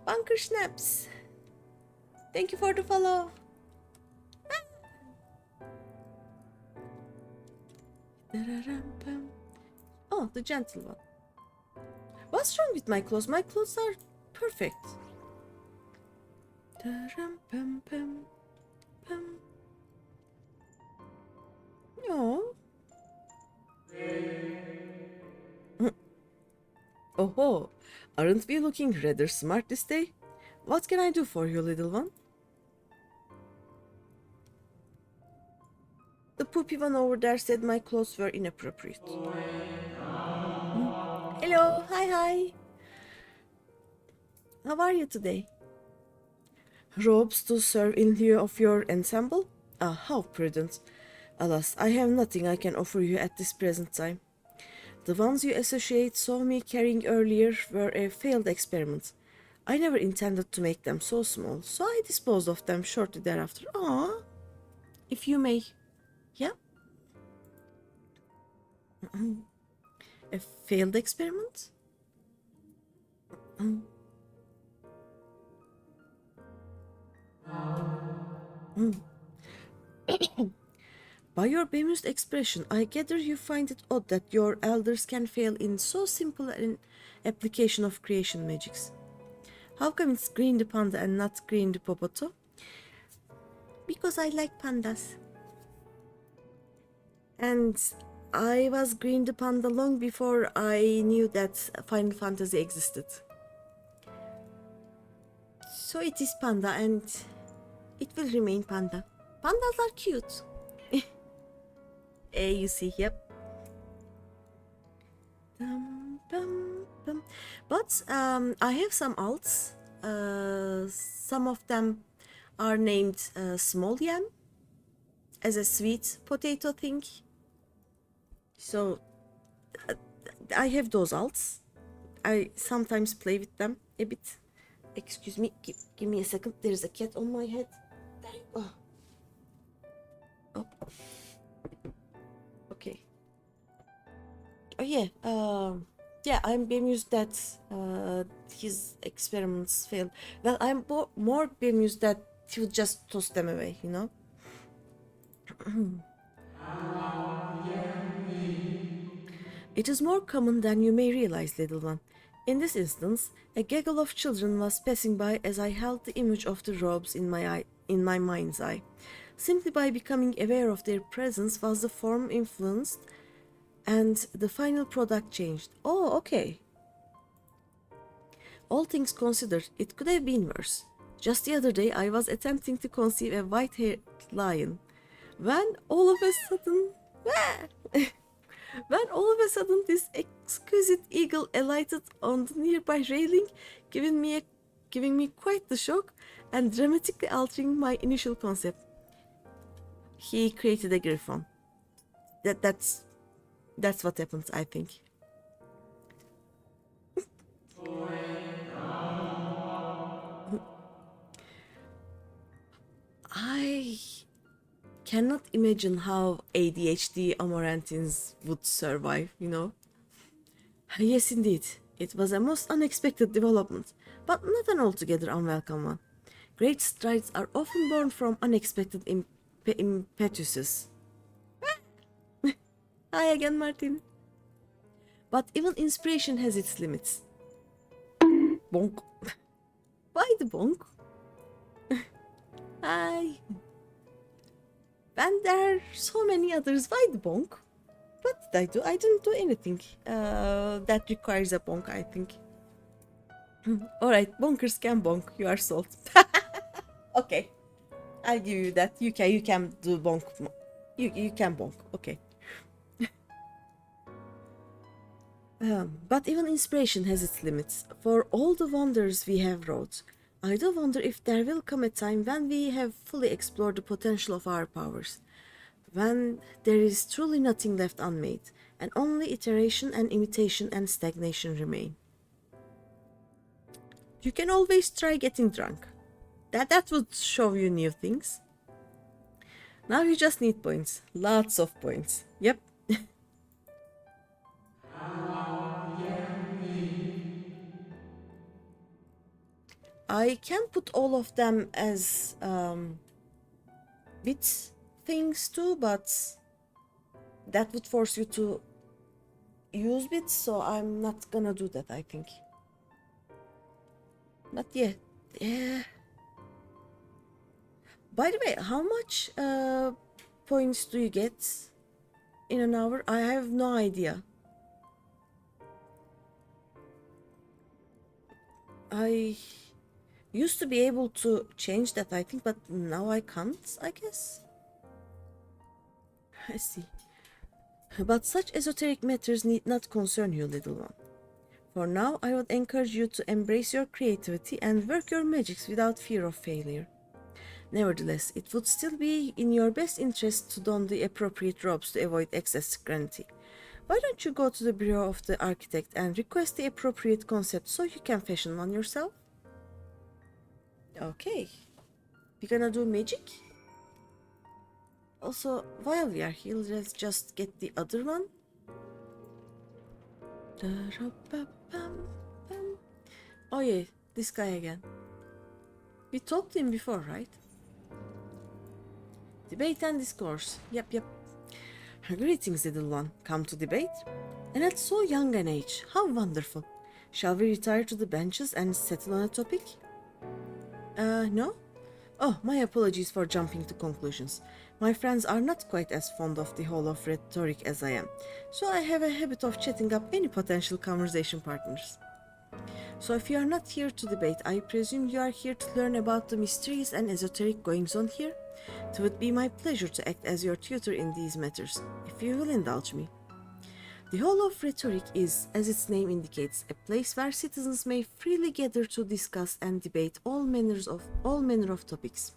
Bunker Snaps. Thank you for the follow. Oh, the gentle one. What's wrong with my clothes? My clothes are perfect. No. Oh, aren't we looking rather smart this day? What can I do for you, little one? The poopy one over there said my clothes were inappropriate. Hello, hi. How are you today? Robes to serve in lieu of your ensemble? Ah, how prudent. Alas, I have nothing I can offer you at this present time. The ones you associate saw me carrying earlier were a failed experiment. I never intended to make them so small, so I disposed of them shortly thereafter. Ah, if you may. Yeah? A failed experiment? By your bemused expression, I gather you find it odd that your elders can fail in so simple an application of creation magics. How come it's GreenyThePanda and not GreenyThePopoto? Because I like pandas. And I was GreenyThePanda long before I knew that Final Fantasy existed. So it is panda and it will remain panda. Pandas are cute. You see, yep. But I have some alts. Some of them are named small yam as a sweet potato thing. So I have those alts. I sometimes play with them a bit. Excuse me, give me a second. There's a cat on my head. Oh. Okay. Oh yeah. Yeah, I'm bemused that his experiments failed. Well, I'm more bemused that he would just toss them away, you know? It is more common than you may realize, little one. In this instance, a gaggle of children was passing by as I held the image of the robes in my mind's eye. Simply by becoming aware of their presence was the form influenced and the final product changed. Oh, okay. All things considered, it could have been worse. Just the other day I was attempting to conceive a white-haired lion. When all of a sudden this exquisite eagle alighted on the nearby railing, giving me quite the shock and dramatically altering my initial concept. He created a griffon. That's what happens, I think. I cannot imagine how ADHD amaranthines would survive, you know? Yes, indeed. It was a most unexpected development, but not an altogether unwelcome one. Great strides are often born from unexpected impetuses. Hi again, Martin. But even inspiration has its limits. Bonk. Why the bonk? Hi. And there are so many others. Why the bonk? What did I do? I didn't do anything that requires a bonk, I think. Alright, bonkers can bonk. You are sold. Okay. I'll give you that. You can do bonk. You can bonk. Okay. But even inspiration has its limits. For all the wonders we have wrought, I do wonder if there will come a time when we have fully explored the potential of our powers, when there is truly nothing left unmade, and only iteration and imitation and stagnation remain. You can always try getting drunk. That would show you new things. Now you just need points. Lots of points. Yep. I can put all of them as bit things too, but that would force you to use bits, so I'm not gonna do that, I think. But yeah. By the way, how much points do you get in an hour? I have no idea. I used to be able to change that, I think, but now I can't, I guess. I see. But such esoteric matters need not concern you, little one. For now, I would encourage you to embrace your creativity and work your magics without fear of failure. Nevertheless, it would still be in your best interest to don the appropriate robes to avoid excess scrutiny. Why don't you go to the Bureau of the Architect and request the appropriate concept so you can fashion one yourself? Okay. We're gonna do magic? Also, while we are here, let's just get the other one. Oh yeah, this guy again. We talked to him before, right? Debate and discourse. Yep. Greetings, little one. Come to debate? And at so young an age. How wonderful. Shall we retire to the benches and settle on a topic? No? Oh, my apologies for jumping to conclusions. My friends are not quite as fond of the whole of rhetoric as I am, so I have a habit of chatting up any potential conversation partners. So if you are not here to debate, I presume you are here to learn about the mysterious and esoteric goings-on here? It would be my pleasure to act as your tutor in these matters, if you will indulge me. The Hall of Rhetoric is, as its name indicates, a place where citizens may freely gather to discuss and debate all manner of topics.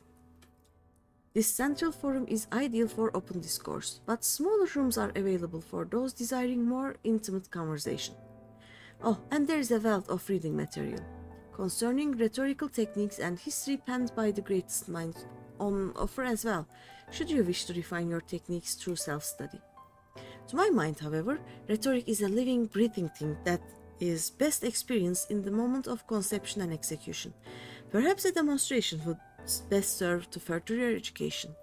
This central forum is ideal for open discourse, but smaller rooms are available for those desiring more intimate conversation. Oh, and there is a wealth of reading material concerning rhetorical techniques and history penned by the greatest minds on offer as well, should you wish to refine your techniques through self-study. To my mind, however, rhetoric is a living, breathing thing that is best experienced in the moment of conception and execution. Perhaps a demonstration would best serve to further your education.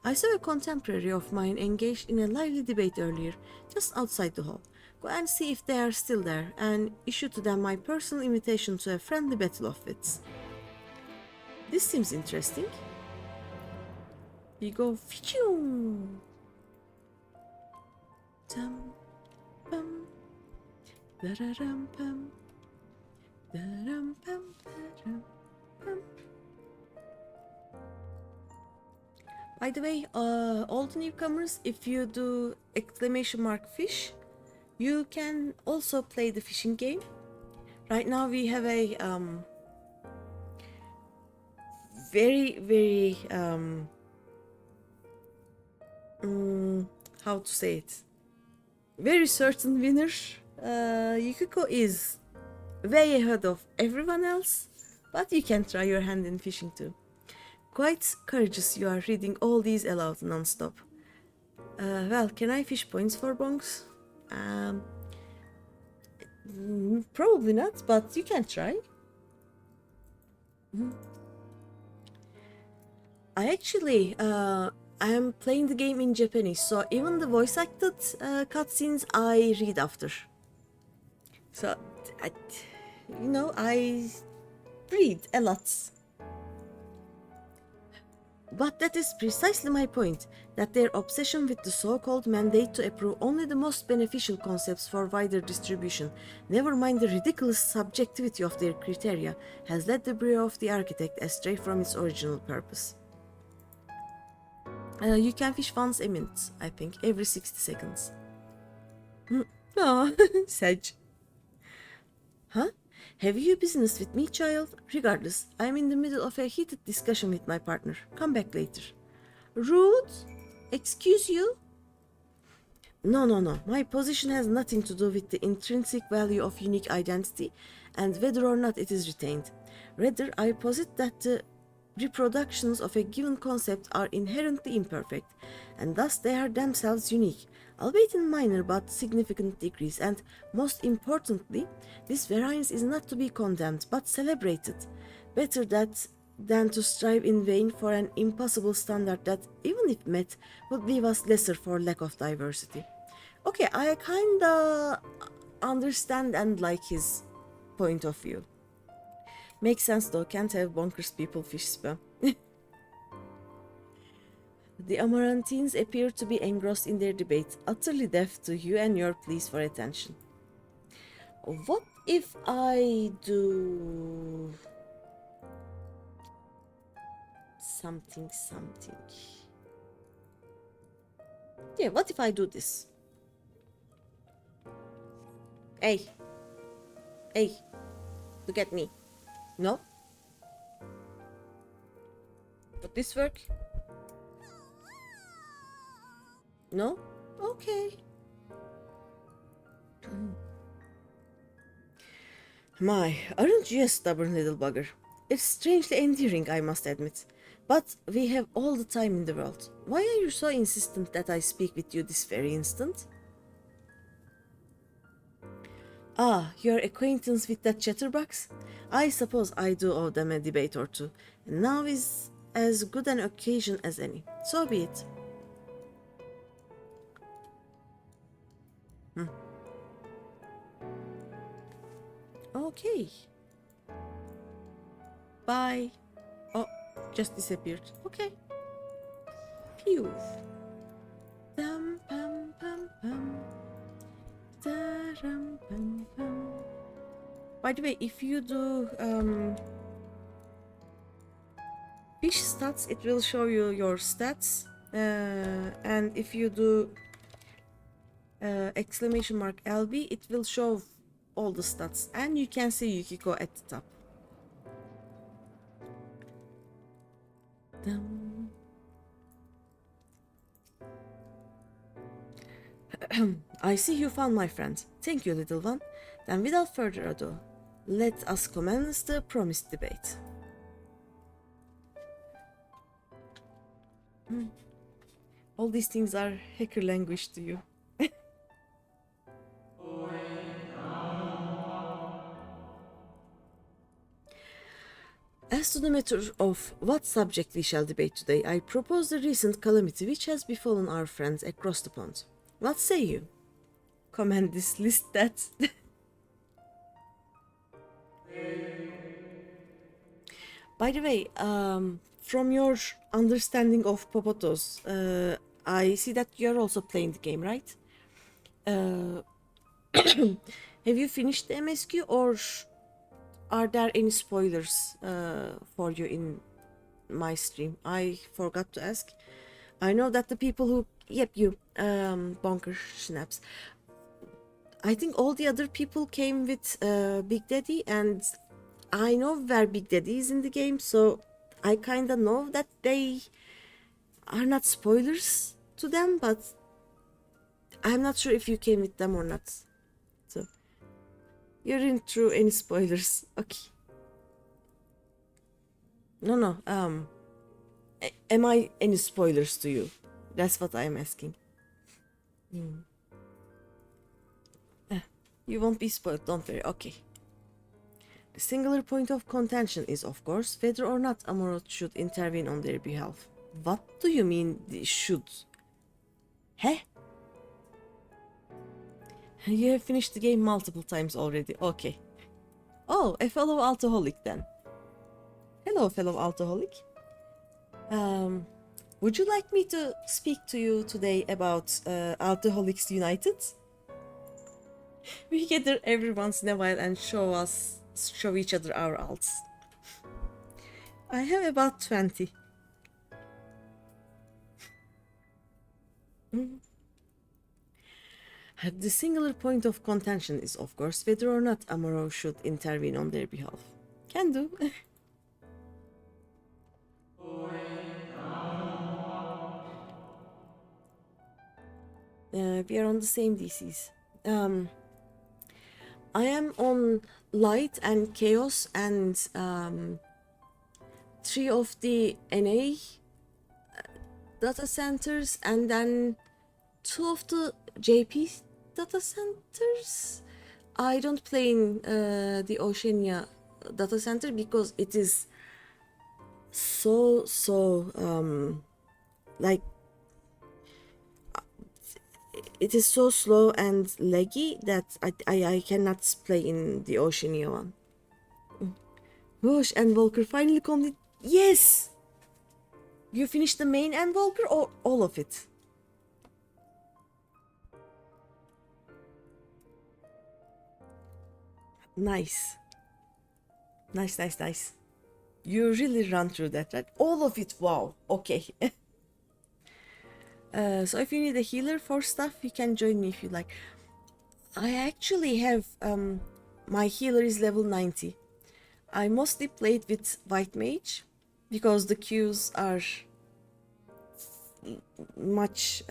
I saw a contemporary of mine engaged in a lively debate earlier, just outside the hall. Go and see if they are still there, and issue to them my personal invitation to a friendly battle of wits. This seems interesting. We go phew. Dum bum, da-da-dum bum, da-dum bum, da-dum bum. By the way, all the newcomers, if you do exclamation mark fish, you can also play the fishing game. Right now we have a very how to say it, very certain winner. Yukiko is way ahead of everyone else, but you can try your hand in fishing too. Quite courageous you are reading all these aloud non-stop. Well, can I fish points for bongs? Probably not, but you can try. I actually, I am playing the game in Japanese, so even the voice acted cutscenes I read after. So, I read a lot. But that is precisely my point, that their obsession with the so-called mandate to approve only the most beneficial concepts for wider distribution, never mind the ridiculous subjectivity of their criteria, has led the Bureau of the Architect astray from its original purpose. You can fish once a minute, I think, every 60 seconds. Oh, Sage. Huh? Have you business with me, child? Regardless, I'm in the middle of a heated discussion with my partner. Come back later. Rude? Excuse you? No, no, no. My position has nothing to do with the intrinsic value of unique identity and whether or not it is retained. Rather, I posit that the reproductions of a given concept are inherently imperfect, and thus they are themselves unique, albeit in minor but significant degrees, and most importantly, this variance is not to be condemned but celebrated. Better that than to strive in vain for an impossible standard that, even if met, would leave us lesser for lack of diversity. Okay, I kinda understand and like his point of view. Makes sense though, can't have bonkers people fish spam. The Amarantines appear to be engrossed in their debate, utterly deaf to you and your pleas for attention. What if I do something? Yeah, what if I do this? Hey, look at me. No? Would this work? No? Okay. My, aren't you a stubborn little bugger? It's strangely endearing, I must admit. But we have all the time in the world. Why are you so insistent that I speak with you this very instant? Ah, your acquaintance with that chatterbox? I suppose I do owe them a debate or two, and now is as good an occasion as any. So be it. Okay. Bye. Oh, just disappeared. Okay. Phew. Dum pum pum pum. Da-rum, pum, pum. By the way, if you do fish stats, it will show you your stats. And if you do exclamation mark LB, it will show all the stats. And you can see Yukiko at the top. Dum. I see you found my friend. Thank you, little one. Then without further ado, let us commence the promised debate. All these things are hacker language to you. As to the matter of what subject we shall debate today, I propose the recent calamity which has befallen our friends across the pond. What say you? Comment this list that. By the way, from your understanding of Popotos, I see that you're also playing the game, right? Have you finished the MSQ, or are there any spoilers for you in my stream? I forgot to ask. I know that the people who... Yep, you, bonker snaps. I think all the other people came with Big Daddy, and I know where Big Daddy is in the game, so I kinda know that they are not spoilers to them, but I'm not sure if you came with them or not. So, you didn't throw any spoilers. Okay. No, am I any spoilers to you? That's what I'm asking. You won't be spoiled, don't worry. Okay. The singular point of contention is, of course, whether or not Amorot should intervene on their behalf. What do you mean they should? Heh? You have finished the game multiple times already. Okay. Oh, a fellow alcoholic then. Hello, fellow alcoholic. Would you like me to speak to you today about Alcoholics United? We gather every once in a while and show each other our alts. I have about 20. The singular point of contention is, of course, whether or not Amaro should intervene on their behalf. Can do. We are on the same DCs. I am on Light and Chaos and 3 of the NA data centers and then 2 of the JP data centers. I don't play in the Oceania data center because it is so like it is so slow and laggy that I cannot play in the Oceania one. Gosh, and Walker finally completed. Yes! You finished the main Endwalker or all of it? Nice. Nice. You really run through that, right? All of it, wow. Okay. So if you need a healer for stuff, you can join me if you like. I actually have, my healer is level 90. I mostly played with White Mage because the queues are much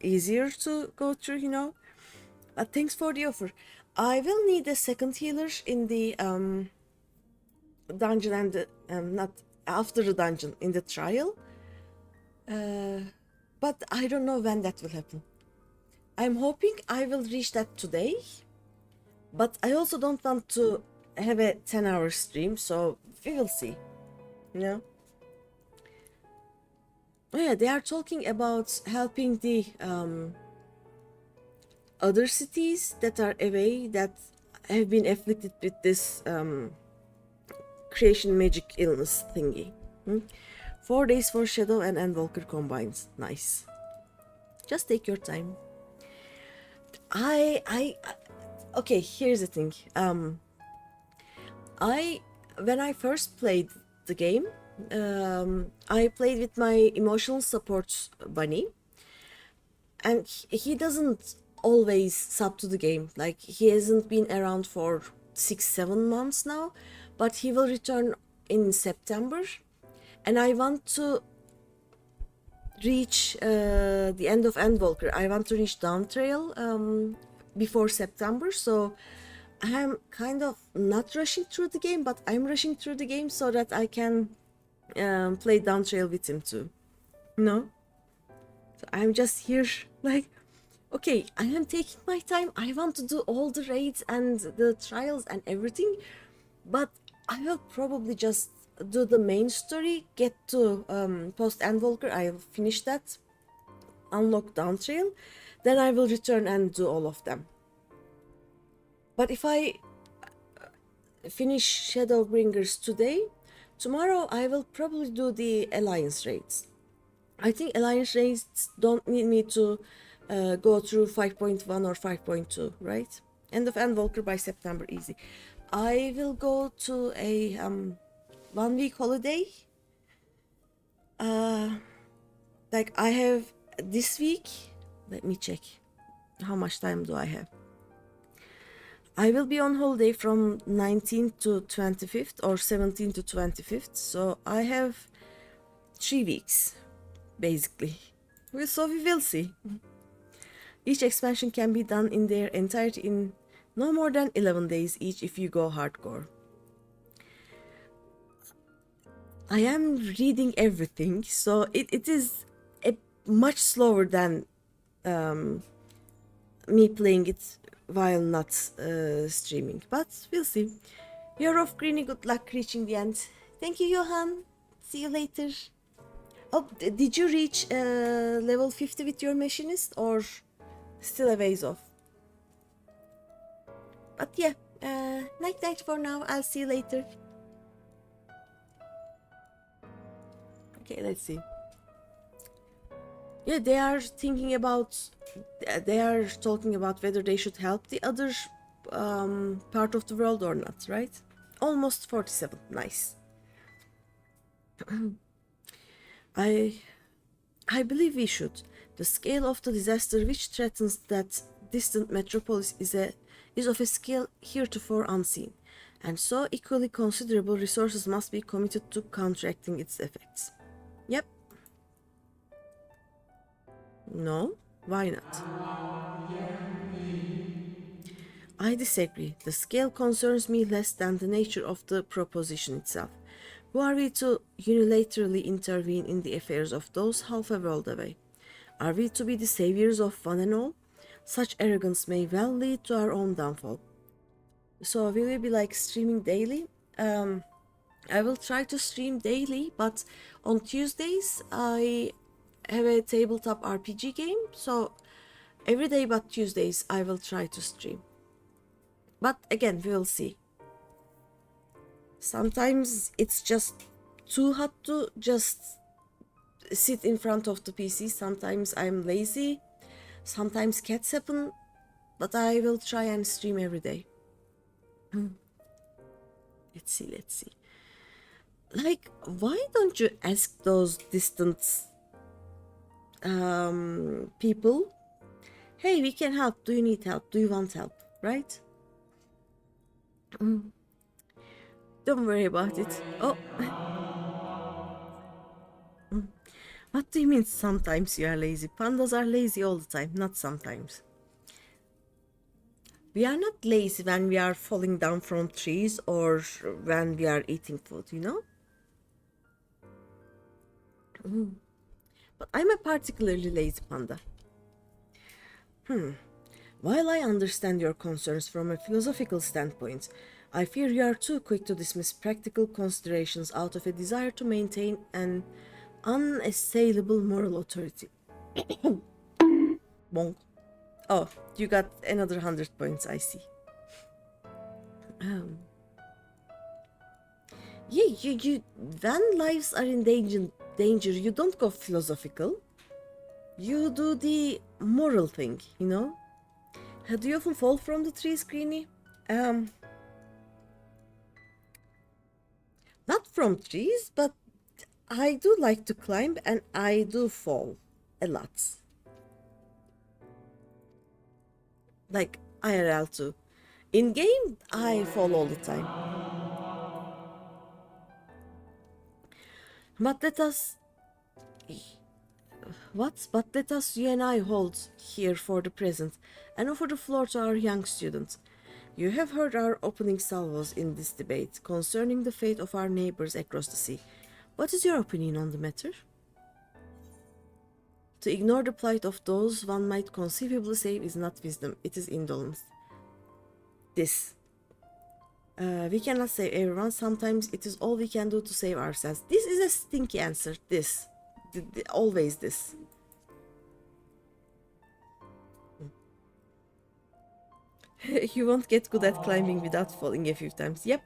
easier to go through, you know. But thanks for the offer. I will need a second healer in the dungeon and the, not after the dungeon, in the trial. But I don't know when that will happen. I'm hoping I will reach that today. But I also don't want to have a 10-hour stream, so we will see. You know? Oh yeah, they are talking about helping the other cities that are away that have been afflicted with this creation magic illness thingy. 4 days for Shadow and Endwalker combined. Nice. Just take your time. Okay, here's the thing. When I first played the game, I played with my emotional support bunny, and he doesn't always sub to the game. Like, he hasn't been around for 6-7 months now, but he will return in September, and I want to reach the end of Endwalker. I want to reach Downtrail before September, so I am kind of not rushing through the game, but I'm rushing through the game so that I can play Downtrail with him too. No? So I'm just here like, okay, I am taking my time. I want to do all the raids and the trials and everything, but I will probably just do the main story, get to post Endwalker, I'll finish that, unlock Downtrail, then I will return and do all of them. But if I finish Shadowbringers today, tomorrow I will probably do the Alliance raids. I think Alliance raids don't need me to go through 5.1 or 5.2, right? End of Endwalker by September, easy. I will go to a 1 week holiday. Like, I have this week, let me check how much time do I have. I will be on holiday from 19th to 25th or 17th to 25th, so I have 3 weeks basically. So we will see. Each expansion can be done in their entirety in no more than 11 days each if you go hardcore. I am reading everything, so it is much slower than me playing it while not streaming, but we'll see. You're off, Greeny. Good luck reaching the end. Thank you, Johan. See you later. Oh, did you reach level 50 with your machinist, or still a ways off? But yeah, night for now. I'll see you later. Okay, let's see. Yeah, they are talking about whether they should help the other part of the world or not, right? Almost 47, nice. I believe we should. The scale of the disaster which threatens that distant metropolis is of a scale heretofore unseen, and so equally considerable resources must be committed to counteracting its effects. Yep. No? Why not? I disagree. The scale concerns me less than the nature of the proposition itself. Who are we to unilaterally intervene in the affairs of those half a world away? Are we to be the saviors of one and all? Such arrogance may well lead to our own downfall. So will you be like streaming daily? I will try to stream daily, but on Tuesdays I have a tabletop RPG game, so every day but Tuesdays I will try to stream. But again, we will see. Sometimes it's just too hot to just sit in front of the PC. Sometimes I'm lazy. Sometimes cats happen. But I will try and stream every day. Let's see. Like, why don't you ask those distant people, hey, we can help. Do you need help? Do you want help? Right? Don't worry about it. Oh. What do you mean sometimes you are lazy? Pandas are lazy all the time, not sometimes. We are not lazy when we are falling down from trees or when we are eating food, you know? But I'm a particularly lazy panda. While I understand your concerns from a philosophical standpoint, I fear you are too quick to dismiss practical considerations out of a desire to maintain an unassailable moral authority. Bonk. Oh, you got another 100 points, I see. Yeah, you when lives are in danger, you don't go philosophical. You do the moral thing, you know? Do you often fall from the trees, Greeny? Not from trees, but I do like to climb and I do fall a lot. Like IRL too. In game, I fall all the time. But let us... What? But let us, you and I, hold here for the present and offer the floor to our young student. You have heard our opening salvos in this debate concerning the fate of our neighbors across the sea. What is your opinion on the matter? To ignore the plight of those one might conceivably save is not wisdom, it is indolence. This. We cannot save everyone, sometimes it is all we can do to save ourselves. This is a stinky answer, this. Always this. You won't get good at climbing without falling a few times. Yep.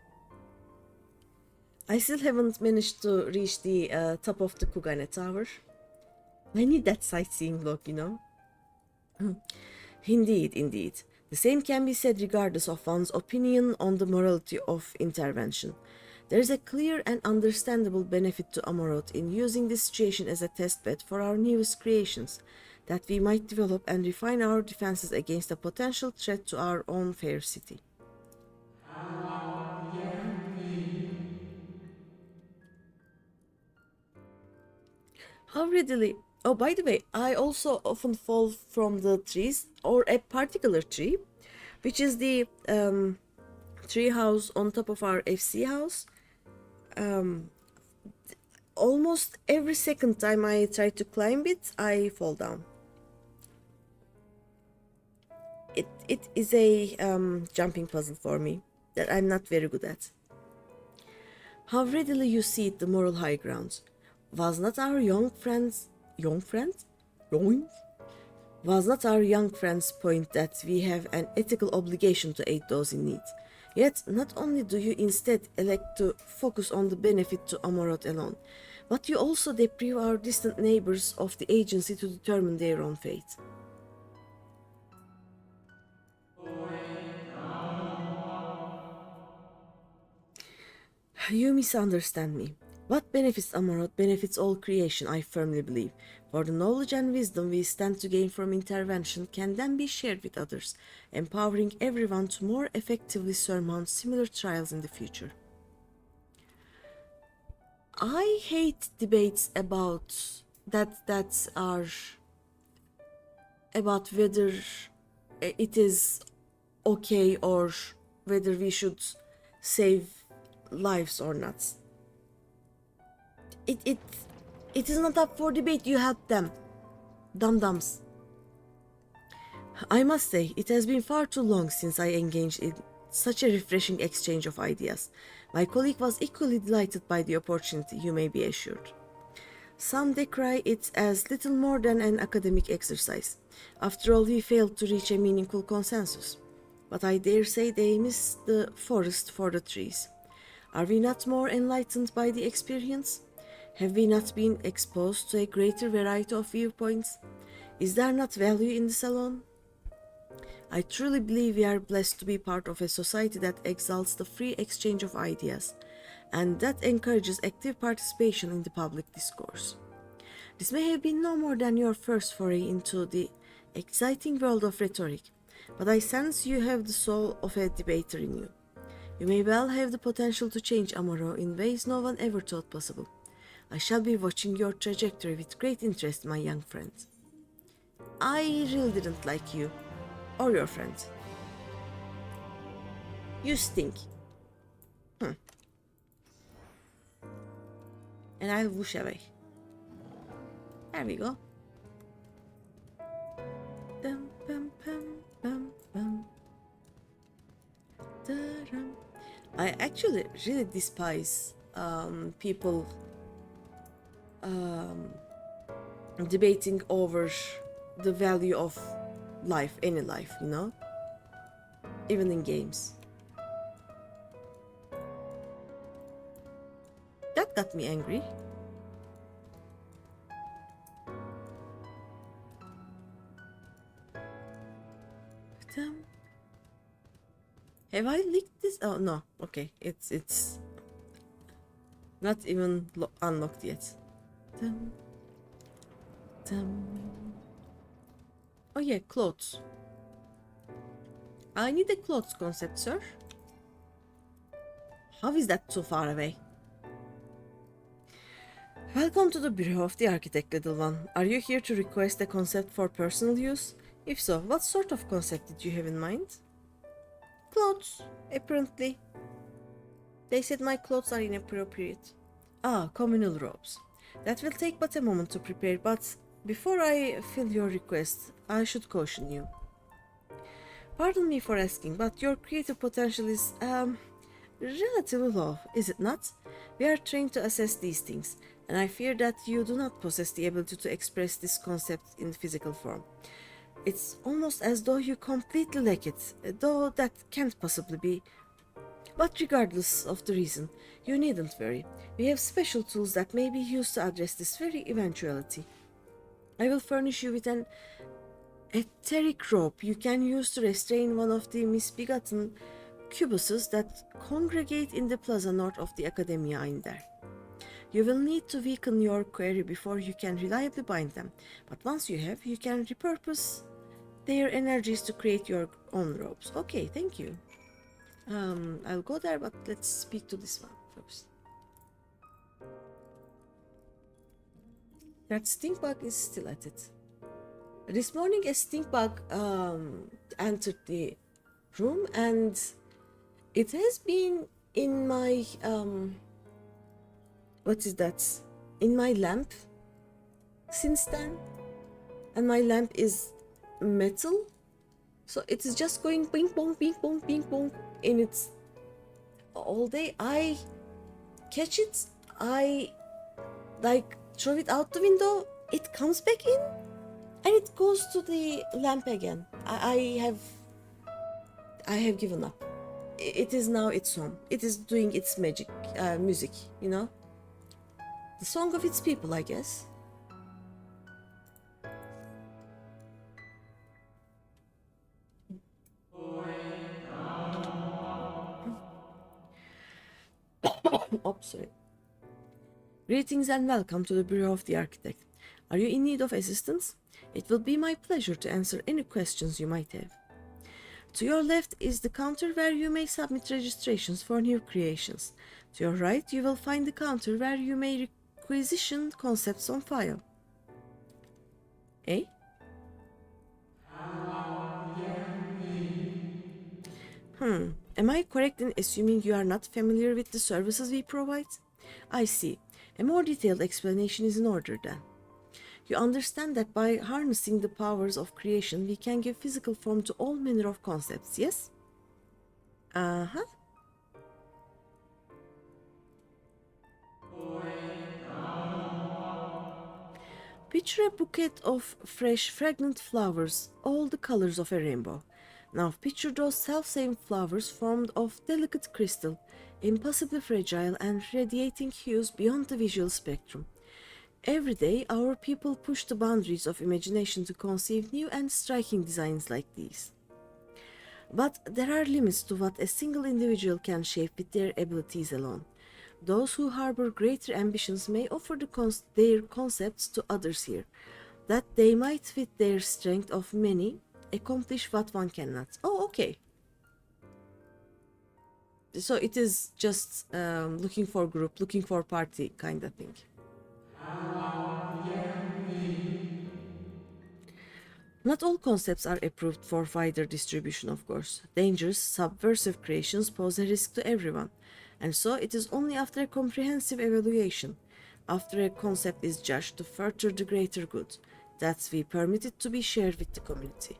I still haven't managed to reach the top of the Kugane Tower. I need that sightseeing log, you know. Indeed. The same can be said regardless of one's opinion on the morality of intervention. There is a clear and understandable benefit to Amoroth in using this situation as a testbed for our newest creations, that we might develop and refine our defenses against a potential threat to our own fair city. How readily... Oh, by the way, I also often fall from the trees, or a particular tree, which is the tree house on top of our FC house. Almost every second time I try to climb it, I fall down. It is a jumping puzzle for me that I'm not very good at. How readily you see it, the moral high grounds. Was not our young friend's point that we have an ethical obligation to aid those in need? Yet, not only do you instead elect to focus on the benefit to Amoroth alone, but you also deprive our distant neighbors of the agency to determine their own fate. You misunderstand me. What benefits Amarot benefits all creation, I firmly believe. For the knowledge and wisdom we stand to gain from intervention can then be shared with others, empowering everyone to more effectively surmount similar trials in the future. I hate debates about that are about whether it is okay or whether we should save lives or not. It is not up for debate. You help them, dum-dums. I must say, it has been far too long since I engaged in such a refreshing exchange of ideas. My colleague was equally delighted by the opportunity, you may be assured. Some decry it as little more than an academic exercise. After all, we failed to reach a meaningful consensus. But I dare say they missed the forest for the trees. Are we not more enlightened by the experience? Have we not been exposed to a greater variety of viewpoints? Is there not value in this alone? I truly believe we are blessed to be part of a society that exalts the free exchange of ideas, and that encourages active participation in the public discourse. This may have been no more than your first foray into the exciting world of rhetoric, but I sense you have the soul of a debater in you. You may well have the potential to change Amaro in ways no one ever thought possible. I shall be watching your trajectory with great interest, my young friend. I really didn't like you, or your friend. You stink. And I'll whoosh away. There we go. Dum, bum, bum, bum, bum. Da-dum. I actually really despise people debating over the value of life, any life, you know? Even in games. That got me angry. Have I leaked this? Oh no, okay, it's not even unlocked yet. Oh yeah, clothes. I need a clothes concept, sir. How is that too far away? Welcome to the Bureau of the Architect, little one. Are you here to request a concept for personal use? If so, what sort of concept did you have in mind? Clothes, apparently. They said my clothes are inappropriate. Ah, communal robes. That will take but a moment to prepare, but before I fill your request, I should caution you. Pardon me for asking, but your creative potential is, relatively low, is it not? We are trained to assess these things, and I fear that you do not possess the ability to express this concept in physical form. It's almost as though you completely lack it, though that can't possibly be. But regardless of the reason, you needn't worry. We have special tools that may be used to address this very eventuality. I will furnish you with an etheric rope you can use to restrain one of the misbegotten cubuses that congregate in the plaza north of the Academia in there. You will need to weaken your quarry before you can reliably bind them, but once you have, you can repurpose their energies to create your own ropes. Okay, thank you. I'll go there, but let's speak to this one first. That stink bug is still at it. This morning a stink bug entered the room, and it has been in my what is that? In my lamp since then, and my lamp is metal, so it is just going ping pong, ping pong, ping pong in its all day. I catch it, I like throw it out the window, it comes back in, and it goes to the lamp again. I have given up. It is now its home. It is doing its magic music, you know, the song of its people, I guess. Oops, sorry. Greetings and welcome to the Bureau of the Architect. Are you in need of assistance? It will be my pleasure to answer any questions you might have. To your left is the counter where you may submit registrations for new creations. To your right, you will find the counter where you may requisition concepts on file. Eh? Am I correct in assuming you are not familiar with the services we provide? I see. A more detailed explanation is in order then. You understand that by harnessing the powers of creation, we can give physical form to all manner of concepts, yes? Uh-huh. Picture a bouquet of fresh, fragrant flowers, all the colors of a rainbow. Now picture those self-same flowers formed of delicate crystal, impossibly fragile and radiating hues beyond the visual spectrum. Every day, our people push the boundaries of imagination to conceive new and striking designs like these. But there are limits to what a single individual can shape with their abilities alone. Those who harbor greater ambitions may offer their concepts to others here, that they might, with their strength of many, accomplish what one cannot. Oh, okay. So it is just looking for group, looking for party kind of thing. Not all concepts are approved for wider distribution, of course. Dangerous, subversive creations pose a risk to everyone, and so it is only after a comprehensive evaluation, after a concept is judged to further the greater good, that we permit it to be shared with the community.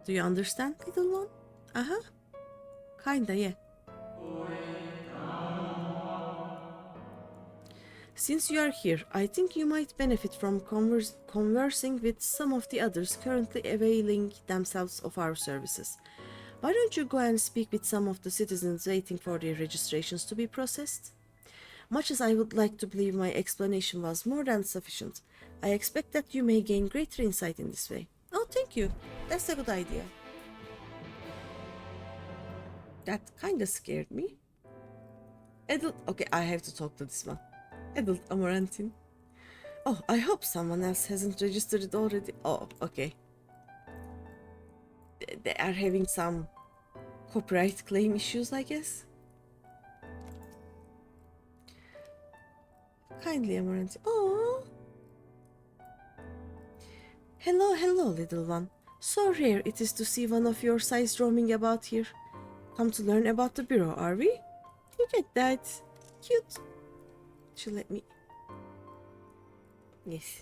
Do you understand, little one? Uh-huh. Kinda, yeah. Since you are here, I think you might benefit from conversing with some of the others currently availing themselves of our services. Why don't you go and speak with some of the citizens waiting for their registrations to be processed? Much as I would like to believe my explanation was more than sufficient, I expect that you may gain greater insight in this way. Oh, thank you. That's a good idea. That kinda scared me. Okay, I have to talk to this one. Adult Amaranthine. Oh, I hope someone else hasn't registered it already. Oh, okay. They are having some copyright claim issues, I guess. Kindly, Amaranthine. Oh. Hello, little one. So rare it is to see one of your size roaming about here. Come to learn about the Bureau, are we? Look at that. Cute. She'll let me. Yes.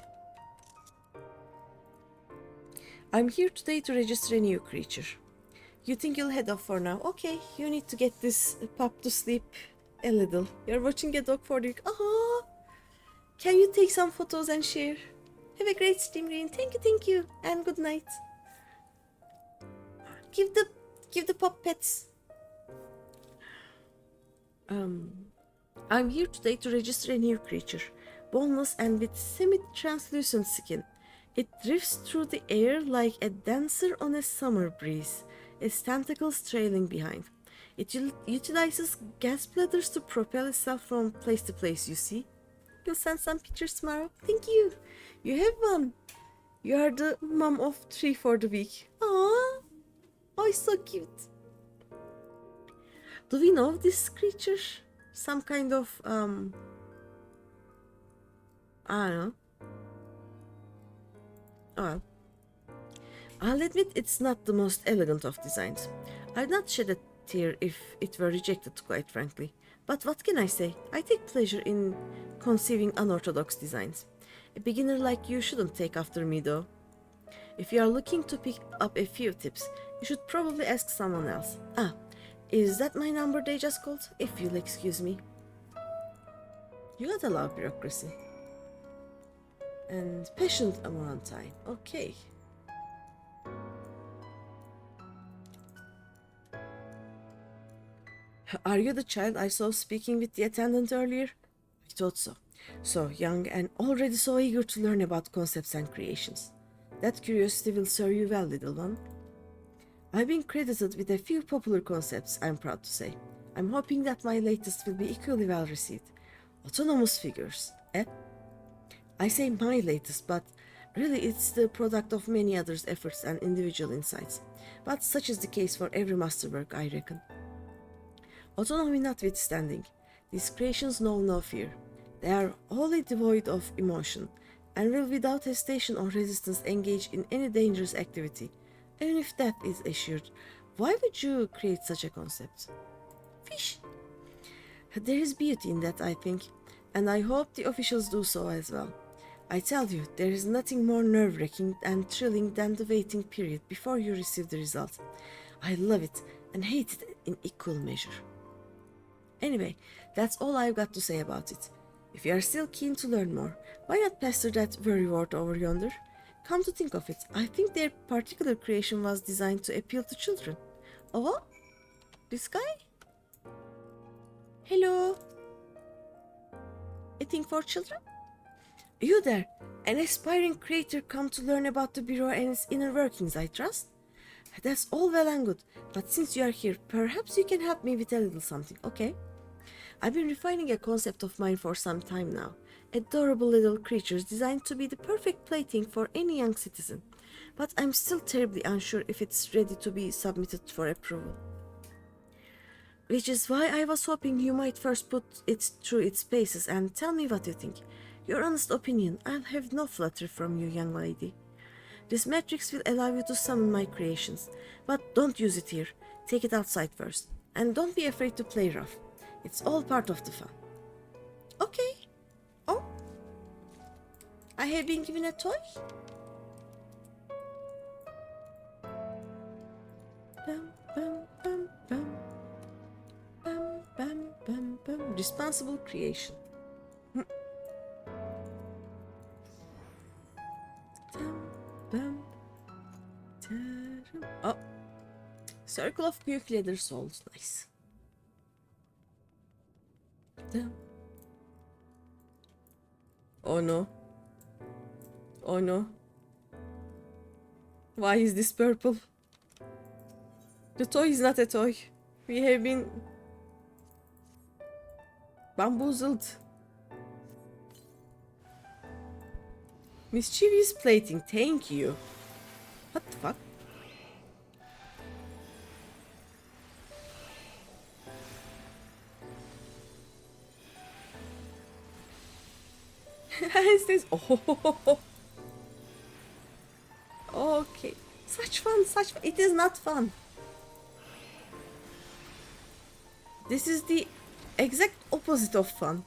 I'm here today to register a new creature. You think you'll head off for now? Okay, you need to get this pup to sleep a little. You're watching a dog for the... Oh, can you take some photos and share? Have a great stream, Green. Thank you, and good night. Give the pup pets. I'm here today to register a new creature, boneless and with semi-translucent skin. It drifts through the air like a dancer on a summer breeze, its tentacles trailing behind. It utilizes gas bladders to propel itself from place to place, you see. You'll send some pictures tomorrow. Thank you. You have one. You are the mom of 3 for the week. Aww. Oh, it's so cute. Do we know of this creature? Some kind of, I don't know. Oh well. I'll admit it's not the most elegant of designs. I'd not shed a tear if it were rejected, quite frankly. But what can I say? I take pleasure in conceiving unorthodox designs. A beginner like you shouldn't take after me, though. If you are looking to pick up a few tips, you should probably ask someone else. Ah, is that my number they just called? If you'll excuse me. You gotta love bureaucracy. And patient Amaranthine. Okay. Are you the child I saw speaking with the attendant earlier? I thought so. So young and already so eager to learn about concepts and creations. That curiosity will serve you well, little one. I've been credited with a few popular concepts, I'm proud to say. I'm hoping that my latest will be equally well received. Autonomous figures, eh? I say my latest, but really it's the product of many others' efforts and individual insights. But such is the case for every masterwork, I reckon. Autonomy notwithstanding, these creations know no fear. They are wholly devoid of emotion, and will without hesitation or resistance engage in any dangerous activity, even if death is assured. Why would you create such a concept? Fish! There is beauty in that, I think, and I hope the officials do so as well. I tell you, there is nothing more nerve-wracking and thrilling than the waiting period before you receive the result. I love it and hate it in equal measure. Anyway, that's all I've got to say about it. If you are still keen to learn more, why not plaster that worrywart over yonder? Come to think of it, I think their particular creation was designed to appeal to children. Oh what? This guy? Hello? A thing for children? You there, an aspiring creator come to learn about the Bureau and its inner workings, I trust? That's all well and good, but since you are here, perhaps you can help me with a little something, okay? I've been refining a concept of mine for some time now. Adorable little creatures designed to be the perfect plaything for any young citizen. But I'm still terribly unsure if it's ready to be submitted for approval. Which is why I was hoping you might first put it through its paces and tell me what you think. Your honest opinion, I'll have no flattery from you, young lady. This matrix will allow you to summon my creations, but don't use it here. Take it outside first. And don't be afraid to play rough. It's all part of the fun. Okay. Oh. I have been given a toy? Bum, bum, bum, bum. Bum, bum, bum, bum. Responsible creation. Bum, tarum. Oh. Circle of Puke Leather Souls. Nice. Oh no. Oh no. Why is this purple? The toy is not a toy. We have been bamboozled. Mischievous plating, thank you. What the fuck? Is this? Oh. Okay. Such fun, such fun. It is not fun. This is the exact opposite of fun.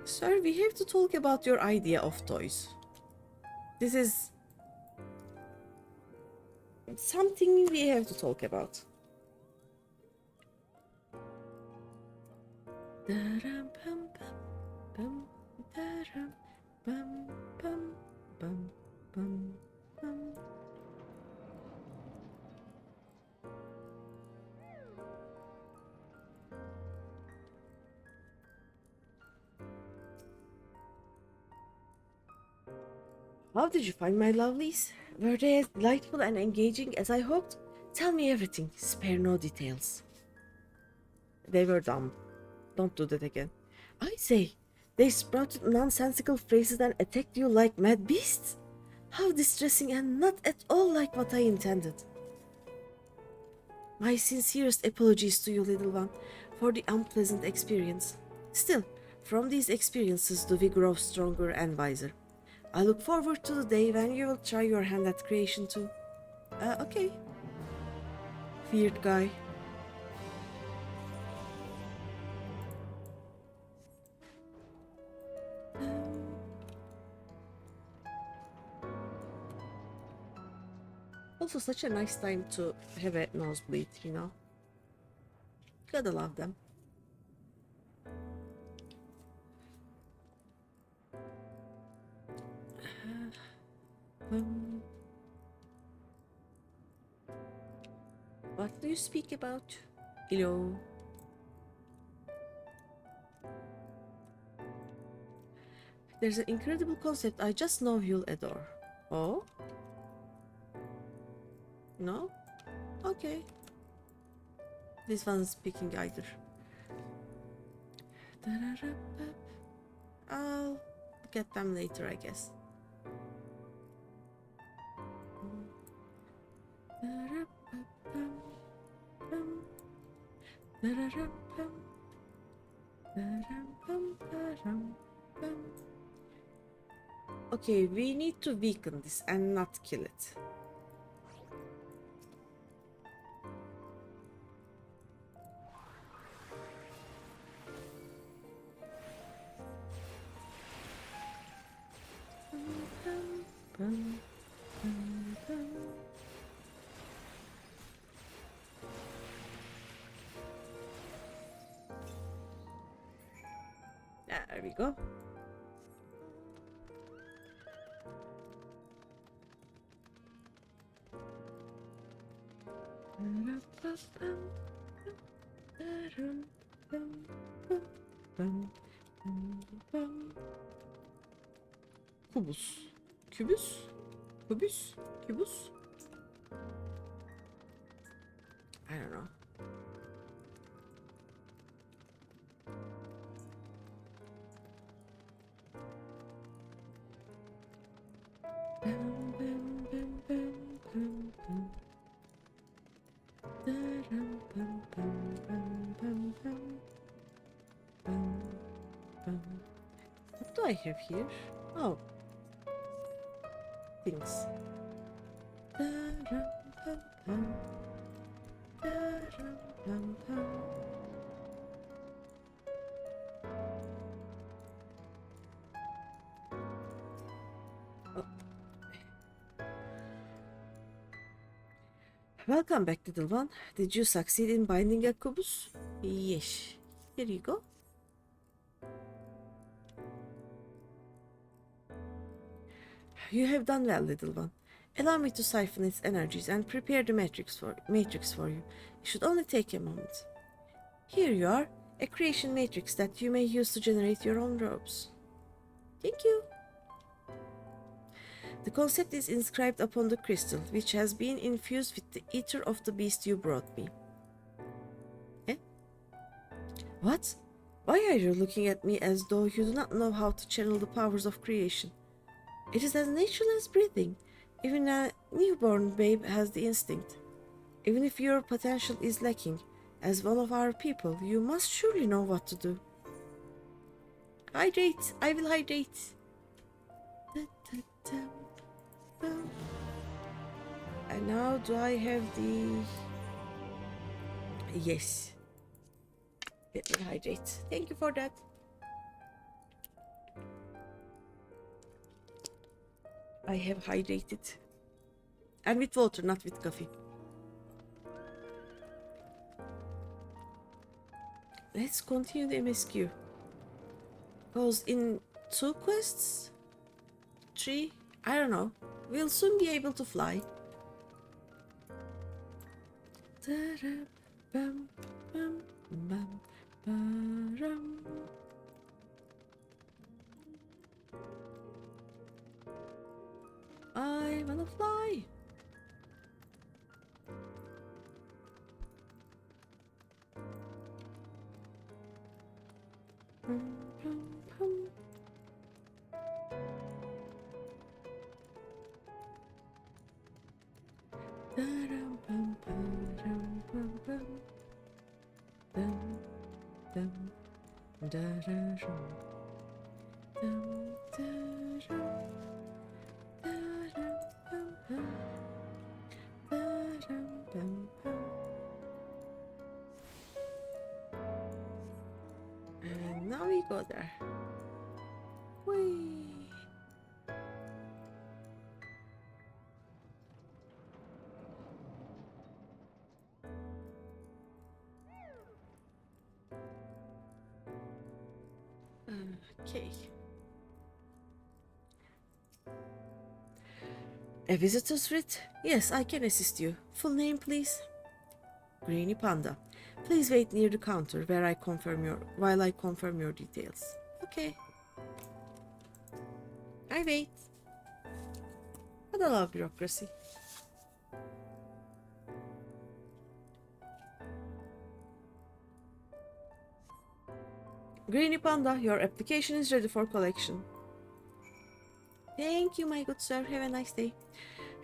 Sir, we have to talk about your idea of toys. This is something we have to talk about. How did you find my lovelies? Were they as delightful and engaging as I hoped? Tell me everything, spare no details. They were dumb. Don't do that again. I say, they sprouted nonsensical phrases and attacked you like mad beasts? How distressing and not at all like what I intended. My sincerest apologies to you, little one, for the unpleasant experience. Still, from these experiences do we grow stronger and wiser. I look forward to the day when you will try your hand at creation too. Okay. Weird guy. Also such a nice time to have a nosebleed, you know. Gotta love them. What do you speak about? Hello. There's an incredible concept I just know you'll adore. Oh? No? Okay. This one's speaking either. I'll get them later, I guess. Okay, we need to weaken this and not kill it. There we go. Kubus. Kübüs. Kubüs. Kübüs. I don't know. What do I have here? Oh, things. Oh. Welcome back, little one. Did you succeed in binding a kubus? Yes. Here you go. You have done well, little one. Allow me to siphon its energies and prepare the matrix for you. It should only take a moment. Here you are, a creation matrix that you may use to generate your own robes. Thank you. The concept is inscribed upon the crystal, which has been infused with the ether of the beast you brought me. Eh? What? Why are you looking at me as though you do not know how to channel the powers of creation? It is as natural as breathing. Even a newborn babe has the instinct. Even if your potential is lacking, as one of our people, you must surely know what to do. Hydrate! I will hydrate! And now do I have the... Yes. Let me hydrate. Thank you for that. I have hydrated. And with water, not with coffee. Let's continue the MSQ. Because in 2 quests? 3? I don't know. We'll soon be able to fly. I wanna fly. And now we go there. Whee! Okay. A visitor's writ? Yes, I can assist you. Full name, please? GreenyThePanda. Please wait near the counter while I confirm your details. Okay. I wait. But I love bureaucracy. GreenyThePanda, your application is ready for collection. Thank you, my good sir. Have a nice day.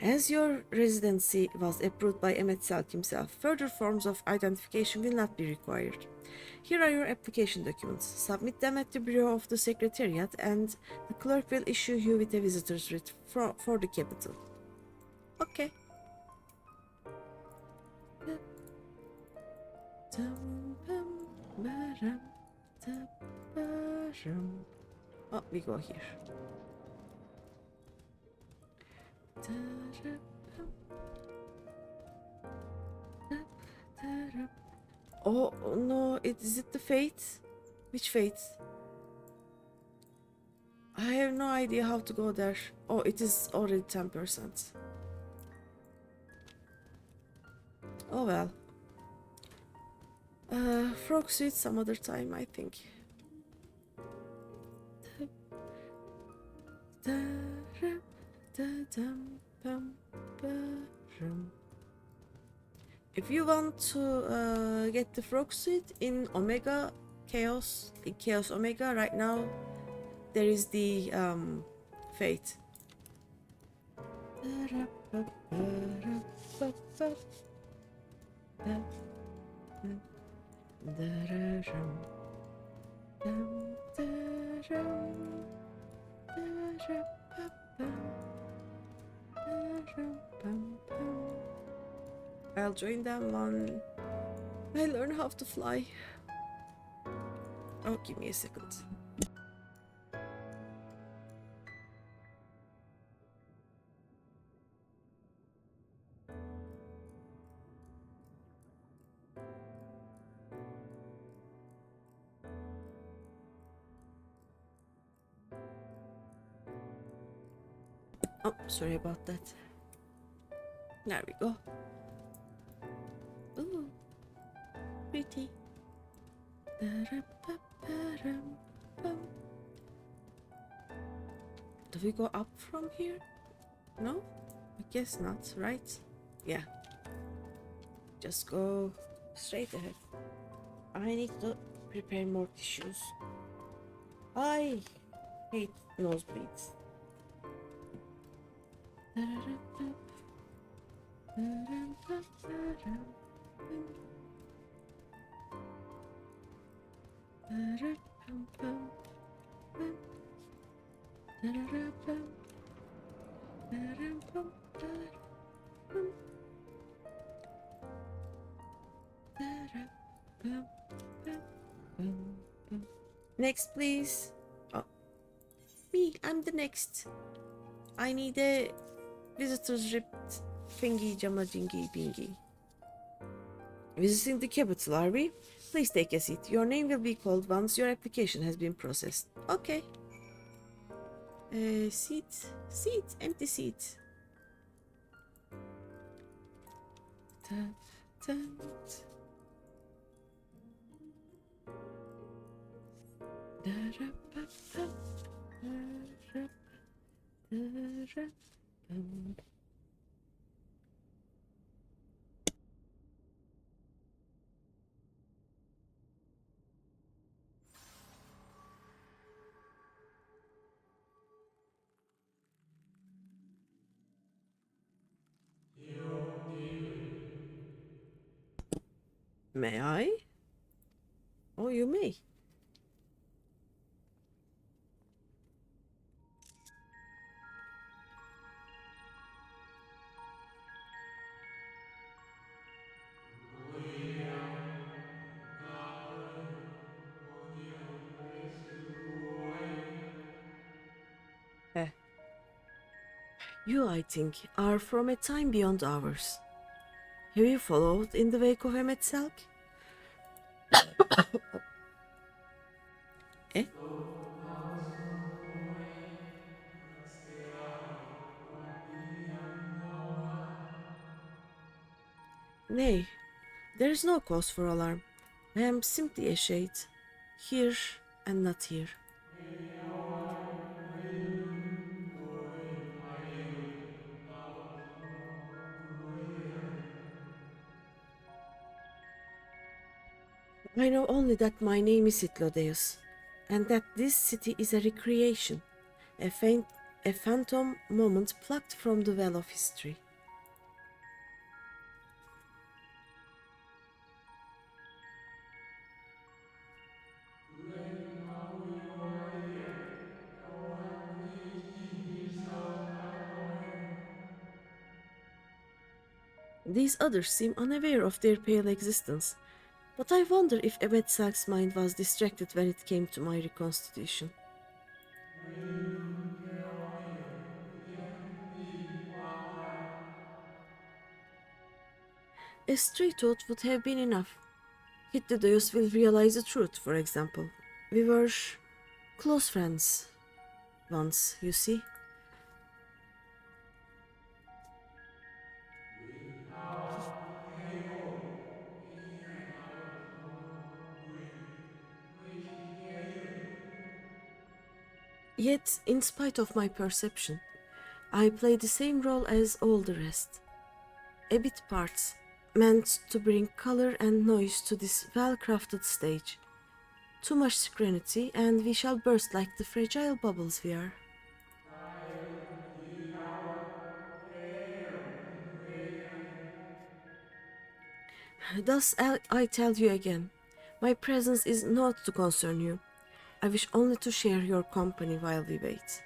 As your residency was approved by Emmett Selk himself, further forms of identification will not be required. Here are your application documents. Submit them at the Bureau of the Secretariat and the clerk will issue you with a visitor's writ for the capital. Okay. Oh, we go here. Oh no, is it the fate? Which fate? I have no idea how to go there. Oh, it is already 10%. Oh well. Frog suit some other time, I think. If you want to get the frog suit in Omega Chaos, in Chaos Omega right now, there is the fate. I'll join them when I learn how to fly. Oh, give me a second. Oh, sorry about that. There we go. Ooh, pretty. Do we go up from here? No? I guess not, right? Yeah. Just go straight ahead. I need to prepare more tissues. I hate nosebleeds. Next, please. Oh, me, I'm the next. I need a visitor's ripped thingy jamma jingy bingy. Visiting the capital, are we? Please take a seat. Your name will be called once your application has been processed. Okay. Seat, empty seat. May I? Oh, you may. You, I think, are from a time beyond ours. Have you followed in the wake of Emmett Selk? Eh? Nay, there is no cause for alarm. I am simply a shade, here and not here. I know only that my name is Hitlodeus, and that this city is a recreation, a phantom moment plucked from the well of history. These others seem unaware of their pale existence, but I wonder if Ebedsal's mind was distracted when it came to my reconstitution. A stray thought would have been enough. Hitledeus will realize the truth, for example. We were close friends once, you see. Yet, in spite of my perception, I play the same role as all the rest. A bit parts, meant to bring color and noise to this well-crafted stage. Too much serenity, and we shall burst like the fragile bubbles we are. Thus I tell you again, my presence is not to concern you. I wish only to share your company while we wait.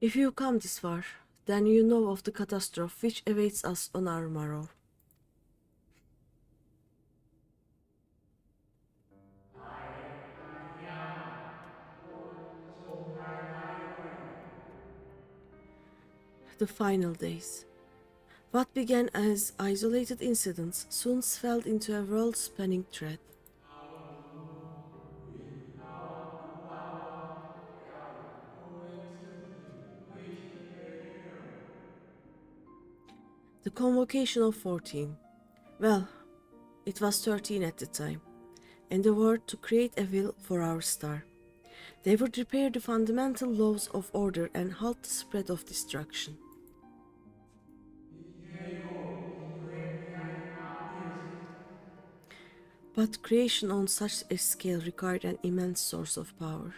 If you come this far, then you know of the catastrophe which awaits us on our morrow. The final days. What began as isolated incidents soon swelled into a world-spanning thread. The convocation of 14. Well, it was 13 at the time, and the word to create a will for our star. They would repair the fundamental laws of order and halt the spread of destruction. But creation on such a scale required an immense source of power.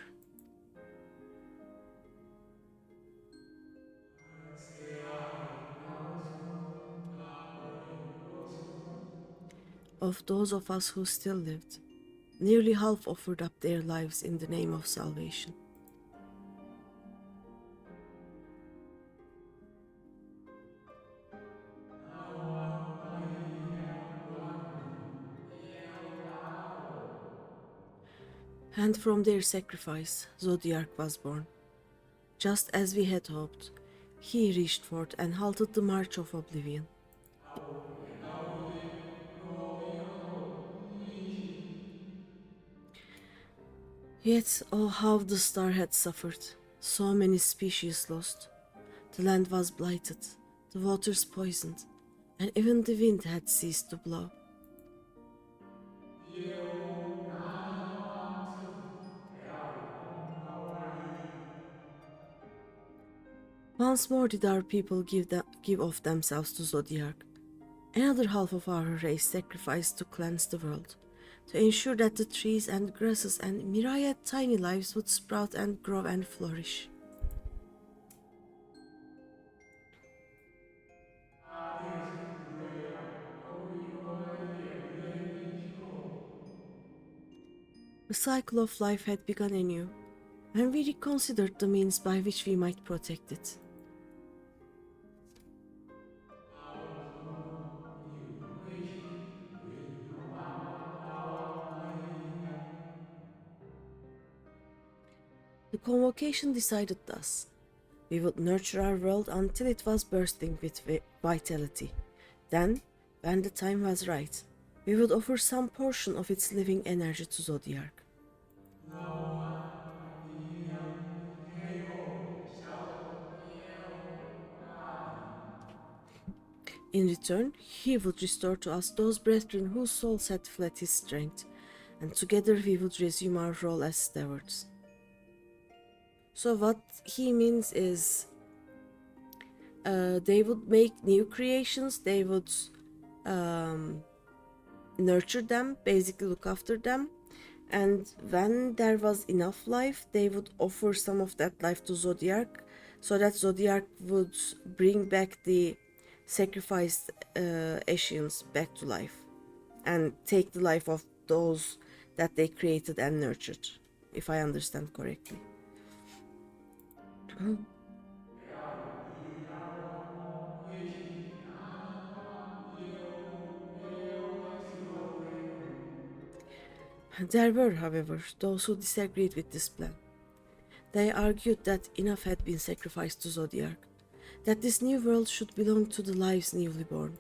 Of those of us who still lived, nearly half offered up their lives in the name of salvation. And from their sacrifice, Zodiac was born. Just as we had hoped, he reached forth and halted the march of oblivion. Yet, oh, how the star had suffered. So many species lost. The land was blighted, the waters poisoned, and even the wind had ceased to blow. Once more did our people give of themselves to Zodiac. Another half of our race sacrificed to cleanse the world, to ensure that the trees and grasses and myriad tiny lives would sprout and grow and flourish. The cycle of life had begun anew, and we reconsidered the means by which we might protect it. The convocation decided thus. We would nurture our world until it was bursting with vitality. Then, when the time was right, we would offer some portion of its living energy to Zodiac. In return, he would restore to us those brethren whose souls had fled his strength, and together we would resume our role as stewards. So what he means is they would make new creations, they would nurture them, basically look after them, and when there was enough life, they would offer some of that life to Zodiac, so that Zodiac would bring back the sacrificed Ashians back to life and take the life of those that they created and nurtured, if I understand correctly. There were, however, those who disagreed with this plan. They argued that enough had been sacrificed to Zodiac, that this new world should belong to the lives newly born.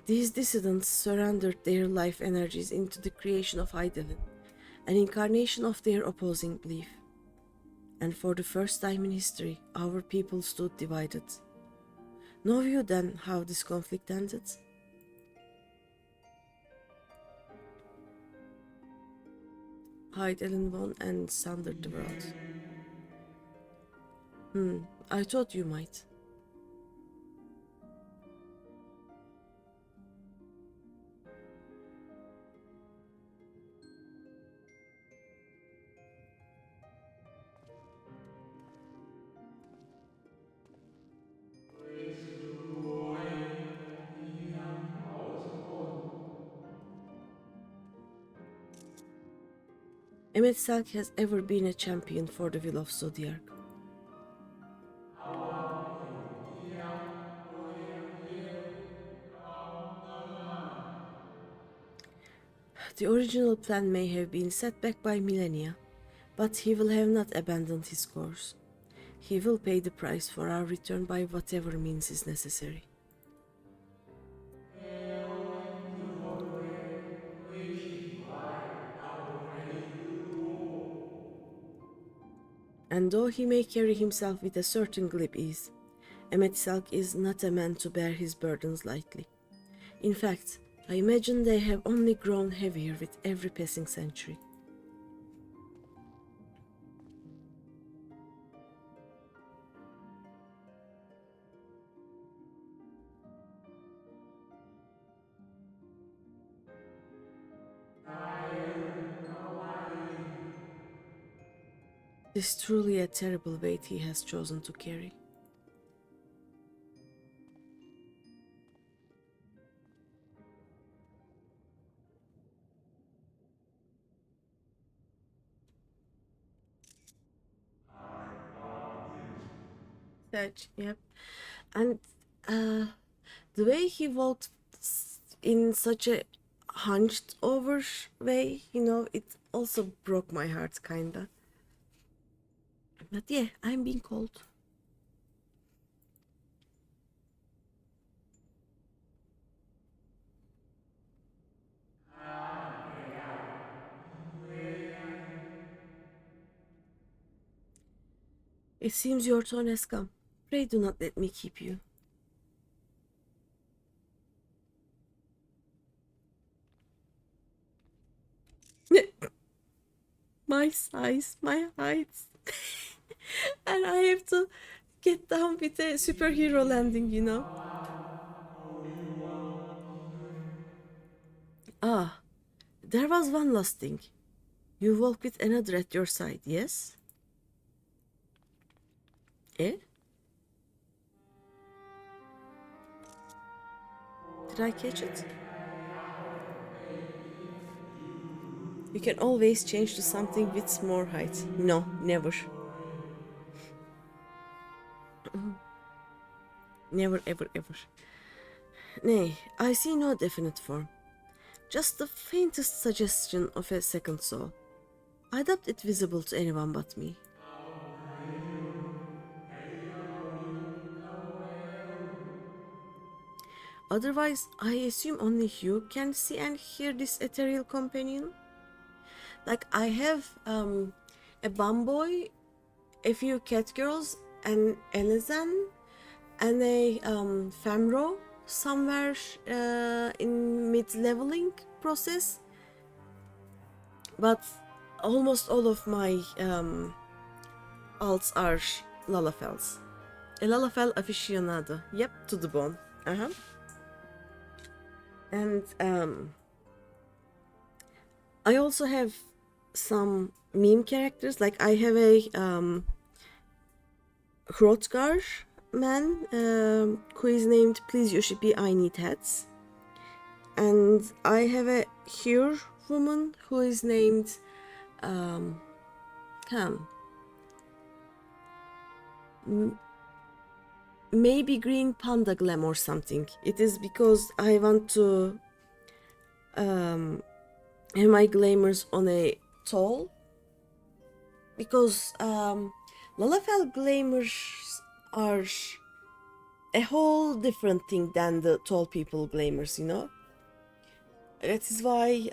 These dissidents surrendered their life energies into the creation of Hydaelyn, an incarnation of their opposing belief. And for the first time in history, our people stood divided. Know you then how this conflict ended? Hydaelyn won and sundered the world. I thought you might. Emet has ever been a champion for the will of Zodiac. The original plan may have been set back by millennia, but he will have not abandoned his course. He will pay the price for our return by whatever means is necessary. And though he may carry himself with a certain glib ease, Emet is not a man to bear his burdens lightly. In fact, I imagine they have only grown heavier with every passing century. It is truly a terrible weight he has chosen to carry. Such, yep. And the way he walked in such a hunched over way, it also broke my heart, kinda. But yeah, I'm being cold. It seems your turn has come. Pray do not let me keep you. My size, my height. And I have to get down with a superhero landing. Ah, there was one last thing. You walk with another at your side, yes? Eh? Did I catch it? You can always change to something with more height. No, never. Never, ever, ever. Nay, I see no definite form. Just the faintest suggestion of a second soul. I doubt it visible to anyone but me. Otherwise, I assume only you can see and hear this ethereal companion. Like, I have a Bumboy, a few cat girls, and Elizan, and a Femro somewhere in mid-leveling process. But almost all of my alts are Lalafels. A Lalafell aficionado. Yep, to the bone. And I also have some meme characters. Like, I have a Hrothgar man who is named Please Yoshipi I Need Hats. And I have a Hyur woman who is named maybe Green Panda Glam or something. It is because I want to have my glamours on a tall, because Lalafell glamours are a whole different thing than the tall people glamours, you know. That is why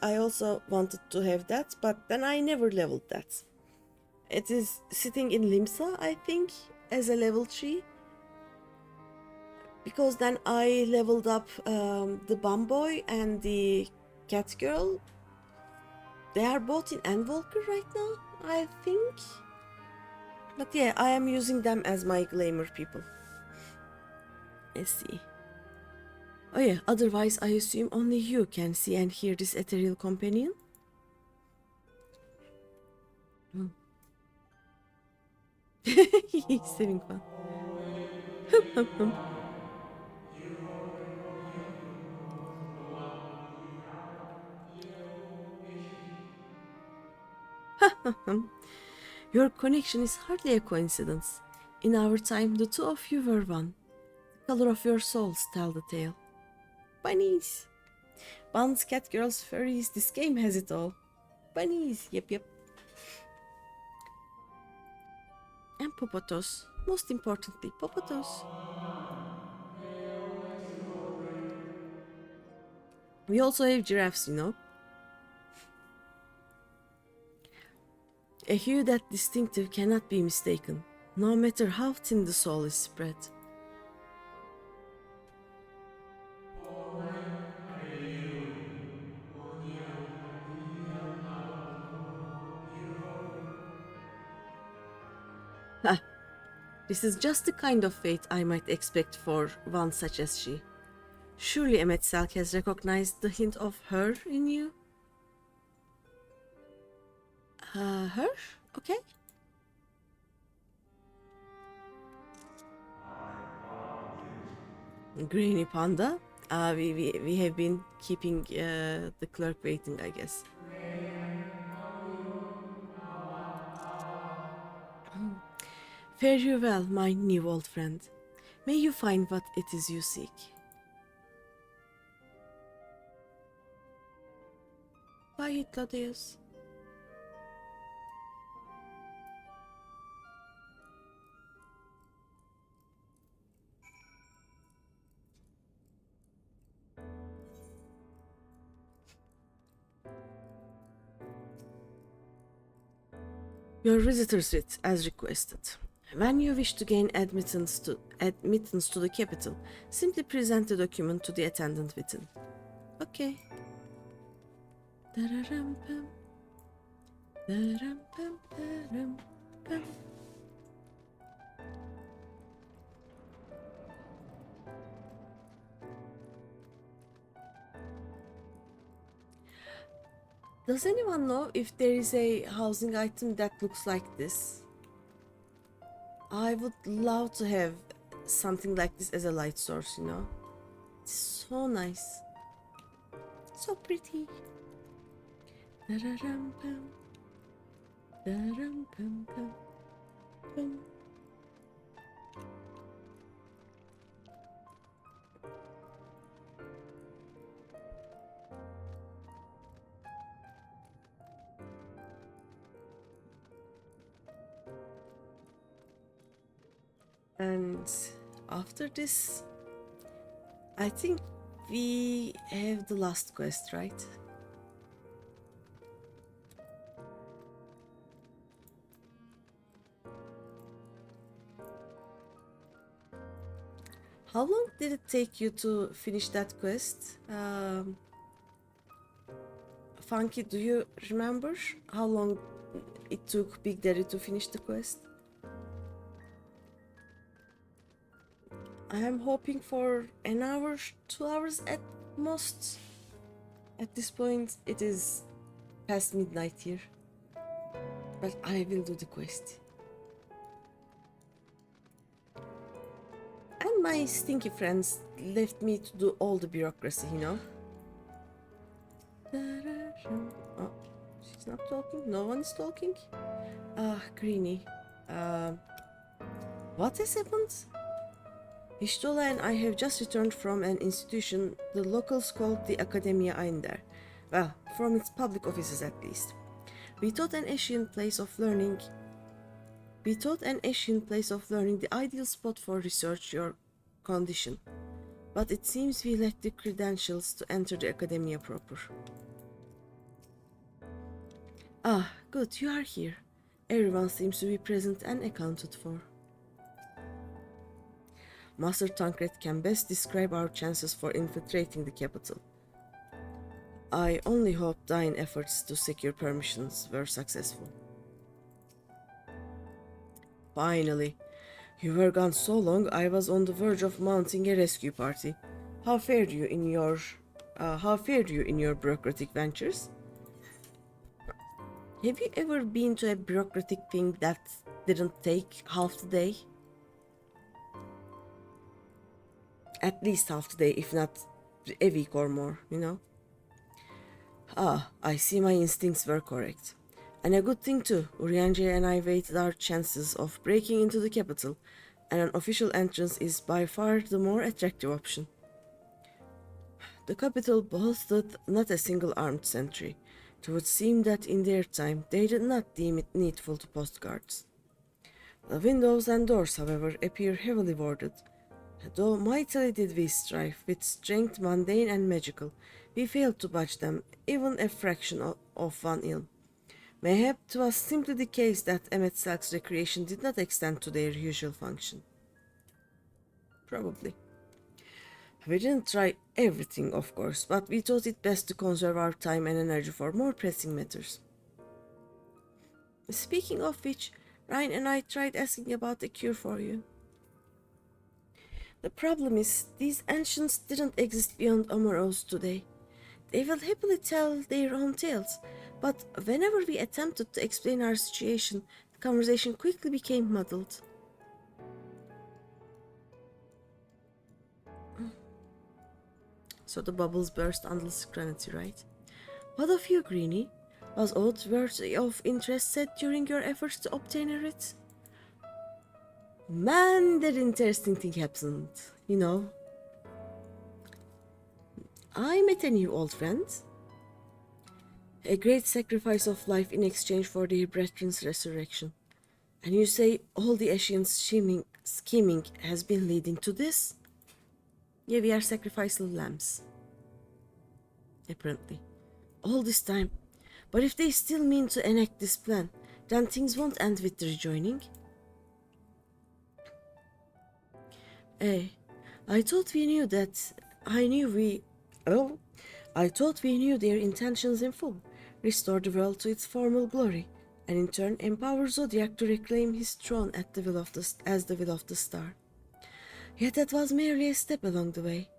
I also wanted to have that, but then I never leveled that. It is sitting in Limsa, I think, as a level 3. Because then I leveled up the Bumboy and the Cat Girl. They are both in Endwalker right now, I think. But yeah, I am using them as my glamour people. Let's see. Oh yeah, otherwise I assume only you can see and hear this ethereal companion. He's having fun. Your connection is hardly a coincidence. In our time, the two of you were one. The color of your souls tell the tale. Bunnies! Buns, cat girls, furries, this game has it all. Bunnies, yep. And Popotos. Most importantly, Popotos. We also have giraffes, you know. A hue that distinctive cannot be mistaken, no matter how thin the soul is spread. Ha! This is just the kind of fate I might expect for one such as she. Surely Emmet Selk has recognized the hint of her in you? Her? Okay. GreenyThePanda? We have been keeping the clerk waiting, I guess. Fare you well, my new old friend. May you find what it is you seek. Bye, Claudius. Your visitor's writ, as requested. When you wish to gain admittance to the capital, simply present the document to the attendant within. Okay. Da-da-rum-pum. Da-rum-pum, da-rum-pum. Does anyone know if there is a housing item that looks like this? I would love to have something like this as a light source, you know? It's so nice. So pretty. Da-da-rum-pum. Da-rum-pum-pum-pum. And after this, I think we have the last quest, right? How long did it take you to finish that quest? Funky, do you remember how long it took Big Daddy to finish the quest? I am hoping for an hour, 2 hours at most. At this point, it is past midnight here. But I will do the quest. And my stinky friends left me to do all the bureaucracy, you know? Oh, she's not talking? No one is talking? Ah, Greeny. What has happened? Ishtola and I have just returned from an institution the locals called the Academia Einder. Well, from its public offices at least. We thought an ancient place of learning the ideal spot for research your condition. But it seems we lack the credentials to enter the Academia proper. Ah, good, you are here. Everyone seems to be present and accounted for. Master Tancred can best describe our chances for infiltrating the capital. I only hope thine efforts to secure permissions were successful. Finally, you were gone so long I was on the verge of mounting a rescue party. How fared you in your bureaucratic ventures? Have you ever been to a bureaucratic thing that didn't take half the day? At least half the day, if not a week or more, you know? Ah, I see my instincts were correct. And a good thing too. Urianger and I weighted our chances of breaking into the capital, and an official entrance is by far the more attractive option. The capital boasted not a single armed sentry. It would seem that in their time they did not deem it needful to post guards. The windows and doors, however, appear heavily warded. Though mightily did we strive, with strength mundane and magical, we failed to budge them, even a fraction of one ill. Mayhap 'twas simply the case that Emetselk's recreation did not extend to their usual function. Probably. We didn't try everything, of course, but we thought it best to conserve our time and energy for more pressing matters. Speaking of which, Ryan and I tried asking about a cure for you. The problem is, these ancients didn't exist beyond Amoros today. They will happily tell their own tales, but whenever we attempted to explain our situation, the conversation quickly became muddled. So the bubbles burst under scrutiny, right? What of you, Greeny? Was aught worthy of interest said during your efforts to obtain a writ? Man, that interesting thing happened, you know. I met a new old friend. A great sacrifice of life in exchange for their brethren's resurrection. And you say all the Ashians' scheming has been leading to this? Yeah, we are sacrificial lambs. Apparently. All this time. But if they still mean to enact this plan, then things won't end with the rejoining. Hey, I thought we knew their intentions in full, restore the world to its former glory, and in turn empower Zodiac to reclaim his throne as the will of the star. Yet that was merely a step along the way.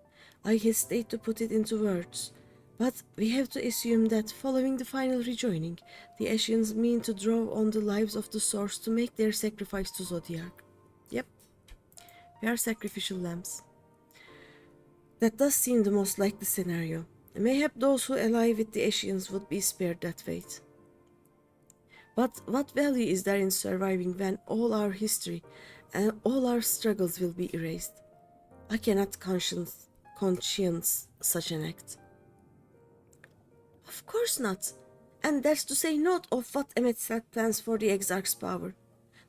I hesitate to put it into words, but we have to assume that following the final rejoining, the Ashians mean to draw on the lives of the source to make their sacrifice to Zodiac. Yep. We are sacrificial lambs. That does seem the most likely scenario. Mayhap those who ally with the Ashians would be spared that fate. But what value is there in surviving when all our history and all our struggles will be erased? I cannot conscience such an act. Of course not. And that's to say naught of what Emetselk plans for the Exarch's power.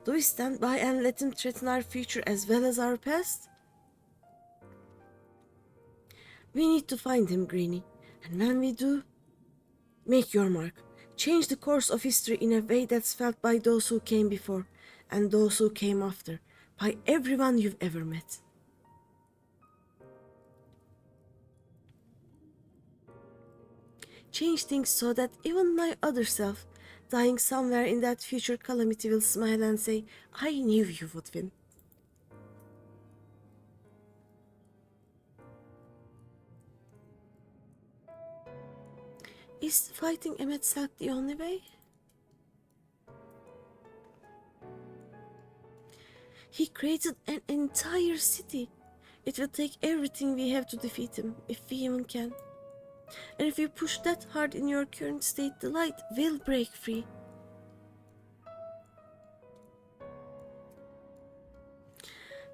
Do we stand by and let him threaten our future as well as our past? We need to find him, Greeny. And when we do, make your mark. Change the course of history in a way that's felt by those who came before and those who came after, by everyone you've ever met. Change things so that even my other self, dying somewhere in that future calamity, will smile and say, I knew you would win. Is fighting Emmet Salk the only way? He created an entire city. It will take everything we have to defeat him, if we even can. And if you push that hard in your current state, the light will break free.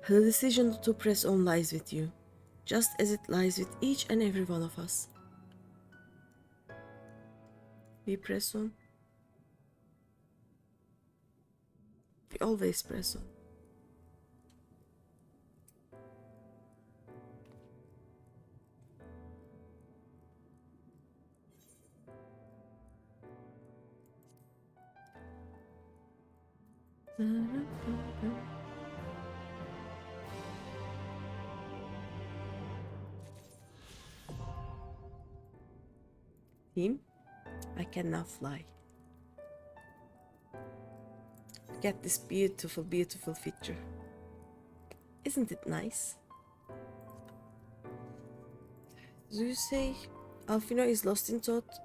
The decision to press on lies with you, just as it lies with each and every one of us. We press on. We always press on. Team, I can now fly. Look at this beautiful, beautiful feature. Isn't it nice? Do you say Alfino is lost in thought?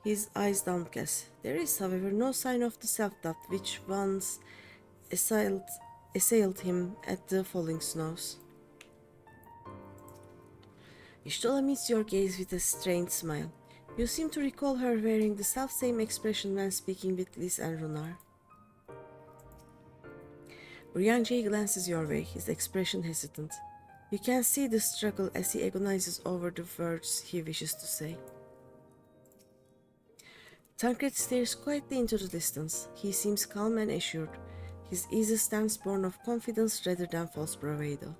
His eyes downcast. There is, however, no sign of the self-doubt which once assailed him at the falling snows. Ishtola meets your gaze with a strained smile. You seem to recall her wearing the self-same expression when speaking with Liz and Runar. Urianger glances your way, his expression hesitant. You can see the struggle as he agonizes over the words he wishes to say. Tancred stares quietly into the distance. He seems calm and assured, his easy stance born of confidence rather than false bravado.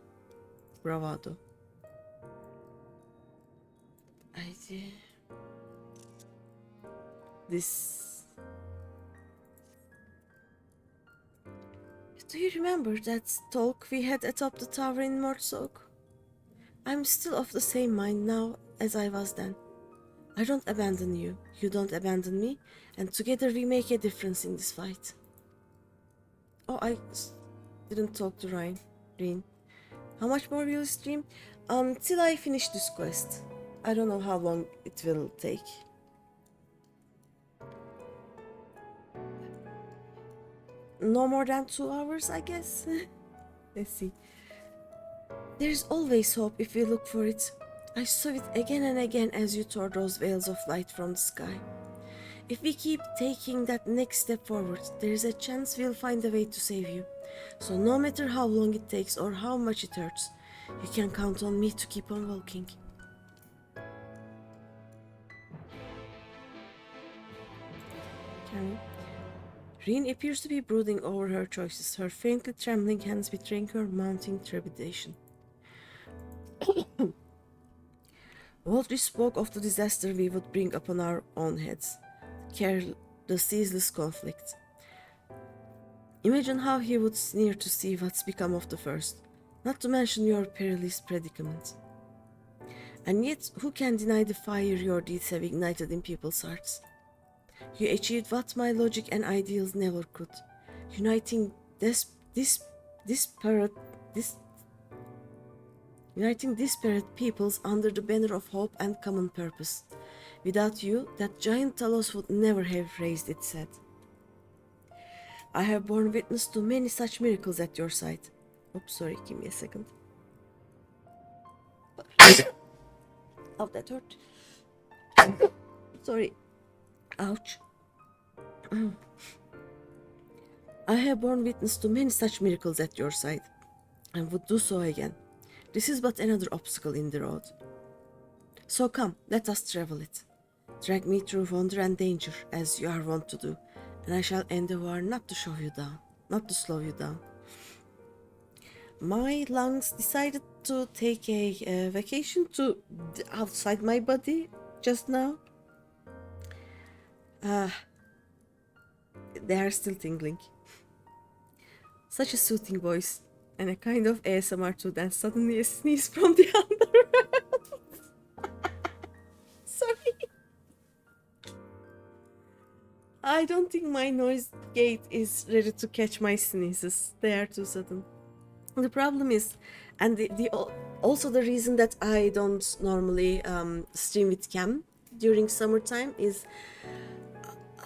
Do you remember that talk we had atop the tower in Mortsog? I'm still of the same mind now as I was then. I don't abandon you, you don't abandon me, and together we make a difference in this fight. Oh, I didn't talk to Reen. How much more will you stream? Till I finish this quest. I don't know how long it will take. No more than 2 hours, I guess. Let's see. There's always hope if we look for it. I saw it again and again as you tore those veils of light from the sky. If we keep taking that next step forward, there's a chance we'll find a way to save you. So no matter how long it takes or how much it hurts, you can count on me to keep on walking. Can we? Reen appears to be brooding over her choices, her faintly trembling hands betraying her mounting trepidation. Waldry spoke of the disaster we would bring upon our own heads, the ceaseless conflict. Imagine how he would sneer to see what's become of the first, not to mention your perilous predicament. And yet, who can deny the fire your deeds have ignited in people's hearts? You achieved what my logic and ideals never could, uniting disparate peoples under the banner of hope and common purpose. Without you, that giant Talos would never have raised its head. I have borne witness to many such miracles at your side. Oops, sorry, give me a second. Oh, that hurt. Sorry. Ouch. I have borne witness to many such miracles at your side, and would do so again. This is but another obstacle in the road. So come, let us travel it. Drag me through wonder and danger, as you are wont to do, and I shall endeavor not to slow you down. My lungs decided to take a vacation to outside my body just now. They are still tingling. Such a soothing voice and a kind of ASMR too, then suddenly a sneeze from the underworld. Sorry. I don't think my noise gate is ready to catch my sneezes. They are too sudden. The problem is, and also the reason that I don't normally stream with cam during summertime is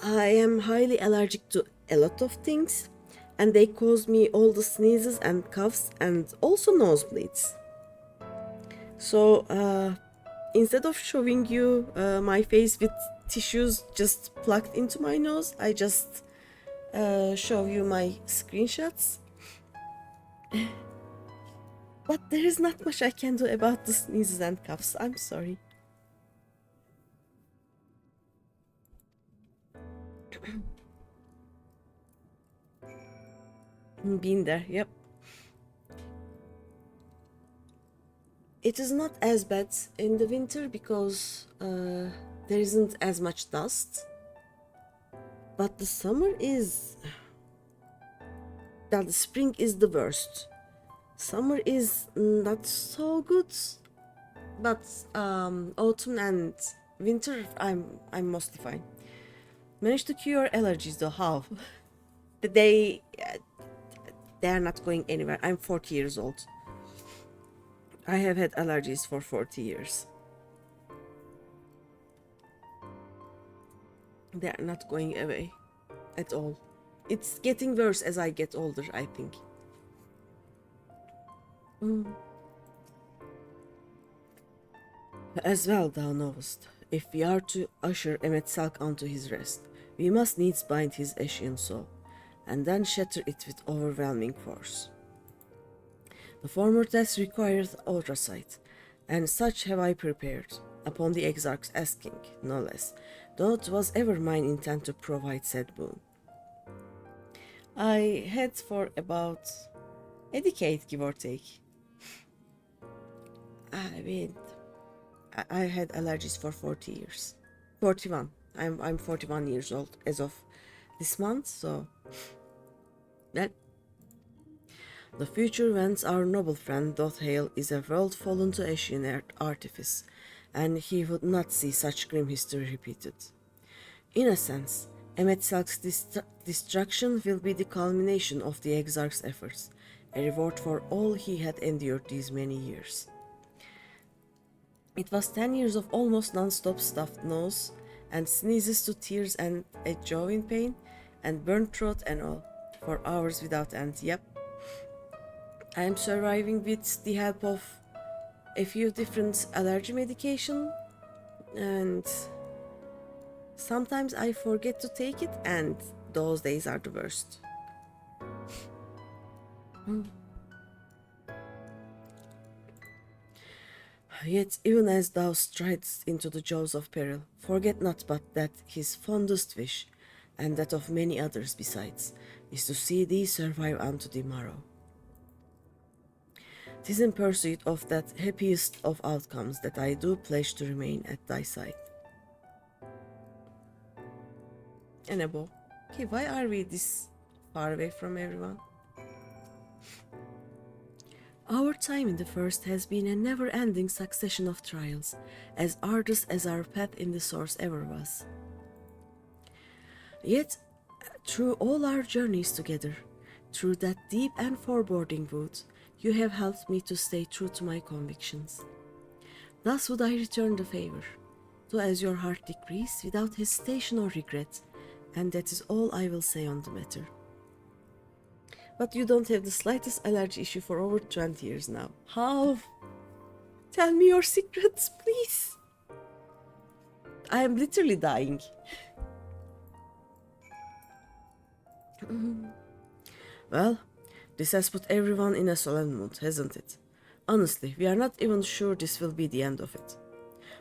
I am highly allergic to a lot of things, and they cause me all the sneezes and coughs and also nosebleeds. So instead of showing you my face with tissues just plugged into my nose, I just show you my screenshots. But there is not much I can do about the sneezes and coughs. I'm sorry. Been there, yep. It is not as bad in the winter because there isn't as much dust. But the summer is... Well, the spring is the worst. Summer is not so good, but autumn and winter I'm mostly fine. Managed to cure allergies though. How? They are not going anywhere. I'm 40 years old. I have had allergies for 40 years. They are not going away at all. It's getting worse as I get older, I think. As well thou knowest, if we are to usher Emet-Selk unto his rest, we must needs bind his Ashian soul, and then shatter it with overwhelming force. The former task requireth oversight, and such have I prepared, upon the Exarch's asking, no less, though 'twas ever mine intent to provide said boon. I had for about a decade, give or take. I mean, I had allergies for 40 years. 41. I'm 41 years old as of this month, so... Well, the future whence our noble friend doth hail is a world fallen to Ashian artifice, and he would not see such grim history repeated. In a sense, Emet-Selk's destruction will be the culmination of the Exarch's efforts, a reward for all he had endured these many years. It was 10 years of almost non-stop stuffed nose, and sneezes to tears and a jaw in pain, and burnt throat and all, for hours without end. Yep. I am surviving with the help of a few different allergy medication, and sometimes I forget to take it, and those days are the worst. Yet even as thou stridest into the jaws of peril, forget not but that his fondest wish, and that of many others besides, is to see thee survive unto the morrow. 'Tis in pursuit of that happiest of outcomes that I do pledge to remain at thy side. Enebo. Okay, why are we this far away from everyone? Our time in the first has been a never-ending succession of trials, as arduous as our path in the source ever was. Yet, through all our journeys together, through that deep and foreboding wood, you have helped me to stay true to my convictions. Thus would I return the favor, do as your heart decrees, without hesitation or regret, and that is all I will say on the matter. But you don't have the slightest allergy issue for over 20 years now. How? Tell me your secrets, please. I am literally dying. Well, this has put everyone in a solemn mood, hasn't it? Honestly, we are not even sure this will be the end of it.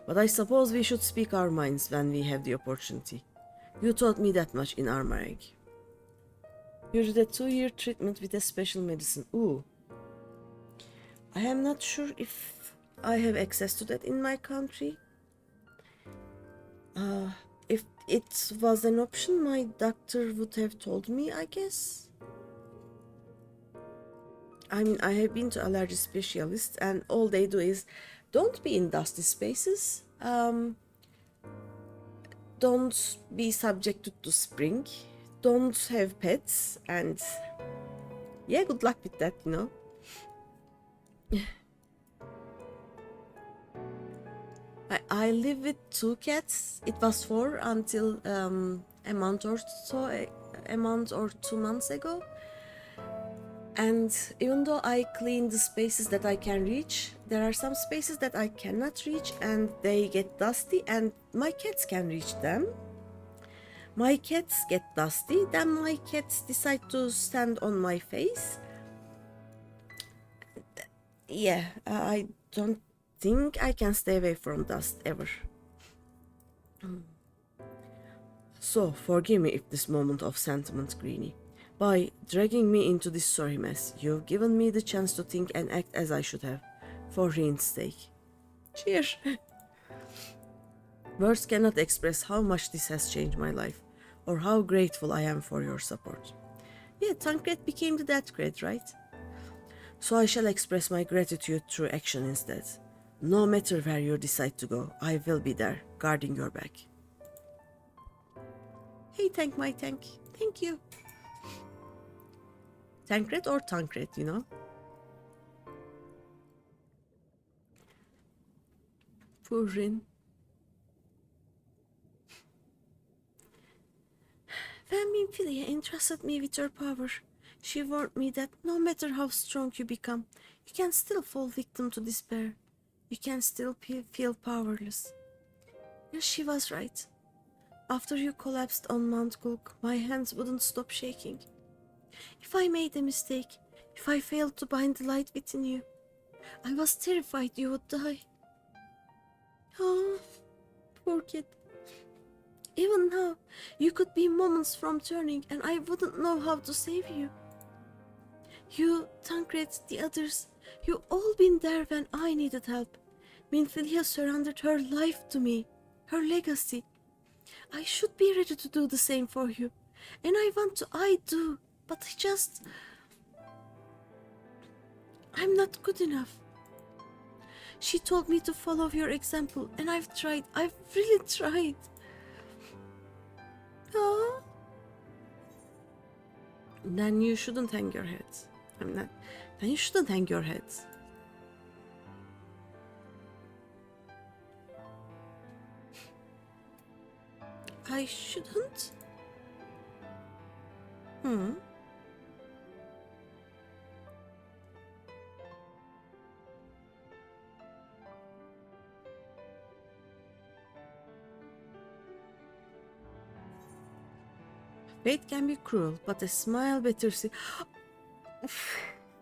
But I suppose we should speak our minds when we have the opportunity. You taught me that much in Armareg. You did a 2-year treatment with a special medicine. Ooh. I am not sure if I have access to that in my country. If it was an option, my doctor would have told me, I guess. I mean, I have been to allergy specialists and all they do is don't be in dusty spaces. Don't be subjected to spring. Don't have pets, and yeah, good luck with that, you know. I live with 2 cats. It was 4 until a month or so, a month or 2 months ago. And even though I clean the spaces that I can reach, there are some spaces that I cannot reach and they get dusty and my cats can reach them. My cats get dusty, then my cats decide to stand on my face. Yeah, I don't think I can stay away from dust ever. So, forgive me if this moment of sentiment, Greeny. By dragging me into this sorry mess, you've given me the chance to think and act as I should have, for Reen's sake. Cheers! Words cannot express how much this has changed my life, or how grateful I am for your support. Yeah, Tancred became the Deathcred, right? So I shall express my gratitude through action instead. No matter where you decide to go, I will be there, guarding your back. Hey, tank my tank. Thank you. Tancred or Tancred, you know? Poor Rin. When Minfilia entrusted me with her power, she warned me that no matter how strong you become, you can still fall victim to despair. You can still feel powerless. And she was right. After you collapsed on Mount Gulk, my hands wouldn't stop shaking. If I made a mistake, if I failed to bind the light within you, I was terrified you would die. Oh, poor kid. Even now, you could be moments from turning and I wouldn't know how to save you. You, Tancred, the others, you all been there when I needed help. Minfilia surrendered her life to me, her legacy. I should be ready to do the same for you. And I do, but I'm not good enough. She told me to follow your example, and I've really tried. Oh. Then you shouldn't hang your head. Then you shouldn't hang your head. I shouldn't? Fate can be cruel, but a smile better see.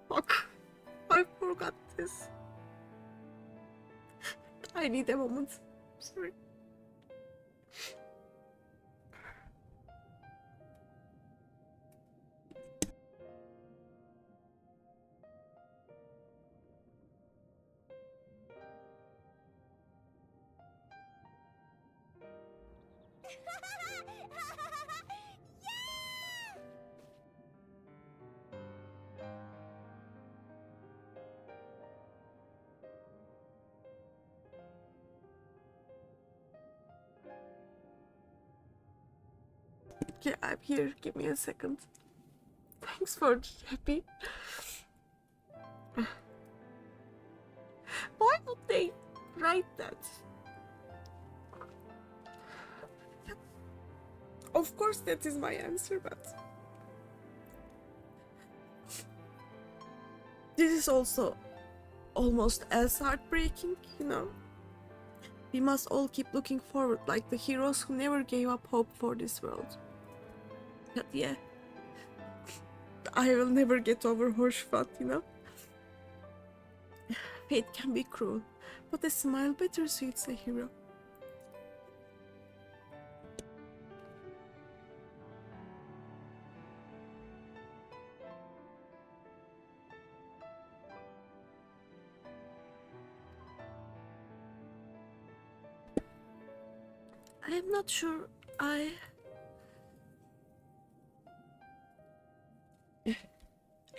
Fuck. I forgot this. I need a moment. Sorry. Yeah, I'm here. Give me a second. Thanks for happy. Why would they write that? Of course, that is my answer, but this is also almost as heartbreaking, you know. We must all keep looking forward like the heroes who never gave up hope for this world. But yeah, I will never get over Horshvat, you know. Fate can be cruel, but a smile better suits a hero. I'm not sure I...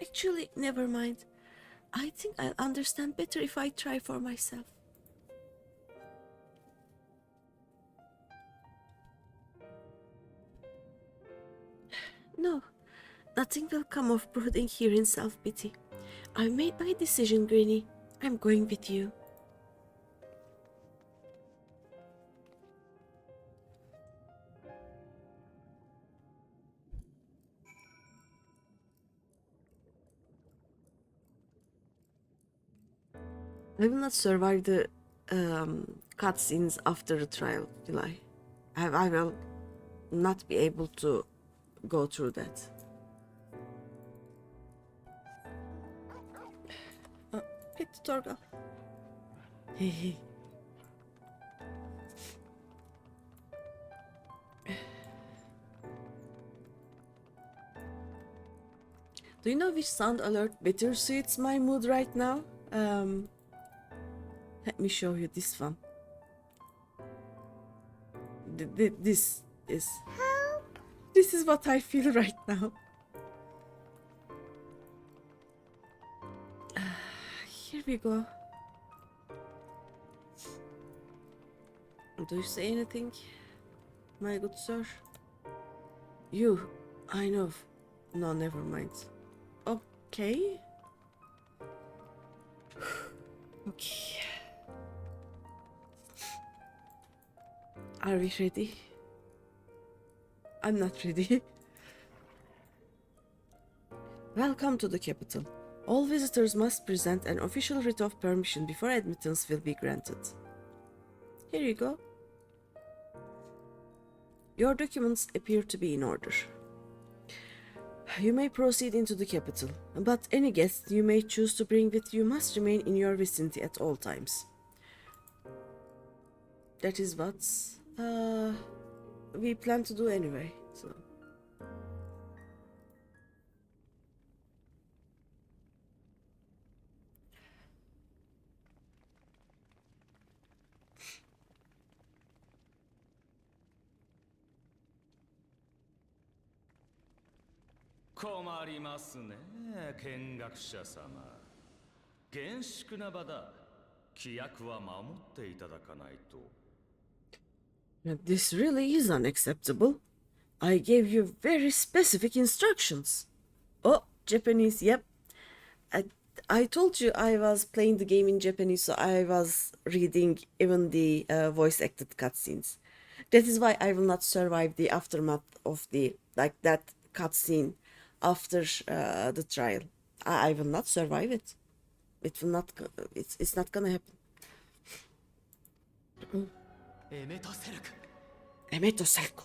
Actually, never mind. I think I'll understand better if I try for myself. No, nothing will come of brooding here in self-pity. I've made my decision, Greeny. I'm going with you. I will not survive the cutscenes after the trial, will I? I will not be able to go through that. Pet Torgal. Hehe. Do you know which sound alert better suits my mood right now? Let me show you this one. This is... Help! This is what I feel right now. Here we go. Do you say anything, my good sir? You, I know. No, never mind. Okay. Okay. Are we ready? I'm not ready. Welcome to the capital. All visitors must present an official writ of permission before admittance will be granted. Here you go. Your documents appear to be in order. You may proceed into the capital, but any guests you may choose to bring with you must remain in your vicinity at all times. That is what we plan to do anyway, so... This really is unacceptable. I gave you very specific instructions. Oh, Japanese, yep. I told you I was playing the game in Japanese, so I was reading even the voice-acted cutscenes. That is why I will not survive the aftermath of the, like, that cutscene after the trial. I will not survive it. It will not, it's not gonna happen. Emeto Selko.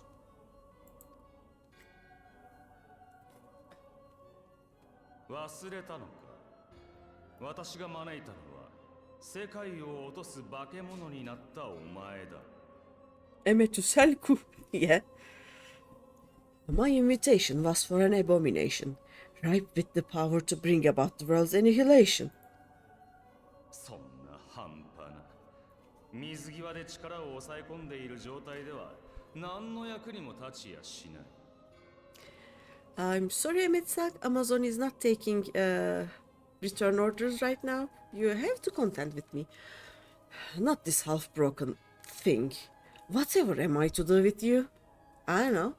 Emeto Selko. Yeah. My invitation was for an abomination, ripe with the power to bring about the world's annihilation. I'm sorry, Emetsak, Amazon is not taking return orders right now. You have to contend with me. Not this half-broken thing. Whatever am I to do with you? I know.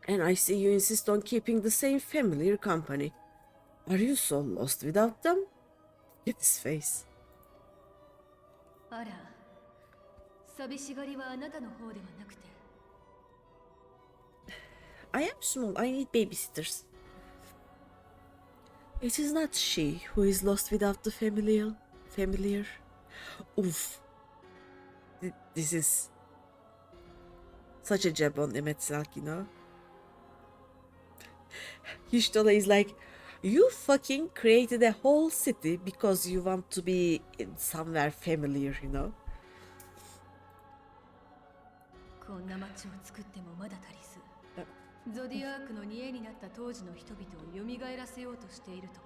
And I see you insist on keeping the same familiar company. Are you so lost without them? Get his face. I am small, I need babysitters. It is not she who is lost without the familiar. Oof. This is such a jab on Emetsak, you know? Yushitola is like, you fucking created a whole city because you want to be in somewhere familiar, you know? こんな街を作ってもまだ足りず、ゾディアークの煮えになった当時の人々を蘇らせようとしているとか。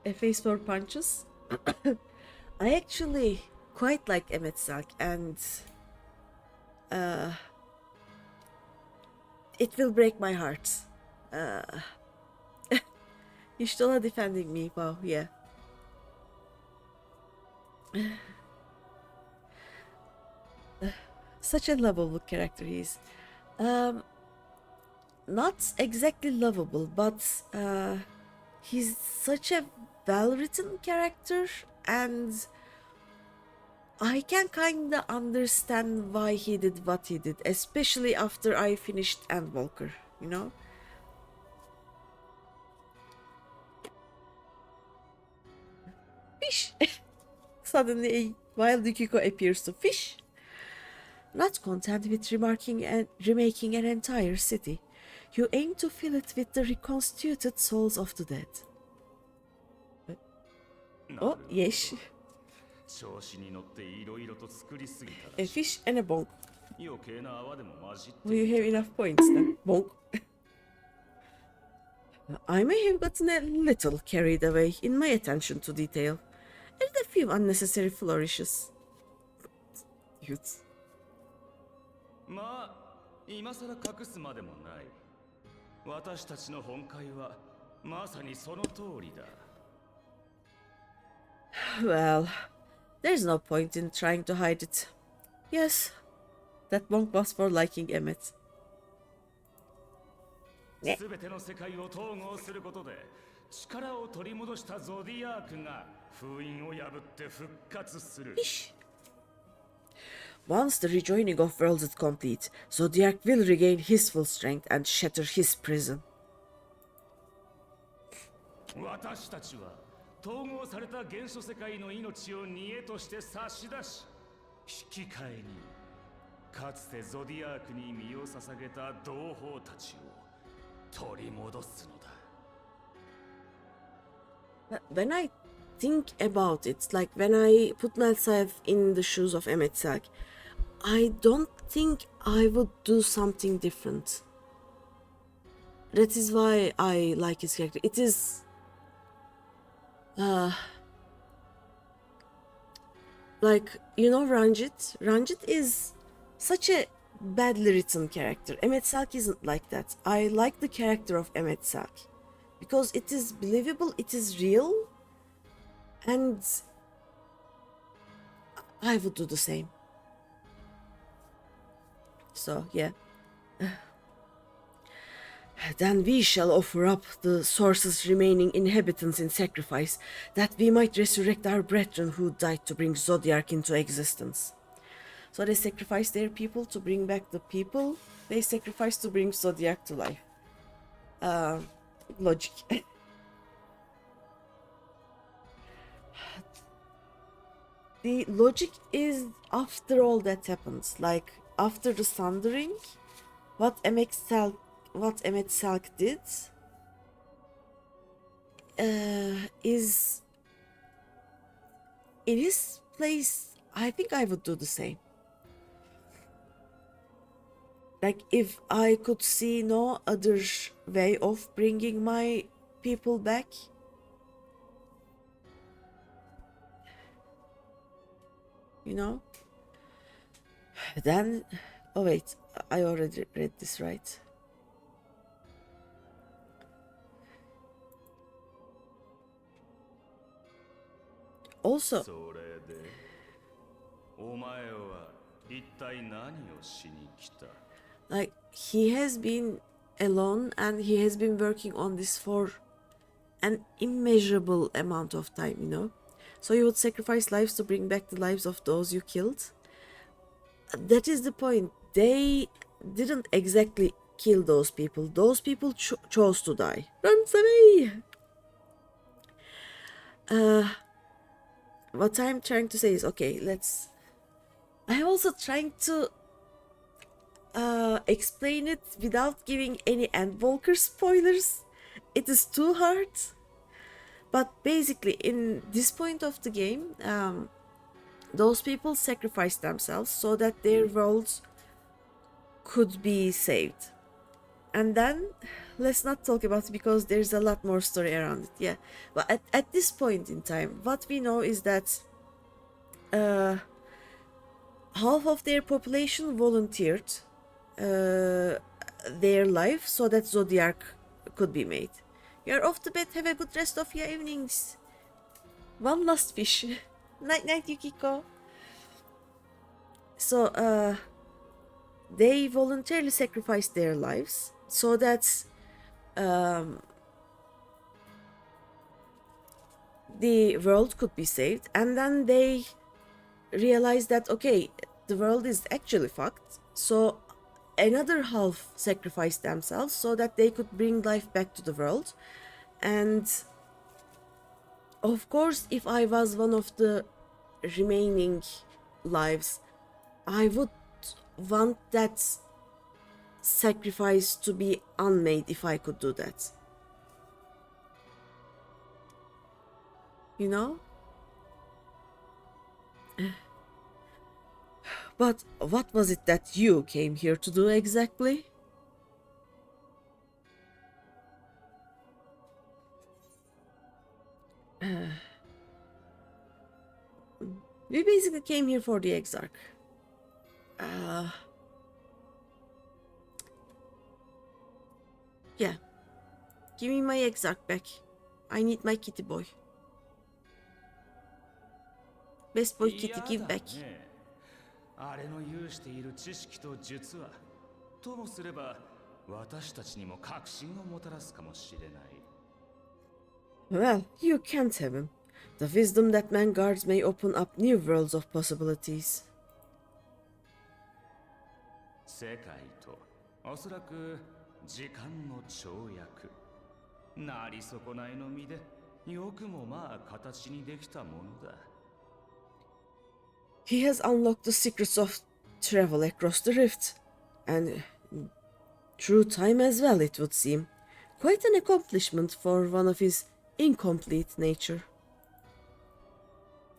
A face for punches. I actually quite like Emmett Salk, and it will break my heart. Ishtola defending me. Wow, yeah. Such a lovable character he is. Not exactly lovable, but he's such a well-written character, and I can kinda understand why he did what he did, especially after I finished Endwalker, you know? Fish! Suddenly a wild Yukiko appears to fish. Not content with remaking an entire city, you aim to fill it with the reconstituted souls of the dead. Oh, yes. A fish and a bonk. Will you have enough points then? Bonk. I may have gotten a little carried away in my attention to detail, and a few unnecessary flourishes. Youths. まあ、今さら隠すまでもない。私たちの本懐はまさにその通りだ。Well, there's no point in trying to hide it. Yes, that monk was for liking Emmett. すべての世界を統合することで力を取り戻したゾディアークが封印を破って復活する。Once the rejoining of worlds is complete, Zodiac will regain his full strength and shatter his prison. 私たちは統合された原初世界の命を煮えとして差し出し、引き換えにかつてゾディアークに身を捧げた同胞たちを取り戻すのだ。When I think about it, like when I put myself in the shoes of Emmett Salk, I don't think I would do something different. That is why I like his character. It is like, you know, Ranjit? Ranjit is such a badly written character. Emmett Salk isn't like that. I like the character of Emmett Salk because it is believable, it is real, and I would do the same. So, yeah. Then we shall offer up the source's remaining inhabitants in sacrifice, that we might resurrect our brethren who died to bring Zodiac into existence. So they sacrifice their people to bring back the people they sacrificed to bring Zodiac to life. Logic. The logic is after all that happens, like after the Sundering, what Emmett Salk did is in his place. I think I would do the same. Like, if I could see no other way of bringing my people back, you know, then, oh wait, I already read this, right? Also, like, he has been alone and he has been working on this for an immeasurable amount of time, you know? So you would sacrifice lives to bring back the lives of those you killed? That is the point. They didn't exactly kill those people. Those people chose to die. Run away! What I'm trying to say is, okay, let's... I'm also trying to explain it without giving any Endwalker spoilers. It is too hard. But basically, in this point of the game, those people sacrificed themselves so that their world could be saved. And then let's not talk about it because there's a lot more story around it. Yeah, but at this point in time, what we know is that half of their population volunteered their life so that Zodiac could be made. You're off to bed. Have a good rest of your evenings. One last fish. Night night, Yukiko. So they voluntarily sacrificed their lives so that the world could be saved, and then they realized that okay, the world is actually fucked, so another half sacrificed themselves so that they could bring life back to the world. And of course, if I was one of the remaining lives, I would want that sacrifice to be unmade if I could do that. You know? But what was it that you came here to do exactly? We basically came here for the Exarch. Yeah. Give me my Exarch back. I need my kitty boy. Best boy kitty, give back. あれの有している知識と術はともすれば私たちにも確信をもたらすかもしれない。 Well, you can't have him. The wisdom that man guards may open up new worlds of possibilities. 世界とおそらく時間の跳躍なり損ないの身でよくもまあ形にできたものだ。 He has unlocked the secrets of travel across the rift, and through time as well, it would seem. Quite an accomplishment for one of his incomplete nature.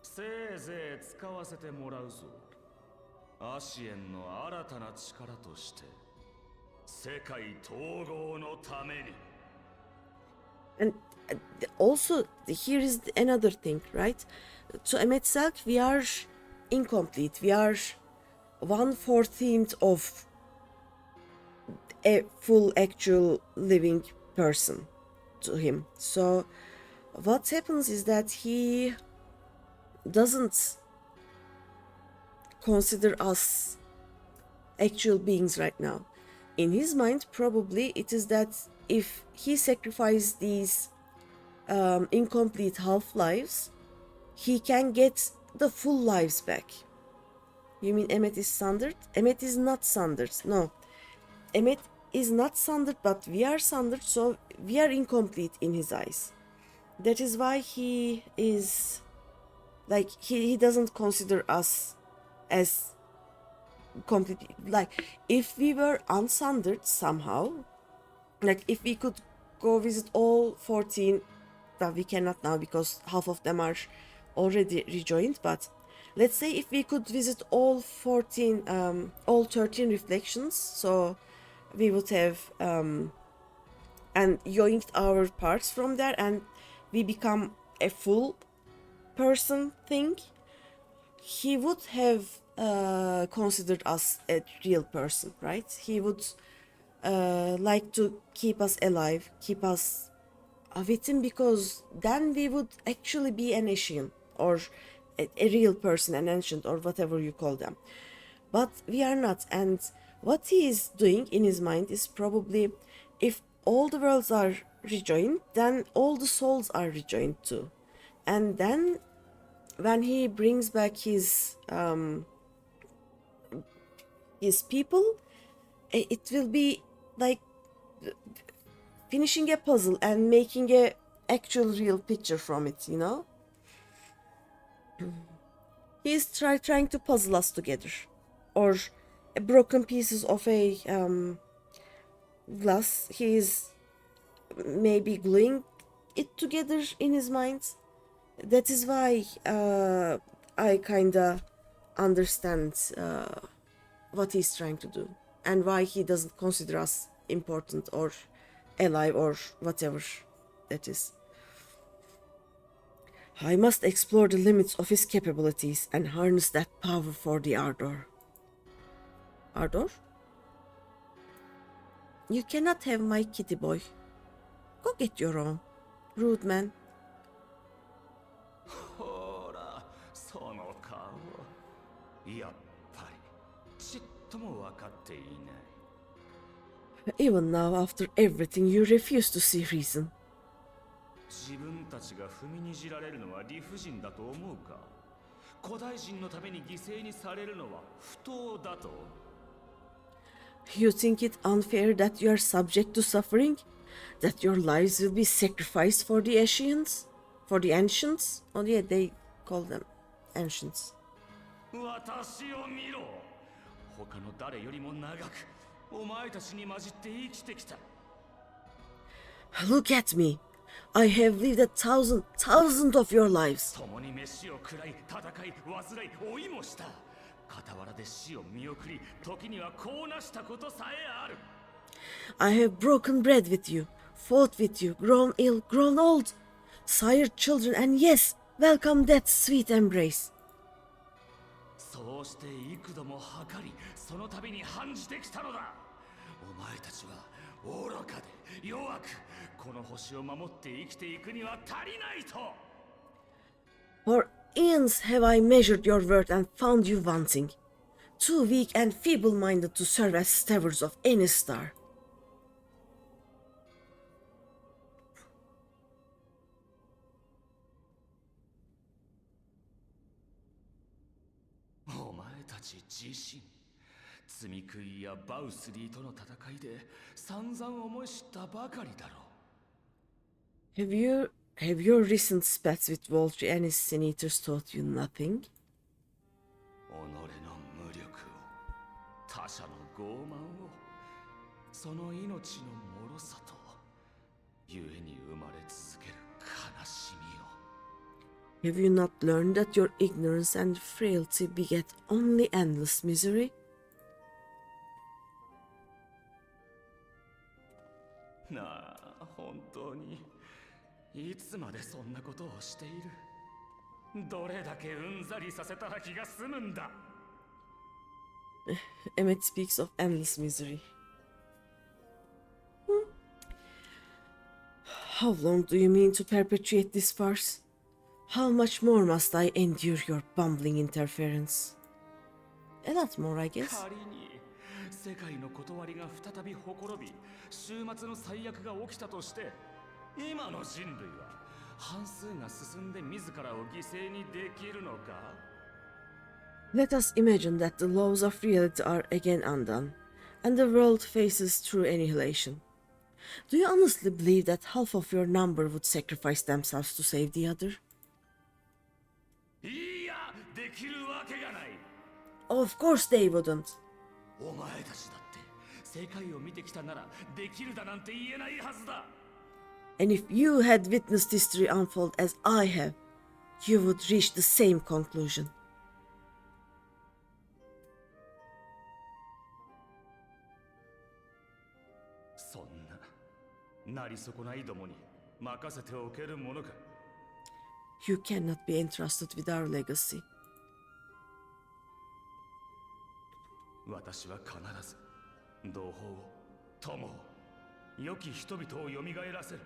せいぜい使わせてもらうぞ。アシエンの新たな力として世界統合のために。 And also, here is another thing, right? To Emetselk, we are incomplete. We are 1/14 of a full actual living person to him. So what happens is that he doesn't consider us actual beings right now. In his mind, probably it is that if he sacrificed these incomplete half-lives, he can get the full lives back. You mean Emmet is sundered? Emmet is not sundered. No. Emmet is not sundered, but we are sundered, so we are incomplete in his eyes. That is why he is like he doesn't consider us as complete. Like if we were unsundered somehow, like if we could go visit all 14, well, we cannot now because half of them are already rejoined, but let's say if we could visit all 13 reflections, so we would have and yoinked our parts from there and we become a full person thing, he would have considered us a real person, right? He would like to keep us alive, keep us with him, because then we would actually be an Ashian or a real person, an ancient or whatever you call them. But we are not, and what he is doing in his mind is probably if all the worlds are rejoined, then all the souls are rejoined too. And then when he brings back his people, it will be like finishing a puzzle and making a actual real picture from it, you know? He's trying to puzzle us together, or broken pieces of a glass. He's maybe gluing it together in his mind. That is why I kinda understand what he's trying to do and why he doesn't consider us important or alive or whatever that is. I must explore the limits of his capabilities and harness that power for the Ardor. Ardor? You cannot have my kitty boy. Go get your own. Rude man. ほらその顔やっぱりちっとも分かっていない Even now, after everything, you refuse to see reason. 自分たちが踏みにじられるのは理不尽だと思うか古代人のために犠牲にされるのは不当だと You think it unfair that you are subject to suffering? That your lives will be sacrificed for the Ancients? For the Ancients? Oh yeah, they call them Ancients. 私を見ろ他の誰よりも長くお前たちに混じって生きてきた Look at me. I have lived 1,000 of your lives. 共に飯を食らい戦い煩い老いもした傍らで死を見送り時にはこうなしたことさえある I have broken bread with you, fought with you, grown ill, grown old, sired children, and yes, welcome that sweet embrace. そうして幾度も計りその度に反じてきたのだお前たちは愚かで弱くこの星を守って生きていくには足りないと For eons have I measured your worth and found you wanting, too weak and feeble-minded to serve as stewards of any star. お前たち自身罪食いやバウスリーとの戦いで散々思い知ったばかりだろう Have your recent spats with Voltri and his sin eaters taught you nothing? 己の無力を他者の傲慢をその命の脆さと故に生まれ続ける悲しみを Have you not learned that your ignorance and frailty beget only endless misery? なあ本当にいつまでそんなことをしているどれだけうんざりさせたら気が済むんだ Emmet speaks of endless misery. How long do you mean to perpetuate this farce? How much more must I endure your bumbling interference? A lot more, I guess. 仮に世界の断りが再びほころび終末の最悪が起きたとして今の人類は半数が進んで自らを犠牲にできるのか Let us imagine that the laws of reality are again undone, and the world faces true annihilation. Do you honestly believe that half of your number would sacrifice themselves to save the other? いやできるわけがない Of course they wouldn't. お前たちだって世界を見てきたならできるだなんて言えないはずだ And if you had witnessed history unfold as I have, you would reach the same conclusion. そんななり損ないどもに任せておけるものか You cannot be entrusted with our legacy. 私は必ず同胞を友を良き人々を蘇らせる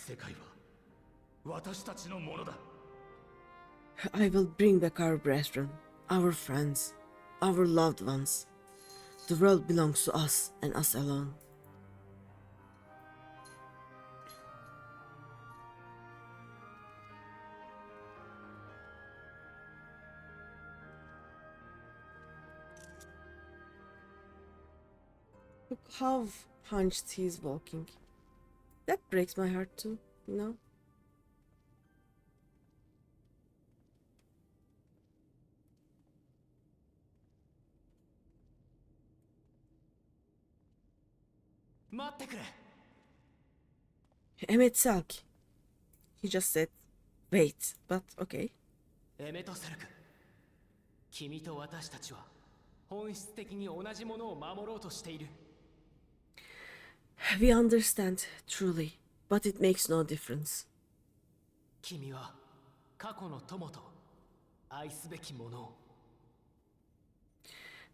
世界は私たちのものだ I will bring back our brethren, our friends, our loved ones. The world belongs to us and us alone. Look how hunched he's walking. That breaks my heart too, you know? Emmet Salk. He just said, wait, but okay. エメトセルク、君と私たちは本質的に同じものを守ろうとしている。We understand, truly, but it makes no difference. 君は過去の友と愛すべきものを。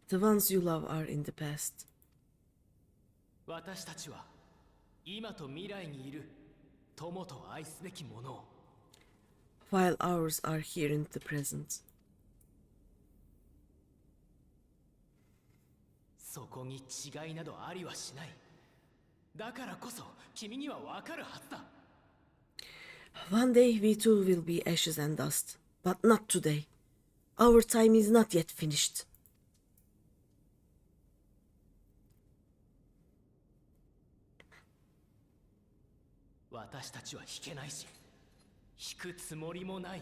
The ones you love are in the past. 私たちは今と未来にいる友と愛すべきものを。While ours are here in the present. そこに違いなどありはしない。だからこそ君にはわかるはずだ。One day we too will be ashes and dust, but not today. Our time is not yet finished. 私たちは引けないし、引くつもりもない。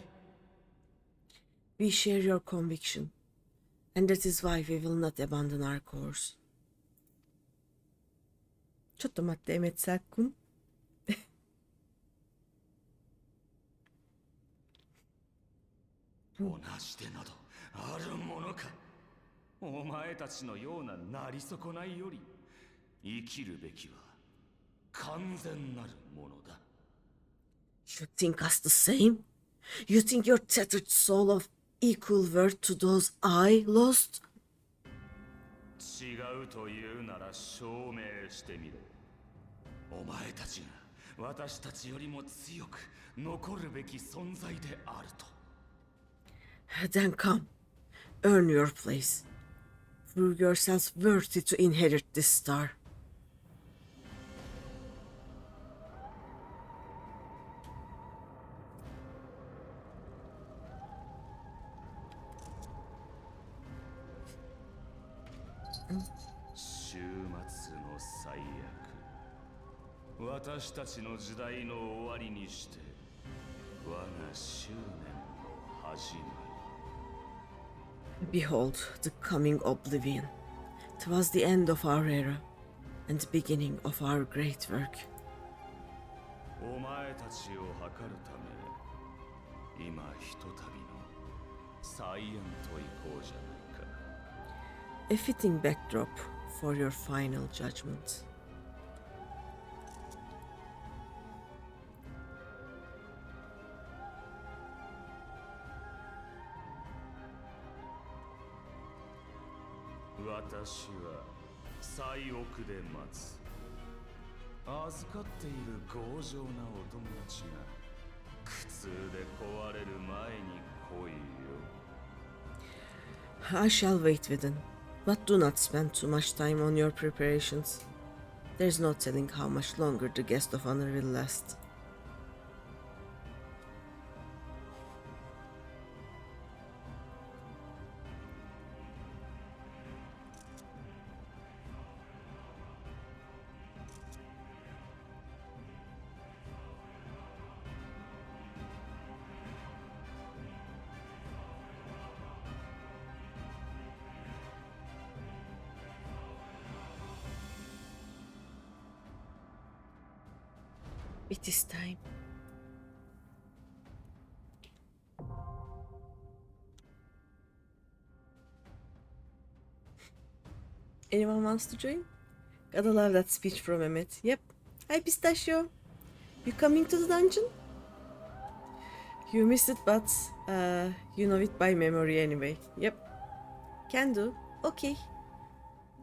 We share your conviction, and that is why we will not abandon our course. ちょっと待って、エメツァ君。同じでなどあるものか。お前たちのようななり損ないより生きるべきは完全なるものだ。You think us the same? You think your tattered soul of equal worth to those I lost? 違うというなら証明してみろ。お前たちが私たちよりも強く残るべき存在であると。Then come, earn your place. Prove yourselves worthy to inherit this star. Mm. 終末の最悪。私たちの時代の終わりにして我が執念の始まり。Behold the coming oblivion. 'Twas the end of our era, and the beginning of our great work. お前たちを測るため、今ひとたびの再演といこうじゃないか。A fitting backdrop for your final judgment. 私は最奥で待つ。預かっている強情なお友達が苦痛で壊れる前に来いよ。I shall wait within, but do not spend too much time on your preparations. There's no telling how much longer the guest of honor will last. It is time. Anyone wants to join? Gotta love that speech from Mehmet. Yep. Hi Pistachio. You coming to the dungeon? You missed it, but you know it by memory anyway. Yep. Can do. Okay.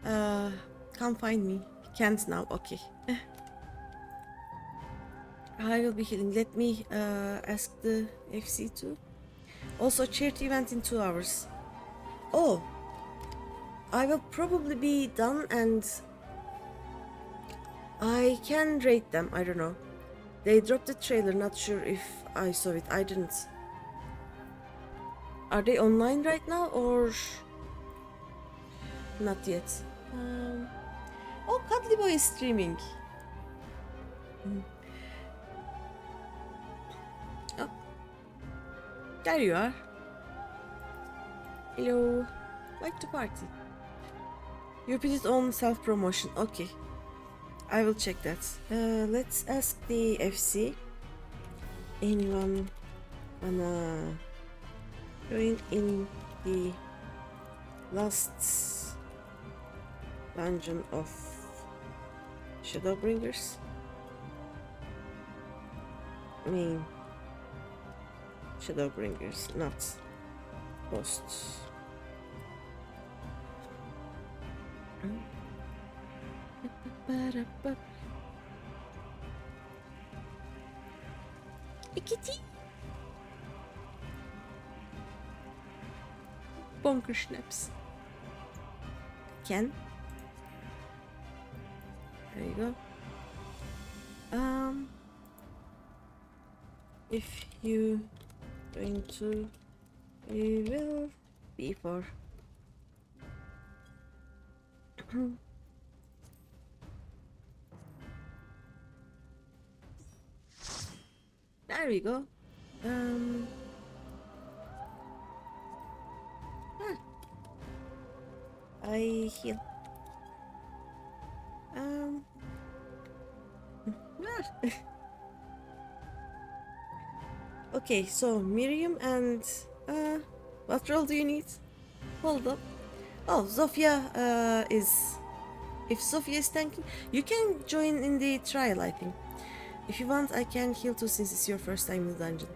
Come find me. Can't now. Okay. I will be healing. Let me ask the FC too. Also, charity event in 2 hours. Oh, I will probably be done and I can rate them. I don't know. They dropped the trailer. Not sure if I saw it. I didn't. Are they online right now or not yet? Oh, Cuddly Boy is streaming. Oh, there you are. Hello. Like to party. You put it on self-promotion. Okay. I will check that. Let's ask the FC. Anyone wanna Join in the last dungeon of Shadowbringers. I mean, Shadowbringers, not hosts. Kitty. Bonker schnaps. Ken. There you go. If you going to, we will be for. There we go. I heal. Okay, so Miriam and what role do you need? Hold up. Oh, Zofia is. If Zofia is tanking, you can join in the trial, I think. If you want, I can heal too since it's your first time in the dungeon.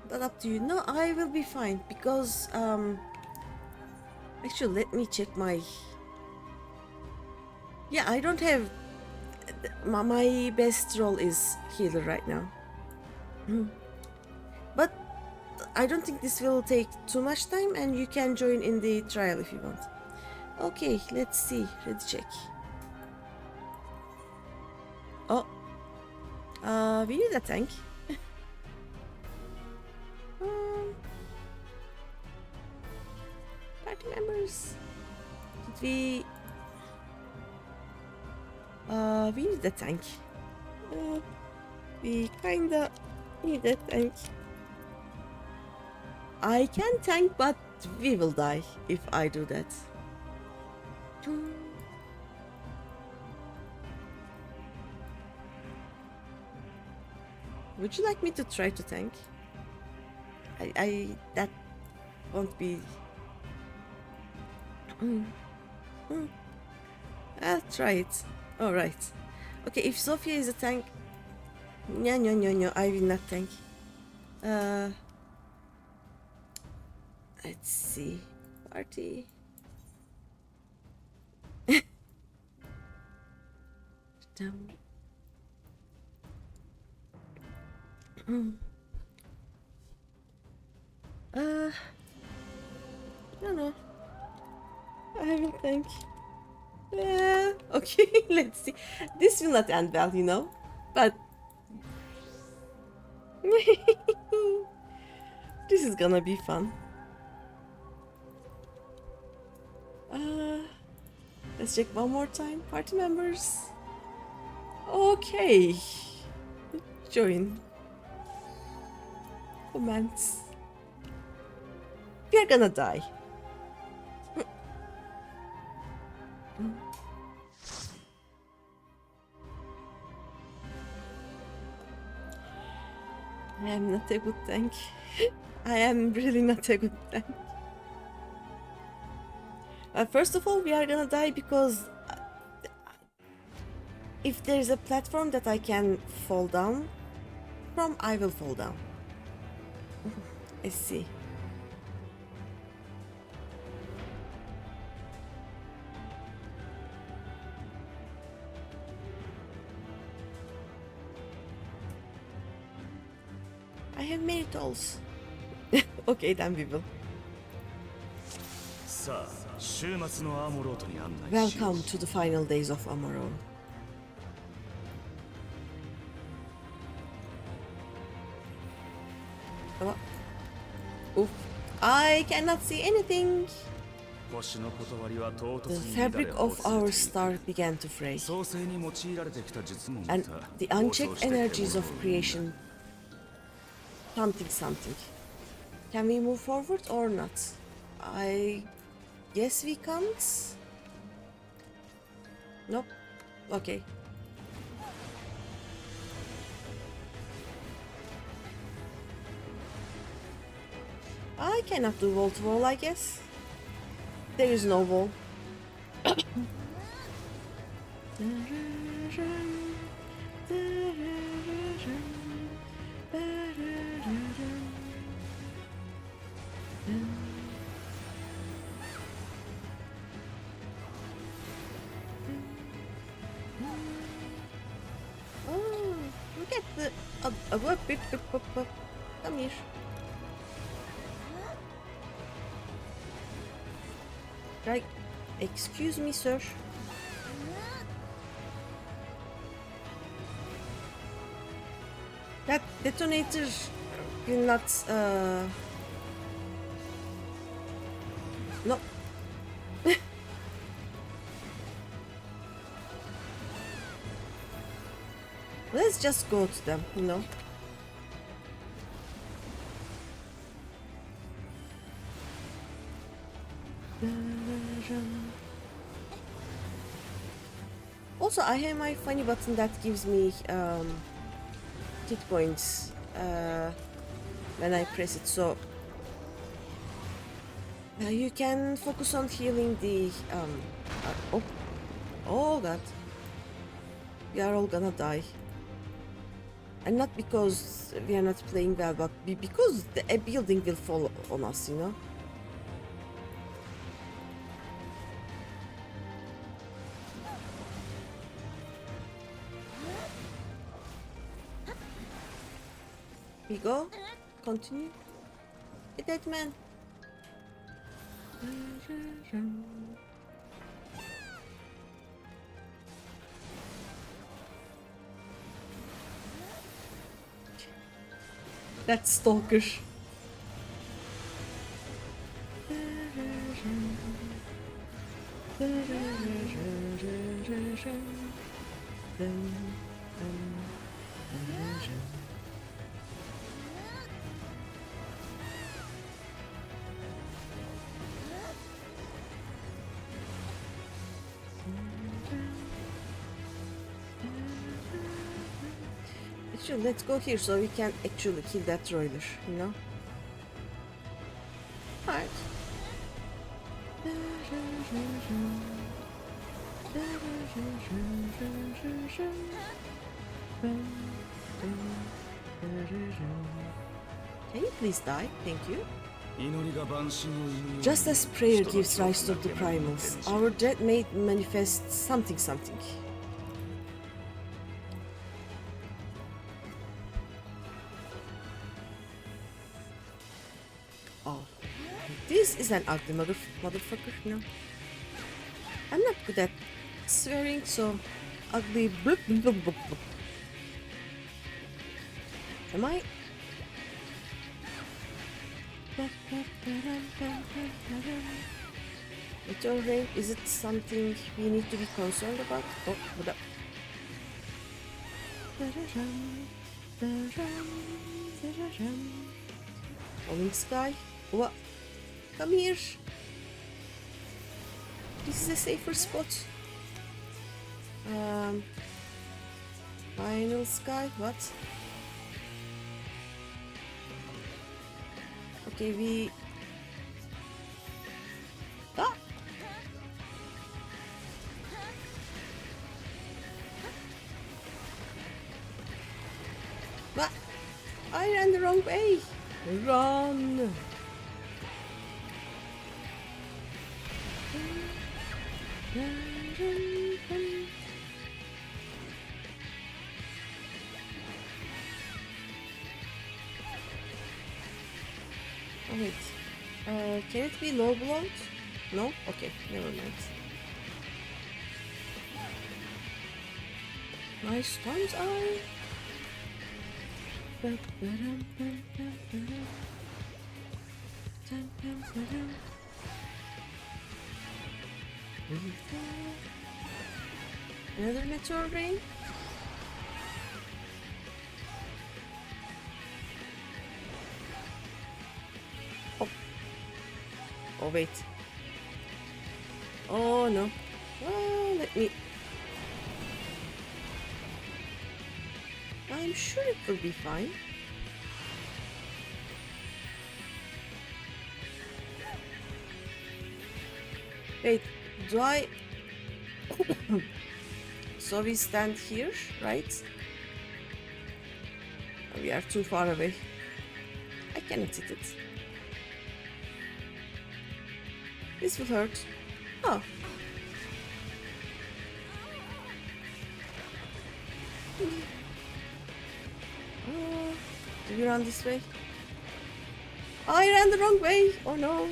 But up to you. No, I will be fine because actually, let me check my. Yeah, I don't have. My best role is healer right now. But I don't think this will take too much time, and you can join in the trial if you want. Okay, let's see. Let's check. Oh, we need a tank. Party members. Did we? We need a tank. We kinda need a tank. I can tank, but we will die if I do that. Would you like me to try to tank? That won't be. I'll try it. Alright. Okay, if Sophia is a tank. No, I will not tank. Let's see. Party. No. I will tank. Okay, let's see. This will not end well, you know. But this is gonna be fun. Let's check one more time. Party members. Okay. Join. Comments. We are gonna die. I am not a good tank. I am really not a good tank. First of all, we are gonna die because if there is a platform that I can fall down from, I will fall down. I see. I have many tools. Okay, then we will. Welcome to the final days of Amaro. Oh. Oof. I cannot see anything. The fabric of our star began to fray, and the unchecked energies of creation. Something. Can we move forward or not? I guess we can't. Nope. Okay. I cannot do wall to wall, I guess. There is no wall. Oh, look at the come here. Right, excuse me, sir. That detonator will not no. Let's just go to them, you know. Also, I have my funny button that gives me hit points when I press it, so you can focus on healing the oh god, we are all gonna die. And not because we are not playing well, but because a building will fall on us, you know. We go. Continue. A dead man. That's Stalker. Actually, let's go here so we can actually kill that roiler, you know? Alright. Can you please die? Thank you. Just as prayer gives rise to the primals, our dread may manifest something. Oh, this is an ugly motherfucker, no? I'm not good at swearing, so ugly blub blub blub blub. Am I? Meteor rain, is it something we need to be concerned about? Oh, hold up. Falling sky. What? Come here. This is a safer spot. Final sky. What? Okay, we. Ah! What? I ran the wrong way. Run! Oh wait, can it be low blood? No? Okay, never mind. Nice storm's eye. Another meteor rain. Oh wait. Oh no. Well, let me. I'm sure it will be fine. Wait, do I... So we stand here, right? We are too far away. I cannot hit it. This will hurt. Oh. Do we run this way? I ran the wrong way. Oh no.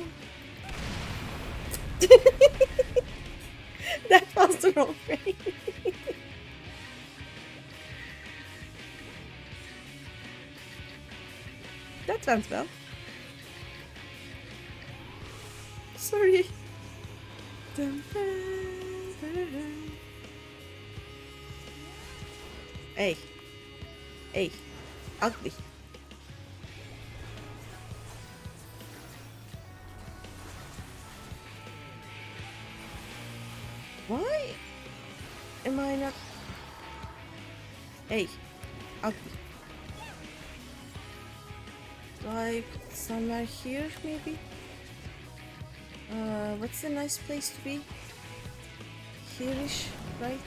That was the wrong way. That went well. Sorry. Hey. Hey. Ugly. Why am I not... Hey. Ugly. Like somewhere here, maybe? What's a nice place to be? Here-ish, right?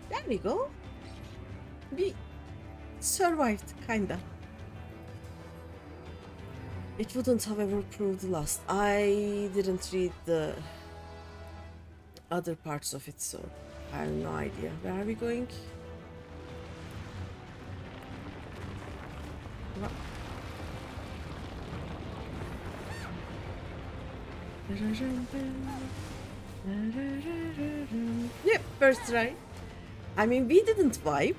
There we go. We survived, kinda. It wouldn't, however, prove the last. I didn't read the other parts of it, so I have no idea. Where are we going? What? Yep, first try. I mean, we didn't vibe.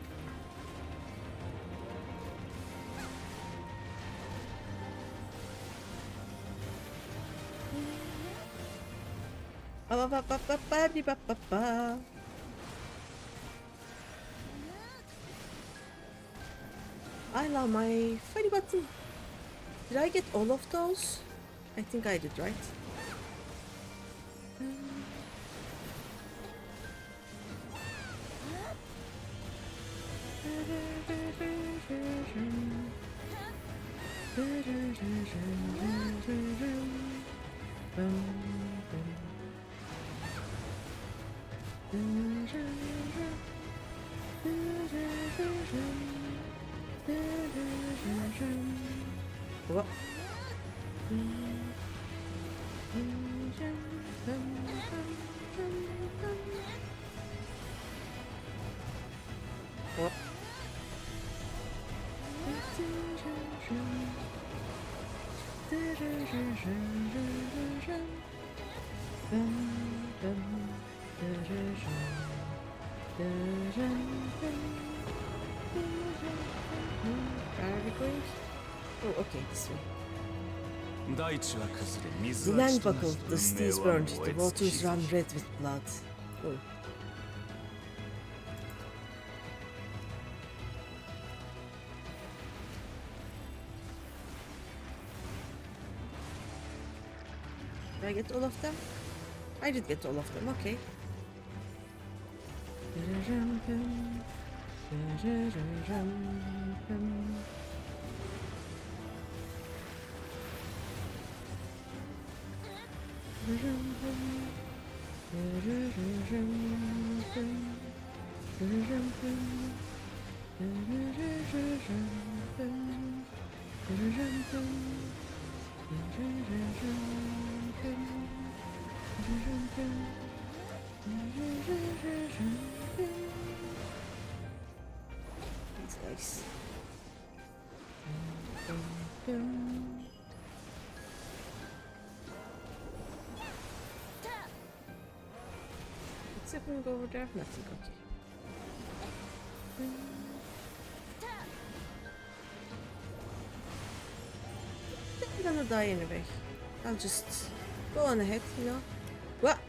I love my funny button. Did I get all of those? I think I did, right? What? What? Oh, okay, this way. The land buckled, the steeds burned, the waters ran red with blood. Oh. Did I get all of them? I did get all of them, okay. These guys. What's happening over there? Nothing, okay. I'm gonna die anyway. I'll just go on ahead, you know. What?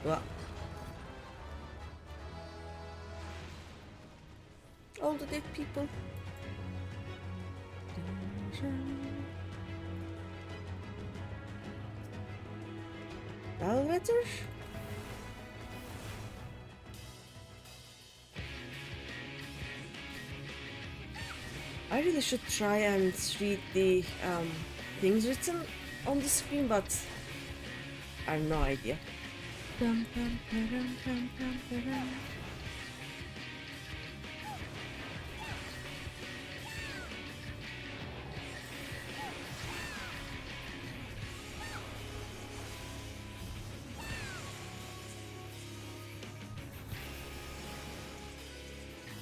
What? All the dead people. Bellwether? I really should try and read the things written on the screen, but I have no idea.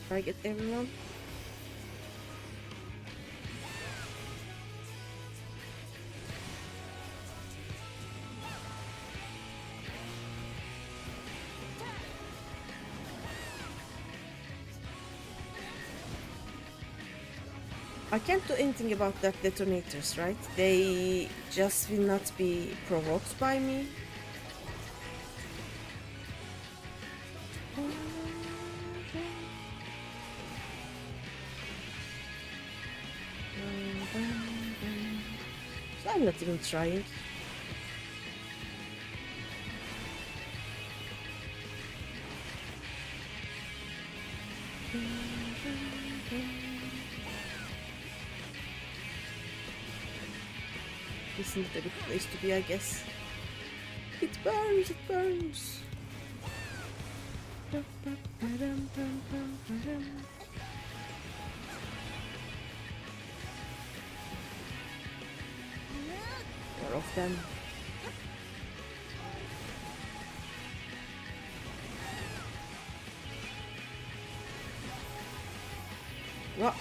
Try get everyone. I can't do anything about that detonators, right? They just will not be provoked by me. So I'm not even trying. This isn't a good place to be, I guess. It burns, it burns. More of them. What?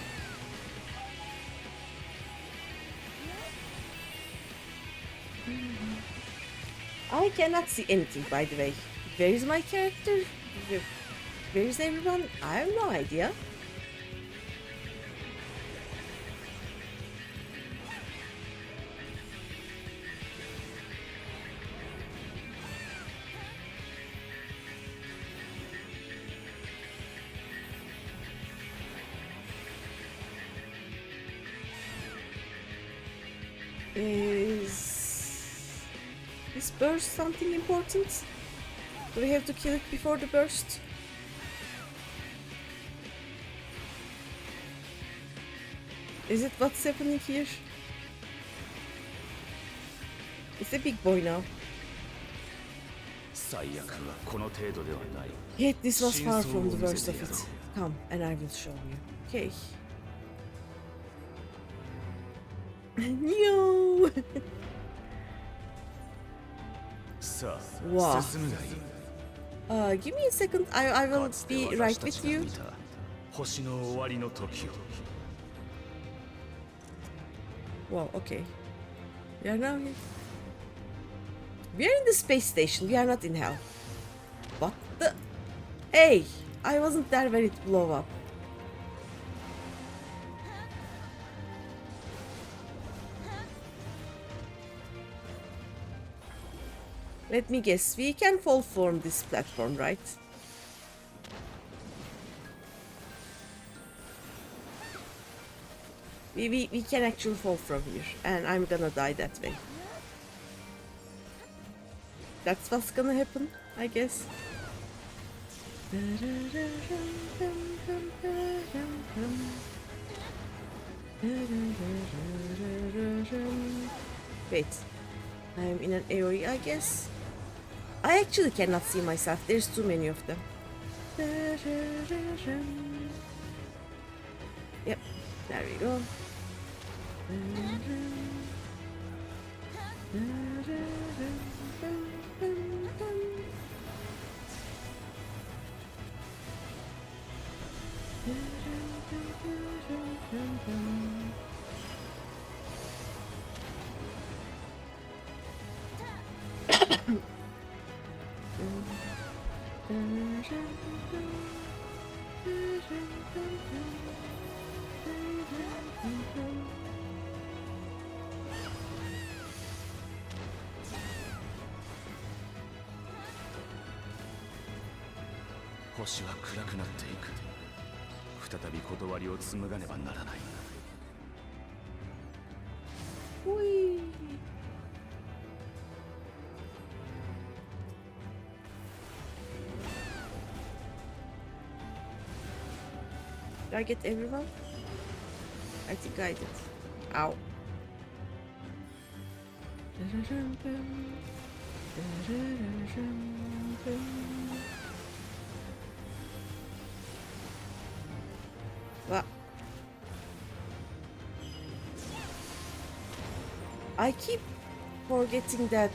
I cannot see anything, by the way. Where is my character? Where is everyone? I have no idea. Is this burst something important? Do we have to kill it before the burst? Is it what's happening here? It's a big boy now. Yet this was far from the worst of it. Come, and I will show you. Okay. No! Wow. Give me a second. I will be right with you. Wow, okay. We are now here. We are in the space station. We are not in hell. What the? Hey! I wasn't there when it blew up. Let me guess, we can fall from this platform, right? We can actually fall from here, and I'm gonna die that way. That's what's gonna happen, I guess. Wait, I'm in an AoE, I guess. I actually cannot see myself, there's too many of them. Yep, there we go. 星は暗くなっていく。再び断りを紡がねばならない。Whee! Did I get everyone? I think I did. Ow. What? I keep forgetting that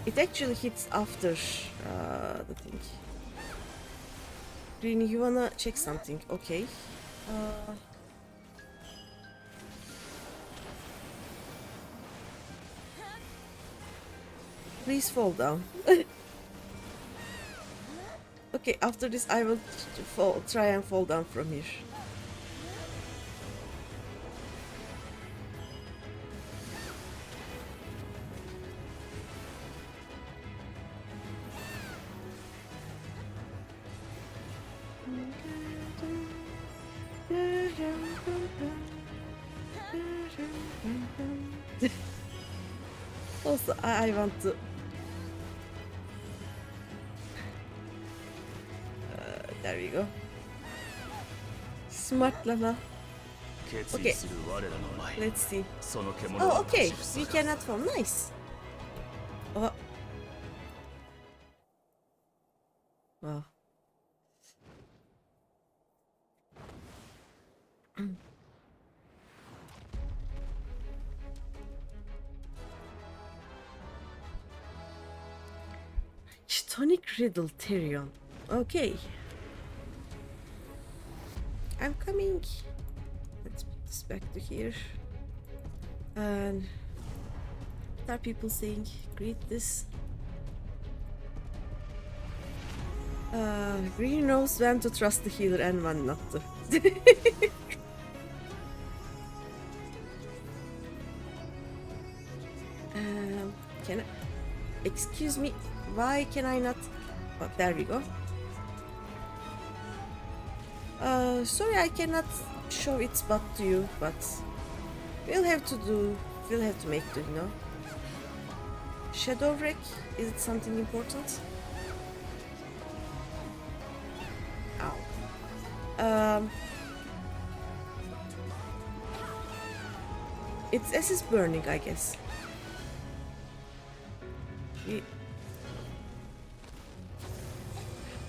it actually hits after the thing. Greeny, you wanna check something? Okay. Please fall down. Okay, after this I will try and fall down from here. Also, I want to. There we go. Smart Lala. Okay. Let's see. Oh, okay. We cannot fall. Nice. Oh. Wow. Tonic Riddle Therion. Okay. I'm coming. Let's put this back to here. And what are people saying? Greet this. Greeny knows when to trust the healer and when not to. Can I? Excuse me. Why can I not? Oh, there we go. Sorry I cannot show its butt to you, but we'll have to make do, you know. Shadow wreck, is it something important? Ow. Its S is burning, I guess.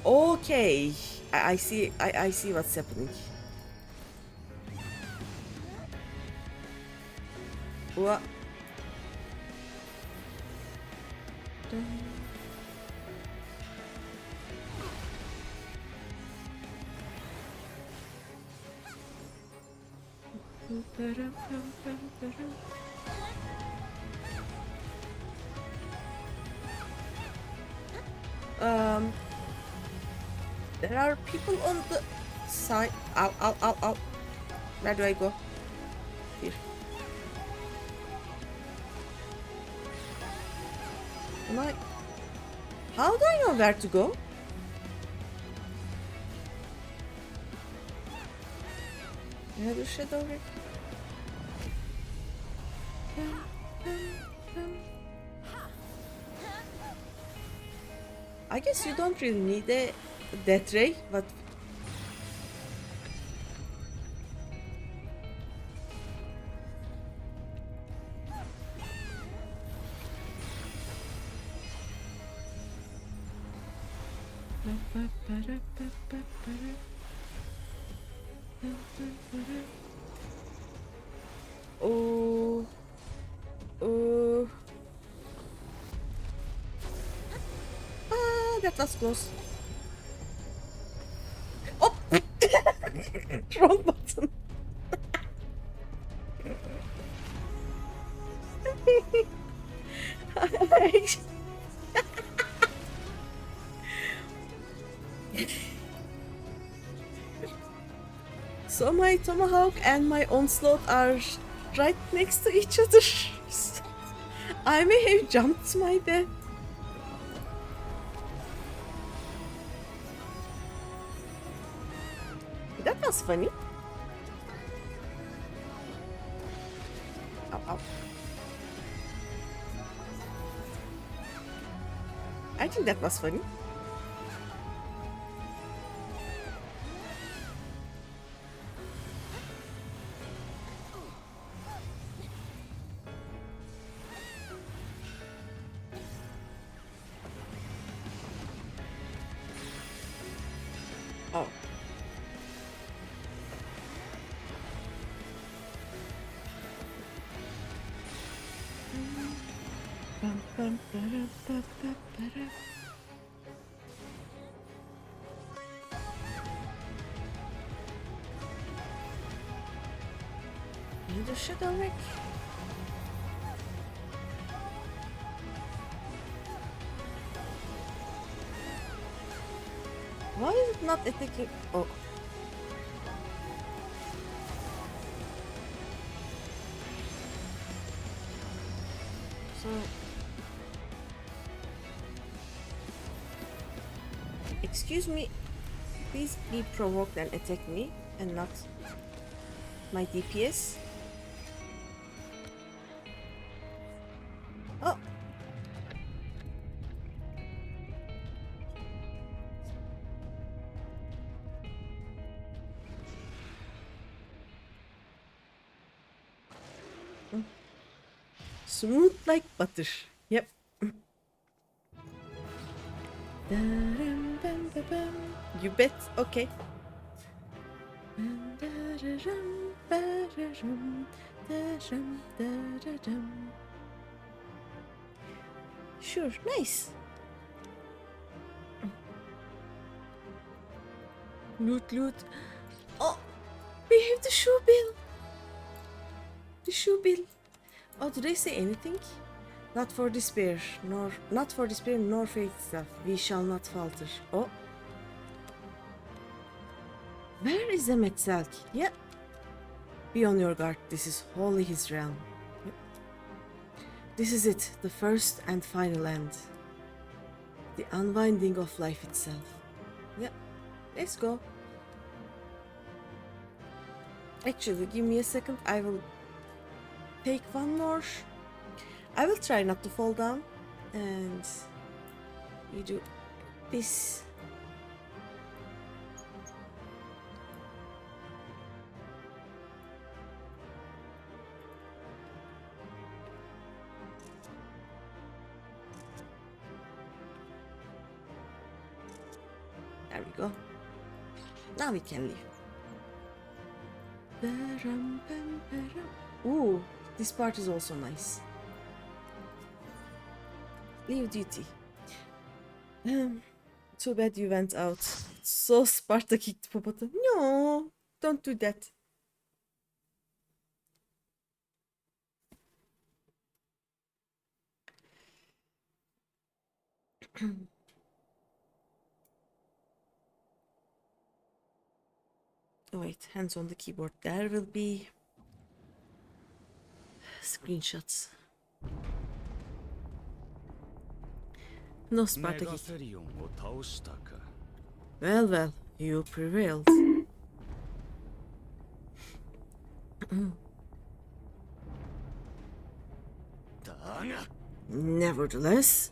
Okay, I see. I see what's happening. What? There are people on the side. Ow, ow, ow, ow. Where do I go? Here. Am I? How do I know where to go? Where the shadow wreck? I guess you don't really need a death ray, but oh, oh. Ah, that was close. Oh! Wrong button. So my tomahawk and my onslaught are right next to each other. I may have jumped to my death. That was funny. Ow, ow. I think that was funny. Oh. Need a shadow wreck. Why is it not attacking? Oh. So. Excuse me. Please be provoked and attack me and not my DPS. Oh. Smooth like butter. Yep. You bet. Okay. Sure, nice. Loot, loot. Oh, we have the shoe bill. The shoe bill. Oh, did they say anything? Not for despair, nor fate itself. We shall not falter. Oh. Where is the Metzelk? Yep. Be on your guard. This is wholly his realm. Yep. This is it, the first and final end. The unwinding of life itself. Yep. Let's go. Actually, give me a second. I will take one more. I will try not to fall down. And you do this. There we go. Now we can leave. Ooh, this part is also nice. Leave duty. Too bad you went out. So Sparta kicked Popota. No, don't do that. Oh wait, hands on the keyboard. There will be screenshots. No Sparta kick. Well, well, you prevailed. Nevertheless.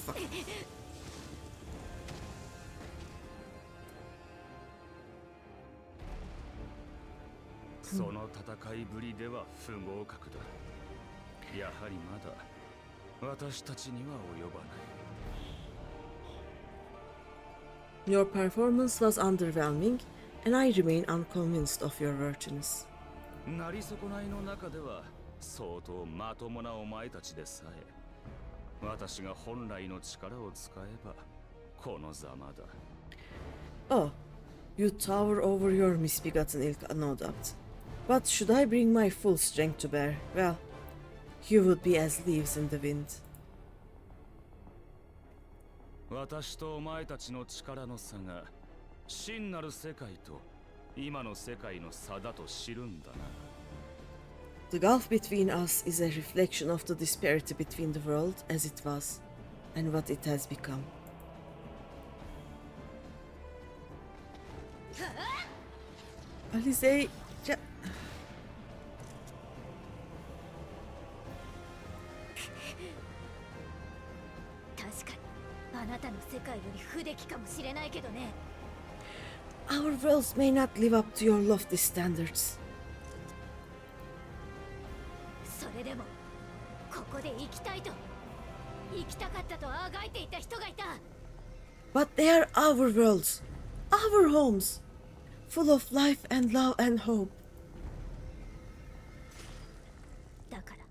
Fuck. その戦いぶりでは不合格だ。やはりまだ私たちには及ばない。Your performance was underwhelming, and I remain unconvinced of your worthiness. なり損ないの中では相当まともなお前たちでさえ、私が本来の力を使えばこのざまだ。Oh, you tower over your misbegotten ilk, no doubt. But should I bring my full strength to bear, well, you would be as leaves in the wind. 私とお前たちの力の差が真なる世界と今の世界の差だと知るんだな。 The gulf between us is a reflection of the disparity between the world as it was and what it has become. Alize, 確かにあなたの世界より不出来かもしれないけどね。 our worlds may not live up to your lofty standards. それでもここで生きたいと生きたかったとあがいていた人がいた。 But they are our worlds, our homes, full of life and love and hope. だから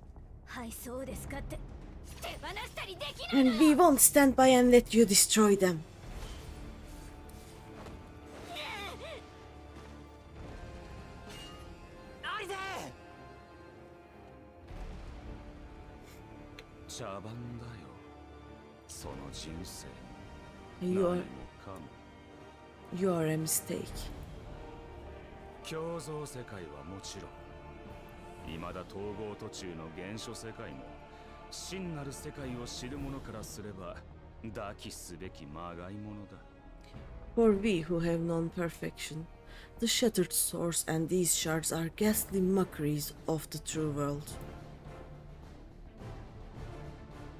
はいそうですかって手放したりできない。 And we won't stand by and let you destroy them. 茶番だよ。その人生。 You 何 are, もかも。 you are a mistake. 共造世界はもちろん、未だ統合途中の原初世界も、真なる世界を知る者からすれば、抱きすべきまがいものだ。 For we who have known perfection, the shattered source and these shards are ghastly mockeries of the true world.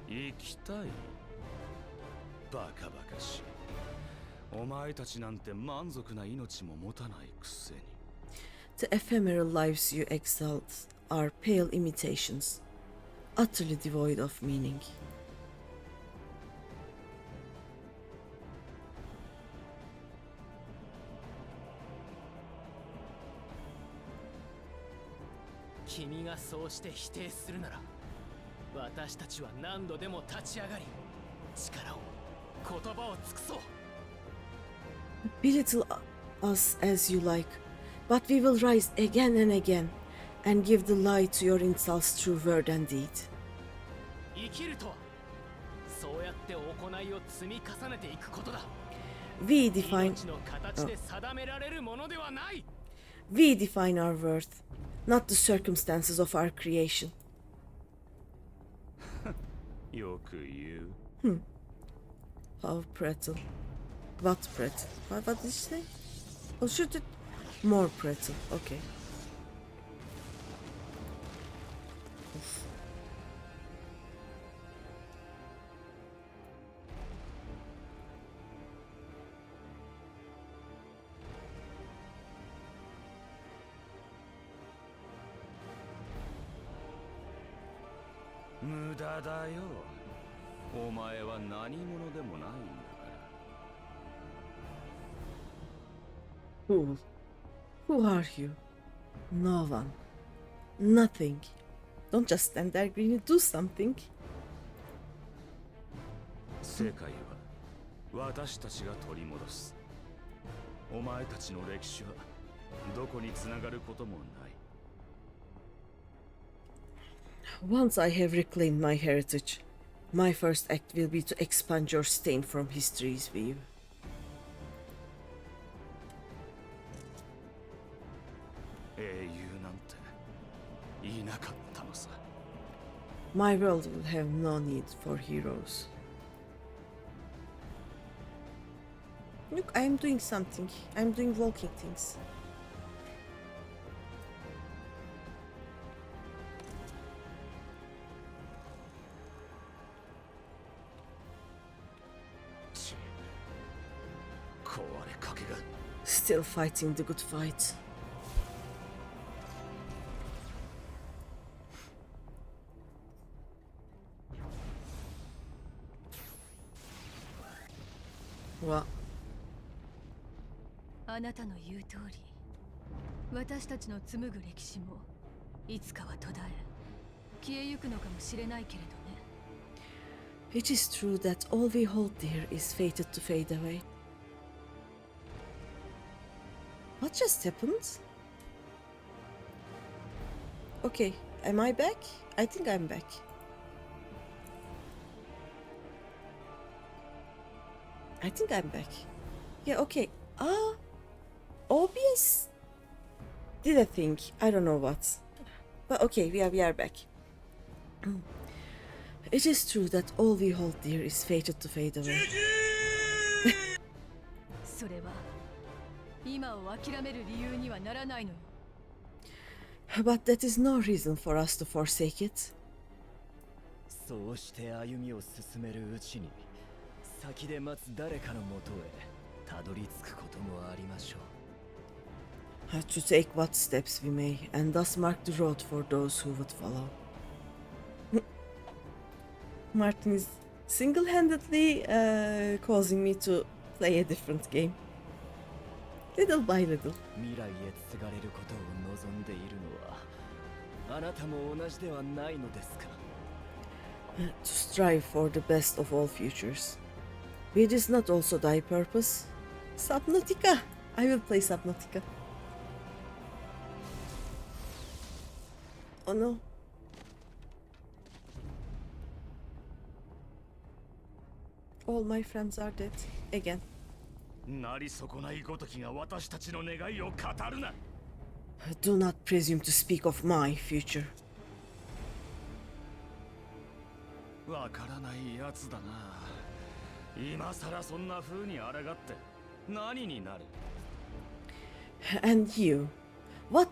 生きたい？バカバカしい。お前たちなんて満足な命も持たないくせに。 The ephemeral lives you exalt are pale imitations, utterly devoid of meaning. 君がそうして否定するなら、私たちは何度でも立ち上がり、力を、言葉を尽くそう。 Belittle us as you like, but we will rise again and again and give the lie to your insults through word and deed. 生きるとは、そうやって行いを積み重ねていくことだ。 We define 命の形で定められるものではない。 we define our worth, not the circumstances of our creation. よく言う。How pretzel. What pretzel? What did you say? Oh, shoot it. More pretzel. Okay. Oof. 無駄だよ。お前は何者でもないんだから。 Who? Who are you? No one. Nothing. Don't just stand there, Greeny. Do something. 世界は私たちが取り戻す。お前たちの歴史はどこにつながることもない。 Once I have reclaimed my heritage, my first act will be to expunge your stain from history's view. 英雄なんていなかったのさ。 My world will have no need for heroes. Look, I'm doing something. I'm doing walking things. Still fighting the good fight. What? あなたの言う通り、私たちの紡ぐ歴史もいつかは途絶え、消えゆくのかもしれないけれどね。It is true that all we hold dear is fated to fade away. What just happened? Okay, am I back? I think I'm back. I think I'm back. Yeah, okay. OBS did a thing. I don't know what. But okay, we are back. It is true that all we hold dear is fated to fade away. それは今を諦める理由にはならないのよ。 But that is no reason for us to forsake it. そうして歩みを進めるうちに先で待つ誰かのもとへたどり着くこともありましょう。 To take what steps we may, and thus mark the road for those who would follow. Martin is single-handedly causing me to play a different game. Little by little. 未来へ継がれることを望んでいるのはあなたも同じではないのですか。 To strive for the best of all futures. Be this not also thy purpose? Subnautica! I will play Subnautica. Oh no. All my friends are dead. Again. なり損ないごときが私たちの願いを語るな。 Do not presume to speak of my future. わからないやつだな。今さらそんな風に抗って何になる。 And you, why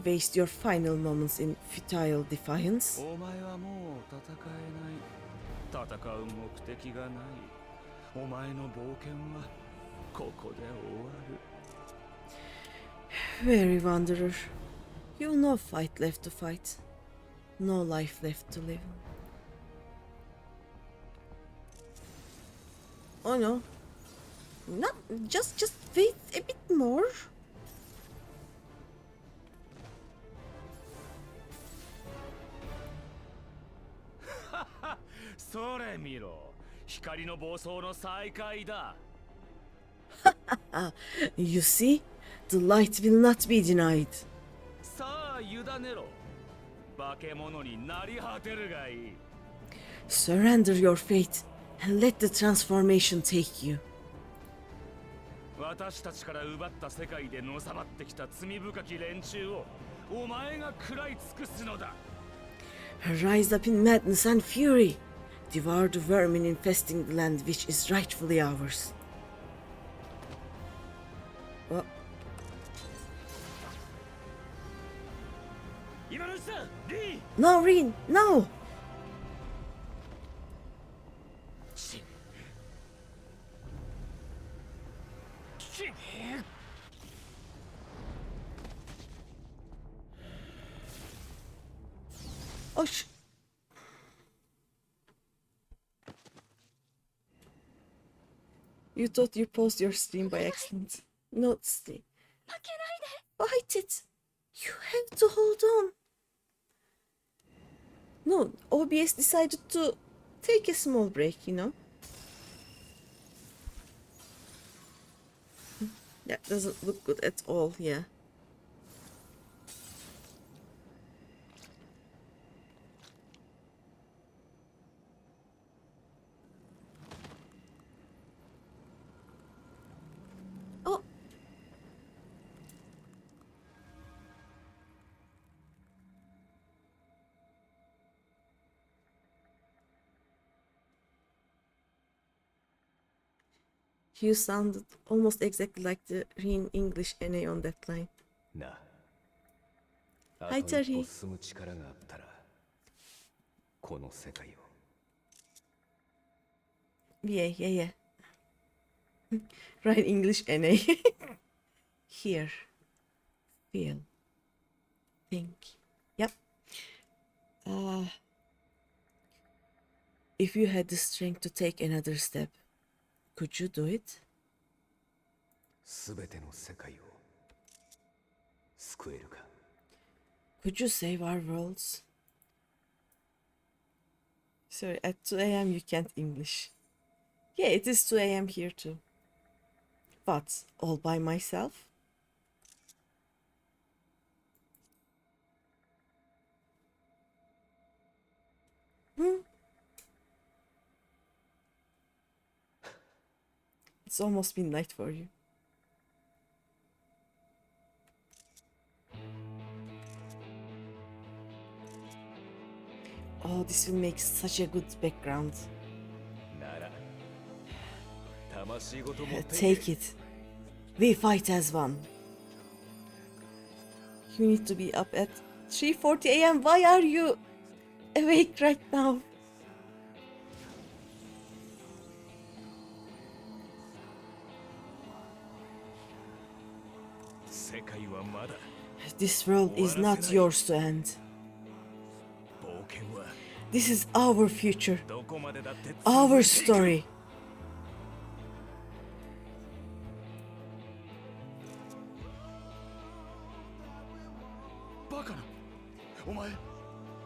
waste your final moments in futile defiance? お前はもう戦えない。戦う目的がない。お前の冒険はここで終わる。 Weary wanderer, you've no fight left to fight, no life left to live. Oh no. Not just wait a bit more. それ見ろ。光の暴走の再開だ。You see, the light will not be denied. さあ委ねろ。化け物になり果てるがいい。 Surrender your fate and let the transformation take you. 私たちから奪った世界でのさばってきた罪深き連中をお前が食らい尽くすのだ。 Rise up in madness and fury. Devour the vermin infesting the land which is rightfully ours. What? 今のうちだ、リー。 No, Reen, no! Oh, You thought you paused your stream by accident. No, stay. Fight it! You have to hold on. No, OBS decided to take a small break, you know? That doesn't look good at all, yeah. Oh! You sounded almost exactly like the Reen English NA on that line. なあ。 Hi, あと一 Terry. 歩進む力があったら、この世界を。 Yeah, yeah, yeah. Right, English NA. Hear, feel, think. Yep. If you had the strength to take another step, could you do it? すべての世界を救えるか。 Could you save our worlds? Sorry, at 2 a.m. you can't English. Yeah, it is 2 a.m. here too. But all by myself? It's almost midnight for you. Oh, this will make such a good background. Take it. We fight as one. You need to be up at 3:40 a.m. Why are you awake right now? This world is not yours to end. This is our future, our story.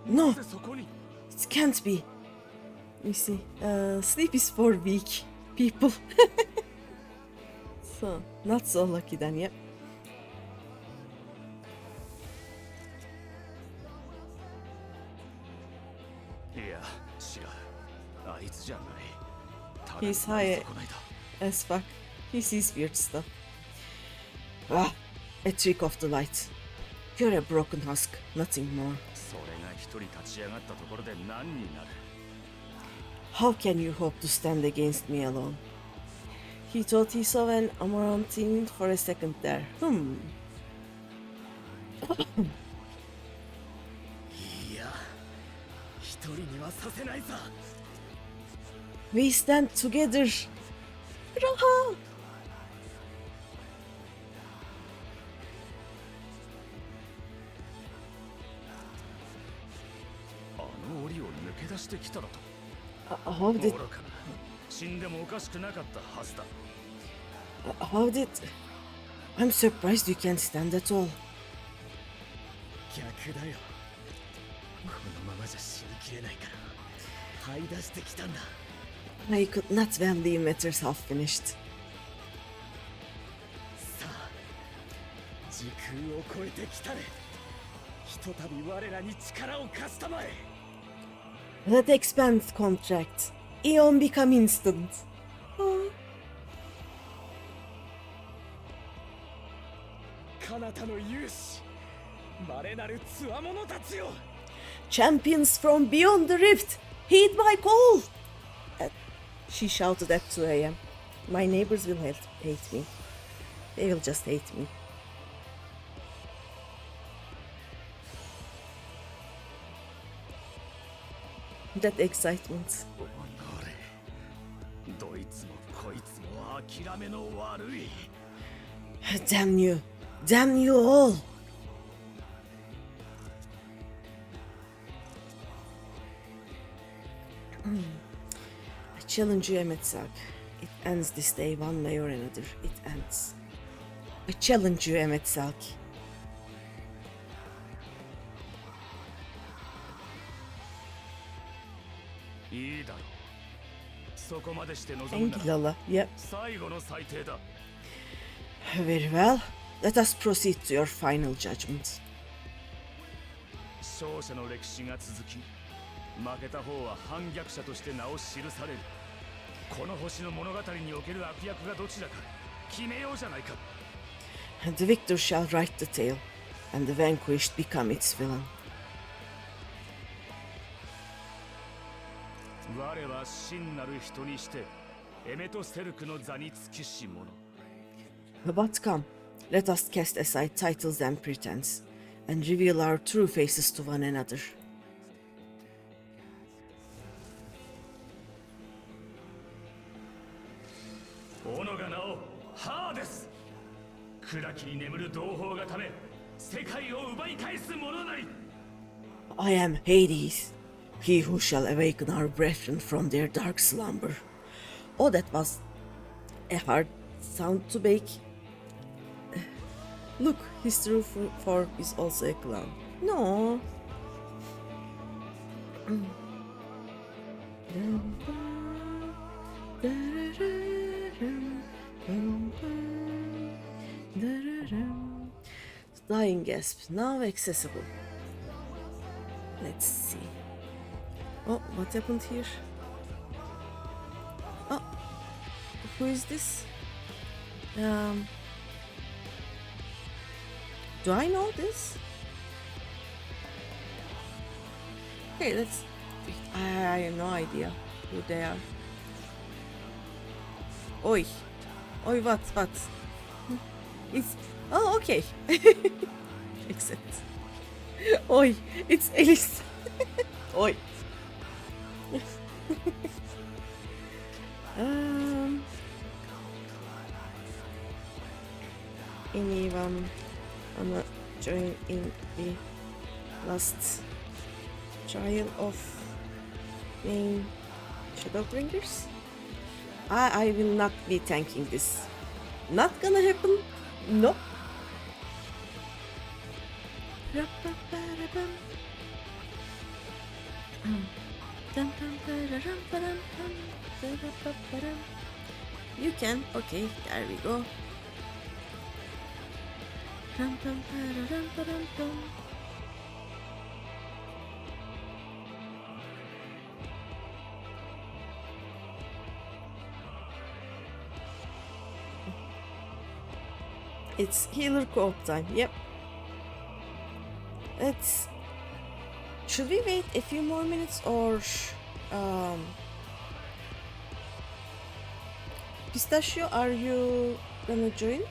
No, it can't be. Let me see. Sleep is for weak people. So, not so lucky then, yep. いや、違う。あいつじゃない。ただ He's high as fuck. He sees weird stuff. Ah, a trick of the light. You're a broken husk, nothing more. それが一人立ち上がったところで何になる? How can you hope to stand against me alone? He thought he saw an amaranthine for a second there. いや、一人にはさせないさ。 We stand together. Raha! あの檻を抜け出してきただと。 How did... 愚かな。死んでもおかしくなかったはずだ。 How did... I'm surprised you can't stand at all. 逆だよ。このままじゃ死にきれないから這い出してきたんだ。 I could not well leave matters half finished. さあ、時空を超えてきたれ。ひとたび我らに力を貸したまえ。 Let expand contract. Eon become instant. Oh. 彼方の勇士、稀なる強者たちよ。 Champions from beyond the rift, heed my call! She shouted at 2 a.m. My neighbors will hate me. They will just hate me. That excitement. どいつもこいつも諦めの悪い。 Damn you! Damn you all! I challenge you, Emetsak. It ends this day one way or another. It ends. I challenge you, Emetsak. いいだろう。そこまでして望むな Thank you, Lala. Yep. 最後の最低だ。 Very well. Let us proceed to your final judgment. 勝者の歴史が続き、負けた方は反逆者として名を記される。この星の物語における悪役がどちらか決めようじゃないか。 And the victor shall write the tale, and the vanquished become its villain. 我は真なる人にしてエメトセルクの座につきし者。 But come, let us cast aside titles and pretense, and reveal our true faces to one another. 己が名をハーデス。暗きに眠る同胞がため世界を奪い返す者なり。 I am Hades, he who shall awaken our brethren from their dark slumber. Oh, that was a hard sound to make. Look, his true form is also a clown. No. Dying gasp, now accessible. Let's see. Oh, what happened here? Oh, who is this? Do I know this? Okay, let's. I have no idea who they are. Oi, oi, what? It's. Oh, okay. Except. Oi, it's Alice. Oi. Anyone wanna join in the last trial of main Shadowbringers? I will not be tanking this. Not gonna happen. Nope. You can. Okay, there we go. It's healer co-op time. Yep. Let's. Should we wait a few more minutes or Pistachio, are you gonna join?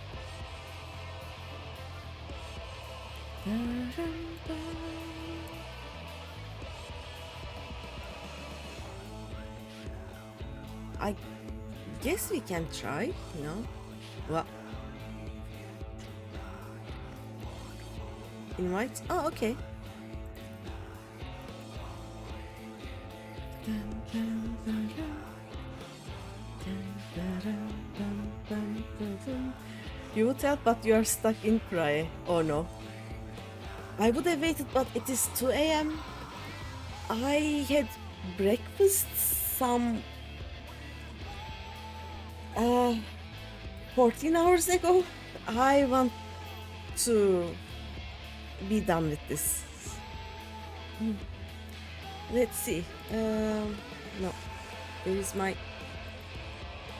I guess we can try, no? What? Invite? Oh, okay. You would help, but you are stuck in cry. Oh no. I would have waited, but it is 2 a.m. I had breakfast some 14 hours ago. I want to be done with this. Let's see. No. Where is my...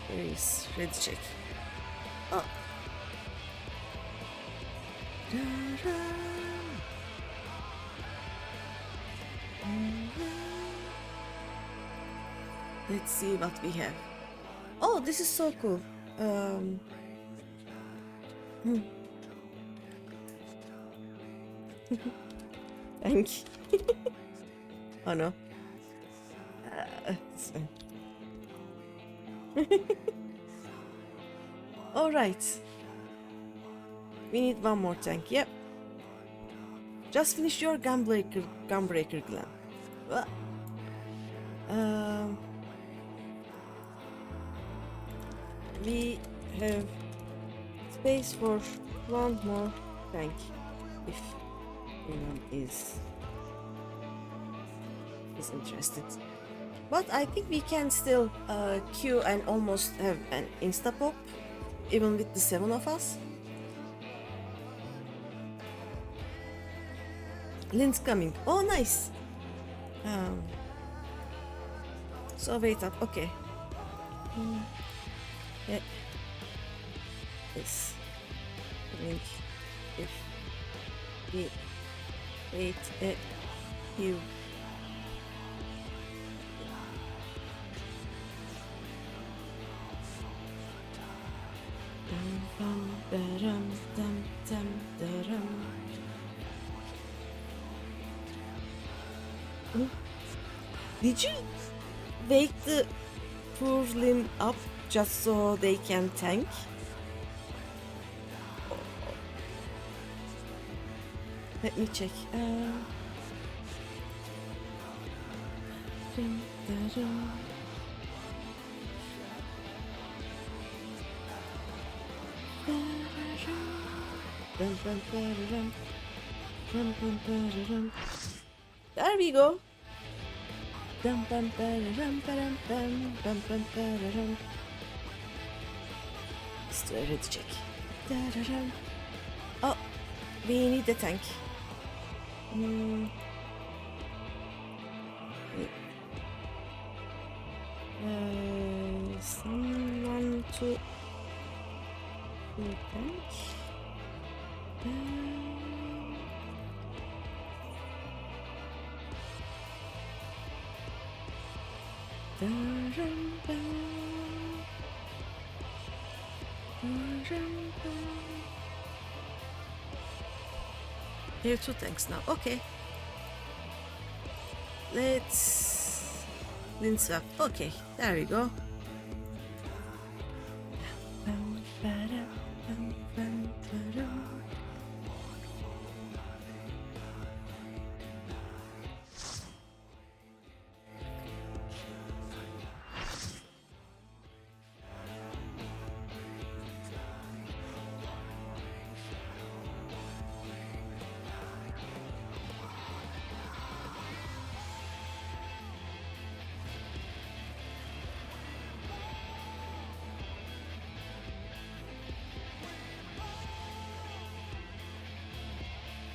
Where is... Let's check. Oh. Let's see what we have. Oh, this is so cool. Thank you. Oh no. It's fine. All right. We need one more tank. Yep. Just finish your gunbreaker gland. What? We have space for one more tank if anyone is interested. But I think we can still queue and almost have an insta-pop even with the 7 of us. Lynn's coming. Oh, nice. So wait up. Okay. Yeah. Yes. Link. If we wait a few. Did you wake the poor Lynn up just so they can tank? Let me check. There we go. Still ready to check. Oh, we need the tank. Someone to Blue tank. There are 2 tanks now. Okay. Let's link swap. Okay, there we go.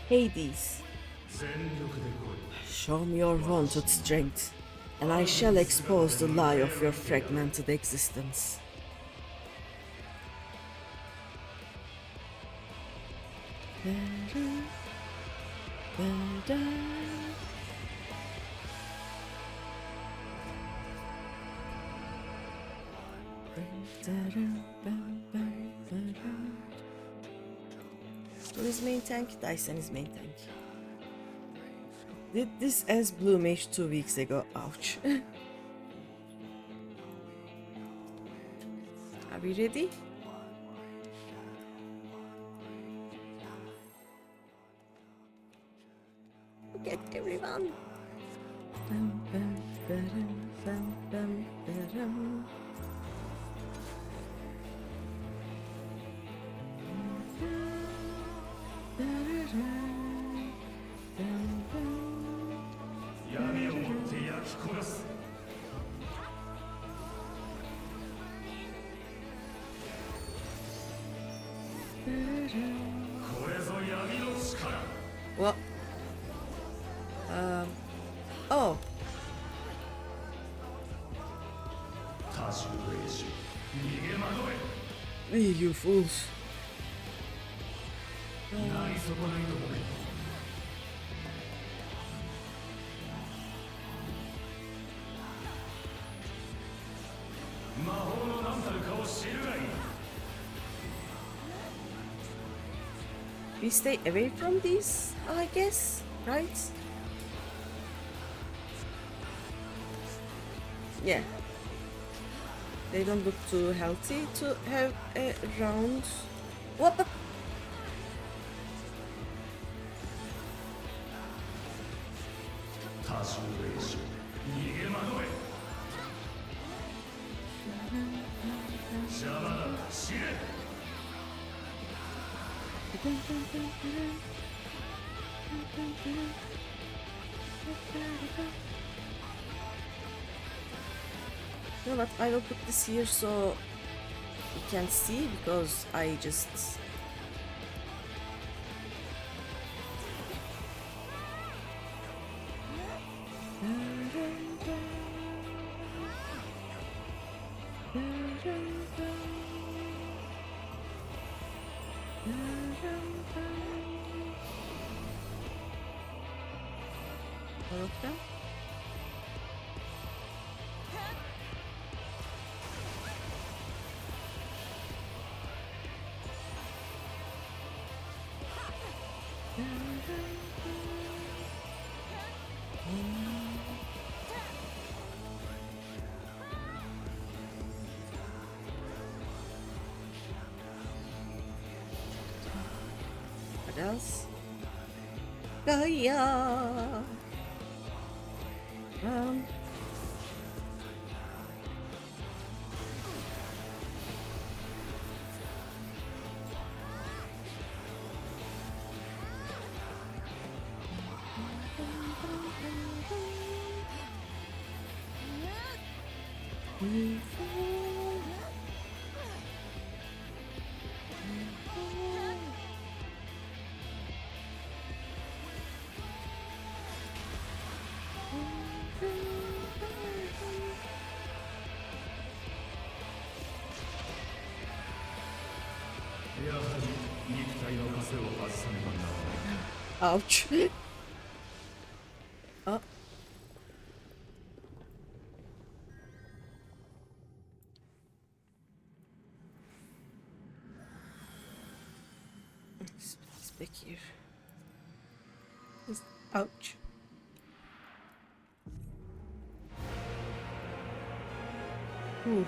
Hades, show me your wanted strength, and I shall expose the lie of your fragmented existence. Who is main tank? Dyson is main tank. Did this as Blue Mage 2 weeks ago. Ouch. Are we ready? Look at everyone. What? Oh. You fools. We stay away from these, I guess, right? Yeah. They don't look too healthy to have a round. What the? You know what, I will put this here so you can see, because I just... All of them. What else? Gaia. Ouch. Oh. It's back here. Ouch. Ooh.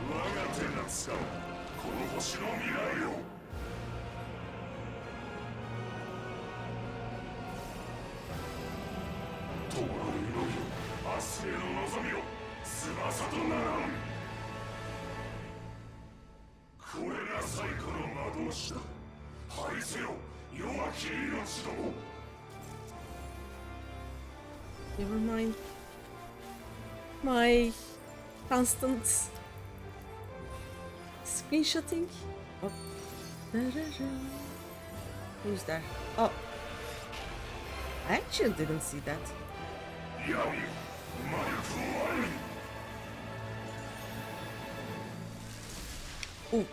我が手が使うこの星の未来を止まる祈りを明日への望みを翼とならんこれが最古の魔導士だ敗せよ弱き命ども Never mind. My constant screenshotting. Oh. Who's there? Oh. I actually didn't see that. Ooh.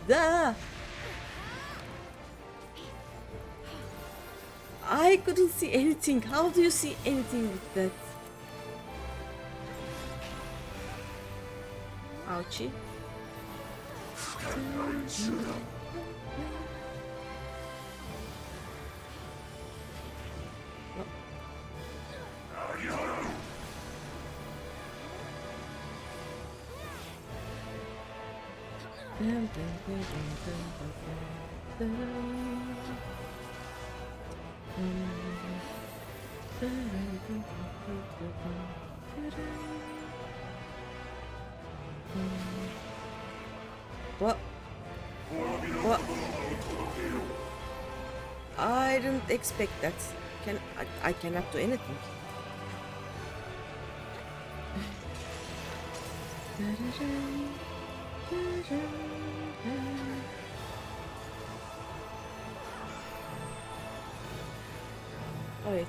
Duh! I couldn't see anything. How do you see anything with that? Ouchie. What? What? I didn't expect that. I cannot do anything. Oh wait.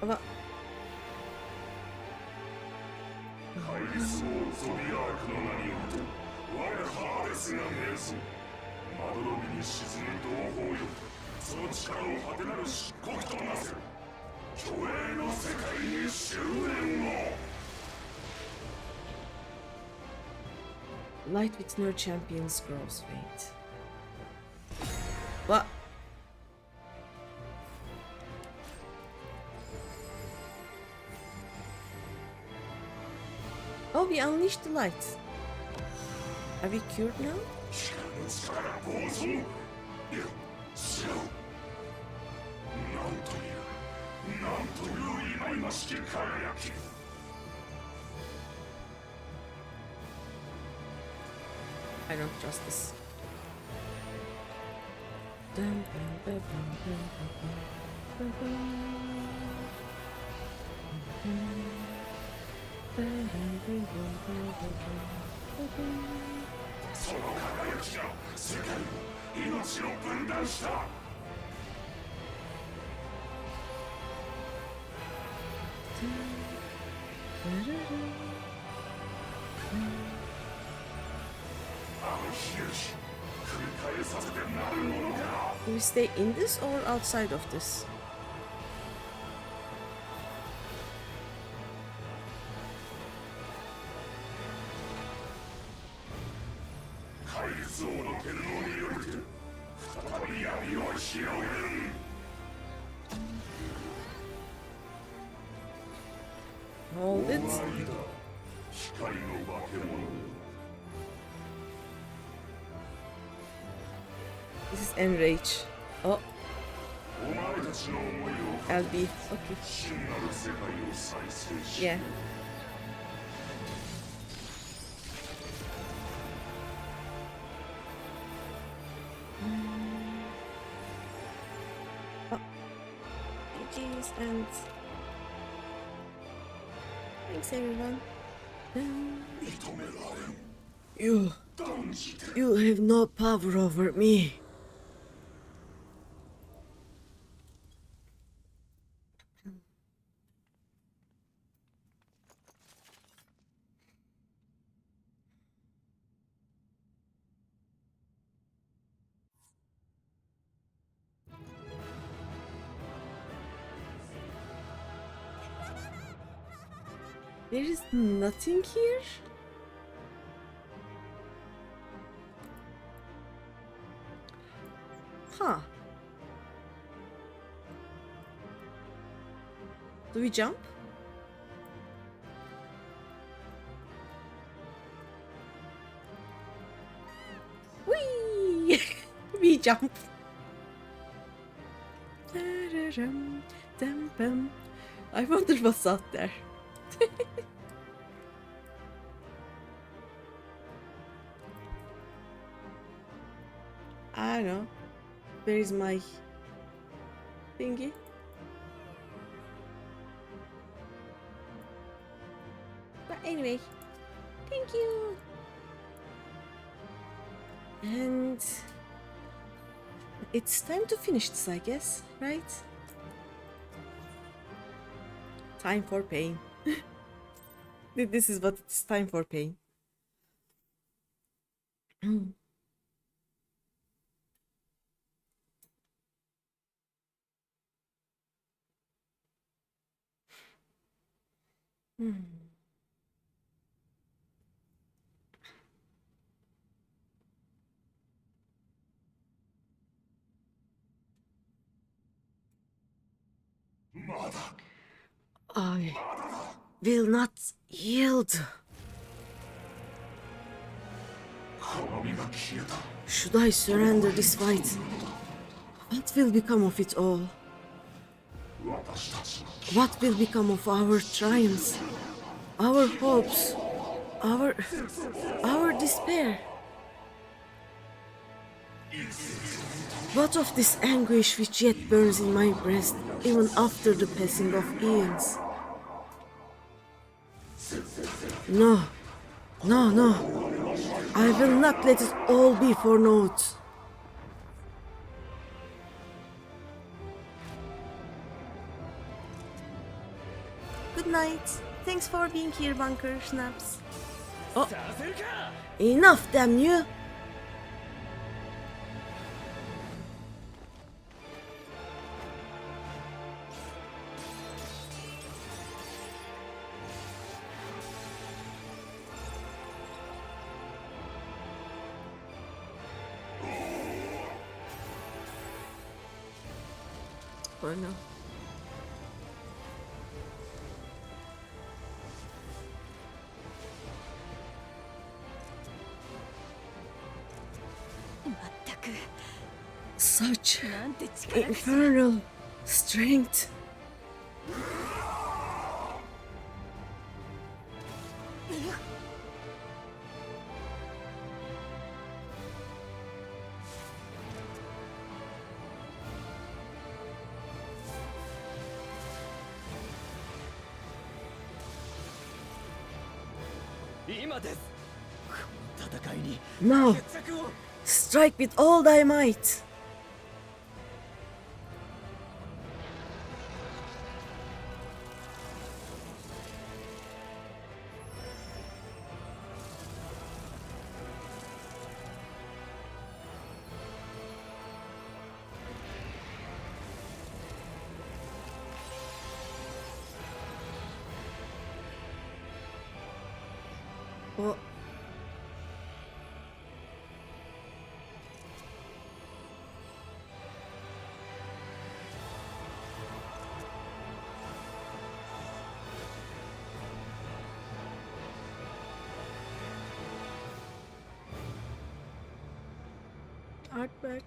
What? ハイリス王ゾビアークの名によって我がハーデスが命ずまどろみに沈む同胞よその力を果てなる漆黒となせ虚栄の世界に終焉を Light with no champions grows faint. What? Oh, we unleashed the light. Are we cured now? I don't trust this. Do we stay in this or outside of this? Hold it. This is enrage. Oh. LB. Okay. Yeah. Oh. GG's and thanks everyone. You have no power over me. There is nothing here? Huh. Do we jump? Whee! We jump. I wonder what's out there. I don't know. Where is my thingy? But anyway, thank you. And it's time to finish this, I guess, right? Time for pain. This is what it's time for pain. I will not yield. Should I surrender this fight? What will become of it all? What will become of our triumphs, our hopes, our despair? What of this anguish which yet burns in my breast, even after the passing of eons? No, no, no. I will not let it all be for naught. Good night. Thanks for being here, Bunker Snaps. Oh, enough, damn you! Or no. Such infernal strength. Now, strike with all thy might. Oh. Artbert.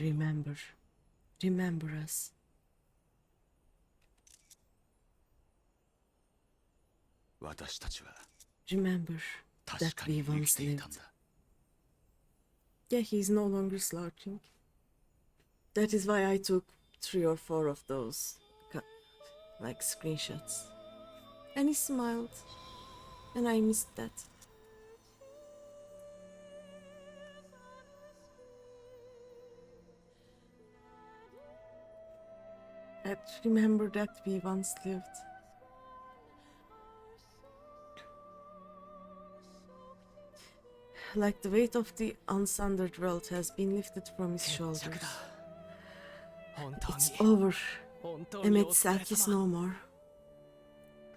Remember. Remember us. 私たちは Remember that 確かに we 生 once きていたん lived. だ。 Yeah, he's no longer slouching. That is why I took 3 or 4 of those, like, screenshots. And he smiled. And I missed that. Remember that we once lived. Like the weight of the unsundered world has been lifted from his shoulders. It's over. Emmett Sack is no more.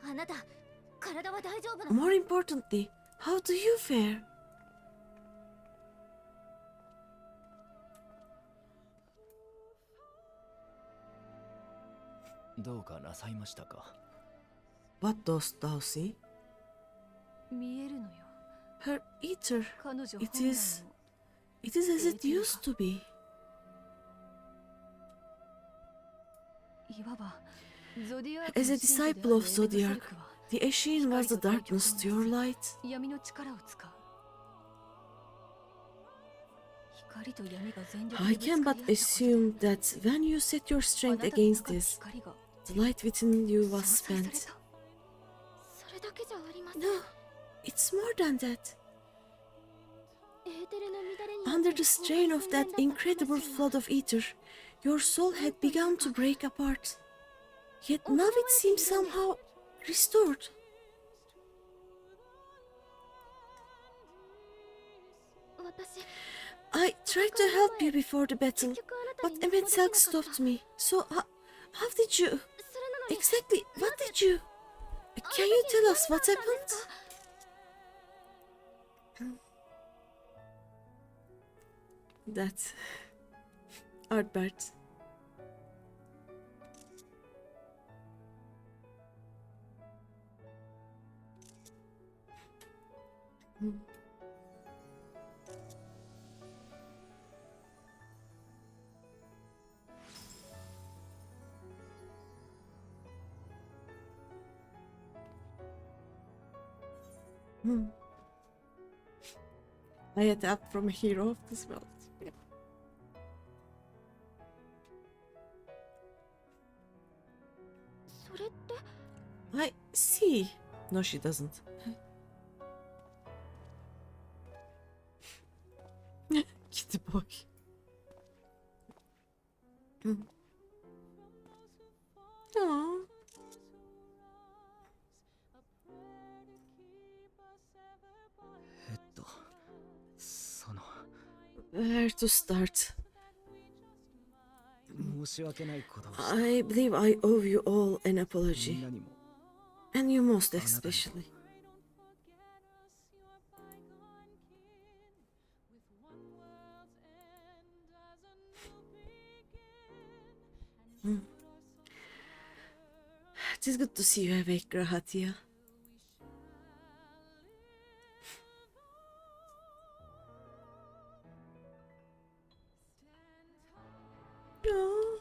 あなた体は大丈夫なの？ More importantly, how do you fare? どうかなさいましたか？ What dost thou see? 見えるのよ。 Her eater. 彼女 It 本来 is. の It is as it used to be. いわばゾディアーク As の a 信徒である disciple of エメトサル Zodiac, クは the Ashen was the darkness to your light. 闇の力を使う。光と闇が全力 I で can ぶつか but り合ったことで assume that when you set your あ strength なたの against 中の this, 光が the light within you was 相殺され spent. た。それだけじゃありません。 No, it's more than that. エーテルの乱れに Under the strain of that incredible flood of ether, your soul had begun to break apart. Yet now it seems somehow restored. I tried to help you before the battle, but Emmett Selk stopped me. So, how did you... Exactly, what did you... Can you tell us what happened? That's... Artbert. I adapt from a hero of this world. Yeah. それって I see. No, she doesn't. Kitty boy. Aww. その Where to start? 申し訳ないことをした。 I believe I owe you all an み apology. んなにも And you most especially. It is good to see you awake, Grahatia. No.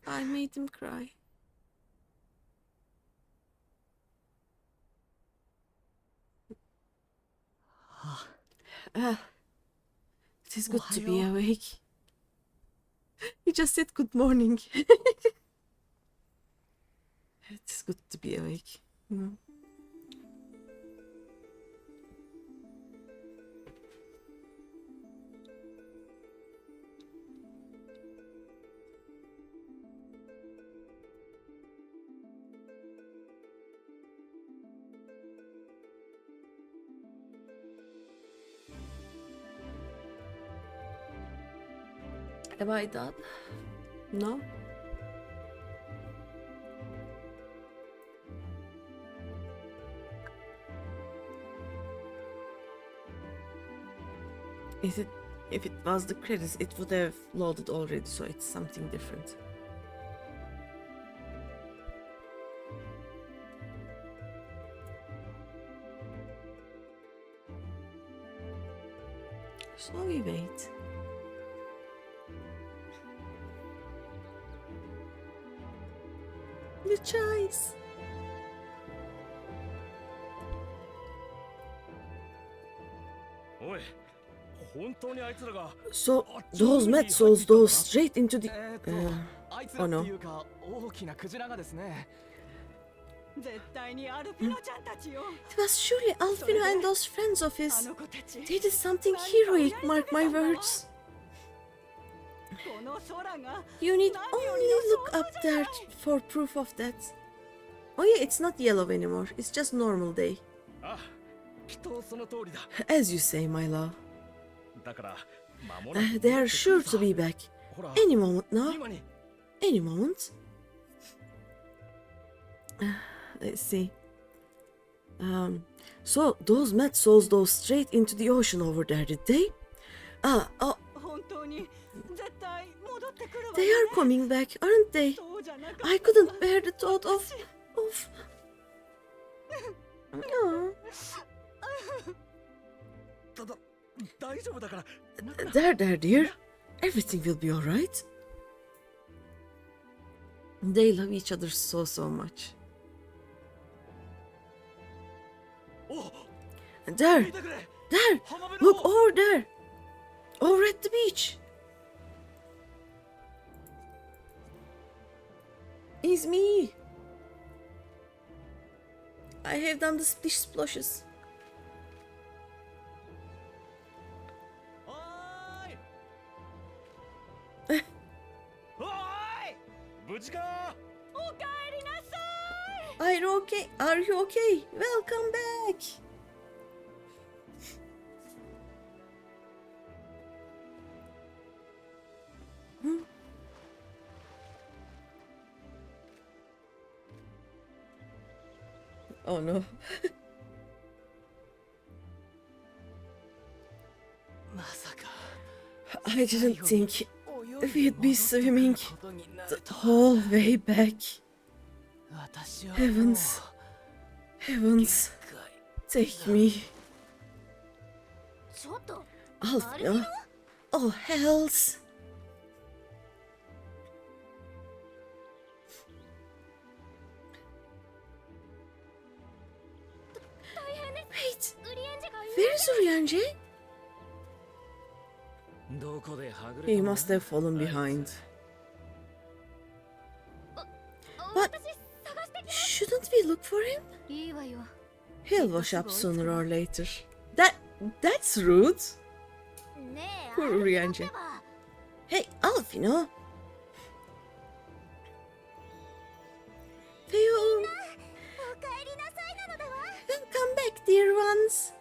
I made him cry. It is good to be awake. He just said good morning. good to be awake. Mm. Have I done? No? Is it, if it was the credits, it would have loaded already, so it's something different. So we wait. The choice. So those met souls go straight into the. Oh no. 大きなクジラがですね。絶対にアルピノちゃんたちよ。 It was surely Alfino and those friends of his. They did something heroic, mark my words. You need only look up there for proof of that. Oh yeah, it's not yellow anymore. It's just normal day. As you say, my love. They are sure to be back. Any moment now. Any moment. Let's see. So those mad souls dove straight into the ocean over there, did they? Oh. They are coming back, aren't they? I couldn't bear the thought of... Oh. There, dear. Everything will be alright. They love each other so much. There! Look over there! Over at the beach! It's me! I have done the splish splashes. Are you okay? Are you okay? Welcome back! Oh no. I didn't think we'd be swimming the whole way back. Heavens. Heavens. Take me. Alfino. Oh hells. Wait. Where is Urianji? He must have fallen behind. But shouldn't we look for him? He'll wash up sooner or later. That's rude. Poor Urianji. Hey, Alfino. Theo. Welcome back, dear ones.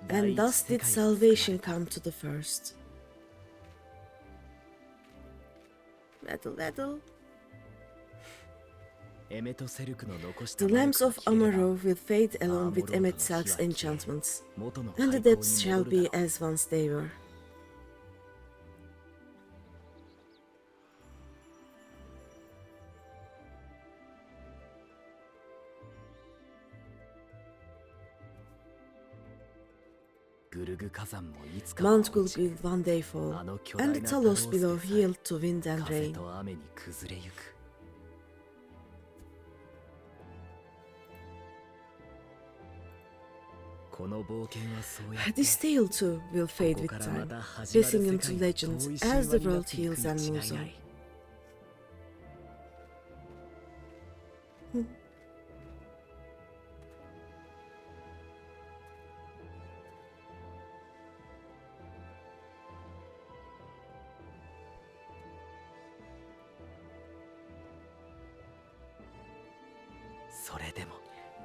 And thus did salvation come to the first. Battle. The lamps of Amaro will fade along with Emmet Salk's enchantments, and the depths shall be as once they were. Mount Gulg will one day fall, and the Talos below yield to wind and rain. This tale too will fade with time, dressing into legends as the world heals and moves on.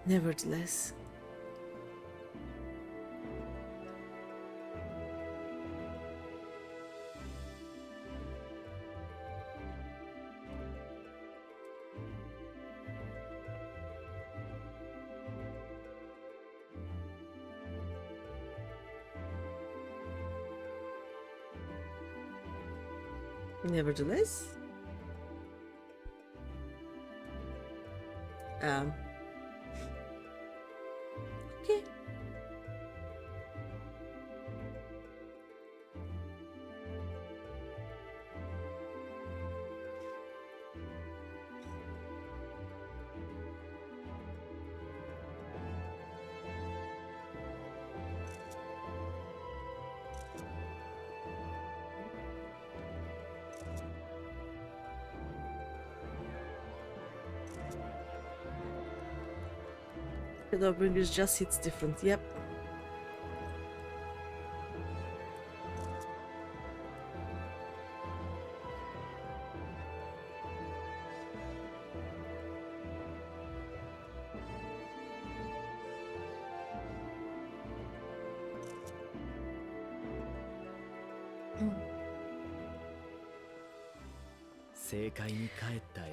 Nevertheless, nevertheless, okay. Shadowbringers just hits different, yep.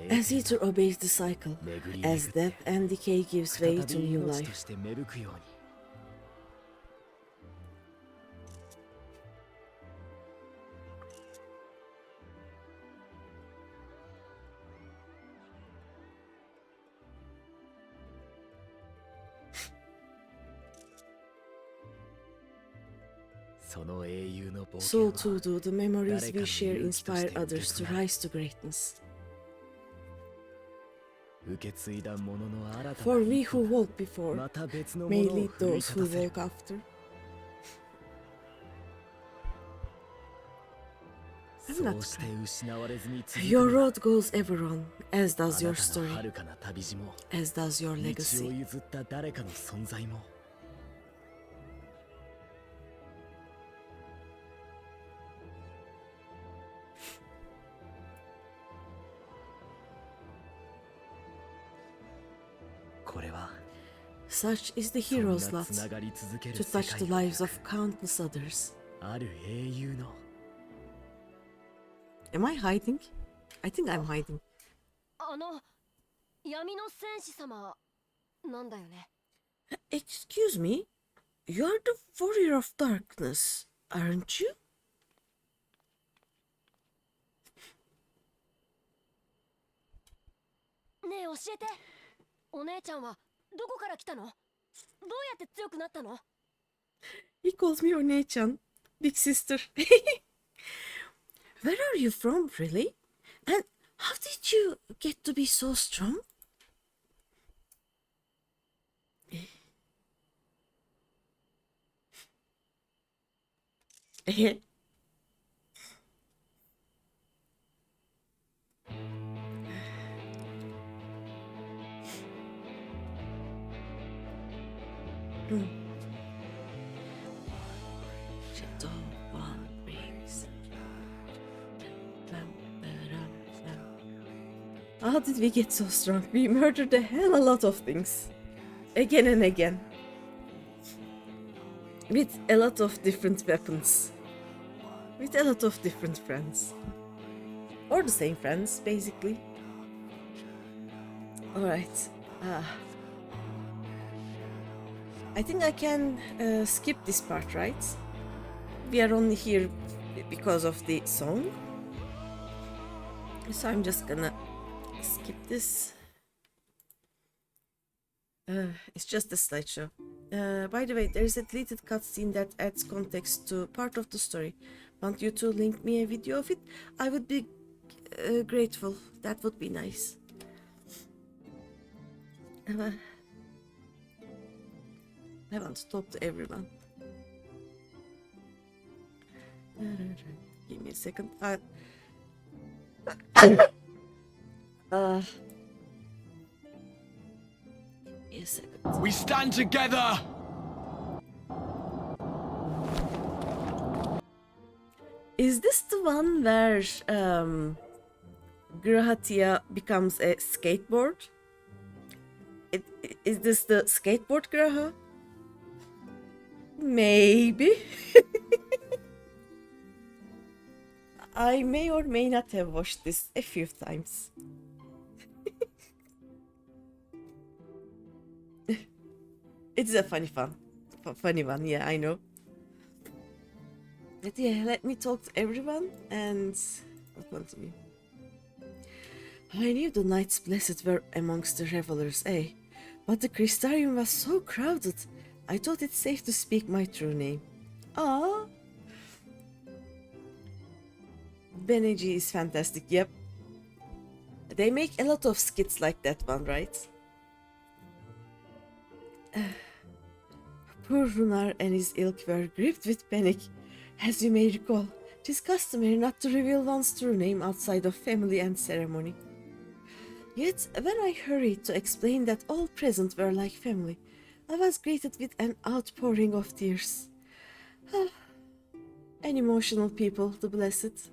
As Ether obeys the cycle, as death and decay gives way to new life. So too do the memories we share inspire others to rise to greatness. For we who walk before may lead those who walk after. I'm not crying. Your road goes ever on, as does your story, as does your legacy. Such is the hero's lot, to touch the lives of countless others. Am I hiding? I think I'm hiding. Excuse me? You're the warrior of darkness, aren't you? ねえ教えて。お姉ちゃんはどこから来たの？どうやって強くなったの？ He calls me Onechan, big sister. Where are you from, really? And how did you get to be so strong? How did we get so strong? We murdered a hell a lot of things. Again and again. With a lot of different weapons. With a lot of different friends. Or the same friends, basically. Alright. I think I can skip this part, right? We are only here because of the song. So I'm just gonna skip this. It's just a slideshow. By the way, there is a deleted cutscene that adds context to part of the story. Want you to link me a video of it? I would be grateful. That would be nice. I want to talk to everyone. Give me a second. Give me a second. We stand together! Is this the one where Grahatia becomes a skateboard? Is this the skateboard Graha? Maybe. I may or may not have watched this a few times. It's a funny one, yeah, I know. But yeah, let me talk to everyone and I'll continue. I knew the Knights Blessed were amongst the revelers, eh? But the Crystarium was so crowded, I thought it safe to speak my true name. Ah, Beneji is fantastic, yep. They make a lot of skits like that one, right? Poor Runar and his ilk were gripped with panic. As you may recall, it is customary not to reveal one's true name outside of family and ceremony. Yet, when I hurried to explain that all present were like family, I was greeted with an outpouring of tears. An emotional people, the blessed.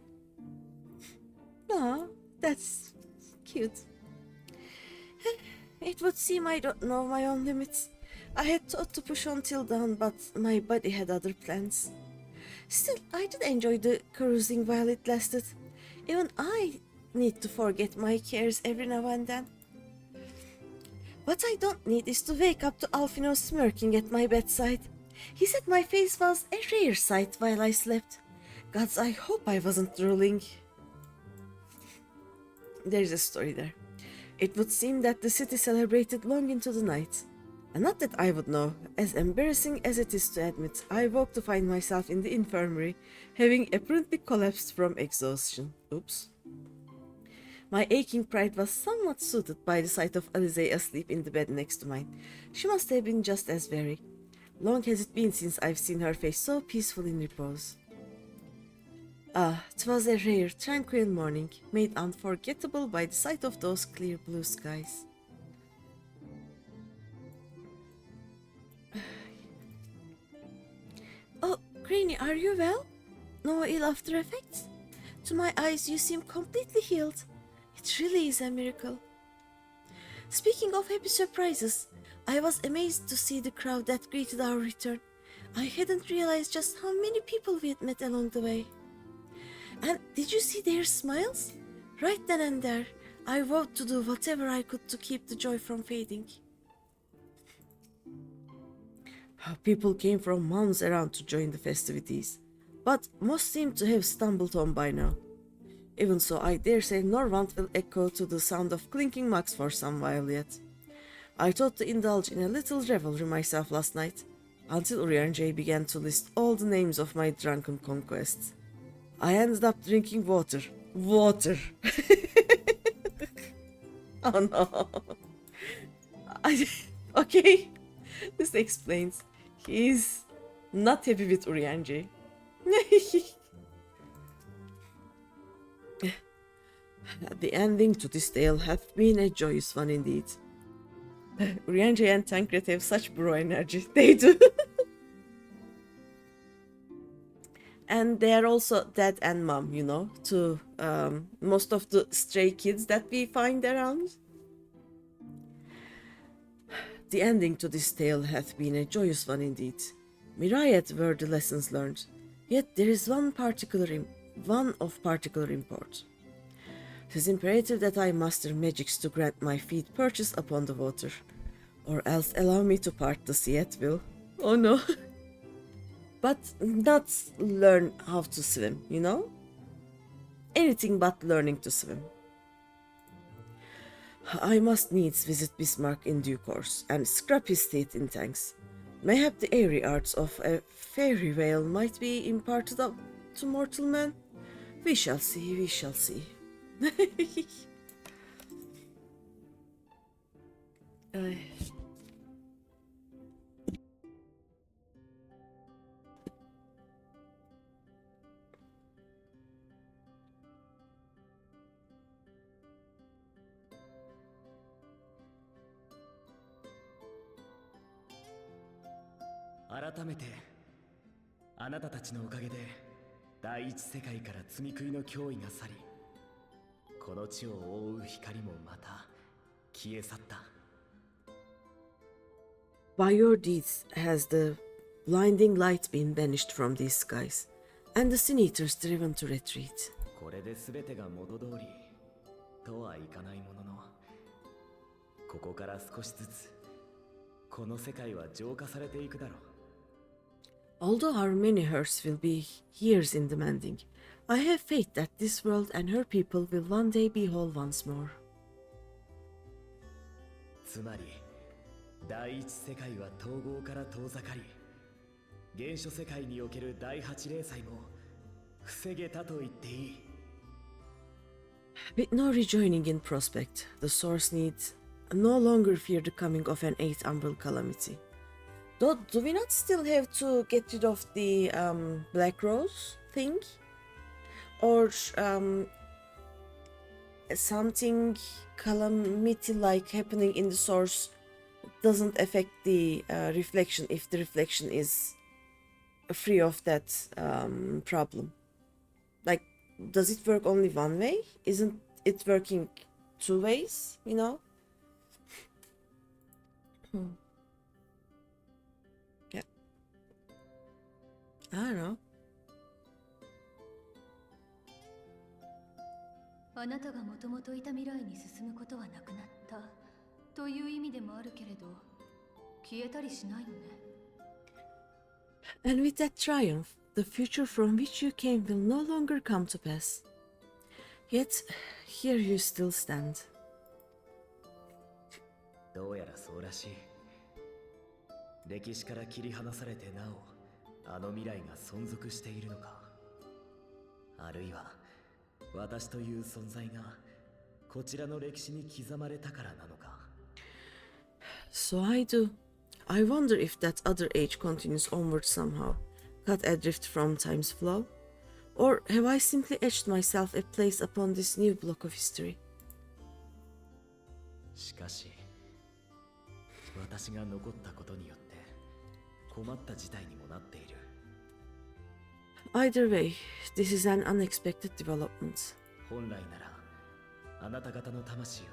Ah, that's cute. It would seem I don't know my own limits. I had thought to push on till dawn, but my body had other plans. Still, I did enjoy the cruising while it lasted. Even I need to forget my cares every now and then. What I don't need is to wake up to Alfino smirking at my bedside. He said my face was a rare sight while I slept. Gods, I hope I wasn't drooling. There's a story there. It would seem that the city celebrated long into the night. And not that I would know, as embarrassing as it is to admit, I woke to find myself in the infirmary, having apparently collapsed from exhaustion. Oops. My aching pride was somewhat soothed by the sight of Alizé asleep in the bed next to mine. She must have been just as weary. Long has it been since I've seen her face so peaceful in repose. Ah, 'twas a rare, tranquil morning, made unforgettable by the sight of those clear blue skies. Oh, Greeny, are you well? No ill after effects? To my eyes, you seem completely healed. It really is a miracle. Speaking of happy surprises, I was amazed to see the crowd that greeted our return. I hadn't realized just how many people we had met along the way. And did you see their smiles? Right then and there, I vowed to do whatever I could to keep the joy from fading. People came from miles around to join the festivities, but most seemed to have stumbled on by now. Even so, I dare say Norwand will echo to the sound of clinking mugs for some while yet. I thought to indulge in a little revelry myself last night, until Urianger began to list all the names of my drunken conquests. I ended up drinking water. Water! Oh no. Okay, this explains. He's not happy with Urianger. The ending to this tale hath been a joyous one indeed. Urianger and Tancred have such bro energy. They do. And they are also dad and mom, you know, to most of the stray kids that we find around. The ending to this tale hath been a joyous one indeed. Myriad were the lessons learned, yet there is one of particular import. 'Tis imperative that I master magics to grant my feet purchase upon the water, or else allow me to part the sea at will. Oh no. But not learn how to swim, you know? Anything but learning to swim. I must needs visit Bismarck in due course, and scrap his teeth in thanks. Mayhap the airy arts of a fairy veil might be imparted to mortal man. We shall see, we shall see. 改めてあなたたちのおかげで第一世界から積み食いの脅威が去り、この地を覆う光もまた消え去った。 By your deeds has the blinding light been banished from these skies, and the Sin Eaters driven to retreat. これで全てが元通りとはいかないものの、ここから少しずつこの世界は浄化されていくだろう。 Although our many hurts will be years in demanding, I have faith that this world and her people will one day be whole once more. つまり第一世界は統合から遠ざかり、原初世界における第八霊祭も防げたと言っていい。 With no rejoining in prospect, the source needs no longer fear the coming of an eighth umbral calamity. Though, do we not still have to get rid of the Black Rose thing? Or something calamity-like happening in the source doesn't affect the reflection if the reflection is free of that problem? Like, does it work only one way? Isn't it working two ways, you know? Yeah. I don't know. あなたがもともといた未来に進むことはなくなったという意味でもあるけれど、消えたりしないのね。 And with that triumph, the future from which you came will no longer come to pass. Yet, here you still stand. どうやらそうらしい。歴史から切り離されてなお、あの未来が存続しているのか。あるいは、私という存在がこちらの歴史に刻まれたからなのか。 So I do. I wonder if that other age continues onward somehow, cut adrift from time's flow, or have I simply etched myself a place upon this new block of history? しかし、私が残ったことによって困った事態にもなっている。 Either way, this is an unexpected development. 本来なら、あなた方の魂は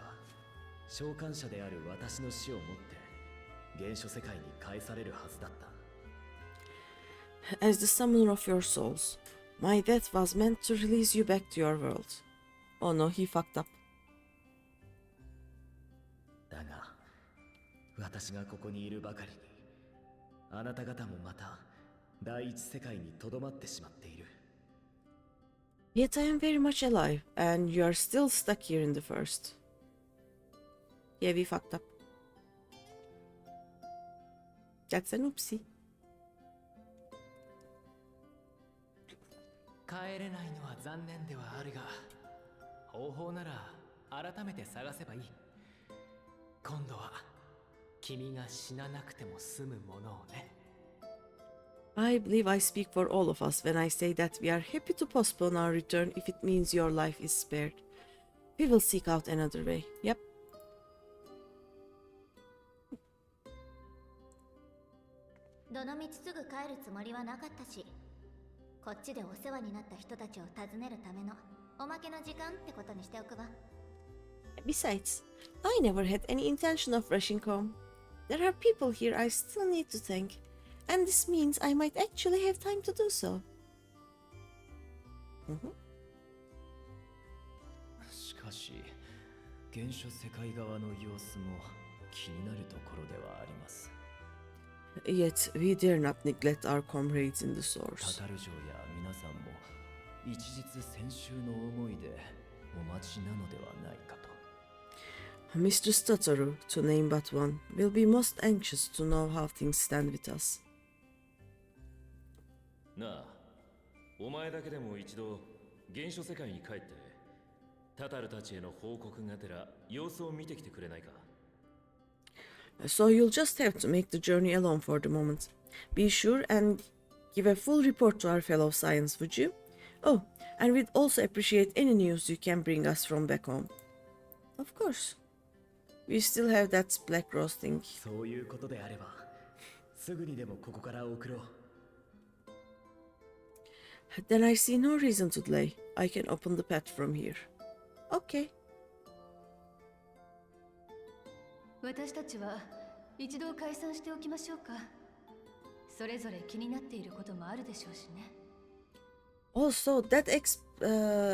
召喚者である私の死をもって原初世界に返されるはずだった。 As the summoner of your souls, my death was meant to release you back to your world. Oh no, he fucked up. だが、私がここにいるばかりに、あなた方もまた第一世界にとどまってしまっている。 Yet I am very much alive, and you are still stuck here in the first. Yeah, we fucked up. That's an oopsie. 帰れないのは残念ではあるが、方法なら改めて探せばいい。今度は君が死ななくても済むものをね。 I believe I speak for all of us when I say that we are happy to postpone our return if it means your life is spared. We will seek out another way. Yep. どのみちすぐ帰るつもりはなかったし、こっちでお世話になった人たちを訪ねるためのおまけの時間ってことにしておくわ。 Besides, I never had any intention of rushing home. There are people here I still need to thank, and this means I might actually have time to do so. しかし、原初世界側の様子も気になるところではあります。 Yet we dare not neglect our comrades in the source. タタル城や皆さんも一日先週の思いでお待ちなのではないかと。 Mr. Stutteru, to name but one, will be most anxious to know how things stand with us. なあ、お前だけでも一度原初世界に帰ってタタルたちへの報告がてら様子を見てきてくれないか。 So you'll just have to make the journey alone for the moment. Be sure and give a full report to our fellow science, would you? Oh, and we'd also appreciate any news you can bring us from back home. Of course. We still have that Black Rose thing. そういうことであれば、すぐにでもここから送ろう。 Then I see no reason to delay. I can open the path from here. Okay. 私たちは一度解散しておきましょうか。それぞれ気になっていることもあるでしょうしね。Also, that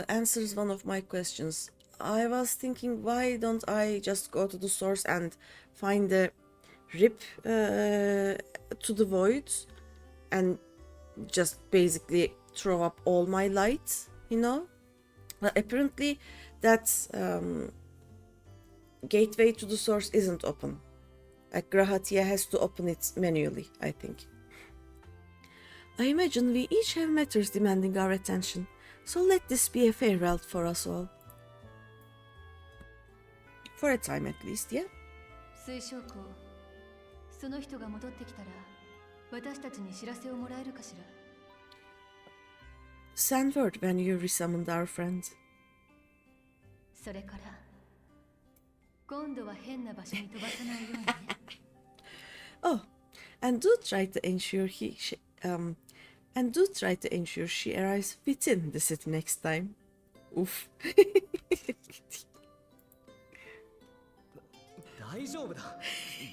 answers one of my questions. I was thinking, why don't I just go to the source and find the rip to the void and just basically throw up all my light, you know? But apparently, that gateway to the source isn't open. Like Grahatia has to open it manually, I think. I imagine we each have matters demanding our attention, so let this be a farewell for us all. For a time at least, yeah? 水晶校、その人が戻ってきたら、私たちに知らせをもらえるかしら。Send word when you resummoned our friend. それから、今度は変な場所に飛ばさないようにね。Oh, and do try to ensure she arrives within the city next time. Oof. 大丈夫だ。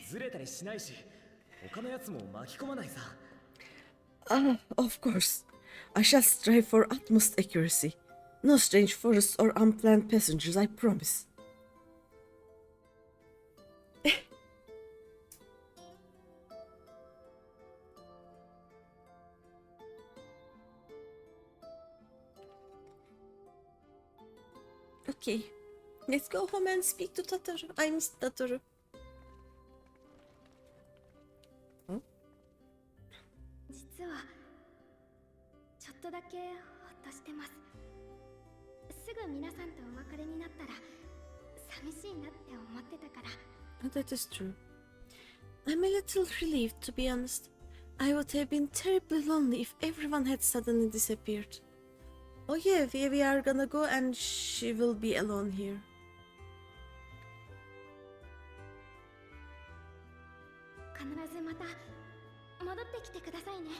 ずれたりしないし、他のやつも巻き込まないさ。Of course. I shall strive for utmost accuracy. No strange forests or unplanned passengers, I promise. Okay, let's go home and speak to Tataru. I miss Tataru. 実はちょっとだけほっとしてます。すぐ皆さんとお別れになったら寂しいなって思ってたから。That is true. I'm a little relieved, to be honest. I would have been terribly lonely if everyone had suddenly disappeared. Oh yeah, we are gonna go and she will be alone here. 必ずまた戻ってきてくださいね。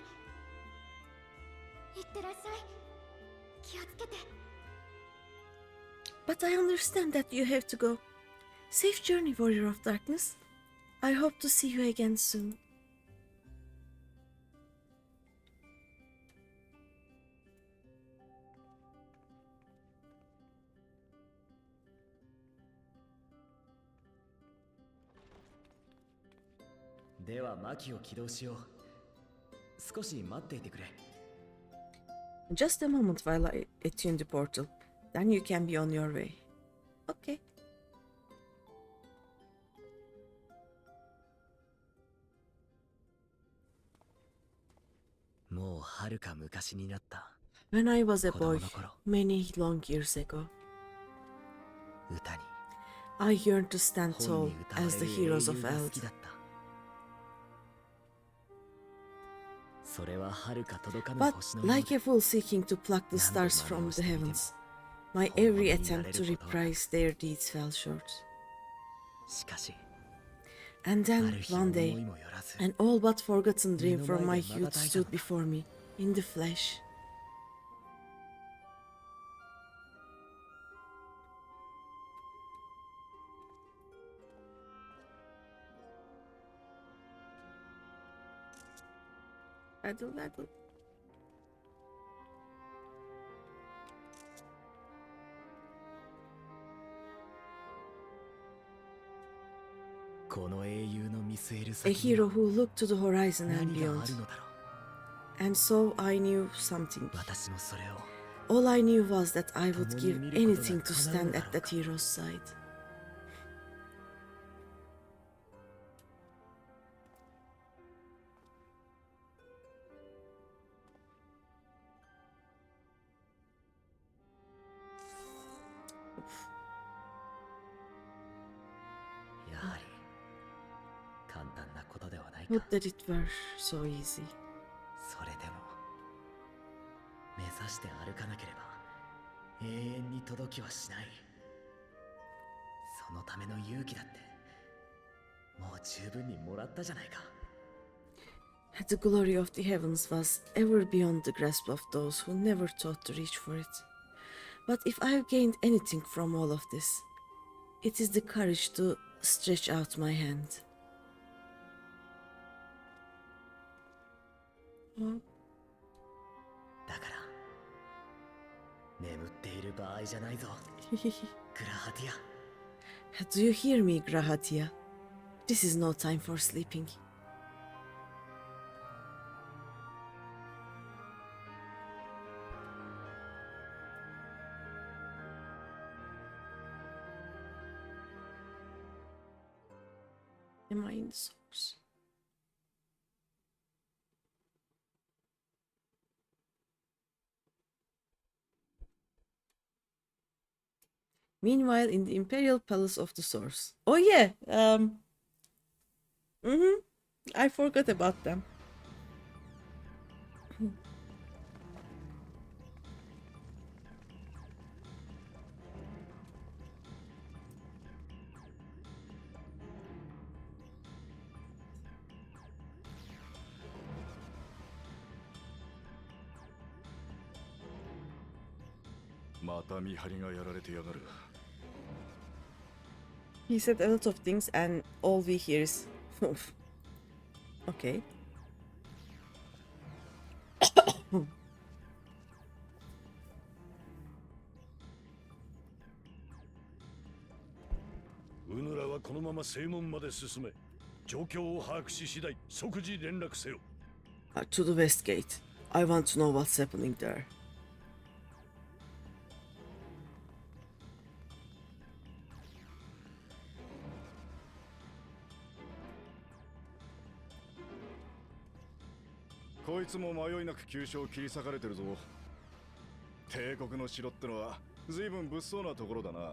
いってらっしゃい。気をつけて。But I understand that you have to go. Safe journey, Warrior of Darkness. I hope to see you again soon. Then ではマキを起動しよう。少し待っていてくれ。Just a moment while I attune the portal. Then you can be on your way. Okay. もう遥か昔になった。 When I was a boy, many long years ago, 歌に I yearned to stand tall as the heroes of Eld. それは遥か届かぬ But 星のようだ。 like a fool seeking to pluck the stars from the heavens, my every attempt to reprise their deeds fell short. しかし And then, one day, an all but forgotten dream from my youth stood before me, in the flesh. Battle. この英雄の見据える A 先に hero who looked to the horizon and 何があ beyond. るのだろう。 And so I knew something. 私もそれを All I knew was that I would give anything to stand at that hero's side. Oof. やはり簡単なことではないか。 Would that it were so easy. それでも目指して歩かなければ永遠に届きはしない。そのための勇気だってもう十分にもらったじゃないか。The glory of the heavens was ever beyond the grasp of those who never thought to reach for it. But if I've gained anything from all of this, it is the courage to stretch out my hand. Oh. だから眠っている場合じゃないぞグラハティア Do you hear me, Grahatia? This is no time for sleeping. Am I in the source? Meanwhile, in the Imperial Palace of the Source. Oh yeah, I forgot about them. He said a lot of things and all we hear is okay. うぬらはこのまま正門まで進め、状況を把握し次第即時連絡せよ。To the west gate. I want to know what's happening there. This こいつも迷いなく急所を切り裂かれてるぞ。帝国の城ってのは随分物騒なところだな。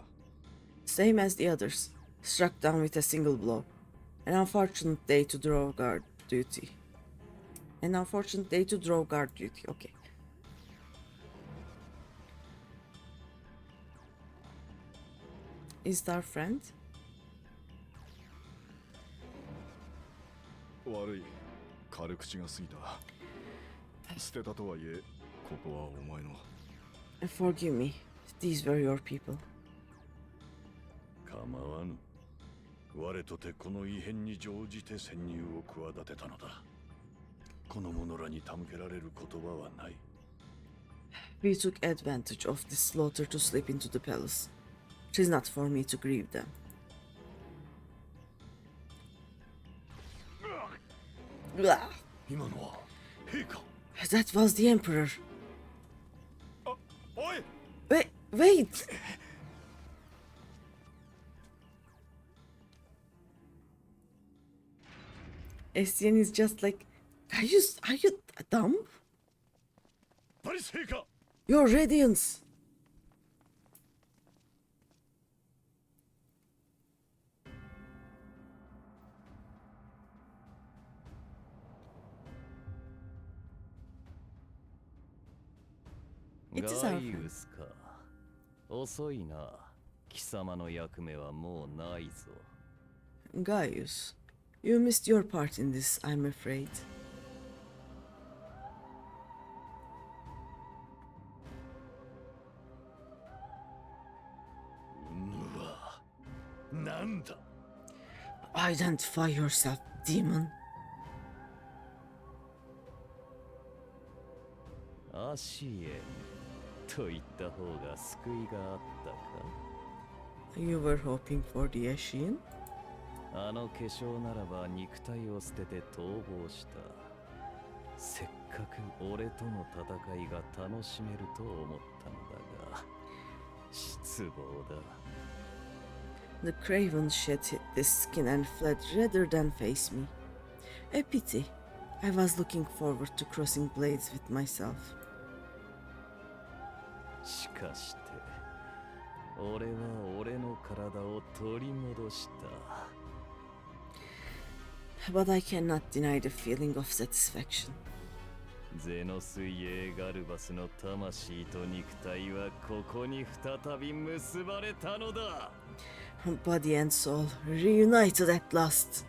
Same as the others, struck down with a single blow. An unfortunate day to draw guard duty. An unfortunate day to draw guard duty. Okay. Is that our friend? 悪い、軽口が過ぎた。捨てたとはいえ、ここはお前の。Forgive me. These were your people. 構わぬ。我とてこの異変に乗じて潜入を企てたのだ。この者らに手向けられる言葉はない。We took advantage of this slaughter to slip into the palace. It is not for me to grieve them. Blah. 今のは陛下。That was the emperor. おい。Wait. Estienne is just like, are you dumb? Your radiance. It is our friend. 遅いな。貴様の役目はもうないぞ。Gaius, you missed your part in this, I'm afraid. なんだ。Identify yourself, demon. アシエンと言った方が救いがあったか。You were hoping for the Ashen? あの化粧ならば肉体を捨てて逃亡した。せっかく俺との戦いが楽しめると思ったのだが、失望だ。The craven shed his skin and fled rather than face me. A pity. I was looking forward to crossing blades with myself. しかして、俺は俺の体を取り戻した。But I cannot deny the feeling of satisfaction. ゼノスイエーガルバスの魂と肉体はここに再び結ばれたのだ。Body and soul reunited at last.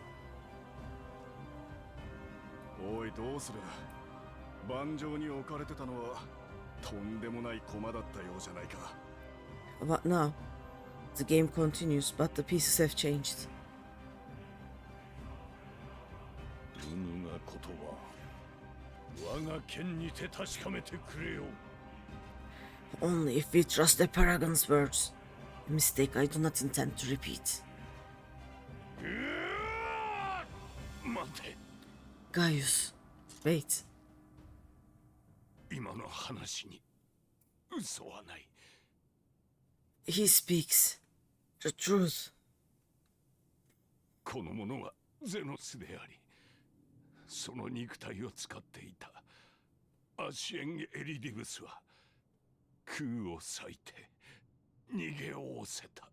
おいどうする。盤上に置かれてたのはとんでもない駒だったようじゃないか。 What now? The game continues, but the pieces have changed. うぬがことは我が剣にて確かめてくれよ。 Only if we trust the Paragon's words. A mistake I do not intend to repeat. 待て。 Gaius, wait. 今の話に嘘はない。 He speaks the truth. この者はゼノスであり、その肉体を使っていたアシエン・エリディブスは空を裂いて逃げおおせた。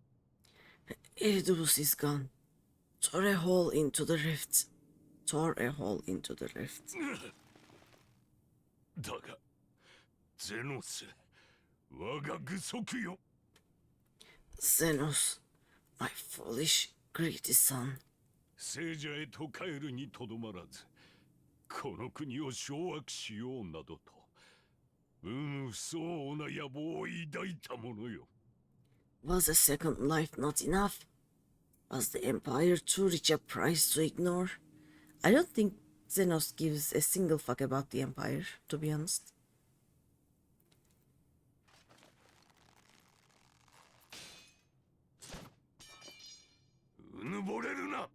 Eridus is gone. Tore a hole into the rift. Tore a hole into the rift. だがゼノス、我が愚足よ。 Zenos, my foolish, greedy son. 聖者へと帰るにとどまらず、この国を掌握しようなどと不相応な野望を抱いたものよ。 Was a second life not enough? Was the Empire too rich a price to ignore? I don't think Zenos gives a single fuck about the Empire, to be honest. うぬぼれるな。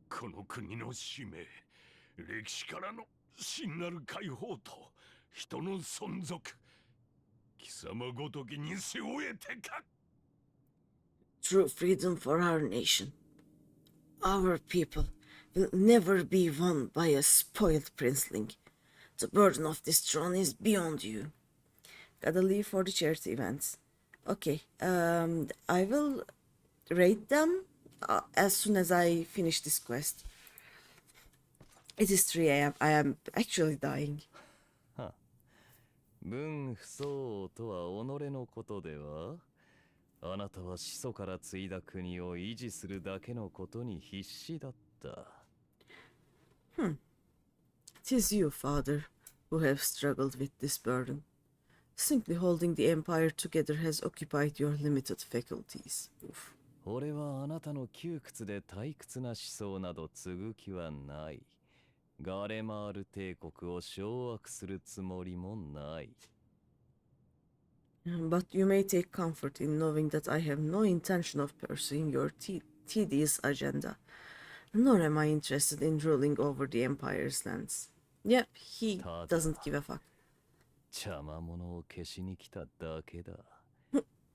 この国の使命、歴史からの真なる解放と人の存続、貴様ごときに背負えてか。 True freedom for our nation. Our people will never be won by a spoiled princeling. The burden of this throne is beyond you. Gotta leave for the charity events. Okay, I will raid them as soon as I finish this quest. It is 3 a.m. I am actually dying. 分不相応とは己のことでは。あなたは始祖から継いだ国を維持するだけのことに必死だった。'Tis you, father, who have struggled with this burden. Simply holding the empire together has occupied your limited faculties. Oof. 俺はあなたの窮屈で退屈な思想など継ぐ気はない。ガレマール帝国を掌握するつもりもない。But you may take comfort in knowing that I have no intention of pursuing your tedious agenda, nor am I interested in ruling over the Empire's lands. Yep, he doesn't give a fuck. 邪魔者を消しに来ただけだ。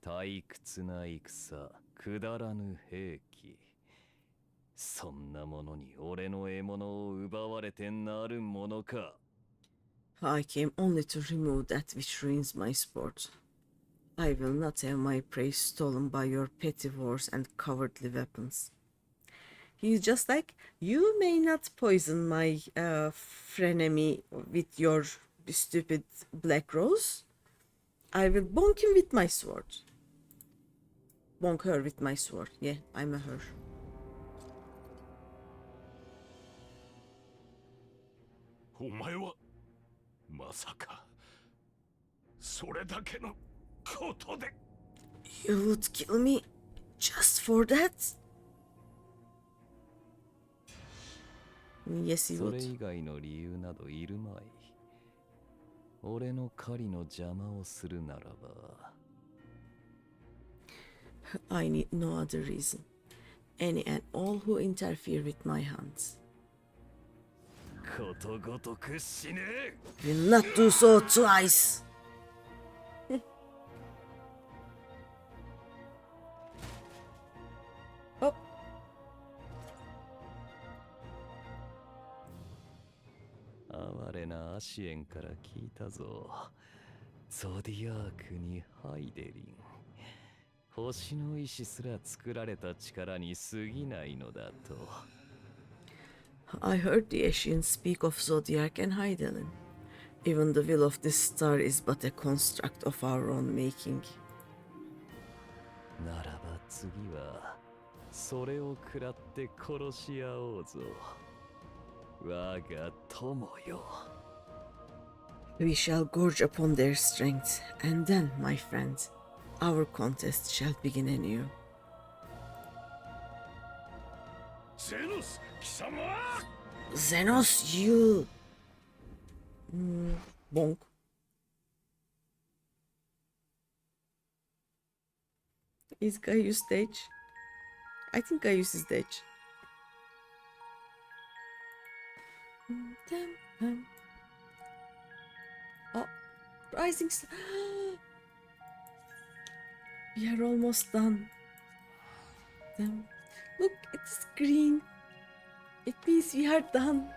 退屈な戦、くだらぬ兵器。そんなものに俺の獲物を奪われてなるものか。I came only to remove that which ruins my sport. I will not have my prey stolen by your petty wars and cowardly weapons. He's just like, you may not poison my frenemy with your stupid black rose. I will bonk him with my sword. Bonk her with my sword. Yeah, I'm a her. お前はまさかそれだけのことで。 You would kill me just for that? Yes, he そ would. れ以外の理由などいるまい。俺の狩りの邪魔をするならば。I need no other reason. Any and all who interfere with my hunts ことごとく死ね。 will not do so twice. お哀れなアシエンから聞いたぞ。ゾディアークにハイデリン。星の石すら作られた力に過ぎないのだと。I heard the Ashians speak of Zodiac and Hydelin. Even the will of this star is but a construct of our own making. ならば次はそれを食らって殺し合おうぞ。我が友よ。 We shall gorge upon their strength, and then, my friend, our contest shall begin anew. ゼノス貴様 Xenos, you... bonk. Is Gaius stage? I think Gaius is stage. Oh, rising star. We are almost done. Look, it's green. It means we are done.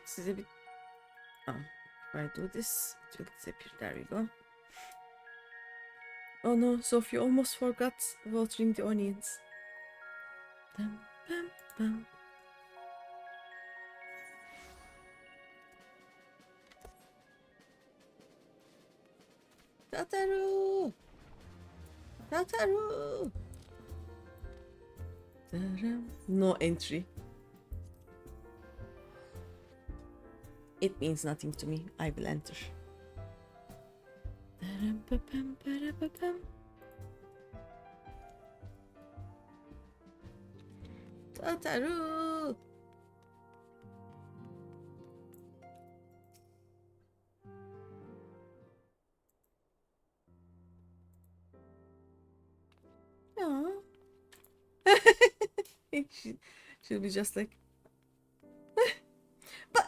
Size bir... Oh, if I do this, it will disappear. There we go. Oh no, Sophie almost forgot watering the onions. Dum, bum, bum. Tataru! Tataru! No entry. It means nothing to me. I will enter. Tataru! Aww. She'll be just like... but...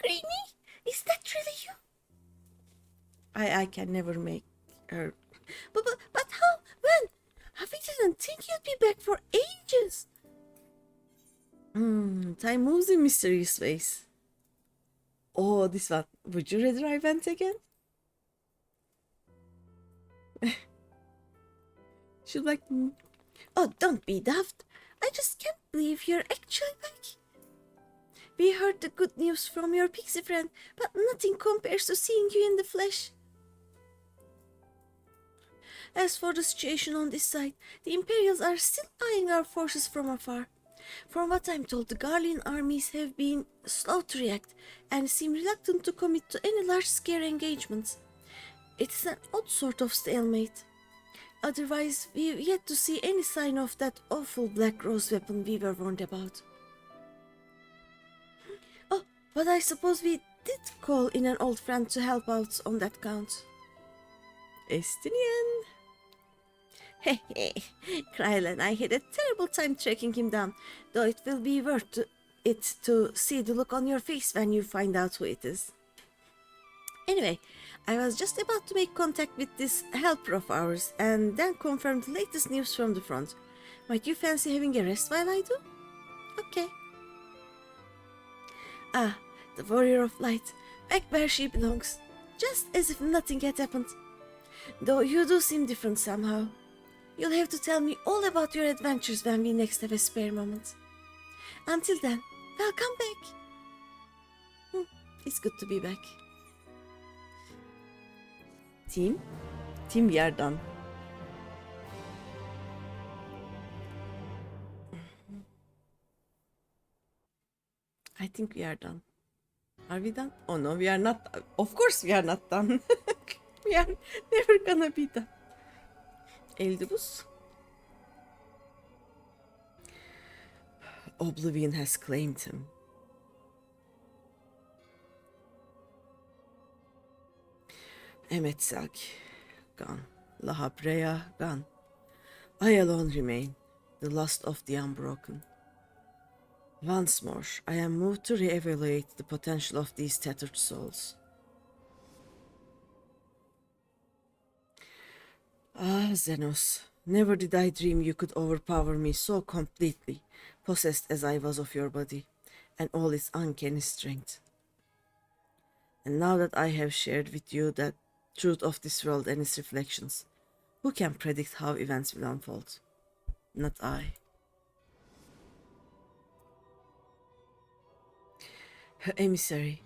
Greeny, is that really you? I can never make her... But how? When? I didn't think you'd be back for ages. Time moves in mysterious ways. Oh, this one. Would you rather I went again? She'll be like... Oh, don't be daft. I just can't believe you're actually back. We heard the good news from your pixie friend, but nothing compares to seeing you in the flesh. As for the situation on this side, the Imperials are still eyeing our forces from afar. From what I'm told, the Garlean armies have been slow to react and seem reluctant to commit to any large-scale engagements. It is an odd sort of stalemate. Otherwise, we've yet to see any sign of that awful black rose weapon we were warned about. Oh, but I suppose we did call in an old friend to help out on that count. Estinian! Hey, Krylan, I had a terrible time tracking him down, though it will be worth it to see the look on your face when you find out who it is. Anyway, I was just about to make contact with this helper of ours and then confirm the latest news from the front. Might you fancy having a rest while I do? Okay. Ah, the warrior of light, back where she belongs, just as if nothing had happened. Though you do seem different somehow. You'll have to tell me all about your adventures when we next have a spare moment. Until then, welcome back. It's good to be back. Team, we are done. I think we are done. Are we done? Oh no, we are not. Of course we are not done. We are never gonna be done. Eldibus. Oblivion has claimed him. Emetzelk, gone. La Habrea, gone. I alone remain, the last of the unbroken. Once more, I am moved to re-evaluate the potential of these tattered souls. Ah, Xenos, never did I dream you could overpower me so completely, possessed as I was of your body, and all its uncanny strength. And now that I have shared with you the truth of this world and its reflections, who can predict how events will unfold? Not I. Emissary.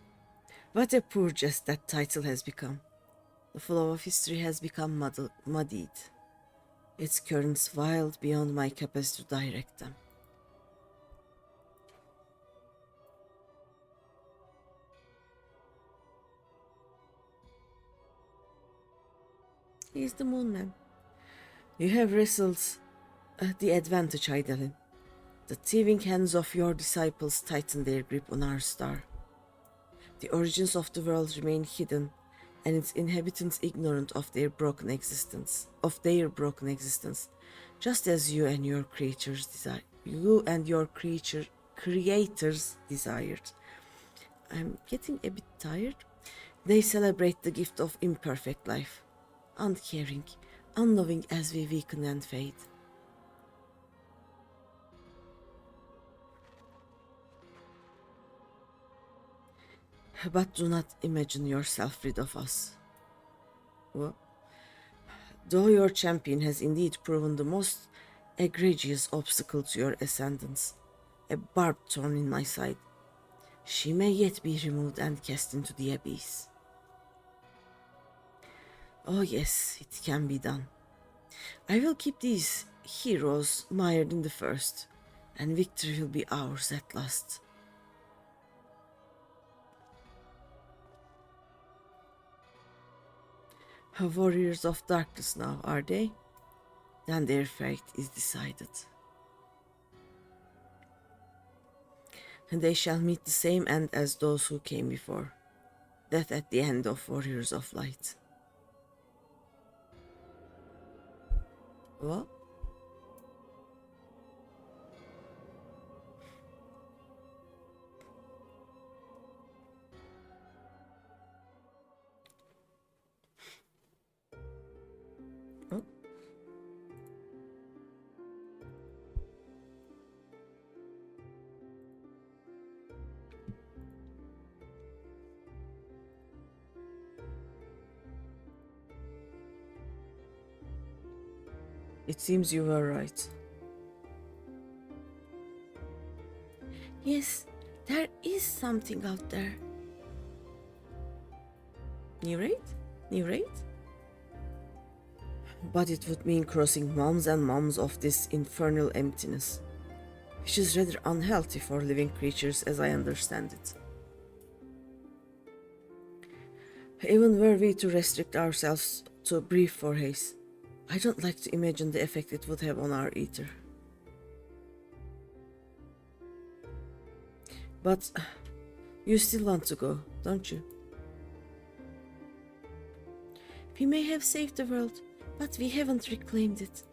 What a poor jest that title has become. The flow of history has become muddied. Its currents wild beyond my capacity to direct them. He is the Moon Man. You have wrestled the advantage, Hydaelyn. The thieving hands of your disciples tighten their grip on our star. The origins of the world remain hidden, and its inhabitants ignorant of their broken existence, just as you and your creators desired. I'm getting a bit tired. They celebrate the gift of imperfect life, uncaring, unloving as we weaken and fade. But do not imagine yourself rid of us. Well, though your champion has indeed proven the most egregious obstacle to your ascendance, a barbed thorn in my side, she may yet be removed and cast into the abyss. Oh yes, it can be done. I will keep these heroes mired in the first, and victory will be ours at last. Warriors of darkness now, are they? Then their fate is decided. And they shall meet the same end as those who came before. Death at the end of Warriors of Light. What? Oh. It seems you were right. Yes, there is something out there. New raid? But it would mean crossing moms and moms of this infernal emptiness, which is rather unhealthy for living creatures as I understand it. Even were we to restrict ourselves to a brief forays, I don't like to imagine the effect it would have on our eater. But you still want to go, don't you? We may have saved the world, but we haven't reclaimed it.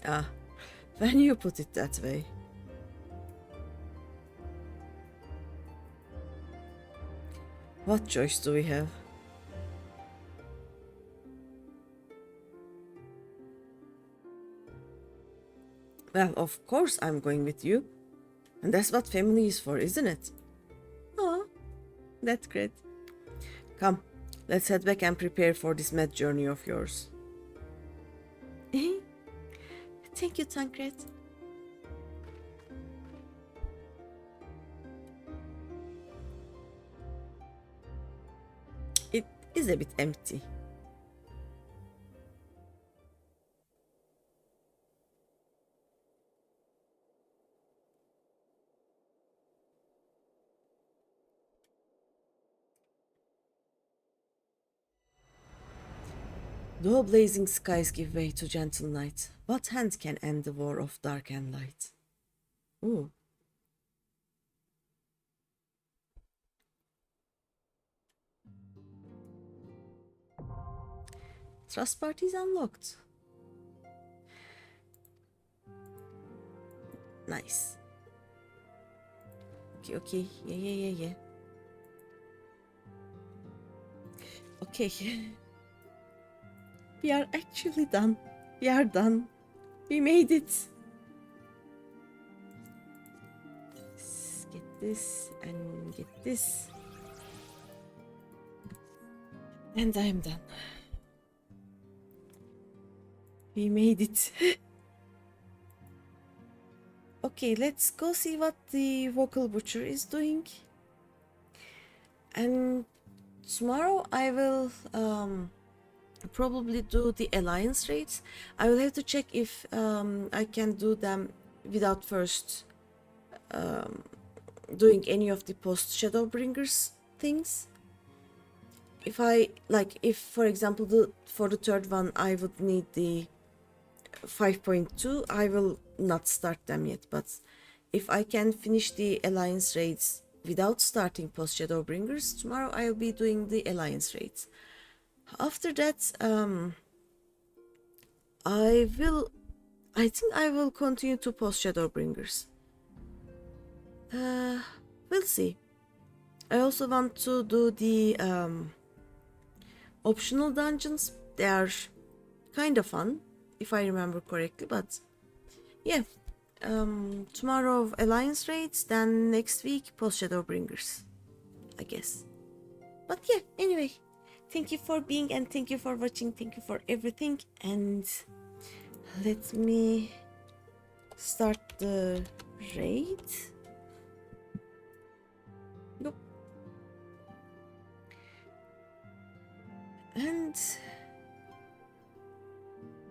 Ah, when you put it that way. What choice do we have? Well, of course I'm going with you. And that's what family is for, isn't it? Oh, that's great. Come, let's head back and prepare for this mad journey of yours. Thank you, Tancred. It is a bit empty. Though blazing skies give way to gentle night, what hand can end the war of dark and light? Ooh. Trust party is unlocked. Nice. Okay. Yeah. Okay. We are actually done. We are done. We made it. Let's get this and get this. And I am done. We made it. Okay, let's go see what the vocal butcher is doing. And tomorrow I will probably do the alliance raids. I will have to check if I can do them without first doing any of the post Shadowbringers things. If I like, if for example for the third one I would need the 5.2, I will not start them yet. But if I can finish the alliance raids without starting post Shadowbringers, tomorrow I will be doing the alliance raids. After that, I think I will continue to post Shadowbringers. We'll see. I also want to do the optional dungeons. They are kind of fun, if I remember correctly, but yeah. Tomorrow alliance raids, then next week post Shadowbringers, I guess. But yeah, anyway, thank you for being, and thank you for watching, thank you for everything, and let me start the raid. Nope. And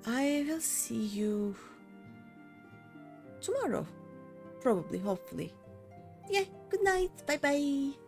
I will see you tomorrow, probably, hopefully. Yeah, good night, bye bye.